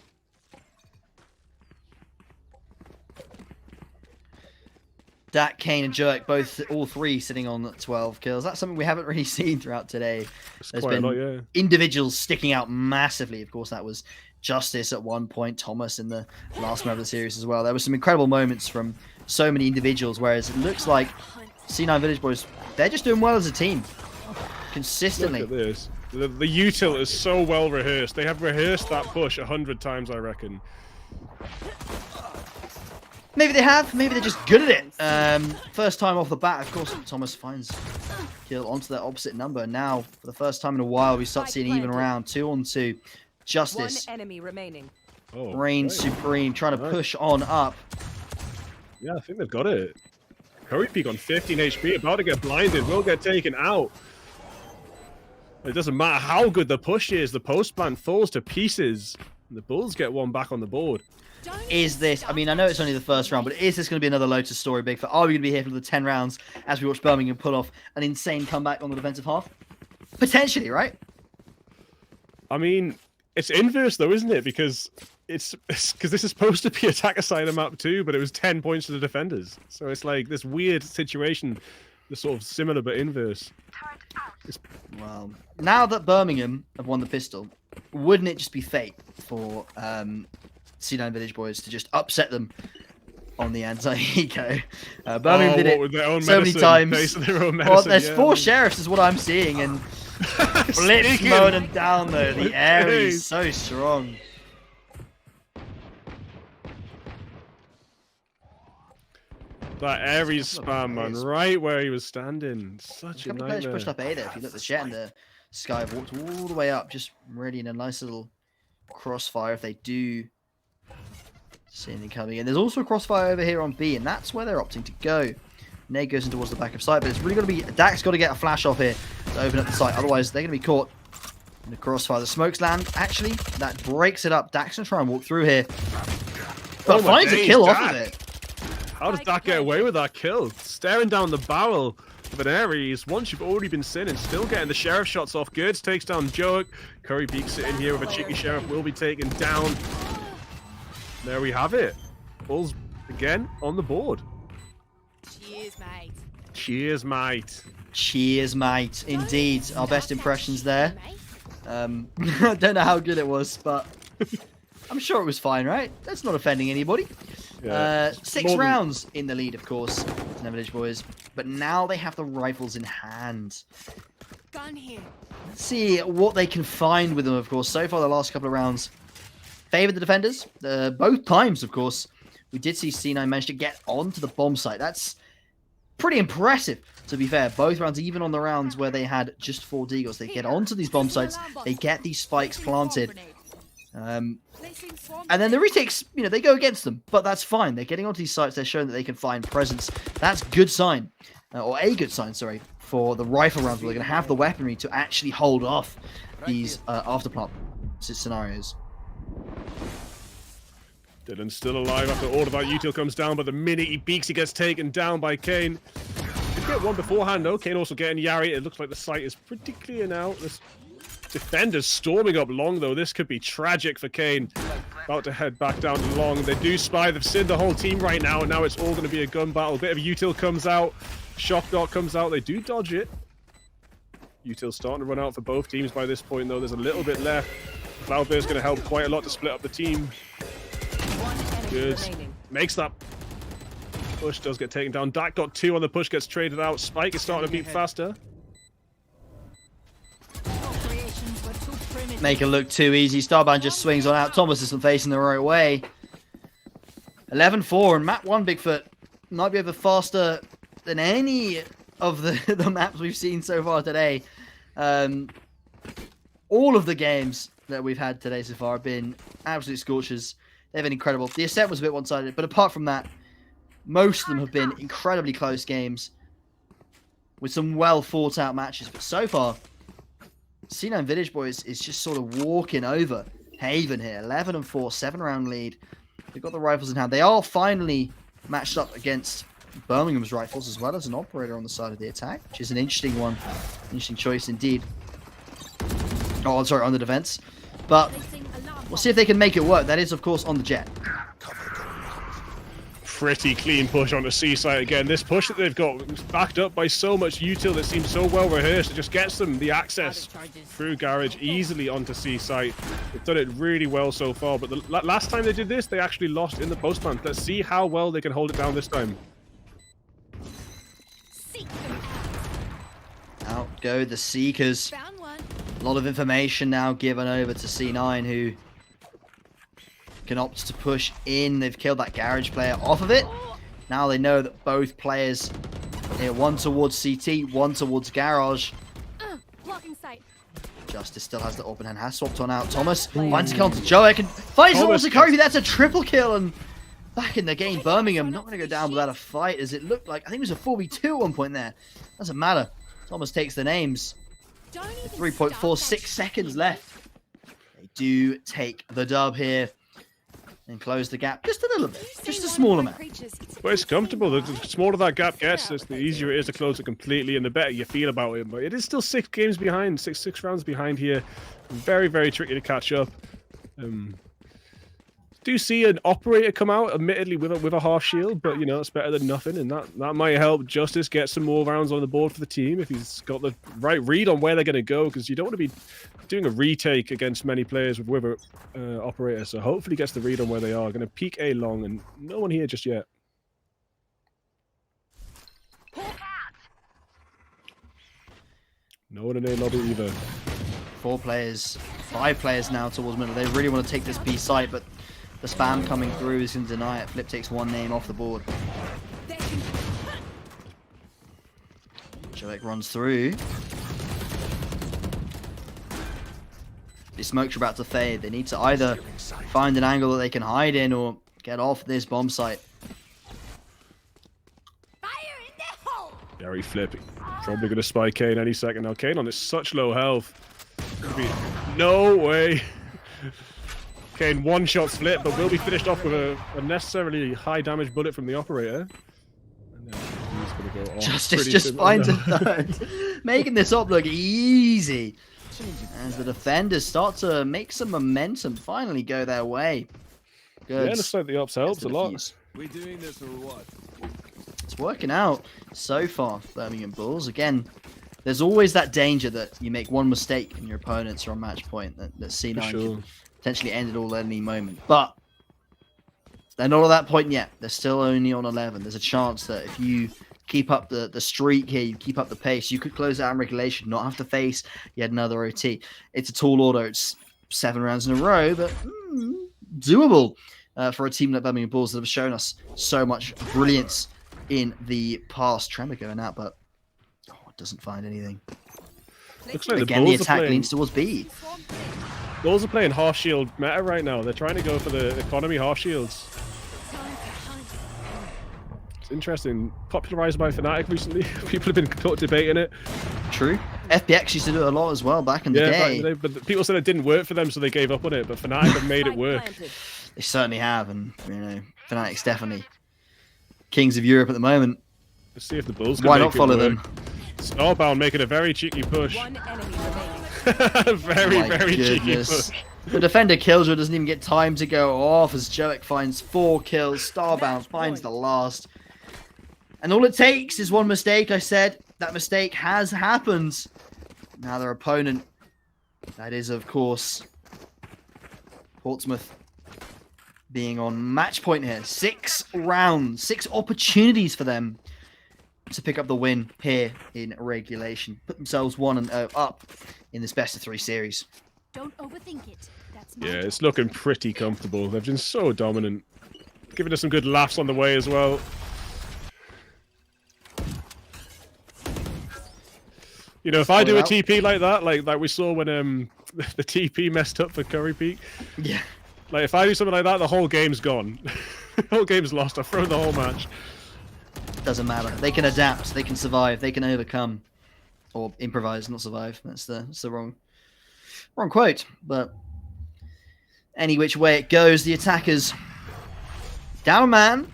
Dak, Kane, and Jerk, all three sitting on 12 kills. That's something we haven't really seen throughout today. There's been a lot, individuals sticking out massively. Of course, that was Justice at one point, Thomas in the last round of the series as well. There were some incredible moments from so many individuals, whereas it looks like C9 Village Boys, they're just doing well as a team. Consistently. Look at this. The util is so well rehearsed. They have rehearsed that push 100 times, I reckon. Maybe they have. Maybe they're just good at it. First time off the bat, of course, Thomas finds kill onto that opposite number. Now, for the first time in a while, we start seeing an even round. 2-on-2. Justice. One enemy remaining. Reigns supreme, trying to push on up. Yeah, I think they've got it. Curry Peak on 15 HP, about to get blinded, will get taken out. It doesn't matter how good the push is, the post plant falls to pieces. The Bulls get one back on the board. Is this, I mean, I know it's only the first round, but is this going to be another Lotus story, Bigfoot? Are we going to be here for the 10 rounds as we watch Birmingham pull off an insane comeback on the defensive half? Potentially, right? I mean, it's inverse though, isn't it? Because it's because this is supposed to be attacker side of map too, but it was 10 points to the defenders. So it's like this weird situation, the sort of similar but inverse. Well, now that Birmingham have won the pistol, wouldn't it just be fate for C9 Village Boys to just upset them on the anti-eco? Birmingham did it so many times. Well, there's 4 sheriffs is what I'm seeing, and Blitz mowing them down though. The air is so strong. That Ares spam, man, right where he was standing. Such a couple of nightmare. players pushed up A there. If you look at the chat, and the Sky have walked all the way up, just ready in a nice little crossfire if they do see anything coming in. There's also a crossfire over here on B, and that's where they're opting to go. Nade goes in towards the back of site, but it's really got to be... Dak's got to get a flash off here to open up the site. Otherwise, they're going to be caught in the crossfire. The smokes land. Actually, that breaks it up. Dak's going to try and walk through here. But finds a kill off of it. How does Dak get away with that kill? Staring down the barrel of an Ares. Once you've already been seen and still getting the Sheriff shots off. Gertz takes down Joke. Curry peeks it in here with a cheeky Sheriff. Will be taken down. There we have it. Bulls again on the board. Cheers, mate. Cheers, mate. Cheers, mate. Indeed. Our best impressions there. I don't know how good it was, but I'm sure it was fine, right? That's not offending anybody. Yeah. 6 rounds in the lead, of course, to the Village Boys. But now they have the rifles in hand. Gun here. Let's see what they can find with them, of course. So far, the last couple of rounds favored the defenders. Both times, of course, we did see C9 manage to get onto the bomb site. That's pretty impressive, to be fair. Both rounds, even on the rounds where they had just 4 deagles, they get onto these bomb sites. They get these spikes planted. And then the retakes, you know, they go against them, but that's fine. They're getting onto these sites. They're showing that they can find presence. That's good sign, or a good sign, sorry, for the rifle rounds where they're going to have the weaponry to actually hold off these afterplant scenarios. Dylan's still alive after all of that util comes down, but the minute he peeks, he gets taken down by Kane. Did get one beforehand, though. Kane also getting Yari. It looks like the site is pretty clear now. This defender's storming up long, though. This could be tragic for Kane. About to head back down to long. They do spy. They've seen the whole team right now, and now it's all going to be a gun battle. A bit of util comes out. Shock dart comes out. They do dodge it. Util's starting to run out for both teams by this point, though. There's a little bit left. Cloudbear's going to help quite a lot to split up the team. Good. Makes that push, does get taken down. Dak got 2 on the push, gets traded out. Spike is starting to beat faster. Make it look too easy. Starbound just swings on out. Thomas isn't facing the right way. 11-4 and map 1, Bigfoot might be over faster than any of the maps we've seen so far today. All of the games that we've had today so far have been absolute scorchers. They've been incredible. The Ascent was a bit one-sided, but apart from that, most of them have been incredibly close games with some well thought out matches. But so far, C9 Village Boys is just sort of walking over Haven here. 11-4, 7-round lead. They've got the rifles in hand. They are finally matched up against Birmingham's rifles as well as an operator on the side of the attack, which is an interesting one. Interesting choice indeed. Oh, I'm sorry, on the defense. But we'll see if they can make it work. That is, of course, on the jet. Pretty clean push onto C-site again. This push that they've got backed up by so much util that seems so well rehearsed. It just gets them the access through garage easily onto C-site. They've done it really well so far, but the last time they did this, they actually lost in the post plant. Let's see how well they can hold it down this time. Out go the Seekers. A lot of information now given over to C9, who can opt to push in. They've killed that garage player off of it. Now they know that both players, one towards CT, one towards garage. Justice still has the open hand, has swapped on out. Thomas finds a kill onto Joek and finds the Zakari. That's a triple kill. And back in the game, Birmingham not going to go down without a fight, as it looked like. I think it was a 4v2 at one point there. Doesn't matter. Thomas takes the names. 3.46 seconds left. They do take the dub here and close the gap just a little bit, just a small amount. But it's comfortable. The smaller that gap gets, the easier it is to close it completely, and the better you feel about it. But it is still 6 games behind, six rounds behind here. Very, very tricky to catch up. Do see an operator come out, admittedly with a half shield, but you know it's better than nothing, and that might help Justice get some more rounds on the board for the team if he's got the right read on where they're going to go, because you don't want to be doing a retake against many players with Wither operator. So hopefully he gets the read on where they are. Going to peek A long, and no one here just yet. No one in A lobby either. 4 players, 5 players now towards middle. They really want to take this B site, but the spam coming through is going to deny it. Flip takes 1 name off the board. Joek runs through. These smokes are about to fade. They need to either find an angle that they can hide in or get off this bomb site. Gary Flip probably going to spy Kane any second now. Kane on is such low health. No way. Kane one-shots Flip, but will be finished off with a unnecessarily high damage bullet from the operator. And then he's going to go off. Justice just finds a third, making this up look easy. As the defenders start to make some momentum, finally go their way. Good. Yeah, looks like the ops helps a lot. We doing this or what? It's working out so far, Birmingham Bulls. Again, there's always that danger that you make one mistake and your opponents are on match point, that C9 can potentially end it all at any moment. But they're not at that point yet. They're still only on 11. There's a chance that if you keep up the streak here, you keep up the pace, you could close out in regulation, not have to face yet another OT. It's a tall order. It's 7 rounds in a row, but doable for a team like Birmingham Bulls that have shown us so much brilliance in the past. Tremor going out, but doesn't find anything. Looks like again, the attack leans towards B. Bulls are playing half shield meta right now. They're trying to go for the economy half shields. It's interesting. Popularized by Fnatic recently. People have been debating it. True. FPX used to do it a lot as well back in the day. But people said it didn't work for them, so they gave up on it. But Fnatic have made it work. They certainly have, and you know, Fnatic's definitely kings of Europe at the moment. Let's see if the Bulls can Why not follow them? Starbound making a very cheeky push. very cheeky push. The defender Killjoy doesn't even get time to go off as Joek finds 4 kills. Starbound finds the last. And all it takes is one mistake. I said that mistake has happened. Now their opponent, that is of course Portsmouth, being on match point here. 6 rounds, 6 opportunities for them to pick up the win here in regulation. Put themselves 1-0 up in this best of 3 series. Don't overthink it. That's yeah, it's looking pretty comfortable. They've been so dominant. Giving us some good laughs on the way as well. You know, if I do a out. TP like that, like we saw when the TP messed up for Curry Peak. Yeah. Like if I do something like that, the whole game's gone. The whole game's lost. I've thrown the whole match. Doesn't matter. They can adapt. They can survive. They can overcome, or improvise, not survive. That's the wrong quote. But any which way it goes, the attackers down a man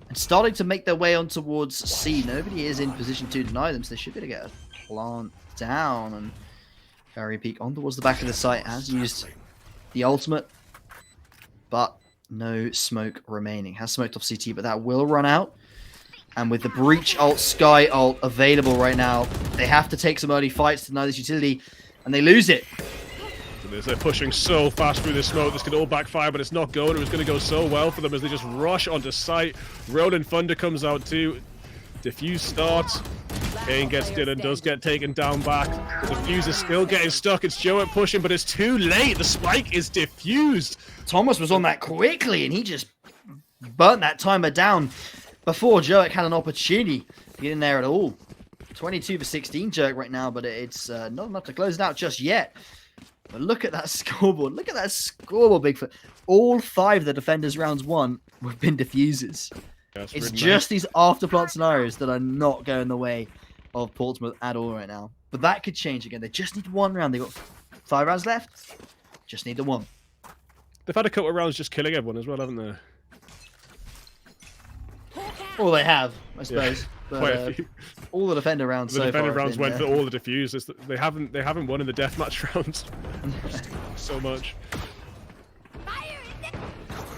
and starting to make their way on towards C. Nobody is in position to deny them, so they should be able to get a plant down. And Curry Peak on towards the back of the site has used the ultimate, but no smoke remaining. Has smoked off CT, but that will run out. And with the Breach ult, Sky ult available right now, they have to take some early fights to deny this utility, and they lose it. They're pushing so fast through the smoke. This could all backfire, but it's not going. It was going to go so well for them as they just rush onto site. Ronin Thunder comes out too. Diffuse starts. Kane gets Dylan, does get taken down back. The Diffuse is still getting stuck. It's Joet pushing, but it's too late. The spike is diffused. Thomas was on that quickly, and he just burnt that timer down before Joet had an opportunity to get in there at all. 22 for 16 Joet right now, but it's not enough to close it out just yet. But look at that scoreboard. Look at that scoreboard, Bigfoot. All 5 of the defenders' rounds 1 have been diffusers. It's just these after-plant scenarios that are not going the way of Portsmouth at all right now. But that could change again. They just need 1 round. They've got 5 rounds left. Just need the 1. They've had a couple of rounds just killing everyone as well, haven't they? Well, they have, I suppose. Yeah, but, quite a few. All the defender rounds The so defender far rounds have been, went for all the diffusers. They haven't won in the deathmatch rounds. So much.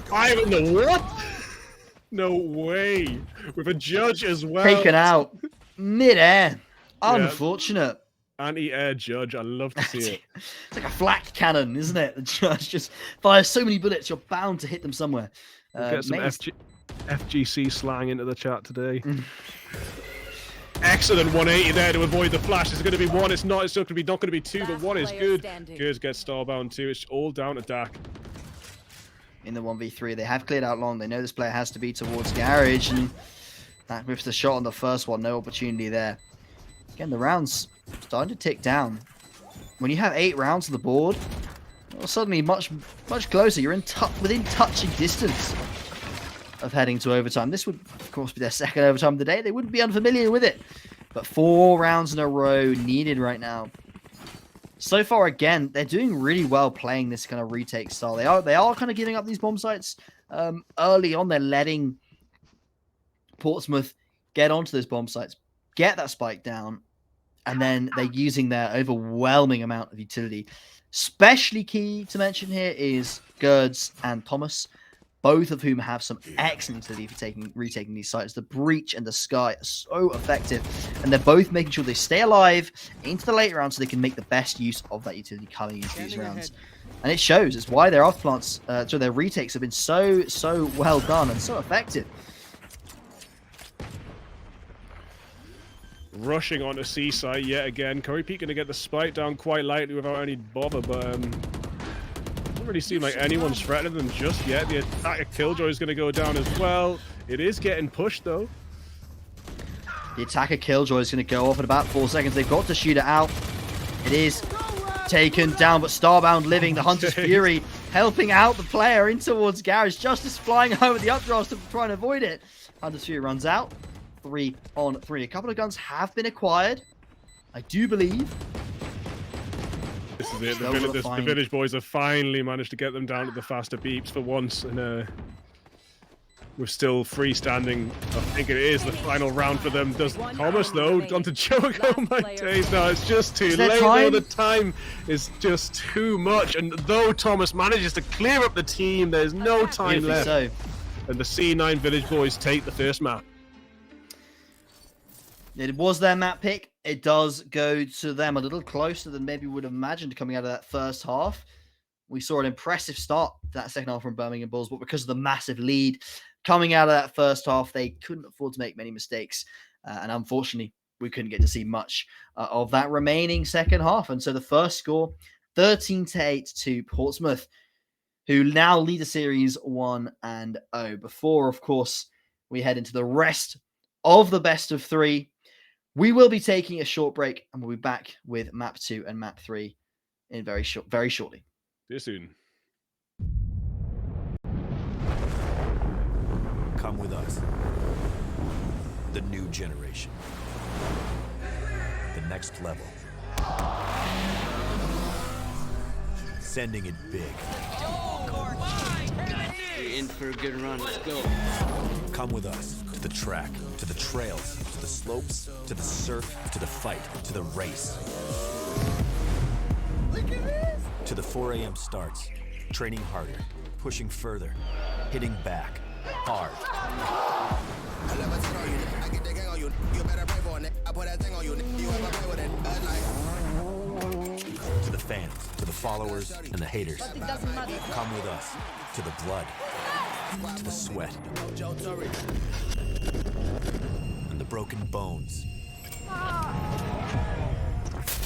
Fire in the what? No way. With a judge as well. Taken out mid-air. Unfortunate. Anti-air judge. I love to see it. It's like a flak cannon, isn't it? The judge just fires so many bullets, you're bound to hit them somewhere. We'll get some FGC slang into the chat today. Excellent 180 there to avoid the flash. It's going to be 1. It's not. It's not going to be 2, but 1 is good. Good gets starbound too. It's all down to Dak. In the 1v3, they have cleared out long. They know this player has to be towards Garage, and that with the shot on the first one, no opportunity there. Again, the rounds starting to tick down. When you have 8 rounds on the board, well, suddenly much closer. You're within touching distance of heading to overtime. This would, of course, be their second overtime of the day. They wouldn't be unfamiliar with it. But 4 rounds in a row needed right now. So far, again, they're doing really well playing this kind of retake style. They are kind of giving up these bomb sites early on. They're letting Portsmouth get onto those bomb sites, get that spike down, and then they're using their overwhelming amount of utility. Especially key to mention here is Gerds and Thomas, both of whom have some excellent utility for retaking these sites. The Breach and the Sky are so effective, and they're both making sure they stay alive into the late rounds so they can make the best use of that utility coming into these rounds. And it shows. It's why their afterplants, so their retakes have been so well done and so effective. Rushing onto Seaside yet again. Curry Peak going to get the spike down quite lightly without any bother, but doesn't really seem like anyone's threatening them just yet. The attack of Killjoy is going to go down as well. It is getting pushed though. The attack of Killjoy is going to go off in about 4 seconds. They've got to shoot it out. It is taken down, but Starbound living. The Hunter's Fury helping out the player in towards Garage. Justice flying home with the updraft to try and avoid it. Hunter's Fury runs out. 3 on 3. A couple of guns have been acquired, I do believe. This is it. The Village Boys have finally managed to get them down to the faster beeps for once, and we're still freestanding. I think it is the final round for them. Does Thomas though onto Joke? Oh my days! No, it's just too late. Though. The time is just too much, and though Thomas manages to clear up the team, there's no time left. So. And the C9 Village Boys take the first map. It was their map pick. It does go to them a little closer than maybe we would have imagined coming out of that first half. We saw an impressive start to that second half from Birmingham Bulls, but because of the massive lead coming out of that first half, they couldn't afford to make many mistakes. And unfortunately, we couldn't get to see much of that remaining second half. And so the first score, 13-8 to Portsmouth, who now lead the series 1-0. Before, of course, we head into the rest of the best of 3. We will be taking a short break, and we'll be back with map 2 and map 3 in very shortly. See you soon. Come with us. The new generation. The next level. Sending it big. You're in for a good run. Let's go. Come with us to the track, to the trails, to the slopes, to the surf, to the fight, to the race. Look at this! To the 4 a.m. starts, training harder, pushing further, hitting back, hard. I never turn on you. I get the gang on you. You better pray for it. I put that thing on you. You ever play with it? To the fans, to the followers, and the haters. But it doesn't matter. Come with us to the blood, to the sweat, and the broken bones.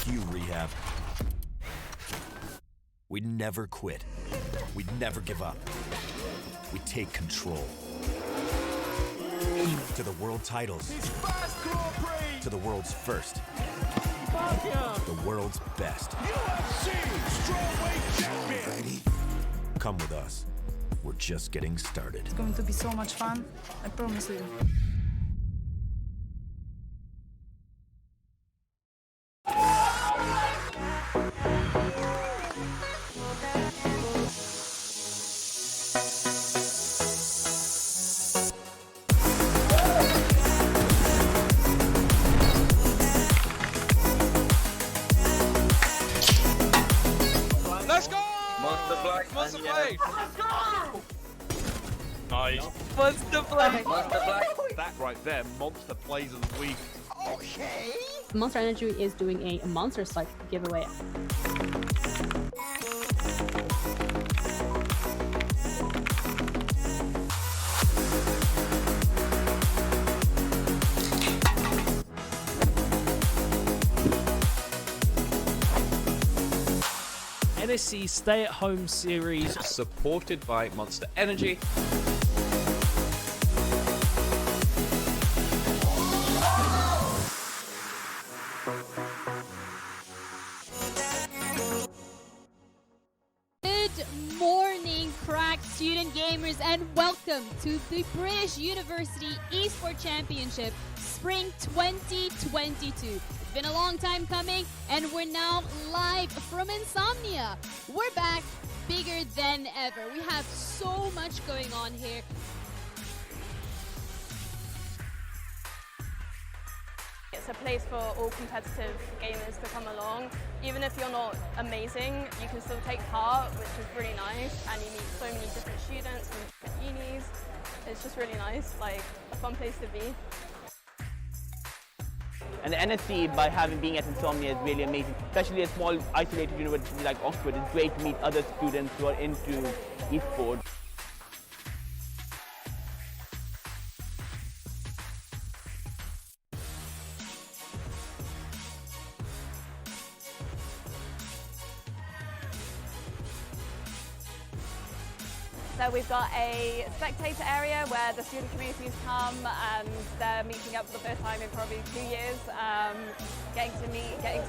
You rehab. We never quit. We never give up. We take control. To the world titles. To the world's first. The world's best. Come with us. We're just getting started. It's going to be so much fun. I promise you. Let's go! Monster Black. Monster Blade! Nice. Monster Black. Monster Black. That right there, monster plays of the week. Okay. Monster Energy is doing a monster site giveaway. NSE Stay at Home series supported by Monster Energy. Good morning, crack student gamers, and welcome to the British University Esport Championship Spring 2022. It's been a long time coming, and we're now live from Insomnia. We're back bigger than ever. We have so much going on here. It's a place for all competitive gamers to come along. Even if you're not amazing, you can still take part, which is really nice, and you meet so many different students from different unis. It's just really nice, like a fun place to be. And the NSE, by being at Insomnia, is really amazing. Especially a small, isolated university like Oxford, it's great to meet other students who are into esports. So we've got a spectator area where the student communities come and they're meeting up for the first time in probably 2 years, getting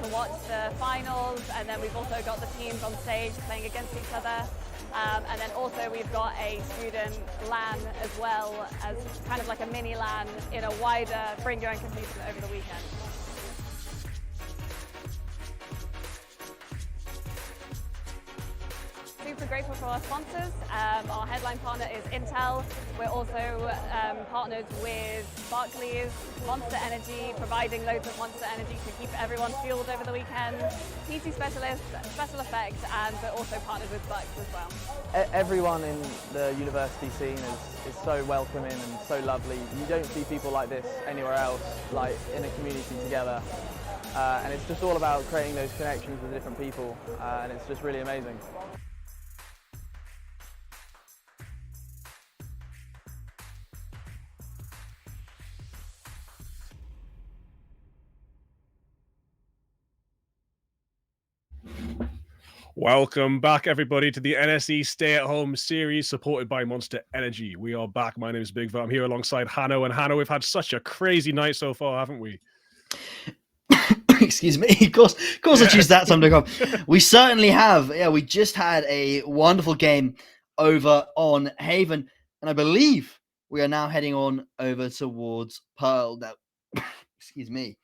to watch the finals, and then we've also got the teams on stage playing against each other. And then also we've got a student LAN as well, as kind of like a mini LAN in a wider bring your own computer over the weekend. Super grateful for our sponsors. Our headline partner is Intel. We're also partnered with Barclays, Monster Energy, providing loads of Monster Energy to keep everyone fueled over the weekend. PC Specialist, Special Effects, and we're also partnered with Bucks as well. Everyone in the university scene is so welcoming and so lovely. You don't see people like this anywhere else, like in a community together. And it's just all about creating those connections with different people, and it's just really amazing. Welcome back, everybody, to the NSE Stay at Home series supported by Monster Energy. We are back. My name is Big Va. I'm here alongside Hanno. And Hanno, we've had such a crazy night so far, haven't we? Excuse me. Of course, I choose that time to go. We certainly have. Yeah, we just had a wonderful game over on Haven, and I believe we are now heading on over towards Pearl. Now, excuse me.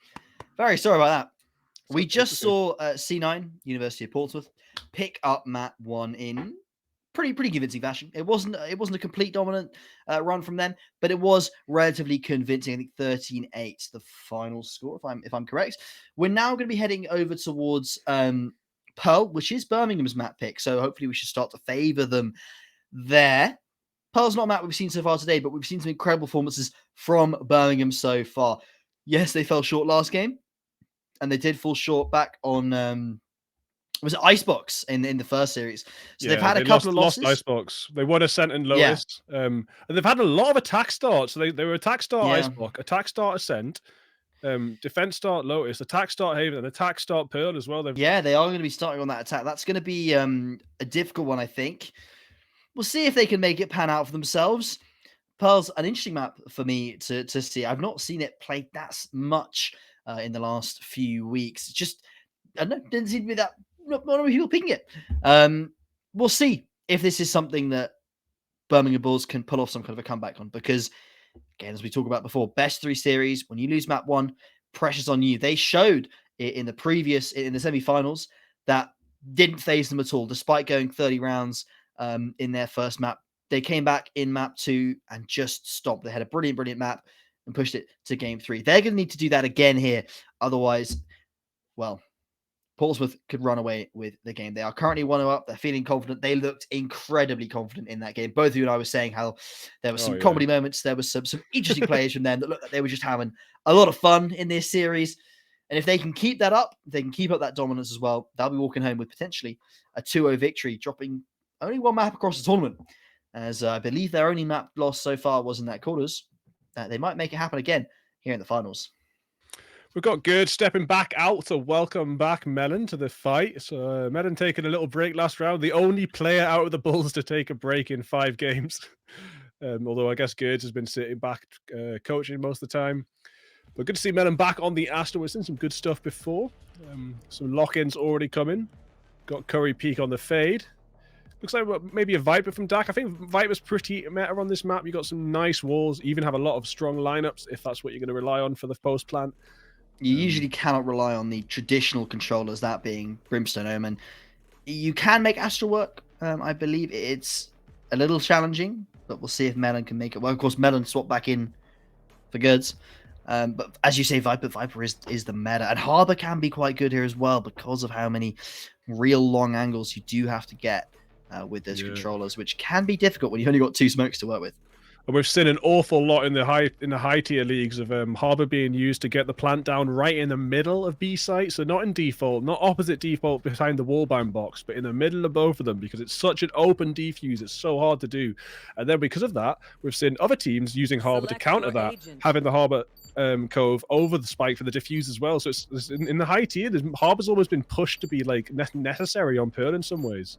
Very sorry about that. We just saw C9, University of Portsmouth, pick up map 1 in pretty convincing fashion. It wasn't a complete dominant run from them, but it was relatively convincing. I think 13-8 the final score, if I'm correct. We're now going to be heading over towards Pearl, which is Birmingham's map pick. So hopefully we should start to favour them there. Pearl's not a map we've seen so far today, but we've seen some incredible performances from Birmingham so far. Yes, they fell short last game, and they did fall short back on was it Icebox in the first series. So they've had a couple of losses. Lost Icebox. They won Ascent and Lotus. And they've had a lot of attack starts. So they were attack start Icebox, attack start Ascent, defense start Lotus, attack start Haven, and attack start Pearl as well. They are going to be starting on that attack. That's going to be a difficult one, I think. We'll see if they can make it pan out for themselves. Pearl's an interesting map for me to see. I've not seen it played that much in the last few weeks. Just, I don't know, didn't seem to be that not many people picking it. We'll see if this is something that Birmingham Bulls can pull off some kind of a comeback on, because again, as we talked about before, best 3 series, when you lose map 1, pressure's on you. They showed it in the semi-finals that didn't phase them at all, despite going 30 rounds in their first map. They came back in map 2 and just stopped. They had a brilliant map and pushed it to game 3. They're going to need to do that again here. Otherwise, well, Portsmouth could run away with the game. They are currently 1-0 up. They're feeling confident. They looked incredibly confident in that game. Both of you and I were saying how there were some comedy moments. There was some interesting players from them that looked like they were just having a lot of fun in this series. And if they can keep that up, they can keep up that dominance as well. They'll be walking home with potentially a 2-0 victory, dropping only 1 map across the tournament. As I believe their only map loss so far was in that quarters. They might make it happen again here in the finals. We've got Gerd stepping back out to welcome back Melon to the fight. So Melon taking a little break last round. The only player out of the Bulls to take a break in 5 games. Although I guess Gerd has been sitting back coaching most of the time. But good to see Melon back on the Astra. We've seen some good stuff before. Some lock-ins already coming. Got Curry Peak on the fade. Looks like maybe a Viper from Dak. I think Viper's pretty meta on this map. You got some nice walls. You even have a lot of strong lineups if that's what you're going to rely on for the post plant. You usually cannot rely on the traditional controllers, that being Brimstone Omen. You can make Astra work. I believe it's a little challenging, but we'll see if Melon can make it. Well, of course, Melon swapped back in for goods. But as you say, Viper is the meta. And Harbor can be quite good here as well because of how many real long angles you do have to get with those controllers, which can be difficult when you've only got 2 smokes to work with. And we've seen an awful lot in the high tier leagues of Harbor being used to get the plant down right in the middle of B site. So not in default, not opposite default behind the wallbound box, but in the middle of both of them, because it's such an open defuse. It's so hard to do. And then because of that, we've seen other teams using Harbor to counter that, having the Harbor Cove over the spike for the diffuse as well. So it's in the high tier, Harbor's almost been pushed to be like necessary on Pearl in some ways.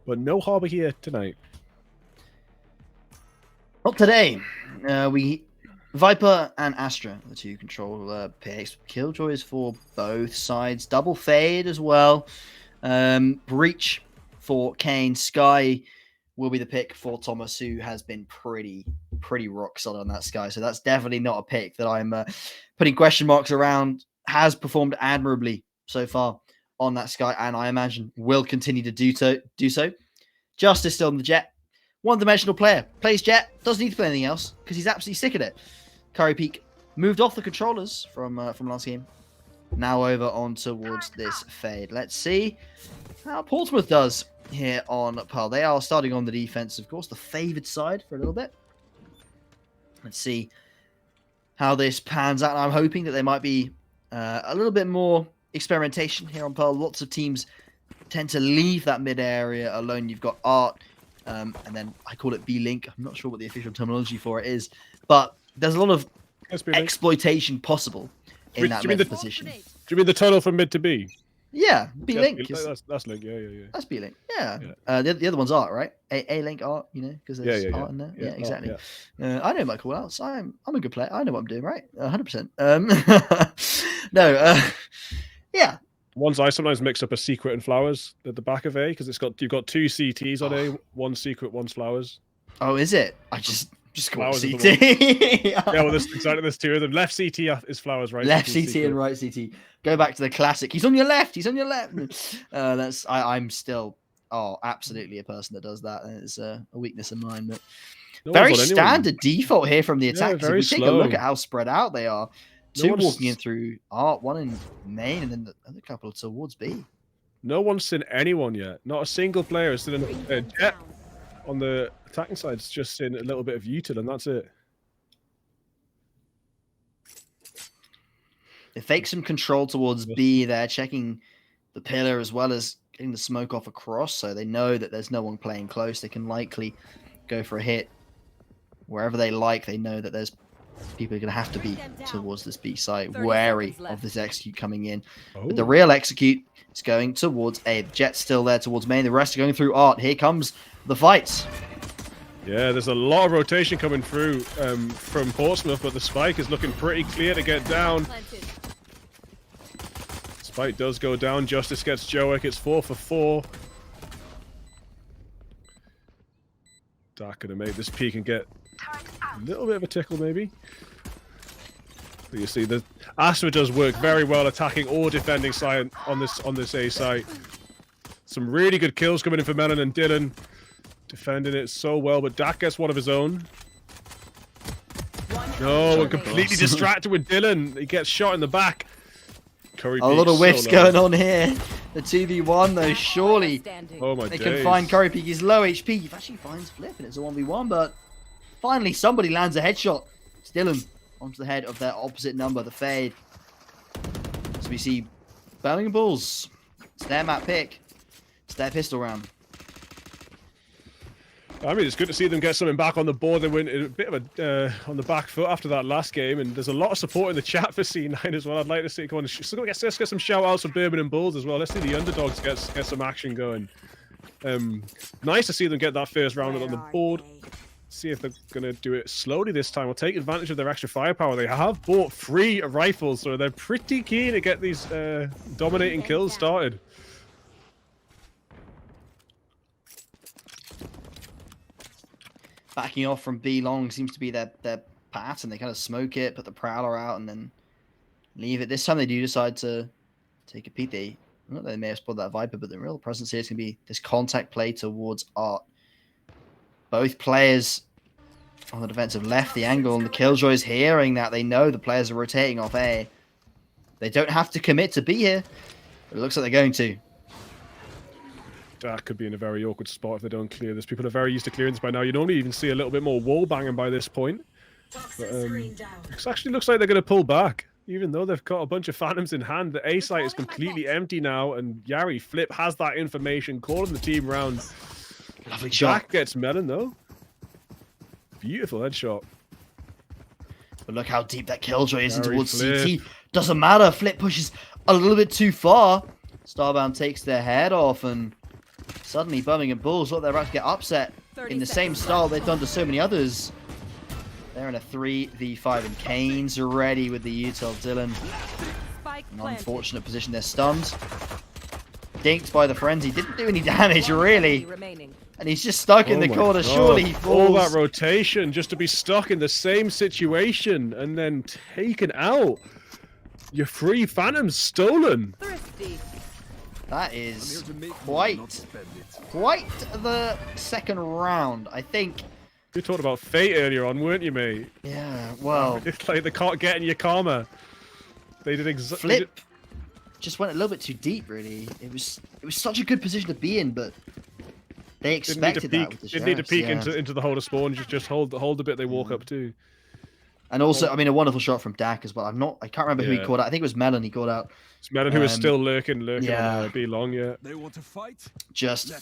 But no Harbor here tonight. Not today. Viper and Astra, the 2 control picks. Killjoys for both sides. Double fade as well. Breach for Kane. Sky will be the pick for Thomas, who has been pretty rock solid on that Sky. So that's definitely not a pick that I'm putting question marks around. Has performed admirably so far on that Sky, and I imagine will continue to do so. Justice still on the Jet. One-dimensional player. Plays Jet. Doesn't need to play anything else because he's absolutely sick at it. Curry Peak moved off the controllers from last game. Now over on towards this fade. Let's see how Portsmouth does here on Pearl. They are starting on the defense, of course, the favoured side for a little bit. Let's see how this pans out. I'm hoping that there might be a little bit more experimentation here on Pearl. Lots of teams tend to leave that mid area alone. You've got Art, and then I call it B-Link. I'm not sure what the official terminology for it is, but there's a lot of exploitation possible in that mid position. Do you mean the tunnel from mid to B? Yeah, B-Link. That's Link. Yeah. That's B-Link. Yeah. The other one's Art, right? A-Link Art, you know, because there's art in there. Yeah, exactly. I know my call outs. I'm a good player. I know what I'm doing, right? 100%. No. Yeah. Ones I sometimes mix up a secret and flowers at the back of A because you've got 2 CTs on A, 1 secret, 1's flowers. Oh, is it? I just call Flowers it CT. CT. Well, there's 2 of them. Left CT is flowers, right? Left CT CT and right CT. Go back to the classic. He's on your left. He's on your left. I'm still absolutely a person that does that. It's a weakness of mine, but very standard default here from the attackers. If we take a look at how spread out they are, 2 walking in through Art, 1 in main, and then the other couple towards B. No one's seen anyone yet. Not a single player has seen a Jet on the attacking side. It's just seen a little bit of Util, and that's it. They fake some control towards B there, checking the pillar as well as getting the smoke off across, so they know that there's no one playing close. They can likely go for a hit wherever they like. They know that there's people are going to have to be towards this B site, wary of this execute coming in. But the real execute is going towards A. The Jet's still there towards main. The rest are going through Art. Here comes the fights. Yeah, there's a lot of rotation coming through from Portsmouth, but the spike is looking pretty clear to get down. Spike does go down. Justice gets Joic. It's 4 for 4. Dark gonna make this peak and get a little bit of a tickle, maybe. But you see, the Astra does work very well attacking or defending side on this A site. Some really good kills coming in for Melon and Dylan. Defending it so well, but Dak gets one of his own. No, we're completely distracted with Dylan. He gets shot in the back. Curry a lot of whiffs going on here. The 2v1 though, surely they can find Curry Peak. He's low HP. He actually finds Flip and it's a 1v1, but finally somebody lands a headshot. It's Dylan onto the head of their opposite number, the Fade. So we see Birmingham Bulls. It's their map pick. It's their pistol round. I mean, it's good to see them get something back on the board. They went a bit of a on the back foot after that last game, and there's a lot of support in the chat for C9 as well. I'd like to see. Come on, let's get some shout outs for Birmingham Bulls as well. Let's see the underdogs get some action going. Nice to see them get that first round on the board. See if they're going to do it slowly this time or take advantage of their extra firepower. They have bought 3 rifles, so they're pretty keen to get these dominating kills started. Backing off from B long seems to be their pattern. They kind of smoke it, put the Prowler out, and then leave it. This time they do decide to take a peek. They may have spotted that Viper, but the real presence here is going to be this contact play towards Art. Both players on the defensive left, the angle, and the Killjoys hearing that. They know the players are rotating off A. They don't have to commit to B here, but it looks like they're going to. That could be in a very awkward spot if they don't clear this. People are very used to clearance by now. You normally even see a little bit more wall banging by this point. But, it actually looks like they're going to pull back, even though they've got a bunch of Phantoms in hand. The A site is completely empty now, and Yari Flip has that information, calling the team round. Lovely shot. Jack gets Melon, though. Beautiful headshot. But look how deep that Killjoy is Yari towards Flip. CT. Doesn't matter. Flip pushes a little bit too far. Starbound takes their head off, and suddenly Birmingham Bulls look, they're about to get upset in the same style they've done to so many others. They're in a 3v5, and Kane's ready with the util. Dylan, an unfortunate position. They're stunned. Dinked by the frenzy. Didn't do any damage, really. And he's just stuck in the corner. God. Surely he falls. All that rotation just to be stuck in the same situation and then taken out. Your 3 Phantoms stolen. That is quite the second round, I think. You talked about fate earlier on, weren't you, mate? Yeah, well, it's like they can't get in your karma. They did exactly. Flip just went a little bit too deep, really. It was such a good position to be in, but they expected that. With the didn't need to peek into the holder spawn. Just hold the bit they walk up to. And also, I mean, a wonderful shot from Dak as well. I can't remember who he called out. I think it was Melon he called out. It's Melon who is still lurking on B long, yeah. They want to fight? Just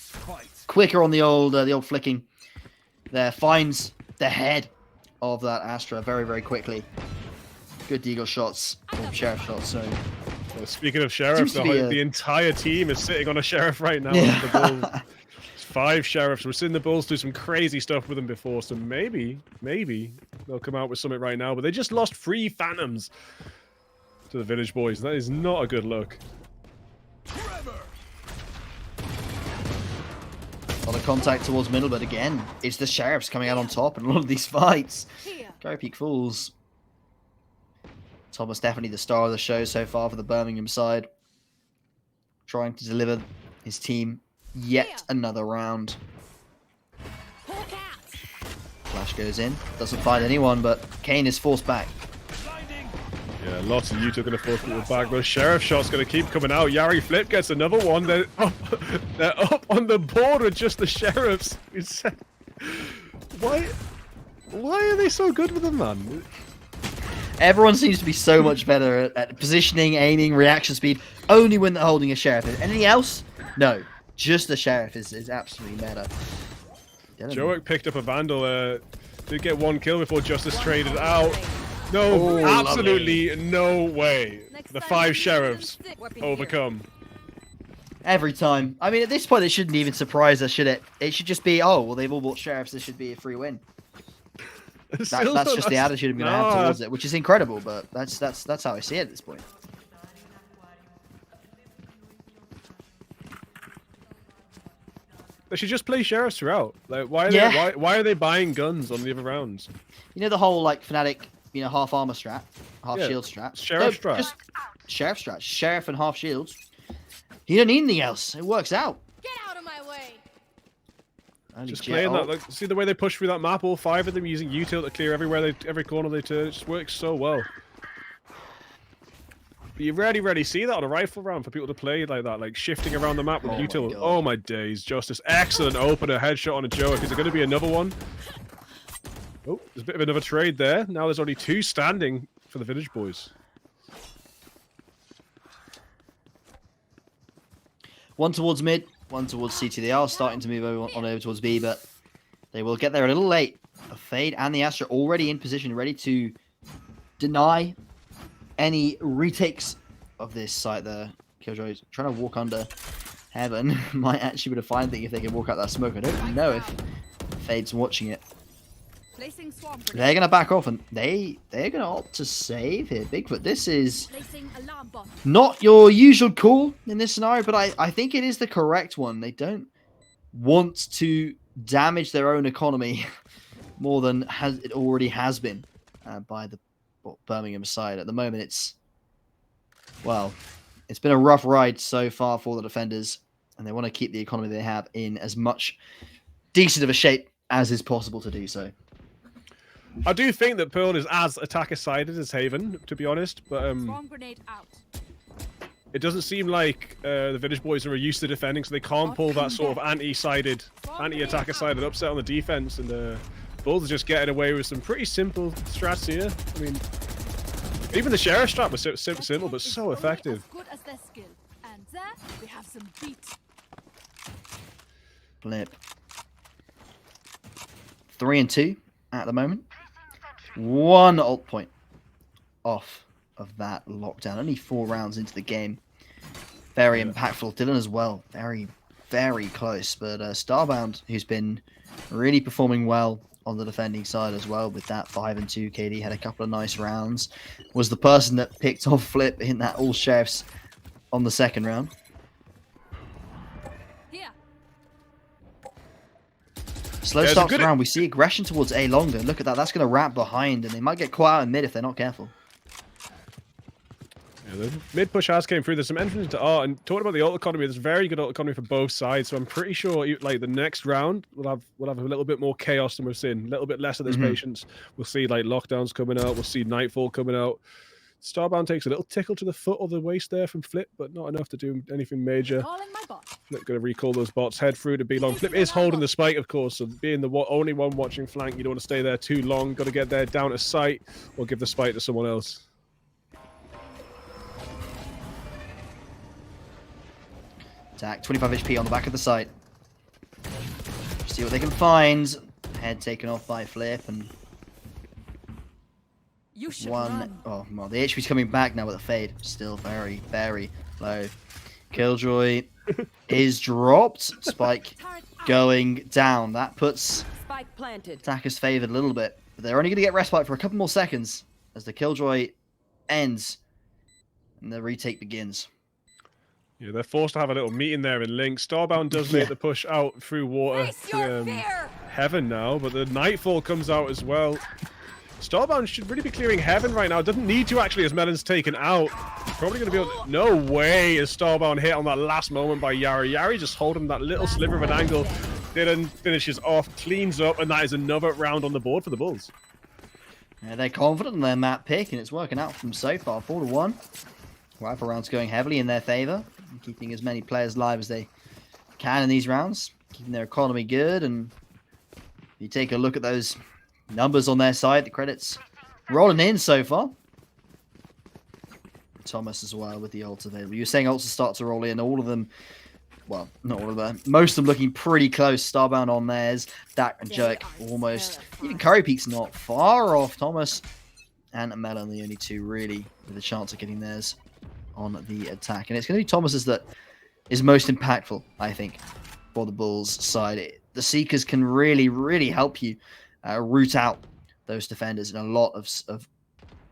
quicker on the old flicking. There, finds the head of that Astra very, very quickly. Good deagle shots, or sheriff shots, so Speaking of sheriff, the entire team is sitting on a sheriff right now. Yeah. The Bulls. 5 sheriffs. We've seen the Bulls do some crazy stuff with them before, so maybe they'll come out with something right now. But they just lost 3 Phantoms to the Village Boys. That is not a good look. A lot of contact towards middle, but again, it's the sheriffs coming out on top in a lot of these fights. Go Peak Fools. Thomas definitely the star of the show so far for the Birmingham side. Trying to deliver his team yet another round. Flash goes in, doesn't find anyone, but Kane is forced back. Yeah, lots of Utah going to force people back. Those sheriff shots going to keep coming out. Yari Flip gets another one. They're up on the board with just the sheriffs. Why are they so good with them, man? Everyone seems to be so much better at positioning, aiming, reaction speed, only when they're holding a sheriff. Anything else? No. Just the sheriff is absolutely meta. Joek picked up a Vandal. Did get 1 kill before Justice traded out. No, absolutely lovely. No way. The 5 sheriffs overcome. Every time. I mean, at this point, it shouldn't even surprise us, should it? It should just be, oh, well, they've all bought sheriffs. This should be a free win. That's just the attitude I'm going to have towards it, which is incredible, but that's how I see it at this point. They should just play sheriffs throughout. Like, why are they buying guns on the other rounds? You know the whole like Fnatic, half armor strat, half shield strat. Sheriff strat. Just sheriff strat. Sheriff and half shields. You don't need anything else. It works out. Get out of my way. Just playing that. Like, see the way they push through that map. All 5 of them using util to clear every corner they turn. It just works so well. But you rarely see that on a rifle round for people to play like that, like shifting around the map with util. Oh my days, Justice. Excellent opener, headshot on a Joek. Is there going to be another one? Oh, there's a bit of another trade there. Now there's only 2 standing for the Village Boys. One towards mid, one towards CT. They are starting to move on over towards B, but they will get there a little late. A Fade and the Astra already in position, ready to deny any retakes of this site there. Killjoy's trying to walk under Heaven. Might actually be able to find thing if they can walk out that smoke. I don't know if Fade's watching it. They're going to back off and they're going to opt to save here. Bigfoot, this is not your usual call in this scenario, but I think it is the correct one. They don't want to damage their own economy more than it already has been by the Birmingham side. At the moment, it's been a rough ride so far for the defenders, and they want to keep the economy they have in as much decent of a shape as is possible to do so. I do think that Pearl is as attacker-sided as Haven, to be honest, but it doesn't seem like the Village Boys are used to defending, so they can't pull that sort of anti-attacker-sided upset on the defense, and the Bulls are just getting away with some pretty simple strats here. I mean, even the Sheriff strat was simple, but so effective. Flip. 3 and 2 at the moment. 1 ult point off of that lockdown. Only 4 rounds into the game. Very impactful. Dylan as well. Very, very close. But Starbound, who's been really performing well on the defending side as well with that 5 and 2 KD, had a couple of nice rounds. Was the person that picked off Flip in that all sheriffs on the second round. Slow start to the round. We see aggression towards A longer. Look at that. That's going to wrap behind, and they might get caught out in mid if they're not careful. Yeah, the mid push has came through. There's some entrance into R, and talking about the ult economy, there's very good ult economy for both sides. So I'm pretty sure, like the next round, we'll have a little bit more chaos than we've seen. A little bit less of this patience. We'll see like lockdowns coming out. We'll see Nightfall coming out. Starbound takes a little tickle to the foot or the waist there from Flip, but not enough to do anything major. Flip going to recall those bots, head through to B long. Flip is holding the spike, of course, so being the only one watching flank, you don't want to stay there too long. Got to get there down to sight or give the spike to someone else. Attack, 25 HP on the back of the site. See what they can find. Head taken off by Flip, and one. Oh, well, the HP's coming back now with a fade. Still very, very low. Killjoy is dropped. Spike going down. That puts attackers favored a little bit. But they're only going to get respite for a couple more seconds as the Killjoy ends and the retake begins. Yeah, they're forced to have a little meeting there in Link. Starbound does make the push out through water to Heaven now, but the Nightfall comes out as well. Starbound should really be clearing Heaven right now. Doesn't need to, actually, as Melon's taken out. Probably going to be able to... No way is Starbound hit on that last moment by Yari. Yari just holding that little sliver of an angle. Dylan finishes off, cleans up, and that is another round on the board for the Bulls. Yeah, they're confident in their map pick, and it's working out for them so far. 4-1. Rifle rounds going heavily in their favor, keeping as many players alive as they can in these rounds, keeping their economy good. And if you take a look at those numbers on their side, the credits rolling in so far. Thomas as well with the ults available. You were saying ults start to roll in, all of them, well, not all of them, most of them looking pretty close. Starbound on theirs, Dak and Jerk almost. Even Curry Peak's not far off. Thomas and Melon, the only two really with a chance of getting theirs on the attack. And it's going to be Thomas's that is most impactful, I think, for the Bulls side. The Seekers can really, really help you root out those defenders in a lot of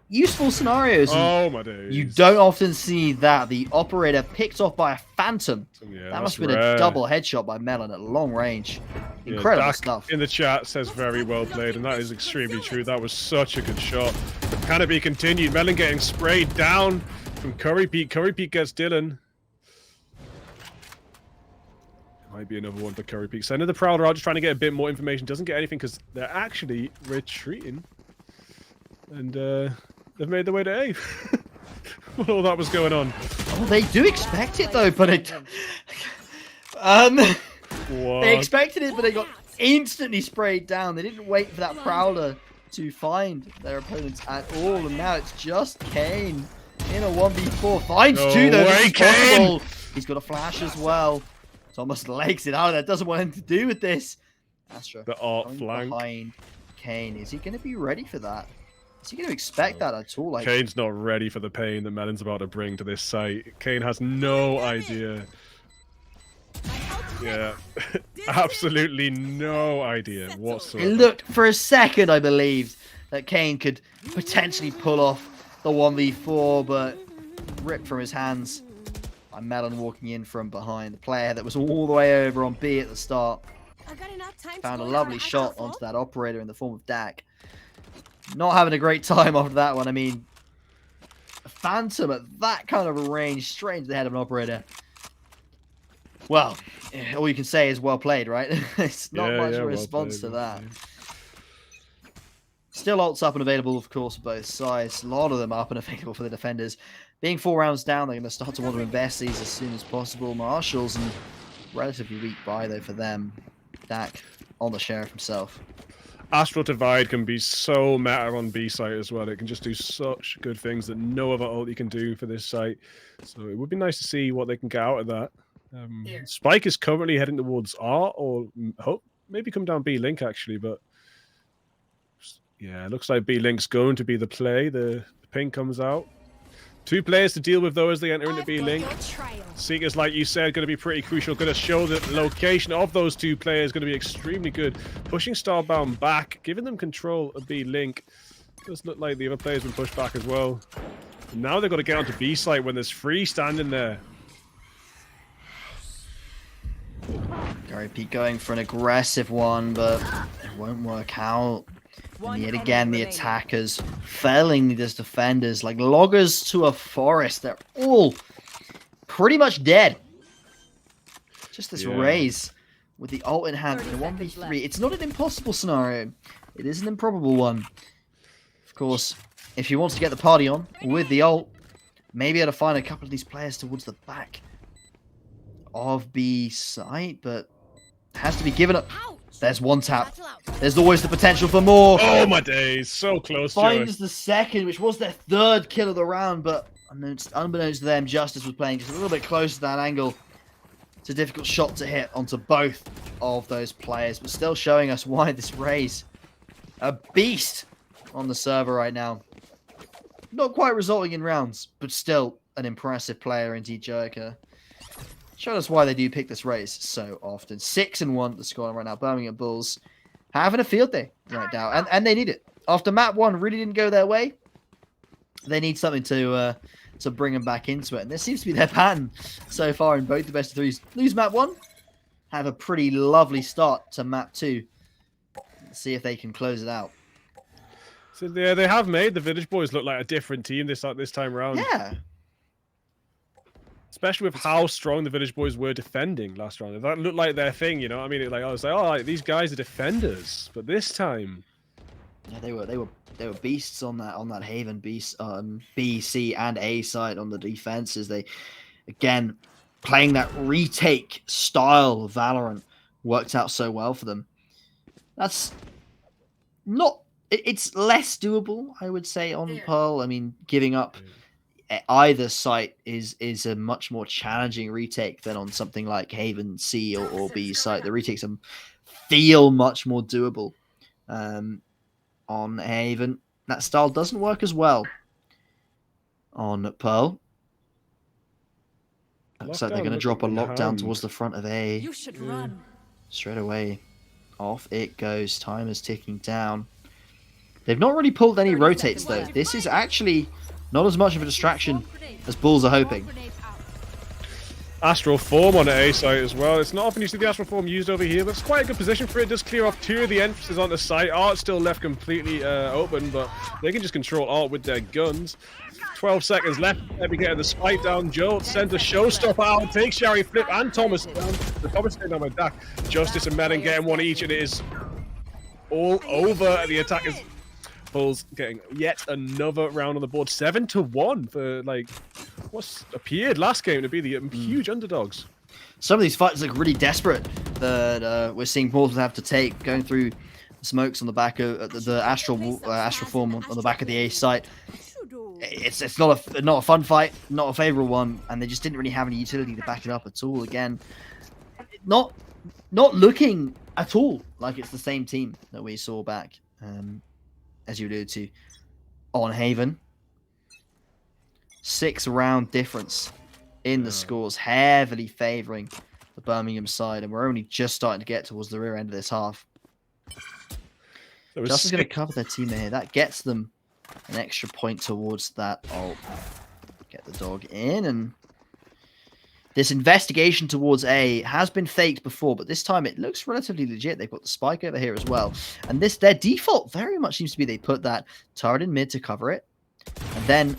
useful scenarios. Oh my days. You don't often see that. The operator picked off by a Phantom. Yeah, that must have been a double headshot by Melon at long range. Incredible Dak stuff. In the chat says very well played, and that is extremely true. That was such a good shot. Can it be continued? Melon getting sprayed down from Curry Peak. Curry Peak gets Dylan. Might be another one for Curry Peak. Sending the Prowler out, just trying to get a bit more information. Doesn't get anything because they're actually retreating. And they've made their way to A. All that was going on. Oh, they do expect it though, but it... They expected it, but they got instantly sprayed down. They didn't wait for that Prowler to find their opponents at all. And now it's just Kane in a 1v4. Finds two though. Way, Kane! He's got a flash as well. Thomas legs it out of there. Doesn't want anything to do with this. Astra the art flank behind Kane. Is he going to be ready for that? Is he going to expect that at all? Like, Kane's not ready for the pain that Melon's about to bring to this site. Kane has no idea. Yeah, absolutely no idea whatsoever. It looked for a second, I believed, that Kane could potentially pull off the 1v4, but ripped from his hands by Melon walking in from behind. The player that was all the way over on B at the start found a lovely shot onto that operator in the form of Dak. Not having a great time after that one. I mean, a Phantom at that kind of a range, straight into the head of an operator. Well, all you can say is well played, right? It's not much of a response to that. Still ults up and available, of course, for both sides. A lot of them up and available for the defenders. Being 4 rounds down, they're going to start to want to invest these as soon as possible. Marshals, and relatively weak buy, though, for them. Dak on the Sheriff himself. Astral Divide can be so meta on B site as well. It can just do such good things that no other ult you can do for this site. So it would be nice to see what they can get out of that. Spike is currently heading towards R, or maybe come down B Link actually, but yeah, it looks like B Link's going to be the play. The ping comes out. 2 players to deal with though as they enter into B Link. Seekers, like you said, going to be pretty crucial. Going to show the location of those 2 players. Going to be extremely good. Pushing Starbound back, giving them control of B Link. Does look like the other players been pushed back as well. And now they've got to get onto B site when there's 3 standing there. Gary Pete going for an aggressive one, but it won't work out. And yet again, the attackers failing these defenders like loggers to a forest. They're all pretty much dead. Just this raise with the ult in hand in a 1v3. It's not an impossible scenario. It is an improbable one. Of course, if he wants to get the party on with the ult, maybe able to find a couple of these players towards the back of B site, but has to be given up. There's one tap. There's always the potential for more. Oh my days, so close. Finds the second, which was their 3rd kill of the round, but unbeknownst to them, Justice was playing just a little bit close to that angle. It's a difficult shot to hit onto both of those players, but still showing us why this Raze, a beast on the server right now. not quite resulting in rounds, but still an impressive player indeed, Joker. Showed us why they do pick this race so often. 6-1 the score right now. Birmingham Bulls having a field day right now, and they need it. After map 1 really didn't go their way, they need something to bring them back into it. And this seems to be their pattern so far in both the best of threes. Lose map 1, have a pretty lovely start to map 2. Let's see if they can close it out. So yeah, they have made the Village Boys look like a different team this time around. Yeah. Especially with how strong the Village Boys were defending last round. That looked like their thing, you know what I mean? I was like, oh, like, these guys are defenders. But this time... Yeah, they were beasts on that Haven beast B, C, and A side on the defenses. They again playing that retake style of Valorant worked out so well for them. That's not it's less doable, I would say, on Pearl. I mean, giving up either site is a much more challenging retake than on something like Haven C or B site. The retakes feel much more doable. On Haven, that style doesn't work as well on Pearl. Looks like they're going to drop a lockdown towards the front of A. You should run. Straight away, off it goes. Time is ticking down. They've not really pulled any rotates though. This is actually not as much of a distraction as Bulls are hoping. Astral Form on the A site as well. It's not often you see the Astral Form used over here, but it's quite a good position for it. It does clear off 2 of the entrances on the site. Art's still left completely open, but they can just control Art with their guns. 12 seconds left. They'll be getting the spike down. Joe sends a showstopper out, takes Sherry, Flip, and Thomas down. The Thomas staying down with Dak. Justice and Madden getting one each, and it is all over. The attackers. Bulls getting yet another round on the board. 7-1 for like what's appeared last game to be the huge underdogs. Some of these fights look really desperate that we're seeing Bulls have to take, going through smokes on the back of the Astral Form on the back of the A site. It's not a fun fight, not a favorable one, and they just didn't really have any utility to back it up at all. Again, not looking at all like it's the same team that we saw back. As you alluded to, on Haven. 6-round difference in the scores, heavily favouring the Birmingham side, and we're only just starting to get towards the rear end of this half. Justice going to cover their teammate here. That gets them an extra point towards that ult. Get the dog in, and this investigation towards A has been faked before, but this time it looks relatively legit. They've got the spike over here as well. And their default very much seems to be they put that turret in mid to cover it. And then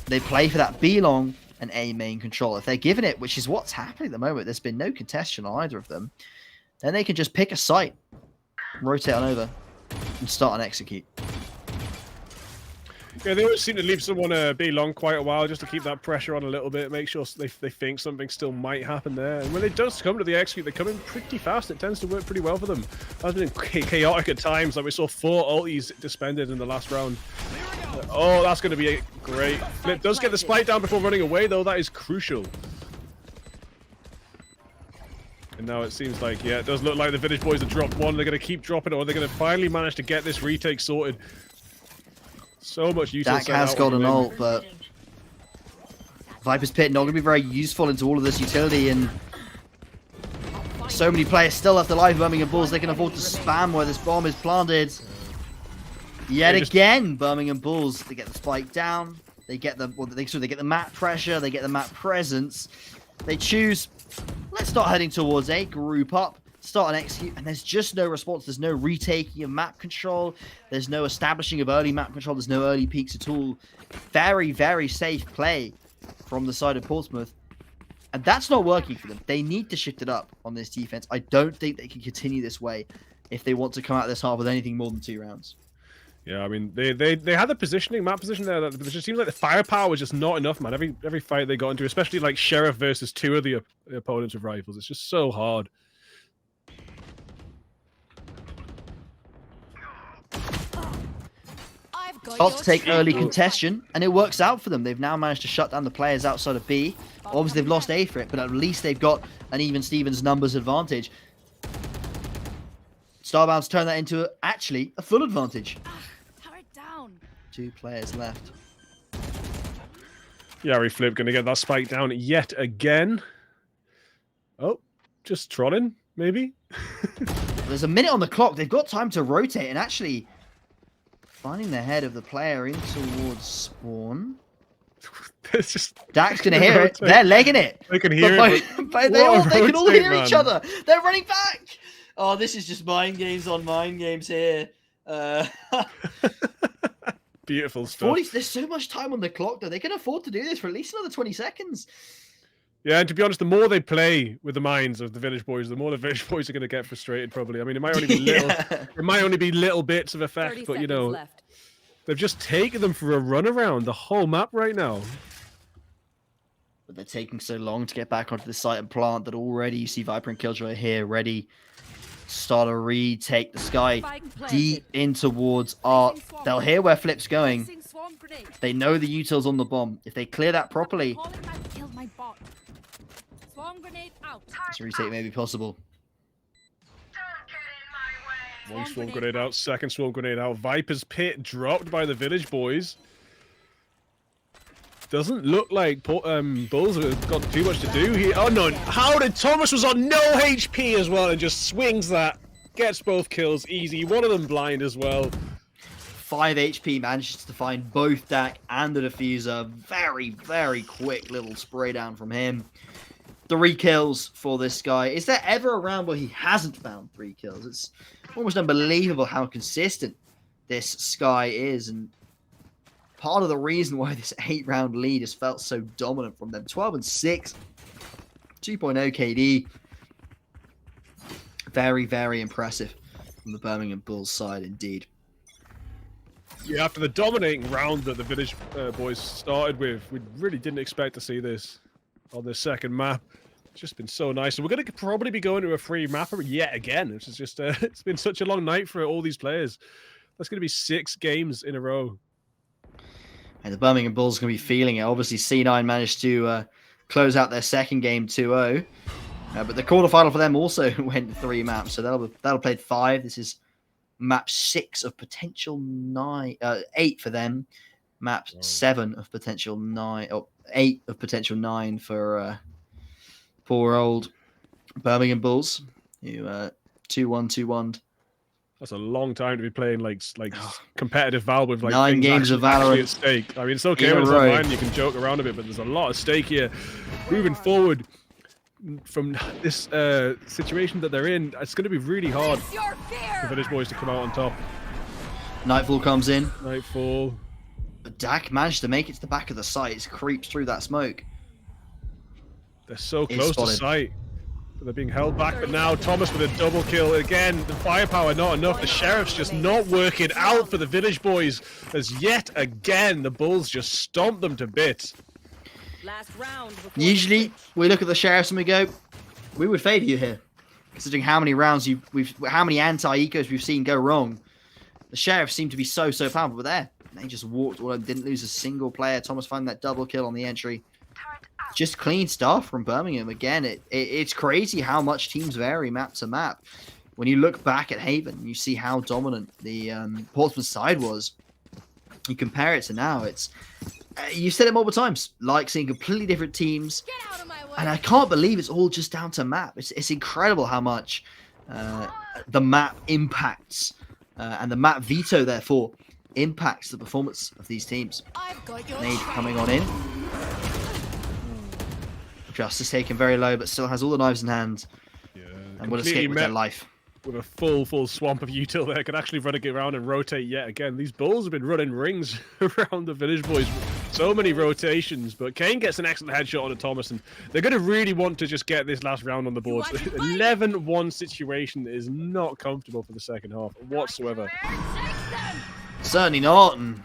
they play for that B long and A main control. If they're given it, which is what's happening at the moment, there's been no contestation on either of them, then they can just pick a site, rotate on over, and start and execute. Yeah, they always seem to leave someone be long quite a while just to keep that pressure on a little bit, make sure they think something still might happen there. And when it does come to the execute, they come in pretty fast. It tends to work pretty well for them. That's been chaotic at times. Like we saw 4 ultis dispended in the last round. Oh, that's going to be great. Flip does get the spike down before running away, though. That is crucial. And now it seems like, yeah, it does look like the Village Boys have dropped one. They're going to keep dropping it, or they're going to finally manage to get this retake sorted. So much use. Dak has got an ult, but Viper's Pit not going to be very useful into all of this utility, and so many players still left alive. Birmingham Bulls, they can afford to spam where this bomb is planted. Yet again, Birmingham Bulls, they get the spike down, they get the they get the map pressure, they get the map presence. They choose, let's start heading towards A, group up, start and execute, and there's just no response. There's no retaking of map control. There's no establishing of early map control. There's no early peaks at all. Very, very safe play from the side of Portsmouth. And that's not working for them. They need to shift it up on this defense. I don't think they can continue this way if they want to come out of this half with anything more than 2 rounds. Yeah, I mean, they had the positioning, map position there. That it just seems like the firepower was just not enough, man. Every fight they got into, especially like Sheriff versus 2 of the opponents with rifles, it's just so hard. Start to take early contestation, and it works out for them. They've now managed to shut down the players outside of B. Obviously, they've lost A for it, but at least they've got an even Stevens numbers advantage. Starbound's turned that into actually a full advantage. 2 players left. Yari Flip going to get that spike down yet again. Oh, just trotting, maybe? There's a minute on the clock. They've got time to rotate and actually finding the head of the player in towards spawn. It's just Dak's going to hear it. They're legging it. They can hear it. But they can all hear each other. They're running back. Oh, this is just mind games on mind games here. Beautiful stuff. There's so much time on the clock, though. They can afford to do this for at least another 20 seconds. Yeah, and to be honest, the more they play with the minds of the Village Boys, the more the Village Boys are going to get frustrated, probably. I mean, it might only be little bits of effect, but, you know, they've just taken them for a run around the whole map right now. But they're taking so long to get back onto the site and plant that already you see Viper and Killjoy here ready to start a retake. The sky deep in towards Art. They'll hear where Flip's going. They know the util's on the bomb. If they clear that properly, this retake may be possible. One swarm grenade out, second swarm grenade out. Viper's pit dropped by the Village Boys. Doesn't look like Bulls have got too much to do here. Oh no, how did Thomas was on no HP as well and just swings that. Gets both kills easy. One of them blind as well. 5 HP manages to find both Dak and the diffuser. Very, very quick little spray down from him. 3 kills for this guy. Is there ever a round where he hasn't found 3 kills? It's almost unbelievable how consistent this Sky is, and part of the reason why this 8-round lead has felt so dominant from them. 12-6, 2.0 KD. Very, very impressive from the Birmingham Bulls side indeed. Yeah, after the dominating round that the Village Boys started with, we really didn't expect to see this on the second map. It's just been so nice. So we're going to probably be going to a free mapper yet again, which is just, it's been such a long night for all these players. That's going to be 6 games in a row. And the Birmingham Bulls are going to be feeling it. Obviously, C9 managed to close out their second game 2-0. But the quarterfinal for them also went 3 maps. So that'll play 5. This is map 6 of potential 8 for them. Map 7 of potential 9. Or 8 of potential 9 for poor old Birmingham Bulls. Who 2-1. That's a long time to be playing like competitive Val with like 9 games of Valorant at stake. I mean, it's okay when it's online, you can joke around a bit, but there's a lot at stake here. Moving forward from this situation that they're in, it's going to be really hard for Village Boys to come out on top. Nightfall comes in. Nightfall. But Dak managed to make it to the back of the site. It creeps through that smoke. They're so close to sight. They're being held back, but now Thomas with a double kill. Again, the firepower not enough. The Sheriff's just not working out for the Village Boys, as yet again the Bulls just stomp them to bits. Last round. Usually, we look at the Sheriffs and we go, we would favour you here, considering how many rounds how many anti-ecos we've seen go wrong. The Sheriffs seem to be so powerful, but there they just walked all, didn't lose a single player. Thomas found that double kill on the entry. Just clean stuff from Birmingham. Again, it's crazy how much teams vary map to map. When you look back at Haven, you see how dominant the Portsmouth side was. You compare it to now, it's you've said it multiple times, like seeing completely different teams. And I can't believe it's all just down to map. It's incredible how much the map impacts, and the map veto, therefore, impacts the performance of these teams. Nade coming on in. Justice taken very low, but still has all the knives in hand. Yeah, and will escape with their life. With a full swamp of util there, can actually run it around and rotate yet again. These Bulls have been running rings around the Village Boys. So many rotations, but Kane gets an excellent headshot on a Thomas, and they're going to really want to just get this last round on the board. 11-1 situation is not comfortable for the second half whatsoever. Certainly not. And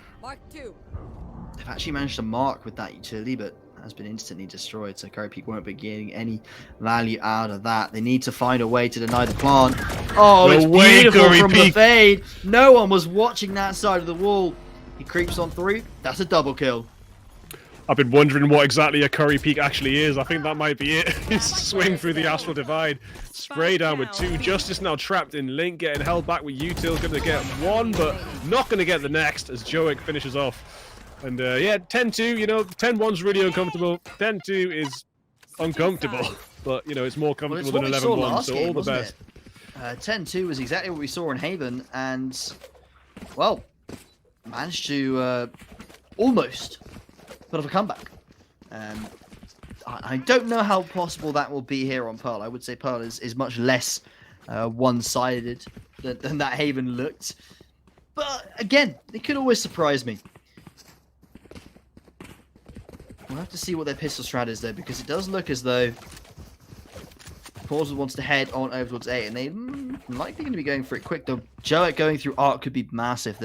they've actually managed to mark with that utility, but has been instantly destroyed, so Curry Peak won't be getting any value out of that. They need to find a way to deny the plant. Oh, it's beautiful from the fade. No one was watching that side of the wall. He creeps on through. That's a double kill. I've been wondering what exactly a Curry Peak actually is. I think that might be it. Swing through the Astral Divide. Spray down with 2. Justice now trapped in Link, getting held back with Util. Going to get 1, but not going to get the next as Joic finishes off. And yeah, 10-2, you know, 10-1's really uncomfortable. 10-2 is uncomfortable, but, you know, it's more comfortable than 11-1, so all the best. 10-2 was exactly what we saw in Haven, and, well, managed to almost put up a comeback. I don't know how possible that will be here on Pearl. I would say Pearl is much less one-sided than that Haven looked. But, again, it could always surprise me. We'll have to see what their pistol strat is, though, because it does look as though Portal wants to head on over towards A, and they likely going to be going for it quick. The Joek going through Arc could be massive.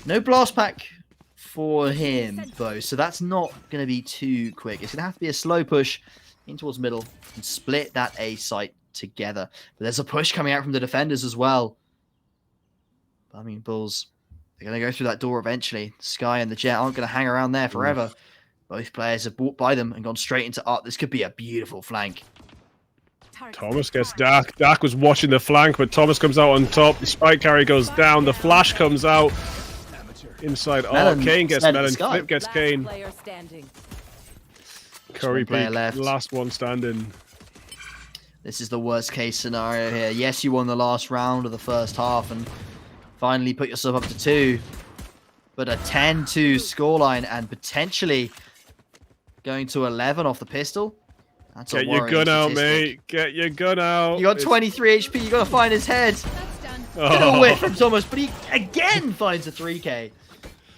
No blast pack for him, though, so that's not going to be too quick. It's going to have to be a slow push in towards middle and split that A site together. But there's a push coming out from the defenders as well. I mean, Bulls, they're going to go through that door eventually. Sky and the Jet aren't going to hang around there forever. Both players have walked by them and gone straight into Arc. This could be a beautiful flank. Thomas gets Dak. Dak was watching the flank, but Thomas comes out on top. The spike carry goes down. The flash comes out inside. Oh, Kane gets Melon. Flip gets Kane. Curry Peak, last one standing. This is the worst case scenario here. Yes, you won the last round of the first half and finally put yourself up to 2. But a 10-2 scoreline and potentially going to 11 off the pistol. That's Get your gun out, mate. Get your gun out. You got 23 HP. You got to find his head. Little whiff from Thomas, but he again finds a 3K.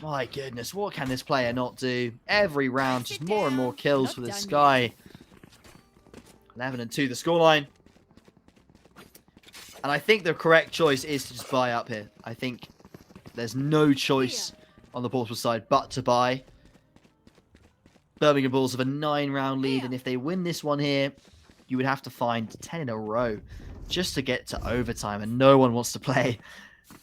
My goodness, what can this player not do? Every round, just more and more kills for this guy. 11-2 the scoreline. And I think the correct choice is to just buy up here. I think there's no choice on the Portal side but to buy. Birmingham Bulls have a 9-round lead, and if they win this one here, you would have to find 10 in a row just to get to overtime, and no one wants to play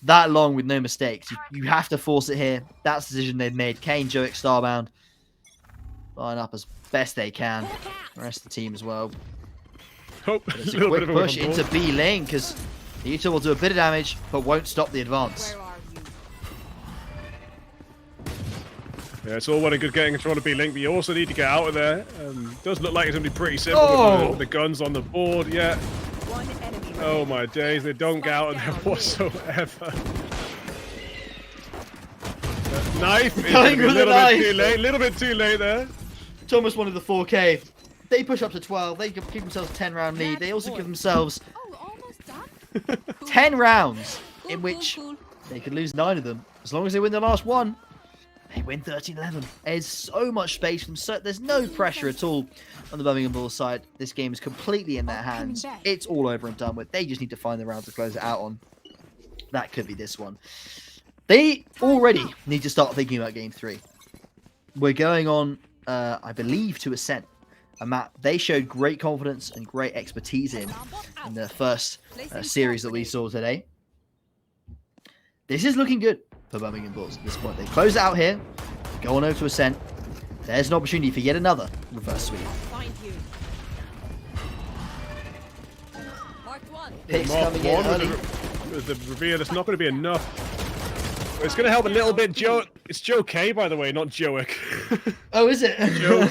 that long with no mistakes. You have to force it here. That's the decision they've made. Kane, Joek, Starbound line up as best they can. The rest of the team as well. It's a quick push into B lane because Utah will do a bit of damage, but won't stop the advance. Yeah, it's all well and good getting control of B-Link, but you also need to get out of there. Does look like it's going to be pretty simple with the guns on the board, yeah. Oh my days, they don't get out of there whatsoever. Knife is going to be a little bit too late there. Thomas wanted the 4K. They push up to 12, they give themselves a 10-round lead. They also give themselves 10 rounds in which they could lose 9 of them. As long as they win the last one, they win 13-11. There's so much space from there's no pressure at all on the Birmingham Bulls side. This game is completely in their hands. It's all over and done with. They just need to find the round to close it out on. That could be this one. They already need to start thinking about game 3. We're going on, I believe, to Ascent. A map they showed great confidence and great expertise in the first series that we saw today. This is looking good for Birmingham Bulls at this point. They close it out here, go on over to Ascent. There's an opportunity for yet another reverse sweep. Picks coming in early. The reveal, it's not going to be enough. It's going to help a little bit. It's Joe K, by the way, not Joek. Oh, is it? Joe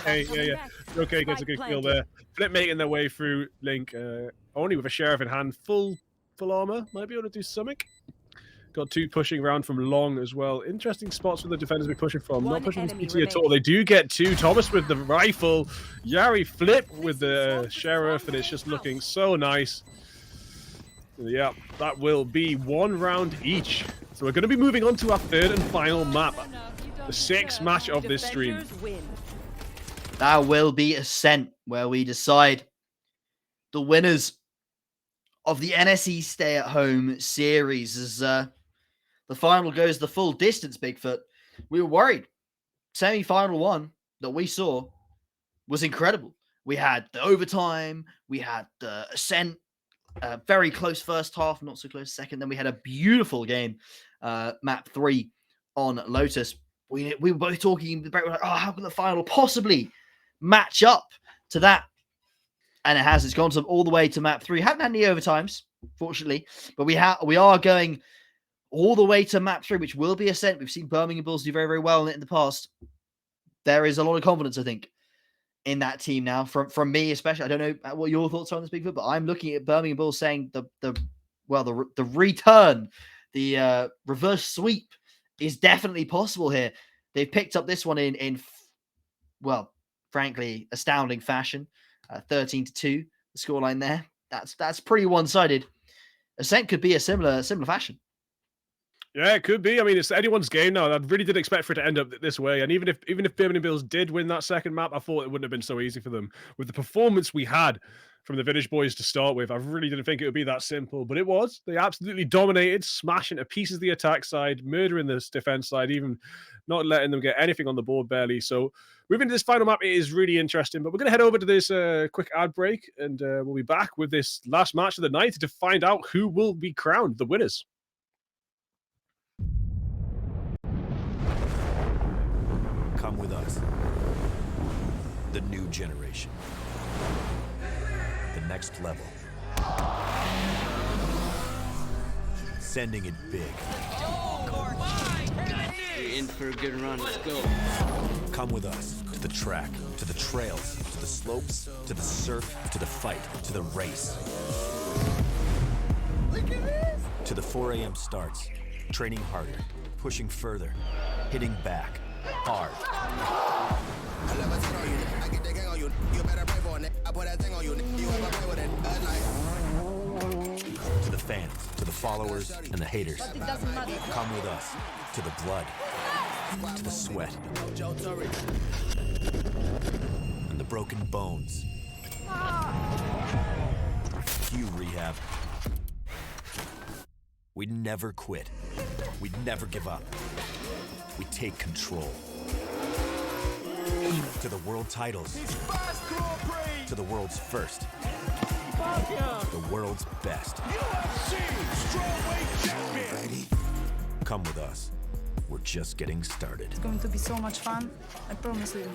K, yeah. Joe K gets a good kill there. Flip making their way through Link, only with a sheriff in hand. Full armor, might be able to do something. Got 2 pushing around from long as well. Interesting spots for the defenders to be pushing from. Not pushing this PT at all. They do get 2. Thomas with the rifle. Yari Flip with the sheriff, and it's just looking so nice. Yeah, that will be 1 round each. So we're going to be moving on to our 3rd and final map. The 6th match of this stream. That will be Ascent, where we decide the winners of the NSE Stay at Home series. As the final goes the full distance, Bigfoot. We were worried. Semi-final 1 that we saw was incredible. We had the overtime. We had the Ascent. Very close first half, not so close second. Then we had a beautiful game, map 3 on Lotus. We were both talking about, like, how can the final possibly match up to that? And it has. It's gone all the way to map 3. Haven't had any overtimes, fortunately, but we are going all the way to map 3, which will be Ascent. We've seen Birmingham Bulls do very, very well in it in the past. There is a lot of confidence, I think, in that team now. From me, especially. I don't know what your thoughts are on this, Bigfoot, but I'm looking at Birmingham Bulls saying the return, the reverse sweep is definitely possible here. They've picked up this one in frankly, astounding fashion. 13-2, the scoreline there. That's pretty one-sided. Ascent could be a similar fashion. Yeah, it could be. I mean, it's anyone's game now. I really did expect for it to end up this way. And even if Birmingham Bills did win that second map, I thought it wouldn't have been so easy for them. With the performance we had from the Village Boys to start with, I really didn't think it would be that simple. But it was. They absolutely dominated, smashing to pieces the attack side, murdering this defense side, even not letting them get anything on the board barely. So moving to this final map, it is really interesting. But we're going to head over to this quick ad break, and we'll be back with this last match of the night to find out who will be crowned the winners. Come with us. The new generation. The next level. Sending it big. You're in for a good run. Let's go. Come with us to the track, to the trails, to the slopes, to the surf, to the fight, to the race. Look at this! To the 4 a.m. starts. Training harder, pushing further, hitting back. Hard. To the fans, to the followers, and the haters. But it doesn't matter. Come with us to the blood, to the sweat, and the broken bones. You rehab. We never quit. We never give up. We take control. To the world titles. To the world's first. The world's best. Come with us. We're just getting started. It's going to be so much fun. I promise you.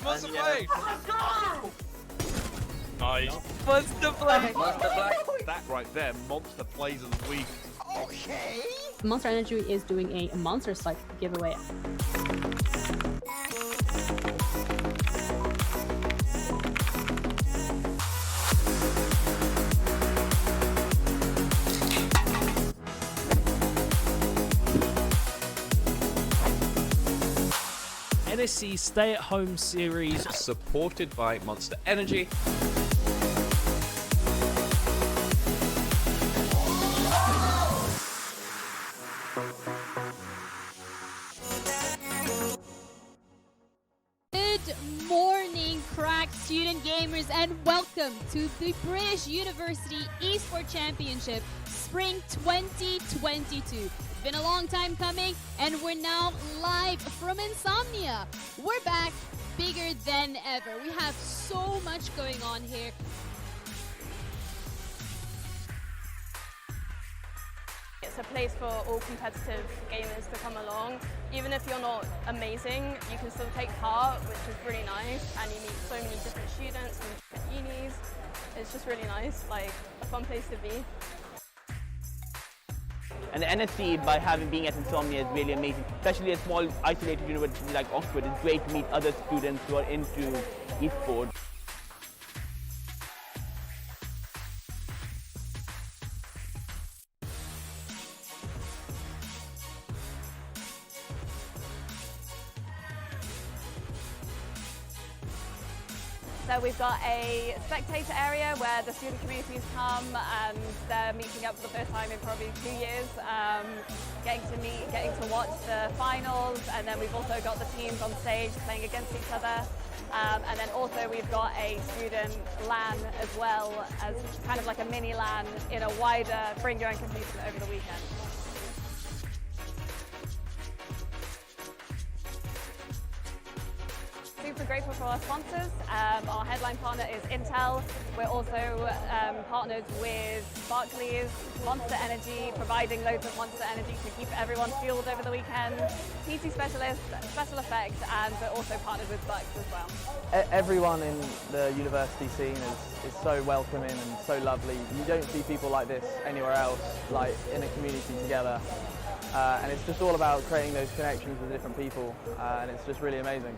Monster Blade! Let's go! Nice. Monster Blade! Monster Blade! That right there, Monster Plays of the Week. Okay. Monster Energy is doing a monster site giveaway. NSE Stay at Home series, supported by Monster Energy. Good morning, crack student gamers, and welcome to the British University Esports Championship Spring 2022. It's been a long time coming, and we're now live from Insomnia. We're back bigger than ever. We have so much going on here. It's a place for all competitive gamers to come along. Even if you're not amazing, you can still take part, which is really nice, and you meet so many different students from different unis. It's just really nice, like a fun place to be. And the NSE, by being at Insomnia, is really amazing. Especially a small, isolated university like Oxford, it's great to meet other students who are into esports. So we've got a spectator area where the student communities come and they're meeting up for the first time in probably 2 years, getting to watch the finals, and then we've also got the teams on stage playing against each other. And then also we've got a student LAN as well, as kind of like a mini LAN in a wider bring your own computer over the weekend. super grateful for our sponsors. Our headline partner is Intel. We're also partnered with Barclays, Monster Energy, providing loads of Monster Energy to keep everyone fueled over the weekend. PT Specialist, Special Effects, and we're also partnered with Bucks as well. Everyone in the university scene is so welcoming and so lovely. You don't see people like this anywhere else, like in a community together. And it's just all about creating those connections with different people, and it's just really amazing.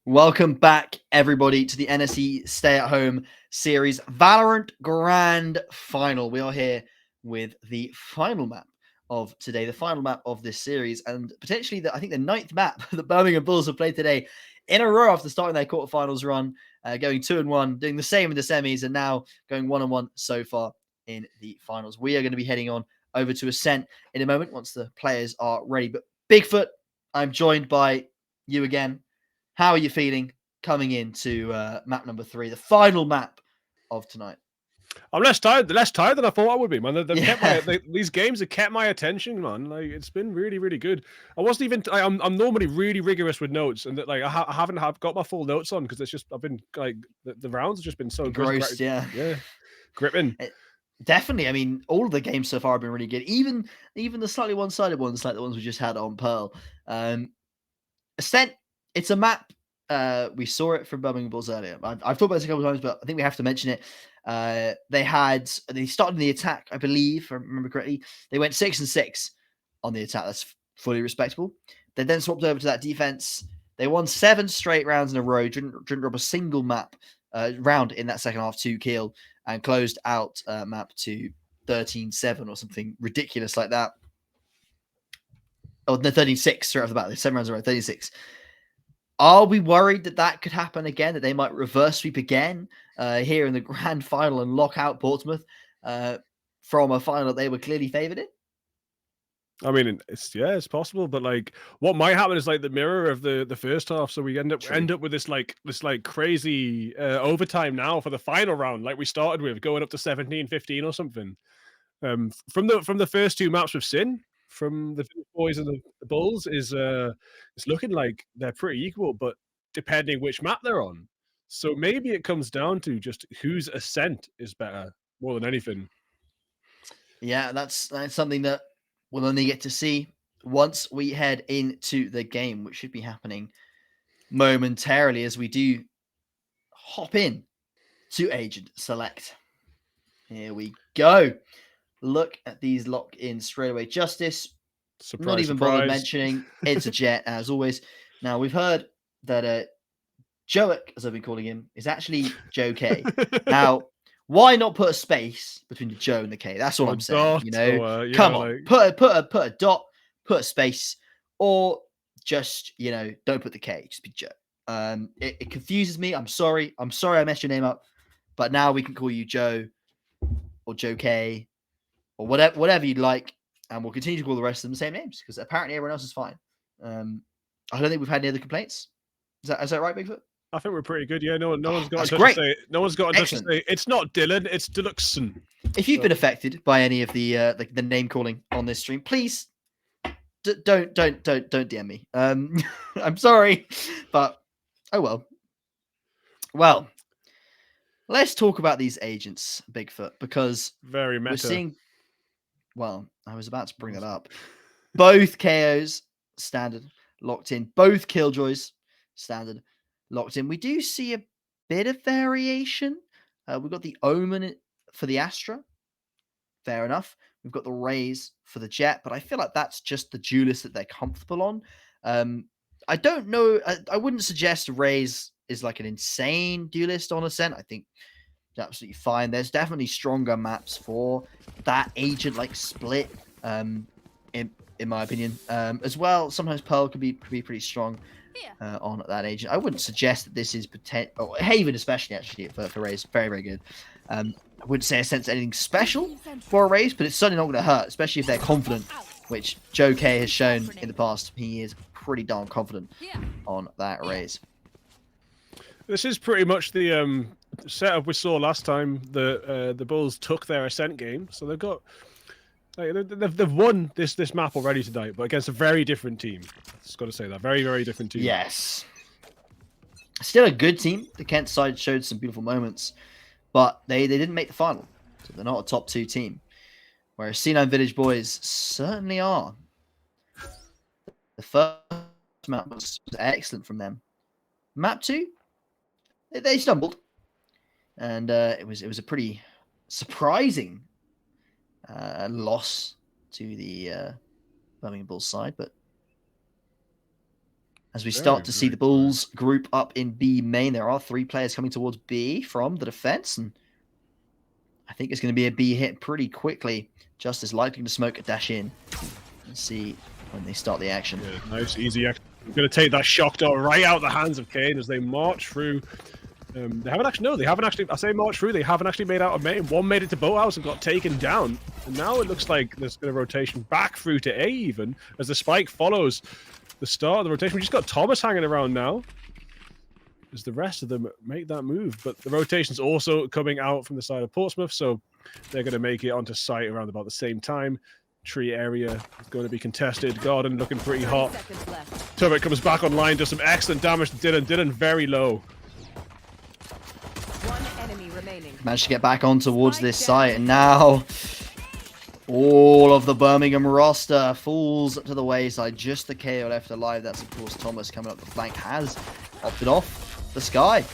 Welcome back, everybody, to the NSE Stay at Home series Valorant Grand Final. We are here with the final map of today, the final map of this series, and potentially, I think, the 9th map that Birmingham Bulls have played today in a row after starting their quarterfinals run, going 2-1, doing the same in the semis, and now going 1-1 so far in the finals. We are going to be heading on over to Ascent in a moment once the players are ready. But Bigfoot, I'm joined by you again. How are you feeling coming into map number 3, the final map of tonight? I'm less tired than I thought I would be, man. These games have kept my attention, man. Like, it's been really, really good. I wasn't even. I'm normally really rigorous with notes, and that, like, I haven't got my full notes on because it's just I've been like the rounds have just been so engrossed, yeah, gripping. Definitely. I mean, all of the games so far have been really good. Even the slightly one-sided ones, like the ones we just had on Pearl. Ascent. It's a map. We saw it from Birmingham Bulls earlier. I've talked about this a couple of times, but I think we have to mention it. They started in the attack, I believe, if I remember correctly. They went 6-6 on the attack. That's fully respectable. They then swapped over to that defense. They won 7 straight rounds in a row. Didn't drop a single round in that second half to kill, and closed out map to 13-7 or something ridiculous like that. Oh, no, 13-6 straight off the bat. 7 rounds in a row, 36. Are we worried that could happen again, that they might reverse sweep again here in the grand final and lock out Portsmouth from a final that they were clearly favoured in? I mean, it's possible, but like, what might happen is like the mirror of the first half. So we end up with this crazy overtime now for the final round, like we started with, going up to 17-15 or something. From the first 2 maps with Sin, from the boys and the Bulls, is it's looking like they're pretty equal, but depending which map they're on. So maybe it comes down to just whose Ascent is better more than anything. Yeah, that's something that we'll only get to see once we head into the game, which should be happening momentarily as we do hop in to Agent Select. Here we go. Look at these lock-ins straight away. Justice, not even bothered mentioning. It's a Jet, as always. Now, we've heard that Joic, as I've been calling him, is actually Joe K. Now, why not put a space between the Joe and the K? That's all I'm saying. Come on, put a dot, put a space, or just don't put the K. Just be Joe. It confuses me. I'm sorry. I messed your name up, but now we can call you Joe or Joe K or whatever you'd like, and we'll continue to call the rest of them the same names because apparently everyone else is fine. I don't think we've had any other complaints. Is that right, Bigfoot? I think we're pretty good. Yeah, no one's got in touch to say. No one's got in touch to say it's not Dylan, it's Deluxeson. If you've been affected by any of the name calling on this stream, please don't DM me. I'm sorry, but oh well. Well, let's talk about these agents, Bigfoot, because very meta. We're seeing. Well, I was about to bring that up. Both KOs standard locked in. Both Killjoys standard locked in. We do see a bit of variation. We've got the Omen for the Astra. Fair enough. We've got the Raze for the Jet, but I feel like that's just the duelist that they're comfortable on. I don't know. I wouldn't suggest Raze is like an insane duelist on Ascent. I think it's absolutely fine. There's definitely stronger maps for that agent-like split, in my opinion. As well, sometimes Pearl could be pretty strong on that agent. I wouldn't suggest that this is potential. Haven especially, actually, for Raze. Very, very good. I wouldn't say I sense anything special for a Raze, but it's certainly not going to hurt, especially if they're confident, which Joe K has shown in the past. He is pretty darn confident on that Raze. This is pretty much the setup we saw last time. The Bulls took their Ascent game, so they've got they've won this map already tonight, but against a very different team. Just got to say that very different team. Yes, still a good team. The Kent side showed some beautiful moments, but they didn't make the final, so they're not a top 2 team. Whereas C9 Village Boys certainly are. The first map was excellent from them. Map 2, they stumbled, and it was a pretty surprising loss to the Birmingham Bulls side. But as we start to see the Bulls group up in B main, there are 3 players coming towards B from the defense, and I think it's going to be a B hit pretty quickly. Just as likely to smoke a dash in and see when they start the action. Yeah, nice, easy action. I'm going to take that shock dart right out of the hands of Kane as they march through. They haven't actually, I say march through, they haven't actually made out of main. One made it to Boathouse and got taken down. And now it looks like there's going to rotation back through to A even, as the spike follows the start of the rotation. We just got Thomas hanging around now, as the rest of them make that move. But the rotation's also coming out from the side of Portsmouth, so they're going to make it onto site around about the same time. Tree area is going to be contested. Garden looking pretty hot. Turret comes back online, does some excellent damage to Dylan. Dylan very low. One enemy remaining. Managed to get back on towards this site, and now all of the Birmingham roster falls to the wayside. Just the KO left alive. That's, of course, Thomas coming up the flank. Has opted off the sky.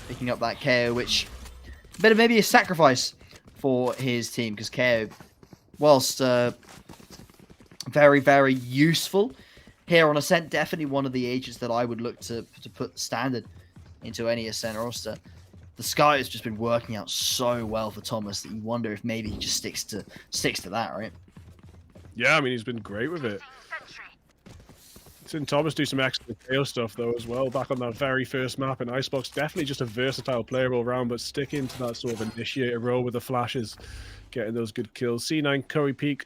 Picking up that KO, which a bit of maybe a sacrifice for his team, because KO, whilst very useful here on Ascent, definitely one of the agents that I would look to put standard into any Ascent roster. The Sky has just been working out so well for Thomas that you wonder if maybe he just sticks to that, right? Yeah, I mean, he's been great with it. Seen Thomas do some excellent KO stuff though as well, back on that very first map in Icebox. Definitely just a versatile player all around, but sticking to that sort of initiator role with the flashes, getting those good kills. C9 Curry Peak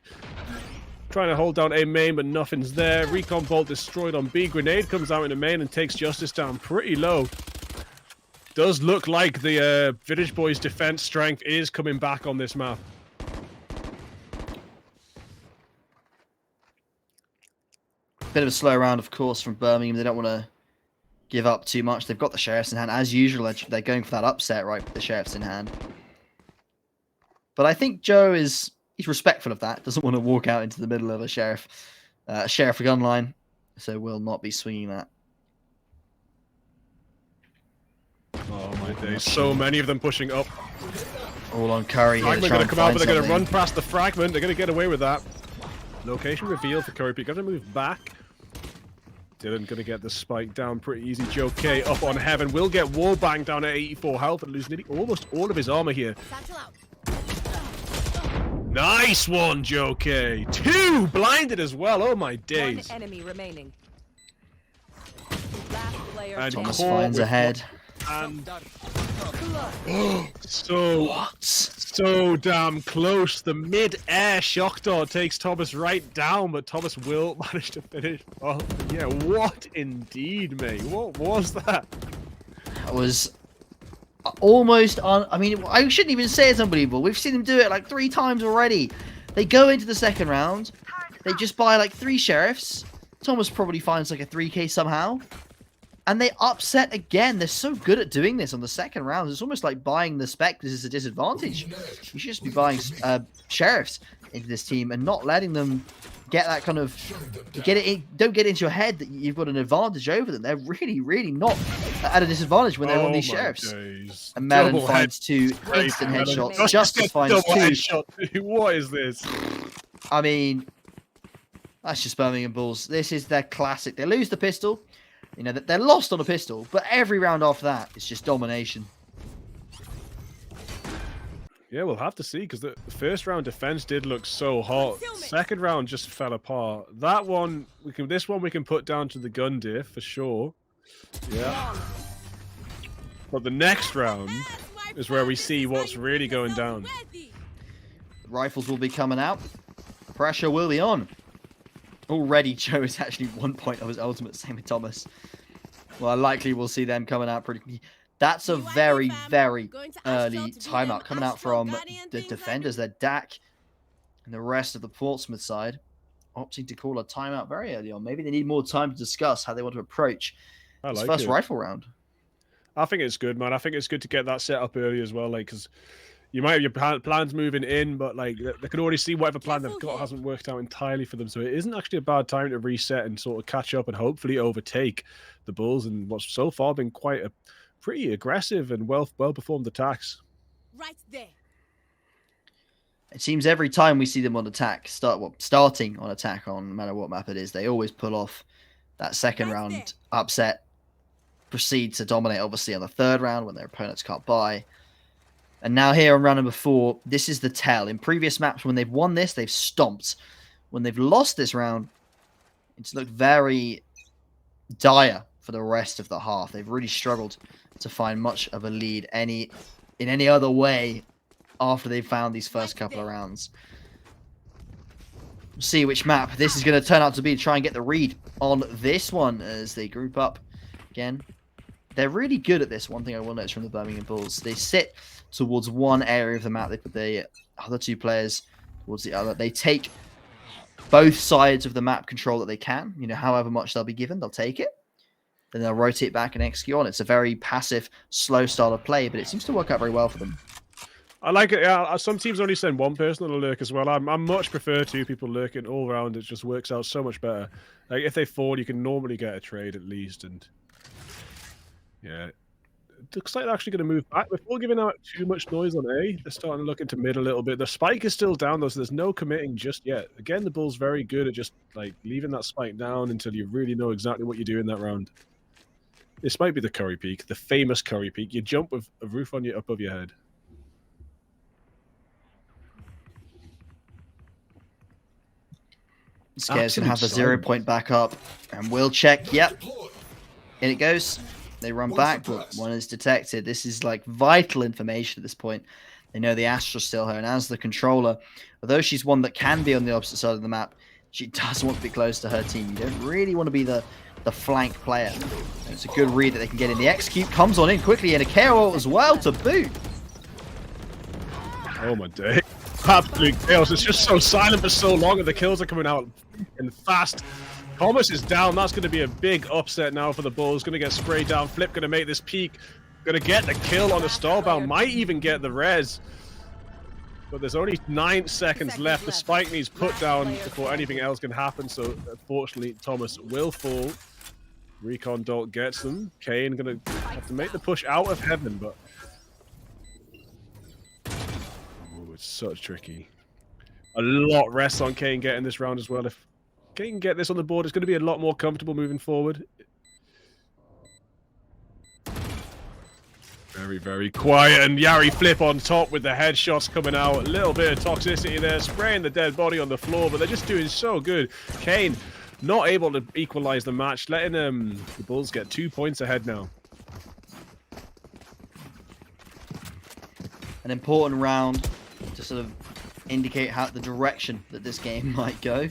trying to hold down A main, but nothing's there. Recon Bolt destroyed on B. Grenade comes out into main and takes Justice down pretty low. Does look like the Village Boys' defense strength is coming back on this map. Bit of a slow round, of course, from Birmingham. They don't want to give up too much. They've got the Sheriffs in hand. As usual, they're going for that upset, right, with the Sheriffs in hand. But I think Joe he's respectful of that. Doesn't want to walk out into the middle of a Sheriff gun line. So will not be swinging that. Oh my days. So many of them pushing up. All on Curry here. They're going to come out, but they're going to run past the fragment. They're going to get away with that. Location revealed for Curry Peak. Got to move back. Dylan going to get the spike down pretty easy. Joe K up on Heaven. Will get wallbang down at 84 health and lose nearly almost all of his armor here. Nice one, Joe K. 2 blinded as well. Oh my days. One enemy remaining. Last player And Thomas finds ahead. And so damn close. The mid-air shock dart takes Thomas right down, but Thomas will manage to finish. Oh yeah, what indeed, mate? What was that? That was almost on. I mean, I shouldn't even say it's unbelievable. We've seen them do it like 3 times already. They go into the second round. They just buy like 3 Sheriffs. Thomas probably finds like a 3k somehow. And they upset again. They're so good at doing this on the second round. It's almost like buying the Spectres is a disadvantage. You should just be buying Sheriffs into this team and not letting them get that kind of... don't get into your head that you've got an advantage over them. They're really not at a disadvantage when they're on these Sheriffs. Days. And Madden finds 2 instant headshots. Justice finds 2. What is this? I mean, that's just Birmingham Bulls. This is their classic. They lose the pistol. You know, they're lost on a pistol, but every round after that, it's just domination. Yeah, we'll have to see, because the first round defense did look so hot. Second round just fell apart. That one, this one we can put down to the gun diff for sure. Yeah. But the next round is where we see what's really going down. The rifles will be coming out. Pressure will be on. Already, Joe is actually 1 point of his ultimate, same with Thomas. Well, likely we'll see them coming out pretty. That's a very, very early timeout coming out from the defenders. They're Dak and the rest of the Portsmouth side opting to call a timeout very early on. Maybe they need more time to discuss how they want to approach this first rifle round. I think it's good, man. I think it's good to get that set up early as well, like, because you might have your plans moving in, but like they can already see whatever plan they've got hasn't worked out entirely for them. So it isn't actually a bad time to reset and sort of catch up and hopefully overtake the Bulls and what's so far been quite a pretty aggressive and well performed attacks. Right there. It seems every time we see them on attack, starting on attack on no matter what map it is, they always pull off that second round upset, proceed to dominate obviously on the third round when their opponents can't buy. And now here on round number 4, this is the tell. In previous maps, when they've won this, they've stomped. When they've lost this round, it's looked very dire for the rest of the half. They've really struggled to find much of a lead in any other way after they've found these first couple of rounds. We'll see which map this is going to turn out to be to try and get the read on this one as they group up again. They're really good at this. One thing I will notice from the Birmingham Bulls, they sit towards one area of the map. They put the other two players towards the other. They take both sides of the map control that they can. You know, however much they'll be given, they'll take it. Then they'll rotate back and execute on it. It's a very passive, slow style of play, but it seems to work out very well for them. I like it. Yeah, some teams only send one person on a lurk as well. I much prefer two people lurking all around. It just works out so much better. Like if they fall, you can normally get a trade at least. And yeah, it looks like they're actually going to move back before giving out too much noise on A. They're starting to look into mid a little bit. The spike is still down though, so there's no committing just yet. Again, the Bulls very good at just like leaving that spike down until you really know exactly what you do in that round. This might be the Curry Peak, the famous Curry Peak. You jump with a roof on you above your head. Scares gonna have the 0 point back up, and we'll check. Yep, in it goes. They run back, but one is detected. This is like vital information at this point. They know the Astra's still her, and as the controller, although she's one that can be on the opposite side of the map, she does want to be close to her team. You don't really want to be the flank player. And it's a good read that they can get in. The execute comes on in quickly, and a KO as well to boot. Oh my day. Absolute chaos. It's just so silent for so long, and the kills are coming out and fast. Thomas is down. That's going to be a big upset now for the Bulls. Going to get sprayed down. Flip going to make this peak. Going to get the kill on the Starbound. Might even get the res. But there's only 9 seconds left. The spike needs put down before anything else can happen. So unfortunately, Thomas will fall. Recon Dolt gets them. Kane going to have to make the push out of heaven, but it's so tricky. A lot rests on Kane getting this round as well. If Kane can get this on the board, it's going to be a lot more comfortable moving forward. Very, very quiet, and Yari Flip on top with the headshots coming out. A little bit of toxicity there, spraying the dead body on the floor, but they're just doing so good. Kane not able to equalize the match, letting the Bulls get 2 points ahead now. An important round to sort of indicate how the direction that this game might go.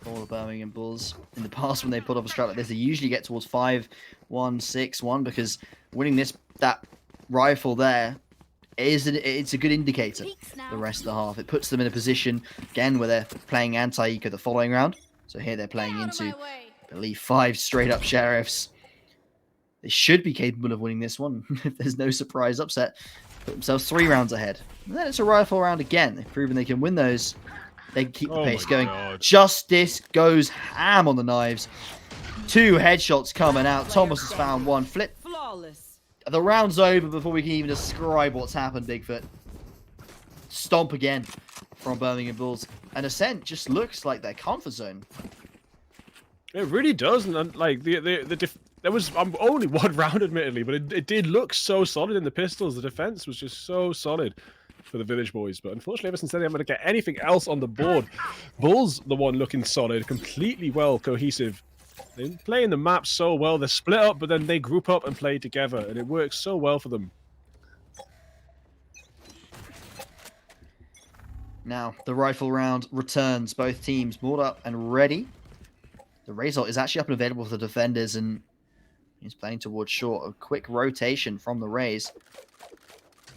All the Birmingham Bulls in the past, when they put off a strat like this, they usually get towards 5-1, 6-1, because winning that rifle there it's a good indicator the rest of the half. It puts them in a position again where they're playing anti-eco the following round. So here they're playing into, I believe, 5 straight up sheriffs. They should be capable of winning this one if there's no surprise upset. Put themselves 3 rounds ahead. And then it's a rifle round again. They've proven they can win those. They can keep the pace going. God. Justice goes ham on the knives. 2 headshots coming out. Thomas has found 1. Flip. Flawless. The round's over before we can even describe what's happened, Bigfoot. Stomp again from Birmingham Bulls. And Ascent just looks like their comfort zone. It really does. And like there was only 1 round, admittedly, but it did look so solid in the pistols. The defense was just so solid for the Village Boys. But unfortunately, ever since then, they haven't get anything else on the board. Bulls, the one looking solid, completely well cohesive. They're playing the map so well. They're split up, but then they group up and play together, and it works so well for them. Now, the rifle round returns. Both teams moored up and ready. The Razor is actually up and available for the defenders, and He's playing towards short. A quick rotation from the Rays.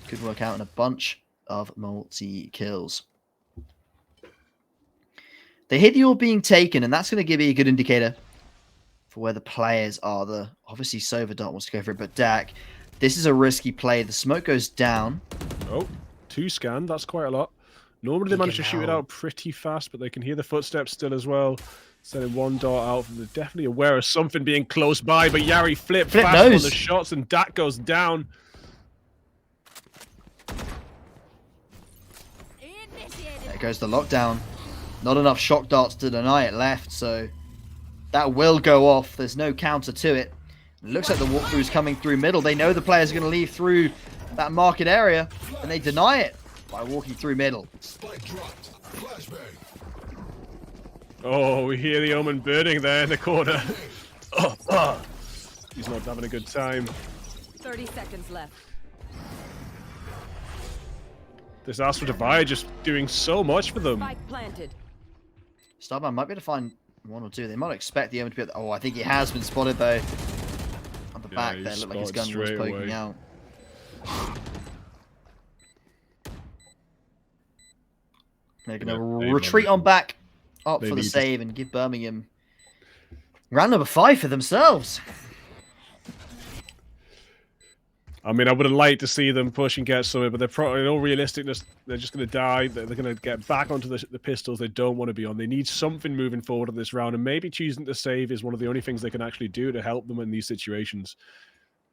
Could work out in a bunch of multi-kills. They hit the orb being taken, and that's going to give you a good indicator for where the players are. Obviously, Soverdot wants to go for it, but Dak, this is a risky play. The smoke goes down. Oh, 2 scanned. That's quite a lot. Normally, they manage to shoot it out pretty fast, but they can hear the footsteps still as well. Sending 1 dart out. They're definitely aware of something being close by, but Yari flipped fast on the shots, and Dak goes down. There goes the lockdown. Not enough shock darts to deny it left, so that will go off. There's no counter to it. It looks like the walkthrough is coming through middle. They know the players are going to leave through that market area, and they deny it by walking through middle. Oh, we hear the Omen burning there in the corner. He's not having a good time. 30 seconds left. This Astral Divide just doing so much for them. Spike planted. Starman might be able to find 1 or 2. They might expect the Omen to be... Oh, I think he has been spotted, though. On the back there, looked like his gun was poking out. They're going to retreat on back, up for the save, and give Birmingham round number 5 for themselves. I mean, I would have liked to see them push and get something, but they're probably, in all realisticness, they're just going to die. They're going to get back onto the pistols they don't want to be on. They need something moving forward in this round, and maybe choosing to save is one of the only things they can actually do to help them in these situations.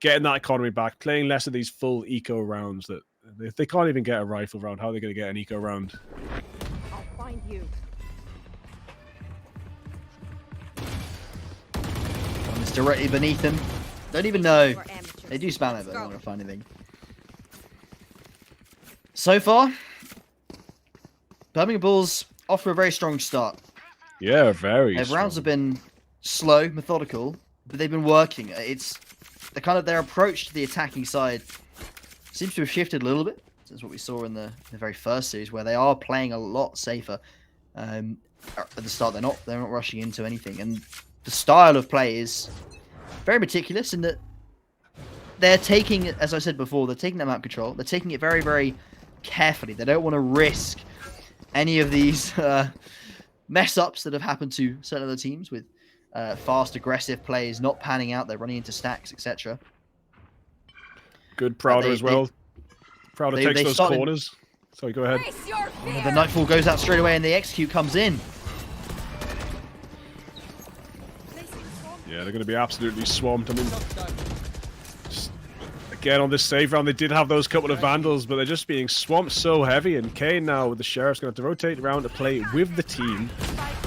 Getting that economy back, playing less of these full eco rounds. That if they can't even get a rifle round, how are they going to get an eco round? I'll find you. It's directly beneath them. Don't even know. They do spam it, but they're not going to find anything. So far, Birmingham Bulls off to a very strong start. Yeah, very. Their rounds have been slow, methodical, but they've been working. It's their approach to the attacking side seems to have shifted a little bit since what we saw in the very first series, where they are playing a lot safer. At the start, they're not rushing into anything, and the style of play is very meticulous in that they're taking, as I said before, they're taking that map control. They're taking it very, very carefully. They don't want to risk any of these mess-ups that have happened to certain other teams with fast, aggressive plays, not panning out. They're running into stacks, etc. Good Prouder as well. Prouder takes those corners. Sorry, go ahead. The Nightfall goes out straight away, and the execute comes in. Yeah, they're going to be absolutely swamped. I mean, again, on this save round, they did have those couple of Vandals, but they're just being swamped so heavy. And Kane now with the Sheriff's going to have to rotate around to play with the team.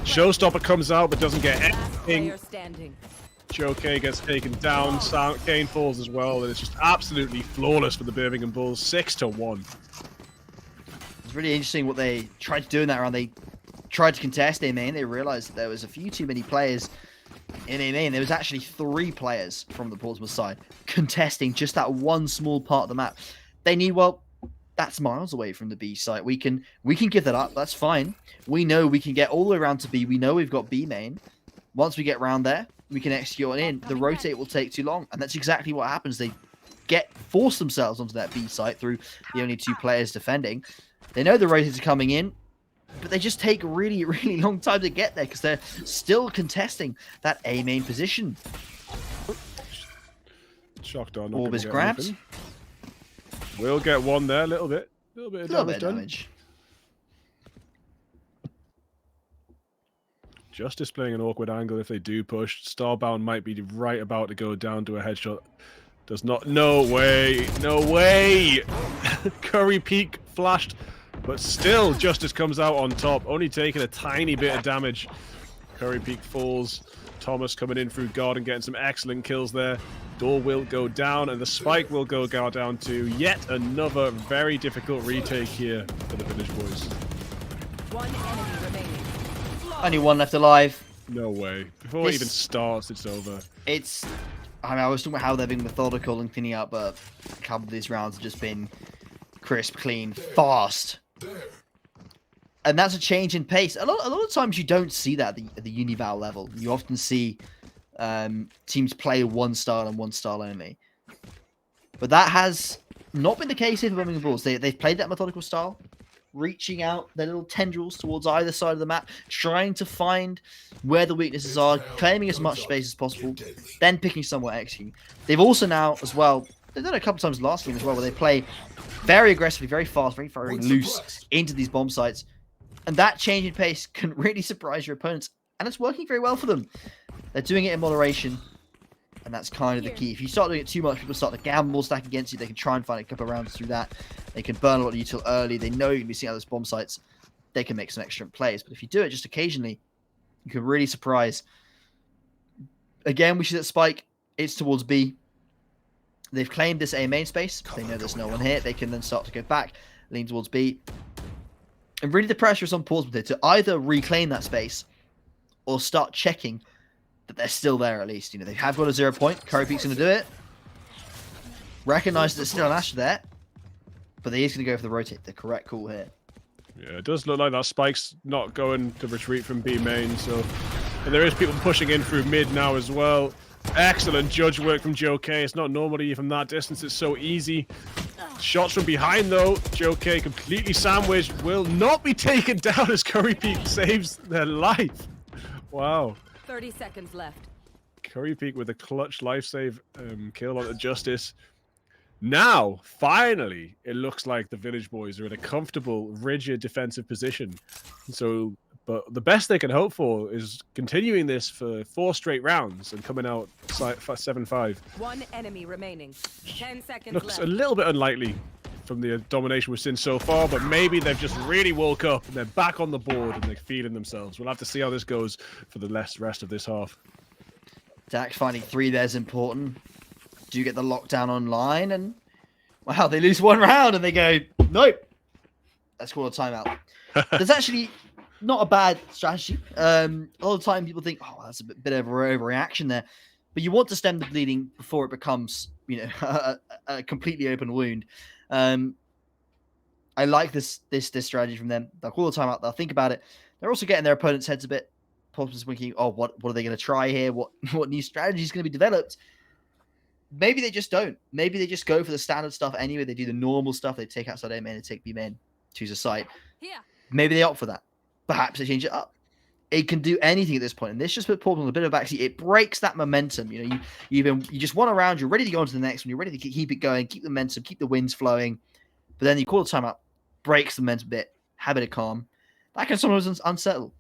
Showstopper comes out, but doesn't get anything. Joe K gets taken down. Kane falls as well. And it's just absolutely flawless for the Birmingham Bulls. 6-1. It's really interesting what they tried to do in that round. They tried to contest A main. They realized that there was a few too many players in A main. There was actually 3 players from the Portsmouth side contesting just that one small part of the map. They need, well, that's miles away from the B site. We can give that up. That's fine. We know we can get all the way around to B. We know we've got B main. Once we get round there, we can execute on in. The rotate will take too long, and that's exactly what happens. They force themselves onto that B site through the only 2 players defending. They know the rotates are coming in, but they just take really, really long time to get there because they're still contesting that A main position. Shocked on. Orb is grabbed. Anything. We'll get one there, a little bit of damage. Just displaying an awkward angle if they do push. Starbound might be right about to go down to a headshot. Does not. No way. No way. Curry Peak flashed. But still, Justice comes out on top, only taking a tiny bit of damage. Curry Peak falls. Thomas coming in through guard and getting some excellent kills there. Door will go down, and the spike will go down to yet another very difficult retake here for the Village Boys. One enemy remaining. Only 1 left alive. No way. Before it even starts, it's over. I was talking about how they're being methodical and cleaning up, but a couple of these rounds have just been crisp, clean, fast. And that's a change in pace. A lot of times you don't see that at the Unival level. You often see teams play one style and one style only. But that has not been the case here for Birmingham Bulls. They've played that methodical style, reaching out their little tendrils towards either side of the map, trying to find where the weaknesses are, claiming as much space as possible, then picking somewhere executing. They've also now, as well, they've done it a couple times last game as well, where they play very aggressively, very fast, very loose into these bomb sites. And that change in pace can really surprise your opponents. And it's working very well for them. They're doing it in moderation. And that's kind of the key. If you start doing it too much, people start to gamble stack against you. They can try and find a couple of rounds through that. They can burn a lot of util early. They know you're going to be seeing out those bomb sites. They can make some excellent plays. But if you do it just occasionally, you can really surprise. Again, we see that Spike. It's towards B. They've claimed this A main space. They know there's no one here. They can then start to go back, lean towards B. And really the pressure is on Portsmouth here to either reclaim that space or start checking that they're still there at least. You know, they have got a 0 point. Curry Peak's going to do it. Recognize that there's still an Asher there. But he is going to go for the rotate. The correct call here. Yeah, it does look like that Spike's not going to retreat from B main. So, and there is people pushing in through mid now as well. Excellent judge work from Joe K. It's not normally from that distance. It's so easy. Shots from behind though. Joe K completely sandwiched. Will not be taken down as Curry Peak saves their life. Wow. 30 seconds left. Curry Peak with a clutch life save kill on the Justice. Now, finally, it looks like the Village Boys are in a comfortable, rigid defensive position. So, but the best they can hope for is continuing this for 4 straight rounds and coming out 7-5. One enemy remaining. 10 seconds Looks left. a little bit unlikely from the domination we've seen so far, but maybe they've just really woke up and they're back on the board and they're feeling themselves. We'll have to see how this goes for the rest of this half. Dax finding 3 there is important. Do you get the lockdown online? And wow, they lose 1 round and they go, nope. Let's call a timeout. There's actually not a bad strategy. A lot of the time people think, oh, that's a bit of an overreaction there. But you want to stem the bleeding before it becomes, you know, a completely open wound. I like this strategy from them. They'll call the timeout. They'll think about it. They're also getting their opponent's heads a bit. Portsmouth's thinking, oh, what are they going to try here? What new strategy is going to be developed? Maybe they just don't. Maybe they just go for the standard stuff anyway. They do the normal stuff. They take outside A main and take B main, choose a site. Maybe they opt for that. Perhaps they change it up. It can do anything at this point. And this just put Portsmouth on a bit of a backseat. It breaks that momentum. You know, you just won a round. You're ready to go on to the next one. You're ready to keep it going, keep the momentum, keep the wins flowing. But then you call the timeout, breaks the momentum a bit, have a bit of calm. That can sometimes unsettle.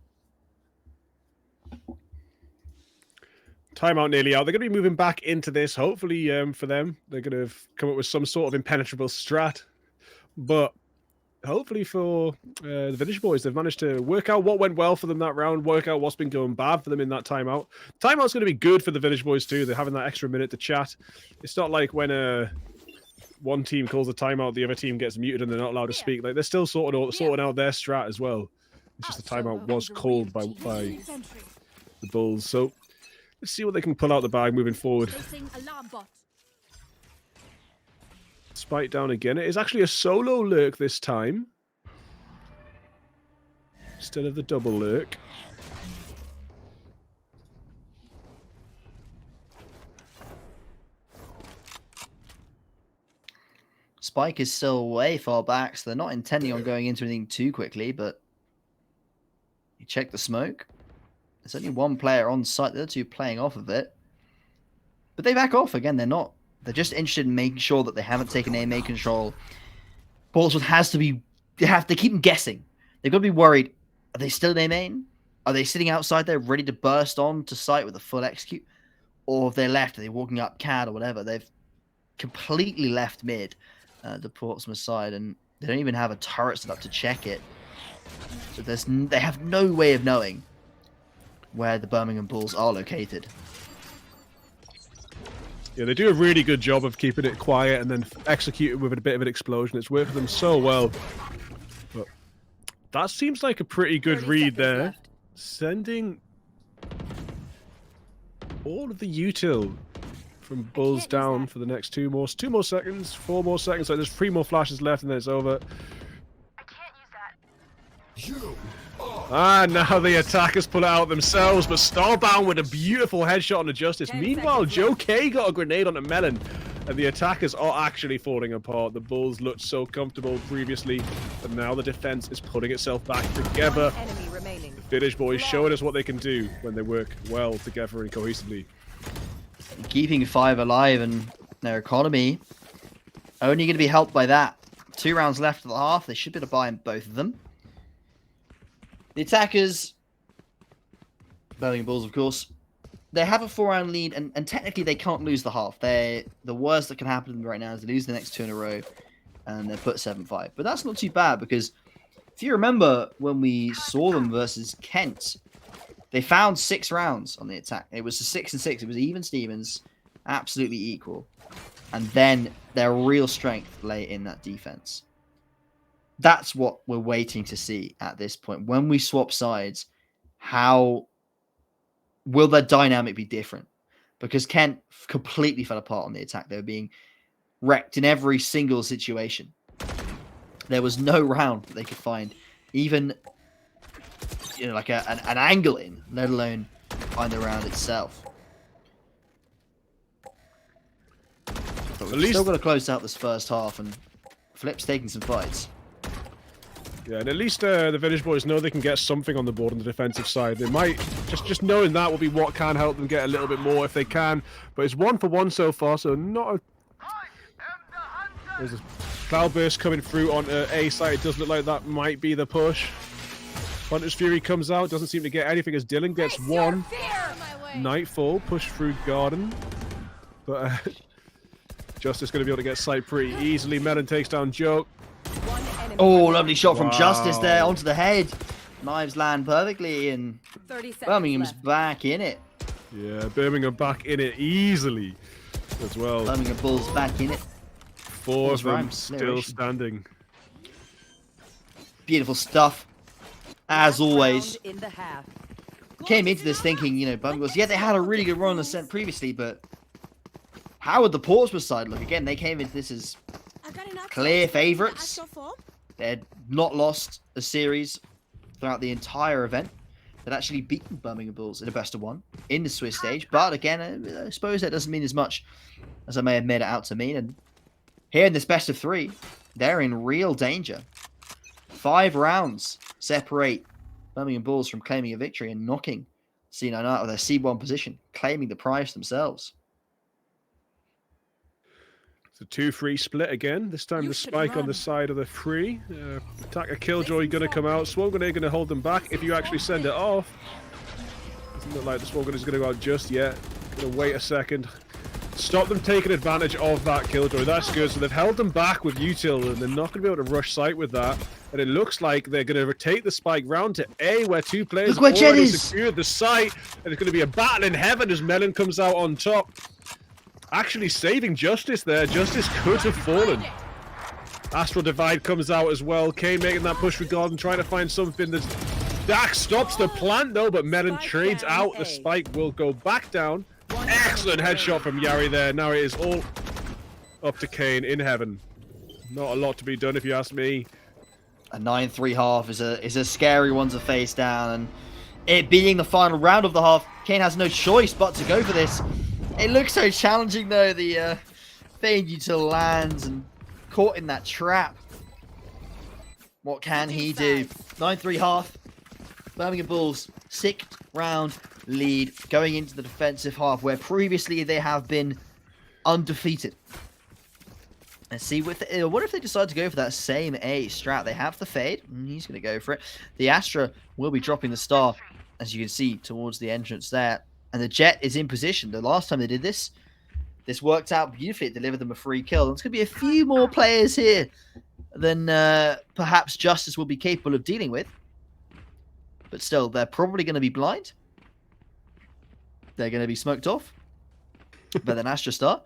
Timeout nearly out. They're going to be moving back into this. Hopefully, for them, they're going to come up with some sort of impenetrable strat. But hopefully for the Village Boys, they've managed to work out what went well for them that round, work out what's been going bad for them in that timeout. Timeout's going to be good for the Village Boys too. They're having that extra minute to chat. It's not like when one team calls a timeout, the other team gets muted and they're not allowed to speak. Like they're still sorting out their strat as well. It's just the timeout was called by the Bulls. So let's see what they can pull out the bag moving forward. Spike down again. It is actually a solo lurk this time, instead of the double lurk. Spike is still way far back, so they're not intending on going into anything too quickly, but you check the smoke. There's only 1 player on site. The other 2 playing off of it. But they back off. Again, they're not. They're just interested in making sure that they haven't taken A main control. Portsmouth has to be... They have to keep them guessing. They've got to be worried. Are they still in A main? Are they sitting outside there ready to burst on to site with a full execute? Or have they left? Are they walking up CAD or whatever? They've completely left mid, the Portsmouth side, and they don't even have a turret set up to check it. So they have no way of knowing where the Birmingham Bulls are located. Yeah, they do a really good job of keeping it quiet and then executing with a bit of an explosion. It's worked for them so well. But that seems like a pretty good read there. Left. Sending all of the util from Bulls down for the next 2 more seconds, 4 more seconds. So there's 3 more flashes left and then it's over. I can't use that. You are Now the attackers pull it out themselves, but Starbound with a beautiful headshot on the Justice. Meanwhile, Joe K got a grenade on the Melon, and the attackers are actually falling apart. The Bulls looked so comfortable previously, but now the defense is putting itself back together. The Finnish boys showing us what they can do when they work well together and cohesively. Keeping 5 alive and their economy only going to be helped by that. 2 rounds left of the half. They should be able to buy in both of them. The attackers, Birmingham Bulls, of course, they have a 4-round lead, and technically they can't lose the half. The worst that can happen to them right now is they lose the next 2 in a row, and they're put 7-5. But that's not too bad, because if you remember when we saw them versus Kent, they found 6 rounds on the attack. It was a 6-6. It was even Stevens, absolutely equal. And then their real strength lay in that defense. That's what we're waiting to see at this point. When we swap sides, how will that dynamic be different? Because Kent completely fell apart on the attack. They were being wrecked in every single situation. There was no round that they could find, even like an angle in, let alone find the round itself. But we've still got to close out this first half, and Flip's taking some fights. Yeah, and at least the Finnish boys know they can get something on the board on the defensive side. They might, just knowing that will be what can help them get a little bit more if they can. But it's 1 for 1 so far, so not a... There's a cloudburst coming through on A side. It does look like that might be the push. Hunter's Fury comes out, doesn't seem to get anything as Dylan gets 1. Nightfall, push through Garden. But Justice going to be able to get sight pretty easily. Melon takes down Joke. Oh, lovely shot from Justice there onto the head. Knives land perfectly, and Birmingham's back in it. Yeah, Birmingham back in it easily as well. Birmingham Bulls back in it. 4 of them still standing. Beautiful stuff, as always. Came into this thinking, Birmingham was, they had a really good run on the scent previously, but how would the Portsmouth side look? Again, they came into this as clear favourites. They had not lost a series throughout the entire event. They'd actually beaten Birmingham Bulls in a best-of-1 in the Swiss stage. But again, I suppose that doesn't mean as much as I may have made it out to mean. And here in this best-of-3, they're in real danger. 5 rounds separate Birmingham Bulls from claiming a victory and knocking C9 out of their C1 position, claiming the prize themselves. It's a 2-3 split again. This time the spike on the side of the 3. Attacker Killjoy going to come out. Swarm Grenade going to hold them back if you actually send it off. Doesn't look like the Swarm Grenade is going to go out just yet. Going to wait a second. Stop them taking advantage of that Killjoy. That's good. So they've held them back with util, and they're not going to be able to rush sight with that. And it looks like they're going to take the spike round to A, where 2 players have already secured the site. And it's going to be a battle in heaven as Melon comes out on top. Actually saving Justice there. Justice could have fallen. Astral Divide comes out as well. Kane making that push for Gordon, trying to find something. Dak stops the plant though, but Melon trades out. The spike will go back down. Excellent headshot from Yari there. Now it is all up to Kane in heaven. Not a lot to be done if you ask me. A 9-3 half is a scary one to face down, and it being the final round of the half, Kane has no choice but to go for this. It looks so challenging though, the fade util lands and caught in that trap. What can he do? 9-3 half. Birmingham Bulls, 6th round lead going into the defensive half, where previously they have been undefeated. Let's see, what if they decide to go for that same A strat? They have the fade, and he's going to go for it. The Astra will be dropping the star, as you can see, towards the entrance there. And the Jet is in position. The last time they did this worked out beautifully. It delivered them a free kill. There's going to be a few more players here than perhaps Justice will be capable of dealing with. But still, they're probably going to be blind. They're going to be smoked off. But then Astra Star.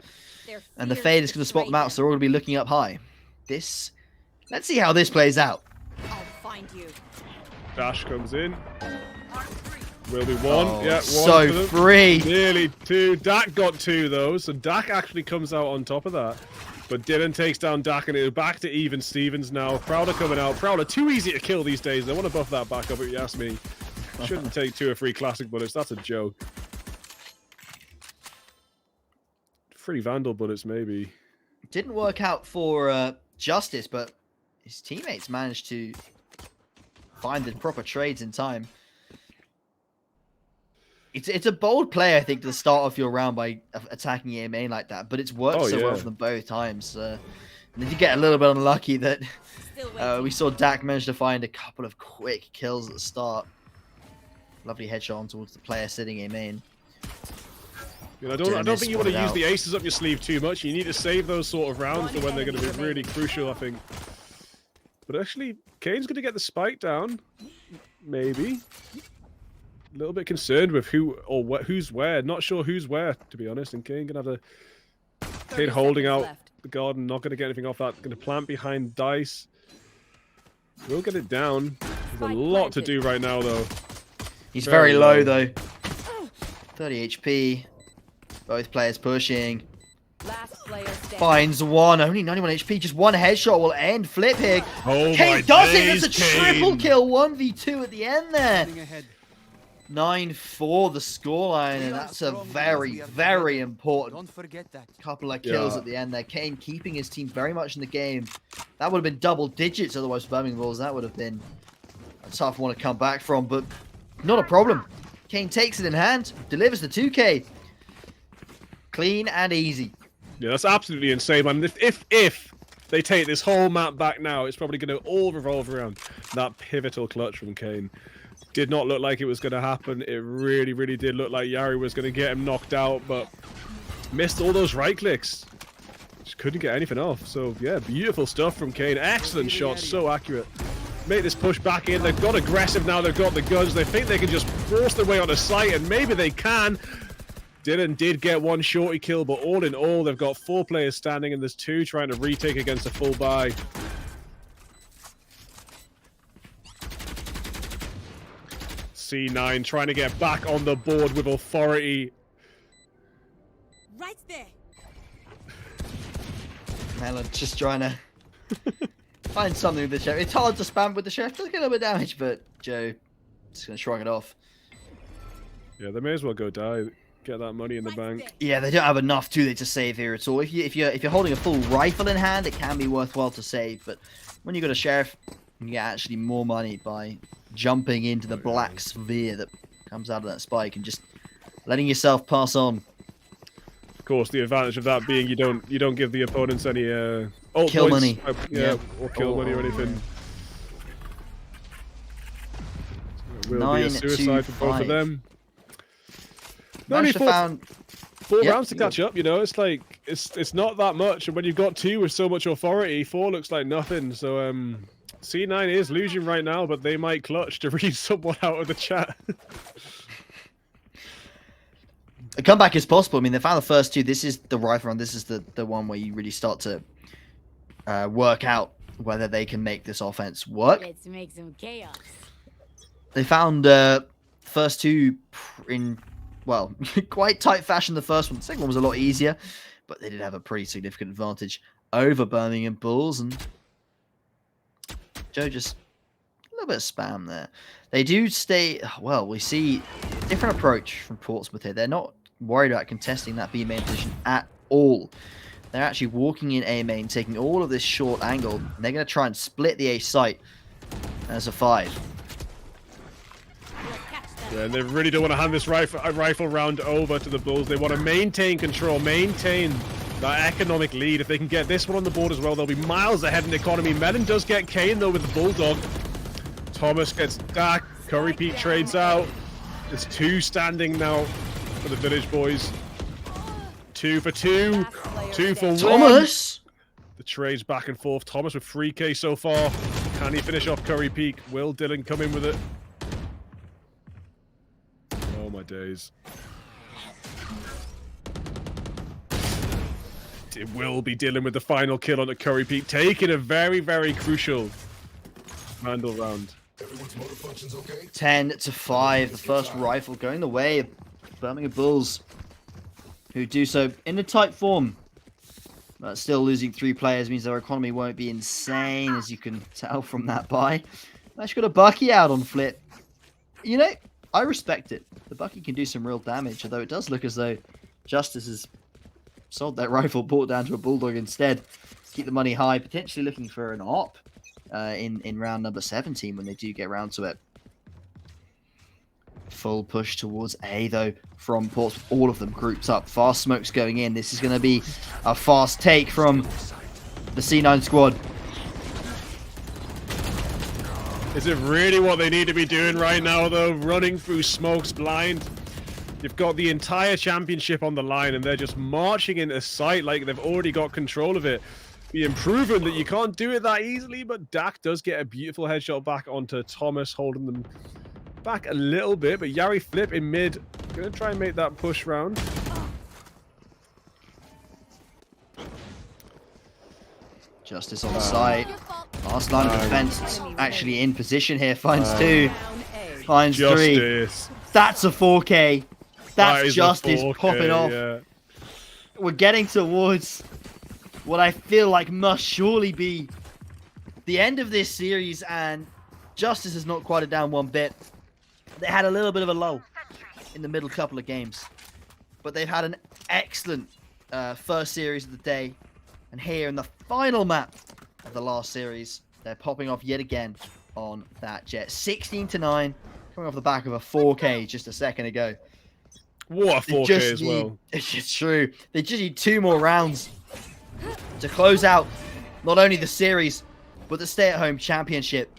And the fade is going to spot them out, so they're all going to be looking up high. Let's see how this plays out. I'll find you. Dash comes in. Will be one. Oh, Yeah, one. so free. Nearly two. Dak got two, though. So Dak actually comes out on top of that. But Dylan takes down Dak, and it's back to even Stevens now. Prowler coming out. Prowler, too easy to kill these days. They want to buff that back up, if you ask me. Shouldn't take 2 or 3 classic bullets. That's a joke. 3 Vandal bullets, maybe. Didn't work out for Justice, but his teammates managed to find the proper trades in time. It's a bold play, I think, to start off your round by attacking A main like that, but it's worked well for them both times. And then you get a little bit unlucky that we saw Dak manage to find a couple of quick kills at the start. Lovely headshot on towards the player sitting A main. You know, I don't think you want to use the aces up your sleeve too much. You need to save those sort of rounds for when they're going to be really crucial, I think. But actually, Kane's going to get the spike down. Maybe. A little bit concerned with who or what, who's where. Not sure who's where, to be honest. And Kane going to have to... Kane holding out the garden, not going to get anything off that. Going to plant behind Dice. We'll get it down. There's a lot to do right now, though. He's very low, though. 30 HP. Both players pushing. Finds one. Only 91 HP. Just one headshot will end. Flip here. Oh Kane does it. There's a triple kill. 1v2 at the end there. 9-4 the scoreline, and that's a very, very important couple of kills at the end there. Kane keeping his team very much in the game. That would have been double digits otherwise for Birmingham Bulls. That would have been a tough one to come back from, but not a problem. Kane takes it in hand, delivers the 2K. Clean and easy. Yeah, that's absolutely insane, man. If they take this whole map back now, it's probably going to all revolve around that pivotal clutch from Kane. Did not look like it was going to happen. It really, really did look like Yari was going to get him knocked out, but missed all those right clicks. Just couldn't get anything off. So, yeah, beautiful stuff from Kane. Excellent shot, so accurate. Make this push back in. They've got aggressive now. They've got the guns. They think they can just force their way on a site, and maybe they can. Dylan did get one shorty kill, but all in all, they've got 4 players standing, and there's 2 trying to retake against a full buy. C9 trying to get back on the board with authority. Right there. Melon just trying to find something with the sheriff. It's hard to spam with the sheriff. Does get a little bit of damage, but Joe just going to shrug it off. Yeah, they may as well go die. Get that money in the bank. Yeah, they don't have enough, do they, to save here at all. If you're holding a full rifle in hand, it can be worthwhile to save. But when you got a sheriff, you get actually more money by jumping into the black sphere that comes out of that spike and just letting yourself pass on. Of course, the advantage of that being you don't give the opponents any kill money. Or kill money or anything. It will be a suicide for both of them. Only 4 rounds to catch up, you know. It's like it's not that much, and when you've got 2 with so much authority, 4 looks like nothing. So C9 is losing right now, but they might clutch to read someone out of the chat. A comeback is possible. I mean, they found the first 2. This is the rifle round. This is the one where you really start to work out whether they can make this offense work. Let's make some chaos. They found first 2 in, well, quite tight fashion. The first one. The second one was a lot easier, but they did have a pretty significant advantage over Birmingham Bulls, and Joe just a little bit of spam there. They do stay, well, we see a different approach from Portsmouth here. They're not worried about contesting that B main position at all. They're actually walking in A main, taking all of this short angle, and they're going to try and split the A site as a 5. Yeah, and they really don't want to hand this rifle round over to the Bulls. They want to maintain control, maintain that economic lead. If they can get this one on the board as well, they'll be miles ahead in the economy. Melon does get Kane, though, with the Bulldog. Thomas gets Dak. Curry Pete trades out. There's 2 standing now for the Village Boys. 2 for 2. 2 for 1. Thomas! The trades back and forth. Thomas with 3K so far. Can he finish off Curry Peak? Will Dylan come in with it? Oh my days. It will be Dylan with the final kill on the Curry Peak, taking a very, very crucial Vandal round. 10-5. The first rifle going the way of Birmingham Bulls, who do so in a tight form. But still losing 3 players means their economy won't be insane, as you can tell from that buy. Actually got a Bucky out on Flip. You know, I respect it. The Bucky can do some real damage, although it does look as though Justice has sold that rifle, bought down to a Bulldog instead. Keep the money high, potentially looking for an op in round number 17 when they do get round to it. Full push towards A, though, from Ports. All of them grouped up. Fast smokes going in. This is going to be a fast take from the C9 squad. Is it really what they need to be doing right now, though? Running through smokes blind? You've got the entire championship on the line, and they're just marching into sight like they've already got control of it. Being proven that you can't do it that easily, but Dak does get a beautiful headshot back onto Thomas, holding them back a little bit, but Yari Flip in mid, gonna try and make that push round. Justice on the side. Last line of defense actually in position here. Finds 2. Finds Justice. 3. That's a 4K. That's Justice 4K, popping off. Yeah. We're getting towards what I feel like must surely be the end of this series, and Justice has not quieted down one bit. They had a little bit of a lull in the middle couple of games, but they've had an excellent first series of the day. And here in the final map of the last series, they're popping off yet again on that Jet. 16-9, coming off the back of a 4K just a second ago. What a 4K as well. It's true. They just need 2 more rounds to close out not only the series, but the stay-at-home championship.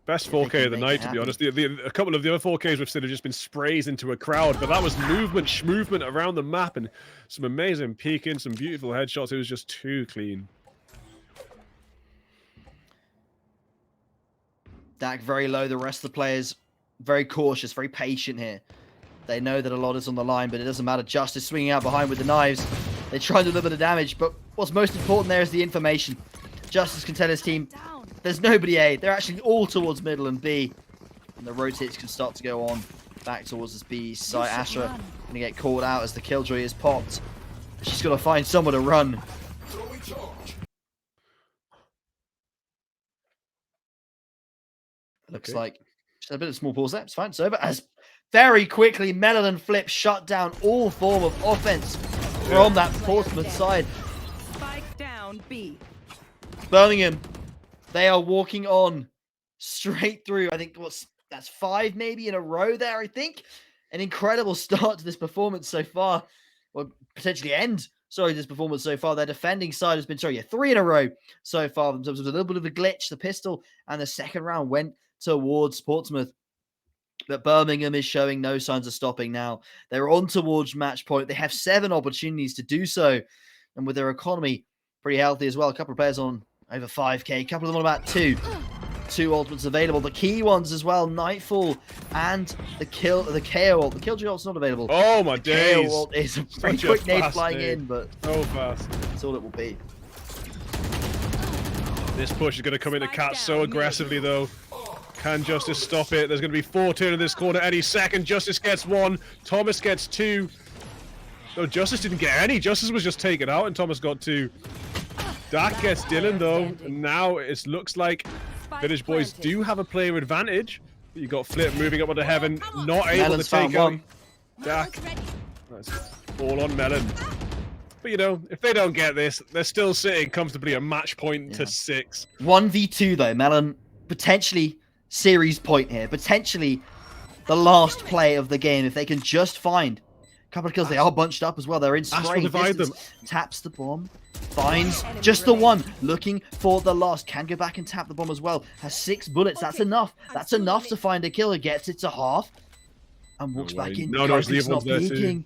Best 4K of the night, to be honest. A couple of the other 4Ks we've seen have just been sprays into a crowd, but that was movement around the map, and some amazing peeking, some beautiful headshots. It was just too clean. Dak very low. The rest of the players very cautious, very patient here. They know that a lot is on the line, but it doesn't matter. Justice swinging out behind with the knives. They try to do a little bit of damage, but what's most important there is the information. Justice can tell his team, there's nobody A. They're actually all towards middle and B. And the rotates can start to go on back towards this B site. Astra going to get called out as the Killjoy is popped. She's got to find somewhere to run. Looks like just a bit of small pause there. It's fine. It's over. As very quickly, Melon and Flip shut down all form of offense from that Portsmouth side. Spike down B. Birmingham, they are walking on straight through. I think that's 5 maybe in a row there, I think. An incredible start to this performance so far. Or potentially end, this performance so far. Their defending side has been, 3 in a row so far. There was a little bit of a glitch. The pistol and the second round went towards Portsmouth. But Birmingham is showing no signs of stopping now. They're on towards match point. They have 7 opportunities to do so. And with their economy pretty healthy as well. A couple of players on over 5K. A couple of them on about 2. 2 ultimates available. The key ones as well. Nightfall and the KO ult. The Killjoy ult's not available. Oh my days. KO ult is a very quick nade flying in, but so fast. That's all it will be. This push is going to come into Cat so aggressively, though. Can Justice stop it? There's going to be 4 turn in this corner any second. Justice gets 1. Thomas gets 2. No, Justice didn't get any. Justice was just taken out, and Thomas got 2. Dak gets Dylan, though. And now it looks like Village Boys do have a player advantage. You got Flip moving up onto Heaven, not able to take out Dak. That's all on Melon. But, you know, if they don't get this, they're still sitting comfortably a match point to 6. 1v2, though. Melon potentially series point here. Potentially the last play of the game. If they can just find a couple of kills. They are bunched up as well. They're in spraying distance. Taps the bomb. Finds just the one. Looking for the last. Can go back and tap the bomb as well. Has 6 bullets. That's enough. That's enough to find a killer. Gets it to half. And walks back in. Curry's not peeking.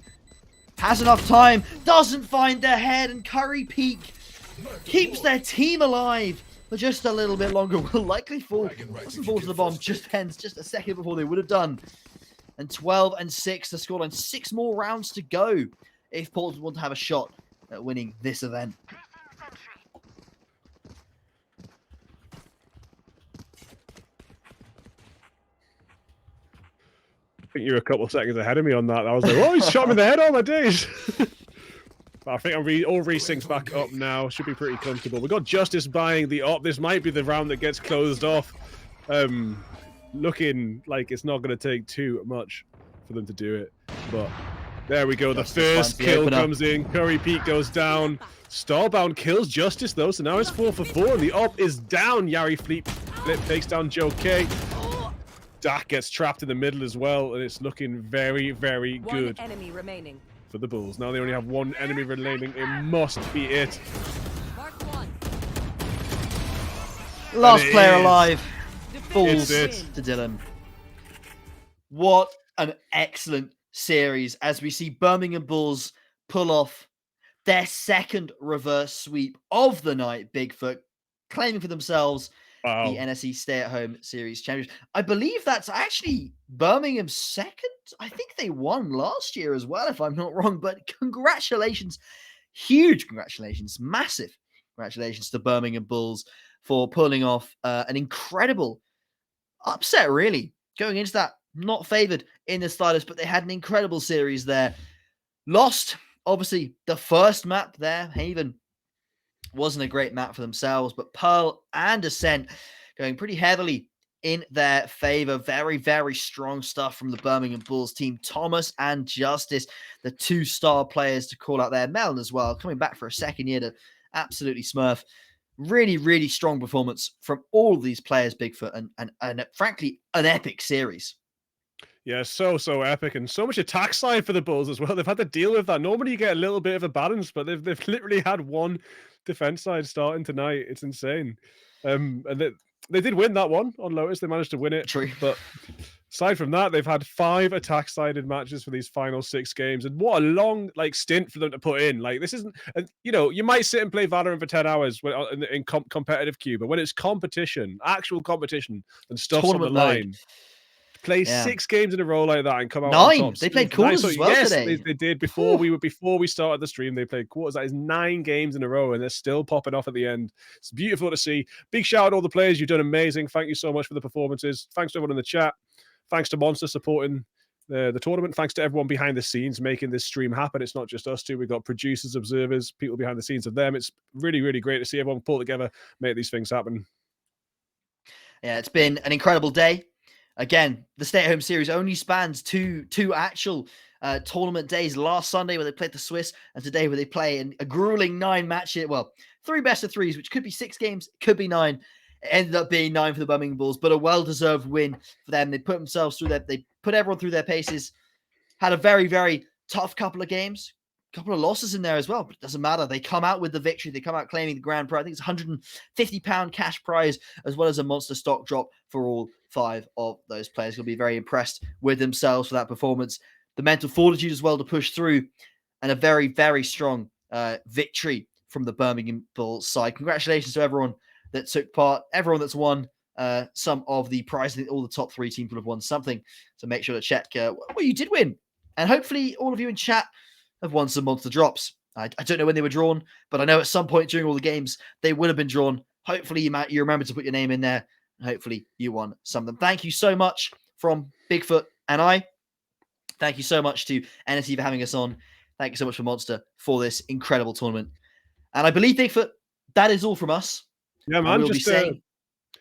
Has enough time. Doesn't find their head. And Curry peek. Keeps their team alive. For just a little bit longer. Will likely fall. Doesn't fall to the bomb. Just ends just a second before they would have done. And 12-6 the scoreline. 6 more rounds to go if Portsmouth want to have a shot at winning this event. think you're a couple of seconds ahead of me on that. I was like, oh, he's shot me in the head all my days. I think all resyncs back up now. Should be pretty comfortable. We've got Justice buying the op. This might be the round that gets closed off. Looking like it's not going to take too much for them to do it. But there we go. The first kill comes in. Curry Pete goes down. Starbound kills Justice, though. So now it's 4 for 4. And the op is down. Yari Flip takes down Joe K. Dak gets trapped in the middle as well. And it's looking very, very good. One enemy remaining. For the Bulls. Now they only have one enemy remaining. It must be it. Last player alive. Falls It's to Dylan. What an excellent series as we see Birmingham Bulls pull off their second reverse sweep of the night. Bigfoot claiming for themselves the NSE Stay at Home Series Championship. I believe that's actually Birmingham's second. I think they won last year as well, if I'm not wrong. But congratulations, huge congratulations, massive congratulations to Birmingham Bulls for pulling off an incredible upset, really. Going into that, not favored in the slightest, but they had an incredible series there. Lost, obviously, the first map there, Haven, wasn't a great map for themselves, but Pearl and Ascent going pretty heavily in their favor. Very, very strong stuff from the Birmingham Bulls team. Thomas and Justice, the 2-star players to call out there. Melon as well, coming back for a second year to absolutely smurf. Really, really strong performance from all of these players, Bigfoot, and frankly, an epic series. Yeah, so epic, and so much attack side for the Bulls as well. They've had to deal with that. Normally you get a little bit of a balance, but they've literally had one defense side starting tonight. It's insane. And they did win that one on Lotus. They managed to win it. True. But aside from that, they've had 5 attack-sided matches for these final 6 games, and what a long stint for them to put in. This isn't, you might sit and play Valorant for 10 hours in competitive queue, but when it's competition, actual competition, and stuff's on the line. Play 6 games in a row like that and come out 9. on top. They played quarters as well today. They did before we started the stream. They played quarters. That is 9 games in a row, and they're still popping off at the end. It's beautiful to see. Big shout out to all the players. You've done amazing. Thank you so much for the performances. Thanks to everyone in the chat. Thanks to Monster supporting the tournament. Thanks to everyone behind the scenes making this stream happen. It's not just us two. We've got producers, observers, people behind the scenes of them. It's really, really great to see everyone pull together, make these things happen. Yeah, it's been an incredible day. Again, the stay-at-home series only spans two actual tournament days. Last Sunday where they played the Swiss, and today where they play a grueling 9-match here. Well, 3 best-of-3s, which could be 6 games, could be 9. It ended up being 9 for the Birmingham Bulls, but a well-deserved win for them. They put themselves through they put everyone through their paces. Had a very, very tough couple of games. Couple of losses in there as well, but it doesn't matter. They come out with the victory. They come out claiming the grand prize. I think it's £150 cash prize, as well as a monster stock drop for all 5 of those players. You'll be very impressed with themselves for that performance. The mental fortitude as well to push through, and a very, very strong victory from the Birmingham Bulls side. Congratulations to everyone that took part, everyone that's won some of the prizes. I think all the top 3 teams would have won something, so make sure to check what you did win. And hopefully all of you in chat have won some monster drops. I don't know when they were drawn, but I know at some point during all the games they would have been drawn. Hopefully you remember to put your name in there, and hopefully you won some of them. Thank you so much from Bigfoot and I. Thank you so much to NSE for having us on. Thank you so much for Monster for this incredible tournament. And I believe, Bigfoot, that is all from us. Yeah, man. We'll just be saying...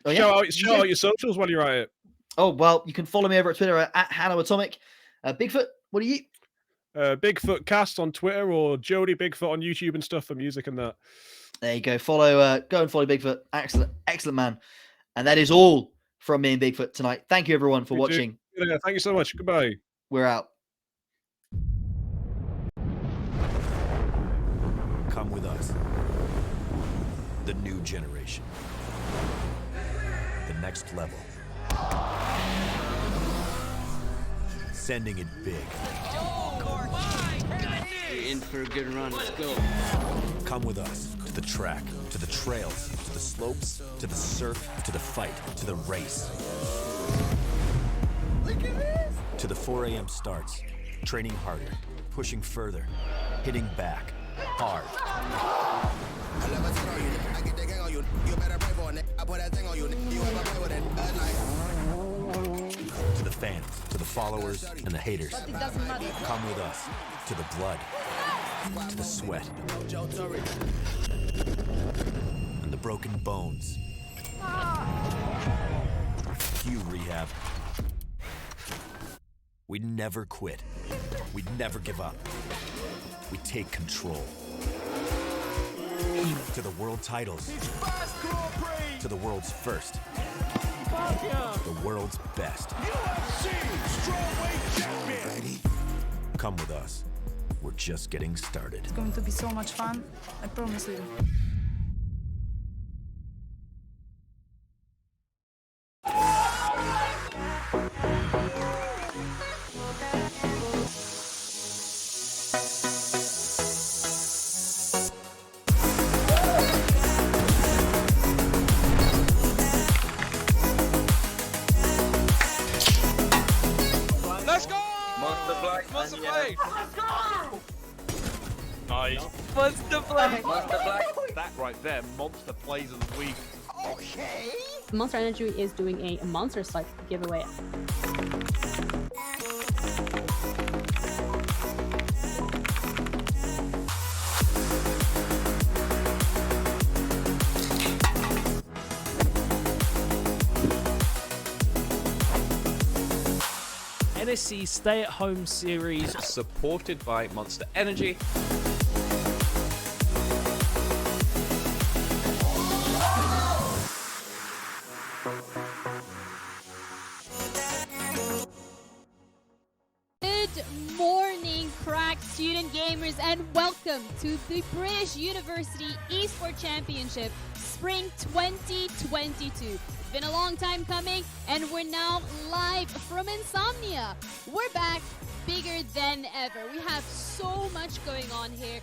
shout out your socials while you're at it. Oh, well, you can follow me over at Twitter at HannoAtomic. Bigfoot, what do you... Bigfoot Cast on Twitter, or Jody Bigfoot on YouTube and stuff for music and that. There you go. Go and follow Bigfoot. Excellent man. And that is all from me and Bigfoot tonight. Thank you everyone for watching. Yeah, thank you so much. Goodbye. We're out. Come with us. The new generation. The next level. Sending it big. You're in for a good run. Let's go. Come with us to the track, to the trails, to the slopes, to the surf, to the fight, to the race. Look at this! To the 4 a.m. starts, training harder, pushing further, hitting back, hard. I never turn on you. I get the gang on you. You better pray for it. I put that thing on you. You ever play with it? To the fans. to the followers and the haters. But it doesn't matter. Come with us to the blood, to the sweat, and the broken bones. You rehab. We never quit. We never give up. We take control. To the world titles. To the world's first. The world's best. Come with us. We're just getting started. It's going to be so much fun. I promise you. Let's go! Monster Black. Monster Black. Nice. Monster Black. Monster Black. That right there, Monster plays of the week. Okay. Monster Energy is doing a monster site giveaway. NSE Stay at Home series supported by Monster Energy. Good morning, crack student gamers, and welcome to the British University Esports Championship Spring 2022. It's been a long time coming, and we're now live from Insomnia. We're back bigger than ever. We have so much going on here.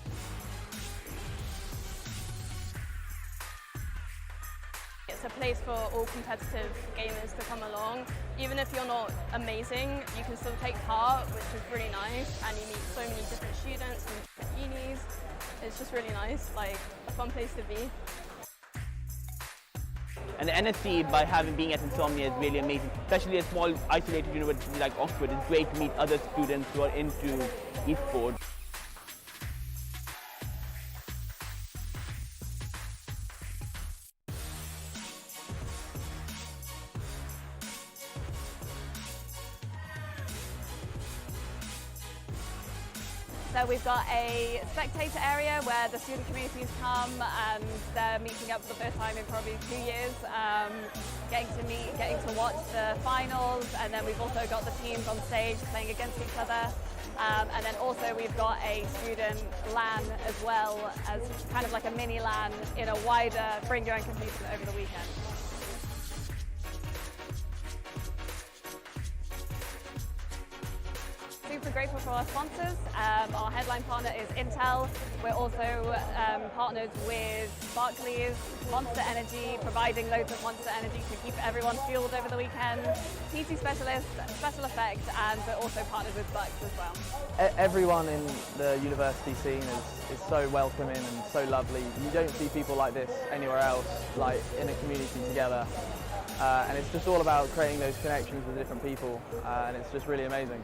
It's a place for all competitive gamers to come along. Even if you're not amazing, you can still take part, which is really nice, and you meet so many different students from different unis. It's just really nice, like a fun place to be. And the NSE, by being at Insomnia, is really amazing. Especially a small, isolated university like Oxford, it's great to meet other students who are into esports. So we've got a spectator area where the student communities come and they're meeting up for the first time in probably 2 years, getting to watch the finals, and then we've also got the teams on stage playing against each other. And then also we've got a student LAN as well, as kind of like a mini LAN in a wider bring your own competition over the weekend. Super grateful for our sponsors. Our headline partner is Intel. We're also partnered with Barclays, Monster Energy, providing loads of Monster Energy to keep everyone fueled over the weekend. PC Specialist, Special Effects, and we're also partnered with Bucks as well. Everyone in the university scene is so welcoming and so lovely. You don't see people like this anywhere else, like in a community together. And it's just all about creating those connections with different people, and it's just really amazing.